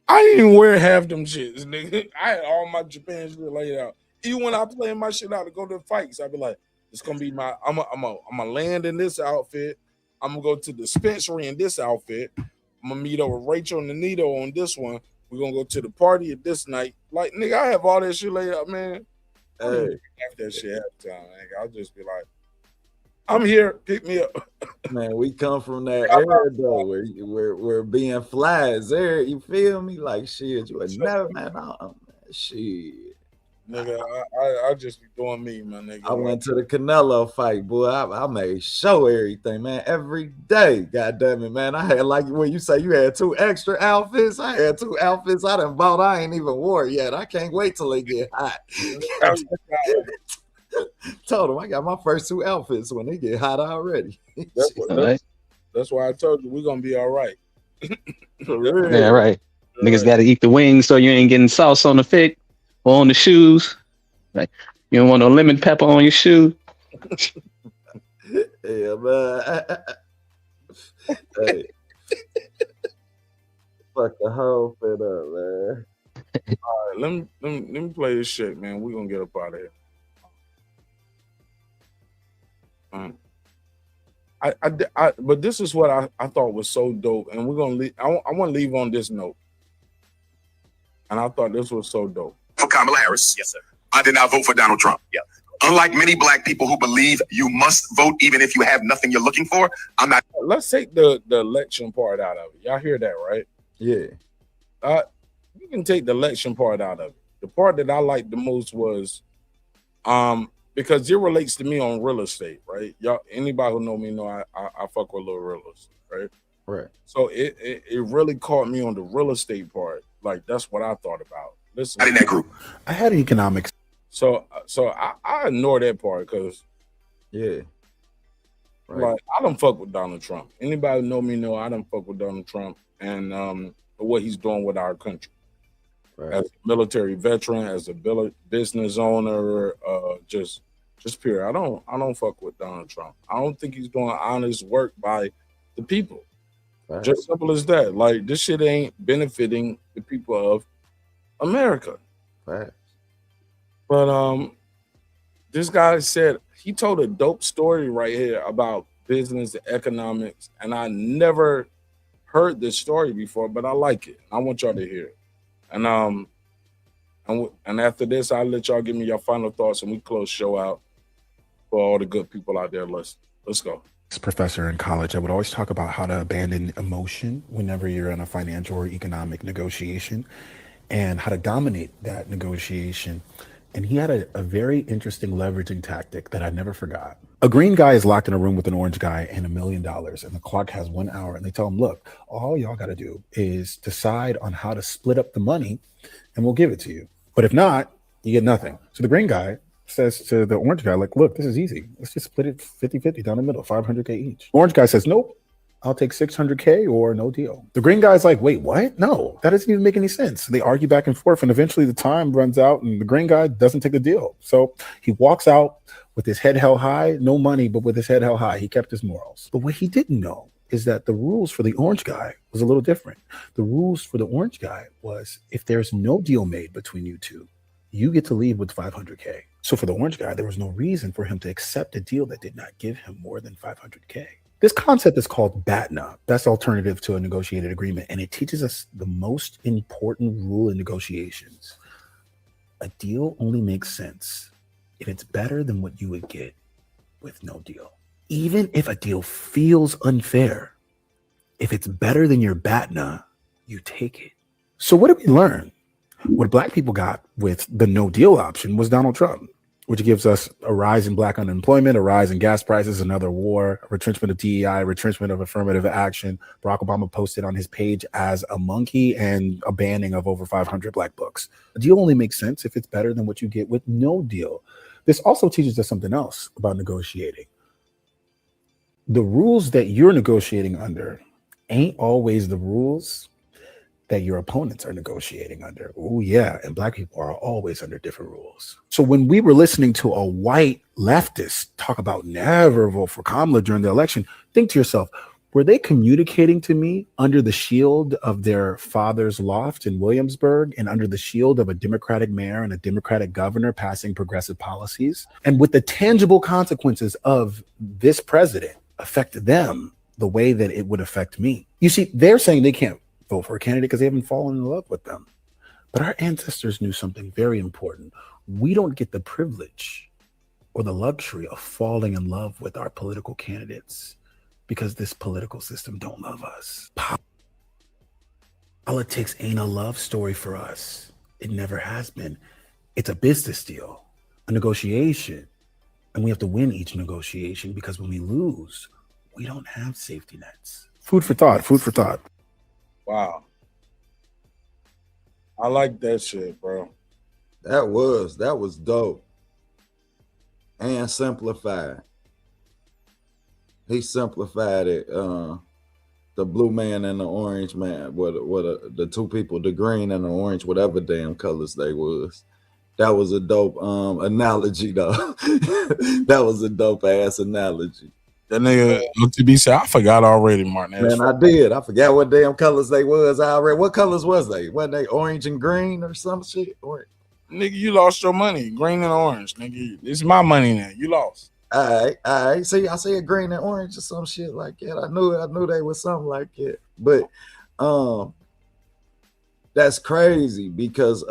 I didn't even wear half them shits, nigga. I had all my Japan shit laid out. Even when I play my shit out to go to the fights, I'd be like, it's gonna be my I'm gonna land in this outfit. I'm gonna go to the dispensary in this outfit. I'm gonna meet up with Rachel and Anito on this one. We're gonna go to the party at this night. Like, nigga, I have all that shit laid out, man. Hey. After that shit half the time, nigga. I'll just be like, I'm here, pick me up. Man, we come from that era though, where we're being flies there. You feel me? Like shit, you would never, man. Shit. Nigga, I just be doing me, my nigga. I went to the Canelo fight, boy. I made show everything, man, every day. God damn it, man. I had, like when you say you had 2 extra outfits, I had 2 outfits I done bought. I ain't even wore yet. I can't wait till they get hot. Told him I got my first 2 outfits when they get hot already. That's why I told you we're gonna be all right. Yeah, right. Niggas got to eat the wings so you ain't getting sauce on the fit or on the shoes. Like you don't want no lemon pepper on your shoe. Yeah, man. Hey. Fuck the whole fit up, man. All right, let me play this shit, man. We're gonna get up out of here. But this is what I thought was so dope, and we're gonna leave. I want to leave on this note, and I thought this was so dope. For Kamala Harris, yes, sir. I did not vote for Donald Trump. Yeah. Unlike many black people who believe you must vote even if you have nothing you're looking for, I'm not. Let's take the election part out of it. Y'all hear that, right? Yeah. You can take the election part out of it. The part that I liked the most was, because it relates to me on real estate, right? Y'all, anybody who know me know I fuck with a little real estate, right? Right. So it really caught me on the real estate part. Like that's what I thought about. Listen, in that group. I had economics. So I ignore that part because yeah, like I don't fuck with Donald Trump. Anybody who know me know I don't fuck with Donald Trump and what he's doing with our country. Right. As a military veteran, as a business owner, just period. I don't fuck with Donald Trump. I don't think he's doing honest work by the people. Right. Just simple as that. Like this shit ain't benefiting the people of America. Right. But this guy said he told a dope story right here about business and economics, and I never heard this story before, but I like it. I want y'all to hear it. And after this, I'll let y'all give me your final thoughts, and we close show out for all the good people out there. Let's go. Professor in college, I would always talk about how to abandon emotion whenever you're in a financial or economic negotiation, and how to dominate that negotiation. And he had a very interesting leveraging tactic that I never forgot. A green guy is locked in a room with an orange guy and $1 million, and the clock has 1 hour, and they tell him, look, all y'all got to do is decide on how to split up the money and we'll give it to you. But if not, you get nothing. So the green guy says to the orange guy, like, look, this is easy. Let's just split it 50-50 down the middle, $500K each. Orange guy says, nope, I'll take $600K or no deal. The green guy's like, wait, what? No, that doesn't even make any sense. They argue back and forth, and eventually the time runs out and the green guy doesn't take the deal. So he walks out with his head held high, no money, but with his head held high. He kept his morals. But what he didn't know is that the rules for the orange guy was a little different. The rules for the orange guy was if there's no deal made between you two, you get to leave with $500K. So for the orange guy, there was no reason for him to accept a deal that did not give him more than $500K. This concept is called BATNA, best alternative to a negotiated agreement, and it teaches us the most important rule in negotiations. A deal only makes sense if it's better than what you would get with no deal. Even if a deal feels unfair, if it's better than your BATNA, you take it. So what did we learn? What black people got with the no deal option was Donald Trump, which gives us a rise in black unemployment, a rise in gas prices, another war, a retrenchment of DEI, retrenchment of affirmative action. Barack Obama posted on his page as a monkey, and a banning of over 500 black books. A deal only makes sense if it's better than what you get with no deal. This also teaches us something else about negotiating. The rules that you're negotiating under ain't always the rules that your opponents are negotiating under. Oh yeah, and black people are always under different rules. So when we were listening to a white leftist talk about never vote for Kamala during the election, think to yourself, were they communicating to me under the shield of their father's loft in Williamsburg and under the shield of a Democratic mayor and a Democratic governor passing progressive policies? And with the tangible consequences of this president affect them the way that it would affect me. You see, they're saying they can't vote for a candidate because they haven't fallen in love with them. But our ancestors knew something very important. We don't get the privilege or the luxury of falling in love with our political candidates because this political system don't love us. Politics ain't a love story for us. It never has been. It's a business deal, a negotiation. And we have to win each negotiation because when we lose, we don't have safety nets. Food for thought, food for thought. Wow. I like that shit, bro. That was dope. And simplified. He simplified it. The blue man and the orange man, the two people, the green and the orange, whatever damn colors they was. That was a dope analogy, though. That was a dope ass analogy. That nigga OTB said, I forgot already, Martin. Man, I did. I forgot what damn colors they was. I already. What colors was they? Wasn't they orange and green or some shit? Or nigga, you lost your money. Green and orange, nigga. It's my money now. You lost. All right. See, I said green and orange or some shit like that. I knew they was something like that. But that's crazy because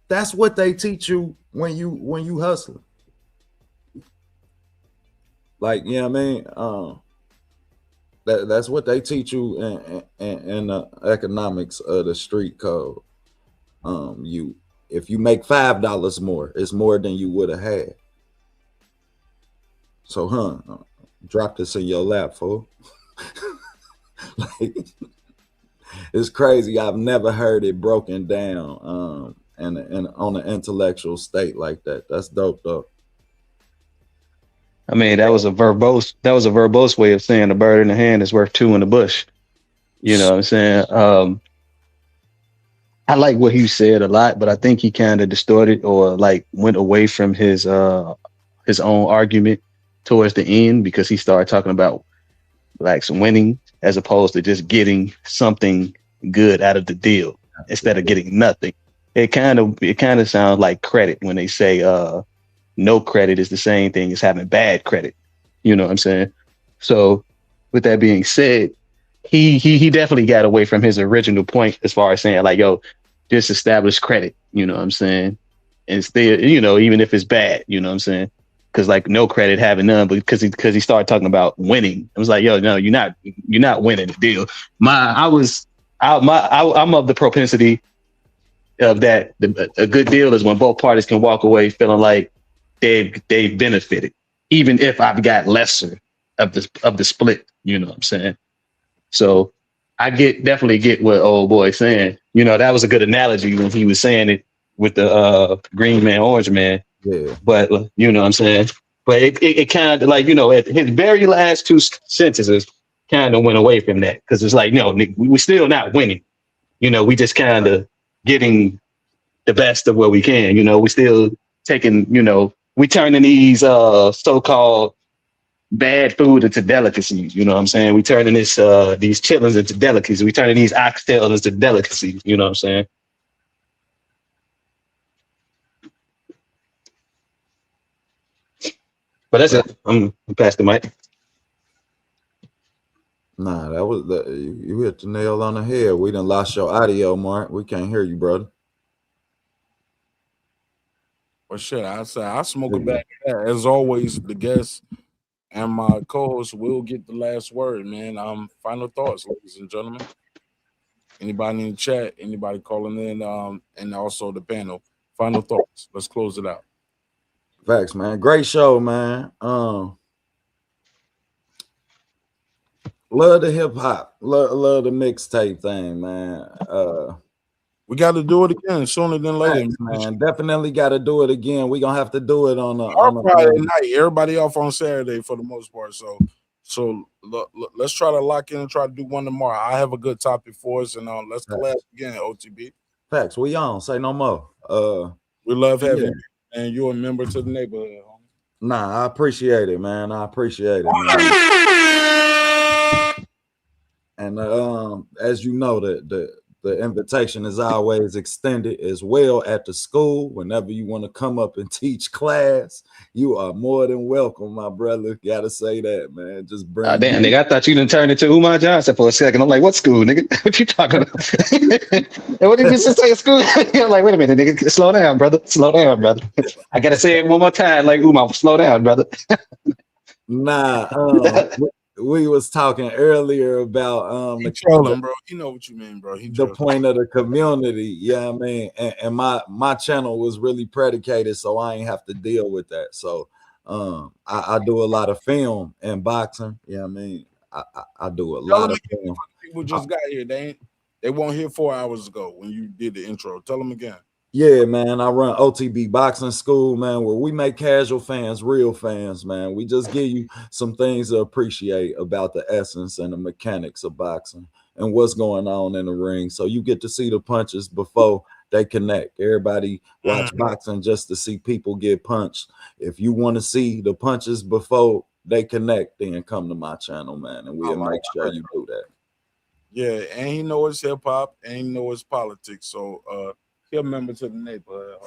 that's what they teach you when you hustle. Like, you know what I mean? That's what they teach you in the economics of the street code. If you make $5 more, it's more than you would have had. So, drop this in your lap, fool. Like, it's crazy. I've never heard it broken down and on an intellectual state like that. That's dope, though. I mean, that was a verbose way of saying a bird in the hand is worth two in the bush. You know what I'm saying? I like what he said a lot, but I think he kind of distorted or like went away from his own argument towards the end because he started talking about like some winning as opposed to just getting something good out of the deal instead of getting nothing. It kind of sounds like credit when they say no credit is the same thing as having bad credit. You know what I'm saying? So with that being said, he definitely got away from his original point as far as saying like, yo, just establish credit, you know what I'm saying? And still, you know, even if it's bad, you know what I'm saying? Because like no credit, having none, but because he started talking about winning. I was like, yo, no, you're not winning the deal. I'm of the propensity of that. A good deal is when both parties can walk away feeling like they benefited, even if I've got lesser of the split, you know what I'm saying? So I definitely get what old boy's saying. You know, that was a good analogy when he was saying it with the green man, orange man. Yeah. But you know what I'm saying? But it kind of like, you know, at his very last two sentences kind of went away from that because it's like, no, we're still not winning. You know, we just kind of getting the best of what we can. You know, we still taking, you know, we turning these so-called bad food into delicacies. You know what I'm saying? We turning these chitlins into delicacies. We turning these oxtails into delicacies. You know what I'm saying? But that's it. I'm past the mic. Nah, that was you hit the nail on the head. We done lost your audio, Mark. We can't hear you, brother. Well, shit, I say I smoke it back. As always, the guest and my co-host will get the last word, man. Final thoughts, ladies and gentlemen. Anybody in the chat, anybody calling in, and also the panel. Final thoughts. Let's close it out. Facts, man. Great show, man. Love the hip hop. Love the mixtape thing, man. We got to do it again sooner than later, man. Definitely got to do it again. We're gonna have to do it on Friday night. Everybody off on Saturday for the most part. So let's try to lock in and try to do one tomorrow. I have a good topic for us, and let's collab again, OTB. Facts. We on. Say no more. We love having you, and you're a member to the neighborhood. Nah, I appreciate it, man. I appreciate it, man. And as you know, the invitation is always extended as well at the school. Whenever you want to come up and teach class, you are more than welcome, my brother. Gotta say that, man. Just bring. Damn, nigga, I thought you done turned into Umar Johnson for a second. I'm like, what school, nigga? What you talking about? What did you just say, school? I'm like, wait a minute, nigga. Slow down, brother. Slow down, brother. I gotta say it one more time, like Umar. Slow down, brother. Nah, we was talking earlier about trolling, bro. You know what you mean, bro. The point of the community, yeah, I mean, and my channel was really predicated, so I ain't have to deal with that. So I do a lot of film and boxing. Yeah, I mean, I do a lot of film. People just got here. They weren't here 4 hours ago when you did the intro. Tell them again. Yeah, man, I run OTB Boxing School, man, where we make casual fans real fans, man. We just give you some things to appreciate about the essence and the mechanics of boxing and what's going on in the ring. So you get to see the punches before they connect. Everybody watch boxing just to see people get punched. If you want to see the punches before they connect, then come to my channel, man, and we'll make sure you do that. Yeah, and he knows hip hop and he knows politics. So he's a member to the neighborhood.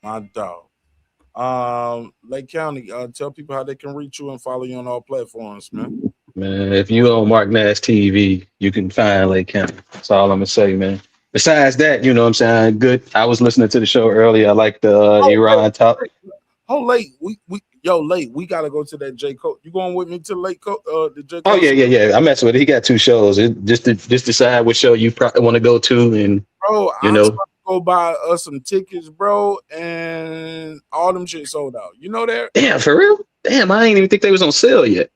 My dog. Lake County, tell people how they can reach you and follow you on all platforms, man. Man, if you on Mark Nash TV, you can find Lake County. That's all I'm gonna say, man. Besides that, you know what I'm saying? Good. I was listening to the show earlier. I like the Iran talk. Late. We gotta go to that J. Cole. You going with me to Lake Cole? The J. Oh Cole yeah. I messed with it. He got 2 shows. Just decide which show you probably want to go to, and bro, you I'm know, trying to go buy us some tickets, bro, and all them shit sold out. You know that? Damn, for real? Damn, I ain't even think they was on sale yet.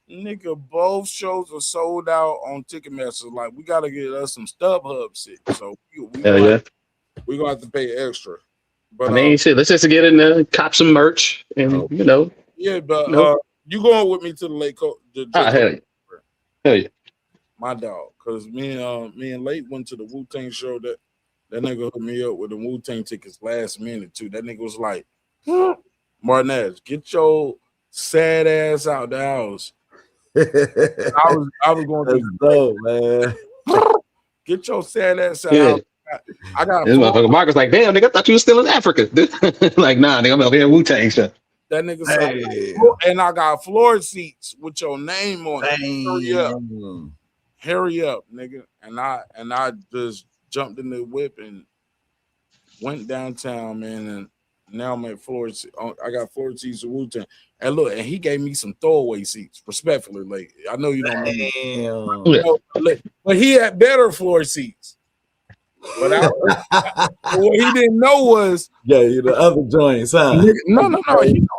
Nigga, both shows are sold out on Ticketmaster. Like, we gotta get us some StubHub shit. So we gonna have to pay extra. But I mean, shit, let's just get in there, cop some merch, and you know. Yeah, but you going with me to the Lake Coast? Hell yeah. My dog, because me and Late went to the Wu-Tang show. That nigga hooked me up with the Wu-Tang tickets last minute too. That nigga was like, Martinez, get your sad ass out the house. I was going to go, man. Get your sad ass out. I got this motherfucker Marcus like, damn, nigga, I thought you was still in Africa. Like, nah, nigga, I'm over here Wu-Tang stuff. That nigga said, and I got floor seats with your name on it. Hurry up, nigga. And I just jumped in the whip and went downtown, man, and now I'm at floor. I got floor seats with Wu-Tang. And look, and he gave me some throwaway seats, respectfully. Like, I know you don't know, but he had better floor seats. But what he didn't know was the other joints, huh? No.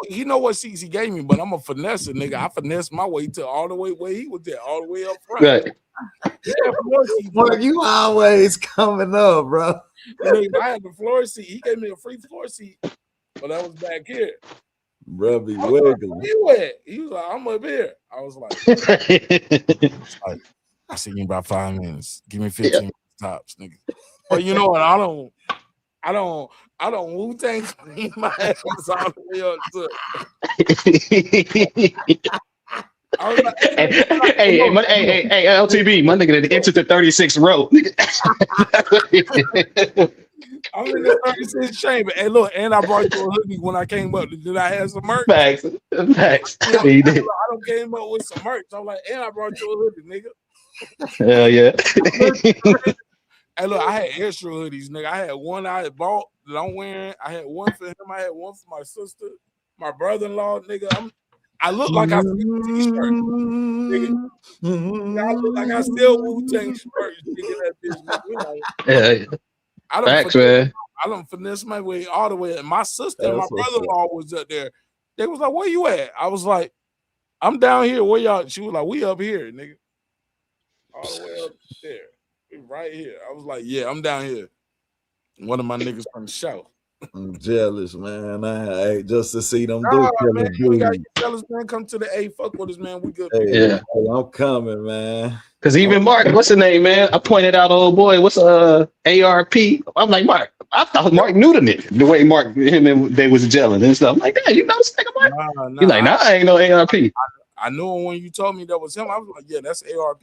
He know what seats he gave me, but I'm a finesse nigga. I finessed my way to all the way where he was there, all the way up front. Right. Boy, you always coming up, bro. I had the floor seat. He gave me a free floor seat, but I was back here. Bro, be wiggling. Where you at? He was like, I'm up here. I was like, I see you in about 5 minutes. Give me 15 minutes tops, nigga. But you know what? I don't Wu-Tang clean my ass all the way up to. Hey, LTB, my nigga that entered the 36th row. I'm in the 36th chamber. Hey, look, and I brought you a hoodie when I came up. Did I have some merch? Facts. I don't came up with some merch. I'm like, and I brought you a hoodie, nigga. Hell yeah. Hey, look, I had extra hoodies, nigga. I had one I had bought that I'm wearing. I had one for him. I had one for my sister, my brother-in-law, nigga. I look like I still t-shirt, nigga. I look like I still Wu-Tang shirts, nigga. That bitch, nigga. I don't finesse my way all the way. And my sister and my brother-in-law was up there. They was like, "Where you at?" I was like, "I'm down here. Where y'all?" She was like, "We up here, nigga." All the way up there. Right here. I was like, yeah, I'm down here. One of my niggas from the show. I'm jealous, man. I just to see them do Nah, Call man, of you ain't got Duty. your fellas, man. Come to the A. Fuck with us, man. We good. Hey, Yeah. I'm coming, man. Because even Mark, what's the name, man? I pointed out, old boy, what's ARP? I'm like, Mark, I thought Mark knew the nigga. The way Mark, him and they was gelling and stuff. I'm like, damn, you know this nigga, Mark? Nah, He's like, nah, I ain't no ARP. I knew him when you told me that was him. I was like, yeah, that's ARP.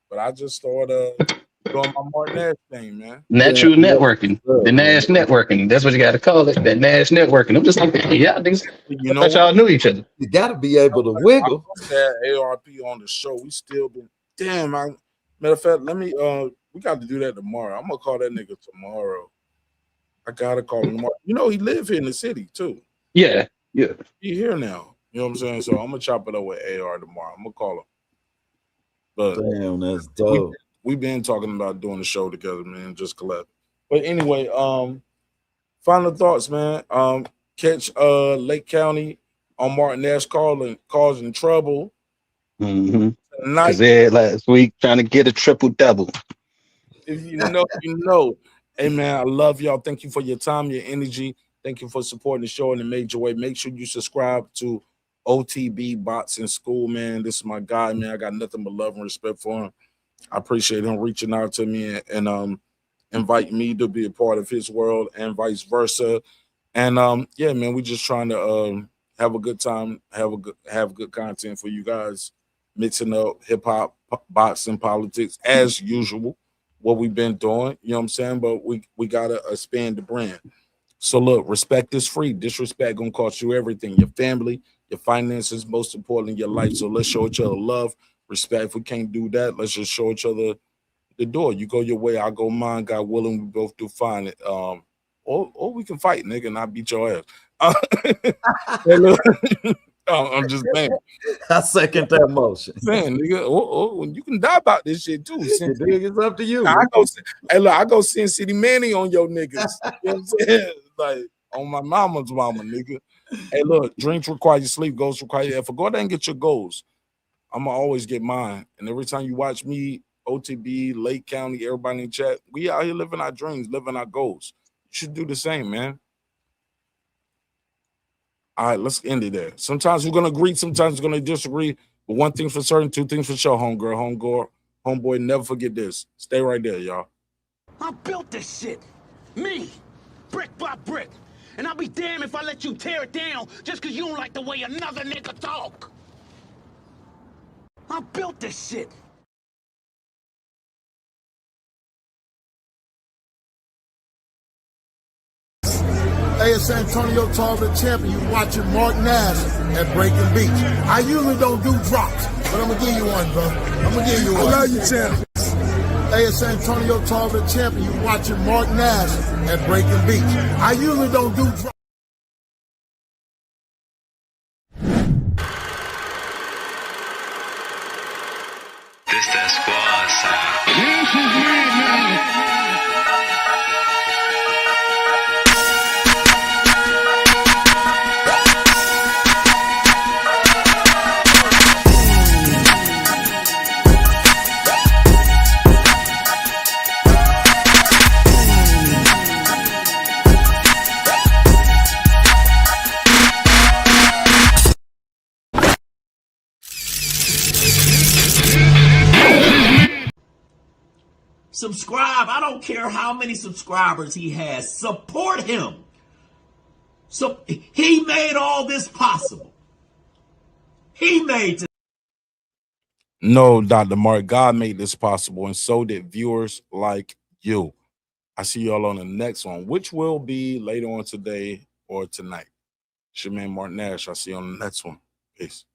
But I just started doing my Martin Nash thing, man. Natural networking. The Nash networking. That's what you got to call it. That Nash networking. I'm just like, hey, y'all niggas, You I know thought y'all knew each other. You got to be able to wiggle. I had ARP on the show. We still been, damn, matter of fact, let me, we got to do that tomorrow. I'm going to call that nigga tomorrow. I got to call him tomorrow. You know, he live here in the city, too. Yeah, yeah. He here now. You know what I'm saying? So I'm going to chop it up with AR tomorrow. I'm going to call him. But damn, that's dope. We've been talking about doing the show together, man. Just collab. But anyway, final thoughts, man. Catch Lake County on Martin Nash causing trouble. Because they had last week trying to get a triple double. If you know, you know. Hey, man, I love y'all. Thank you for your time, your energy. Thank you for supporting the show in a major way. Make sure you subscribe to OTB Bots in School, man. This is my guy, man. I got nothing but love and respect for him. I appreciate him reaching out to me and invite me to be a part of his world and vice versa. And yeah, man, we just trying to have a good time, have good content for you guys, mixing up hip hop, bots, and politics as usual. What we've been doing, you know what I'm saying? But we gotta expand the brand. So look, respect is free. Disrespect gonna cost you everything. Your family, your finances, most importantly, your life. So let's show each other love, respect. If we can't do that, let's just show each other the door. You go your way, I go mine. God willing, we both do fine. Or we can fight, nigga, and I beat your ass. Hey, look, I'm just saying. I second that motion. Saying, nigga, you can die about this shit too. It's up to you. Hey, look, I go Sin City Manny on your niggas. You know what I'm saying? Like on my mama's mama, nigga. Hey, look, drinks require sleep, goals require effort. Go there and get your goals. I'ma always get mine. And every time you watch me, OTB, Lake County, everybody in chat, we out here living our dreams, living our goals. You should do the same, man. All right, let's end it there. Sometimes we're gonna agree, sometimes we're gonna disagree. But one thing for certain, two things for sure, homegirl, homeboy, never forget this. Stay right there, y'all. I built this shit. Me. Brick by brick. And I'll be damned if I let you tear it down just because you don't like the way another nigga talk. I built this shit. Hey, it's Antonio Tarver champion. You watching Mark Nash at Breaking Beach. I usually don't do drops, but I'm gonna give you one, bro. I'm gonna give you one. I love you, champion. Hey, it's Antonio Tarver champion. You watching Mark Nash at Breaking Beach. I usually don't do drops. This that squad sound. Subscribe. I don't care how many subscribers he has. Support him. So he made all this possible. He made it. No, Dr. Mark, God made this possible, and so did viewers like you. I see y'all on the next one, which will be later on today or tonight. It's your man, Martin Nash. I'll see you on the next one. Peace.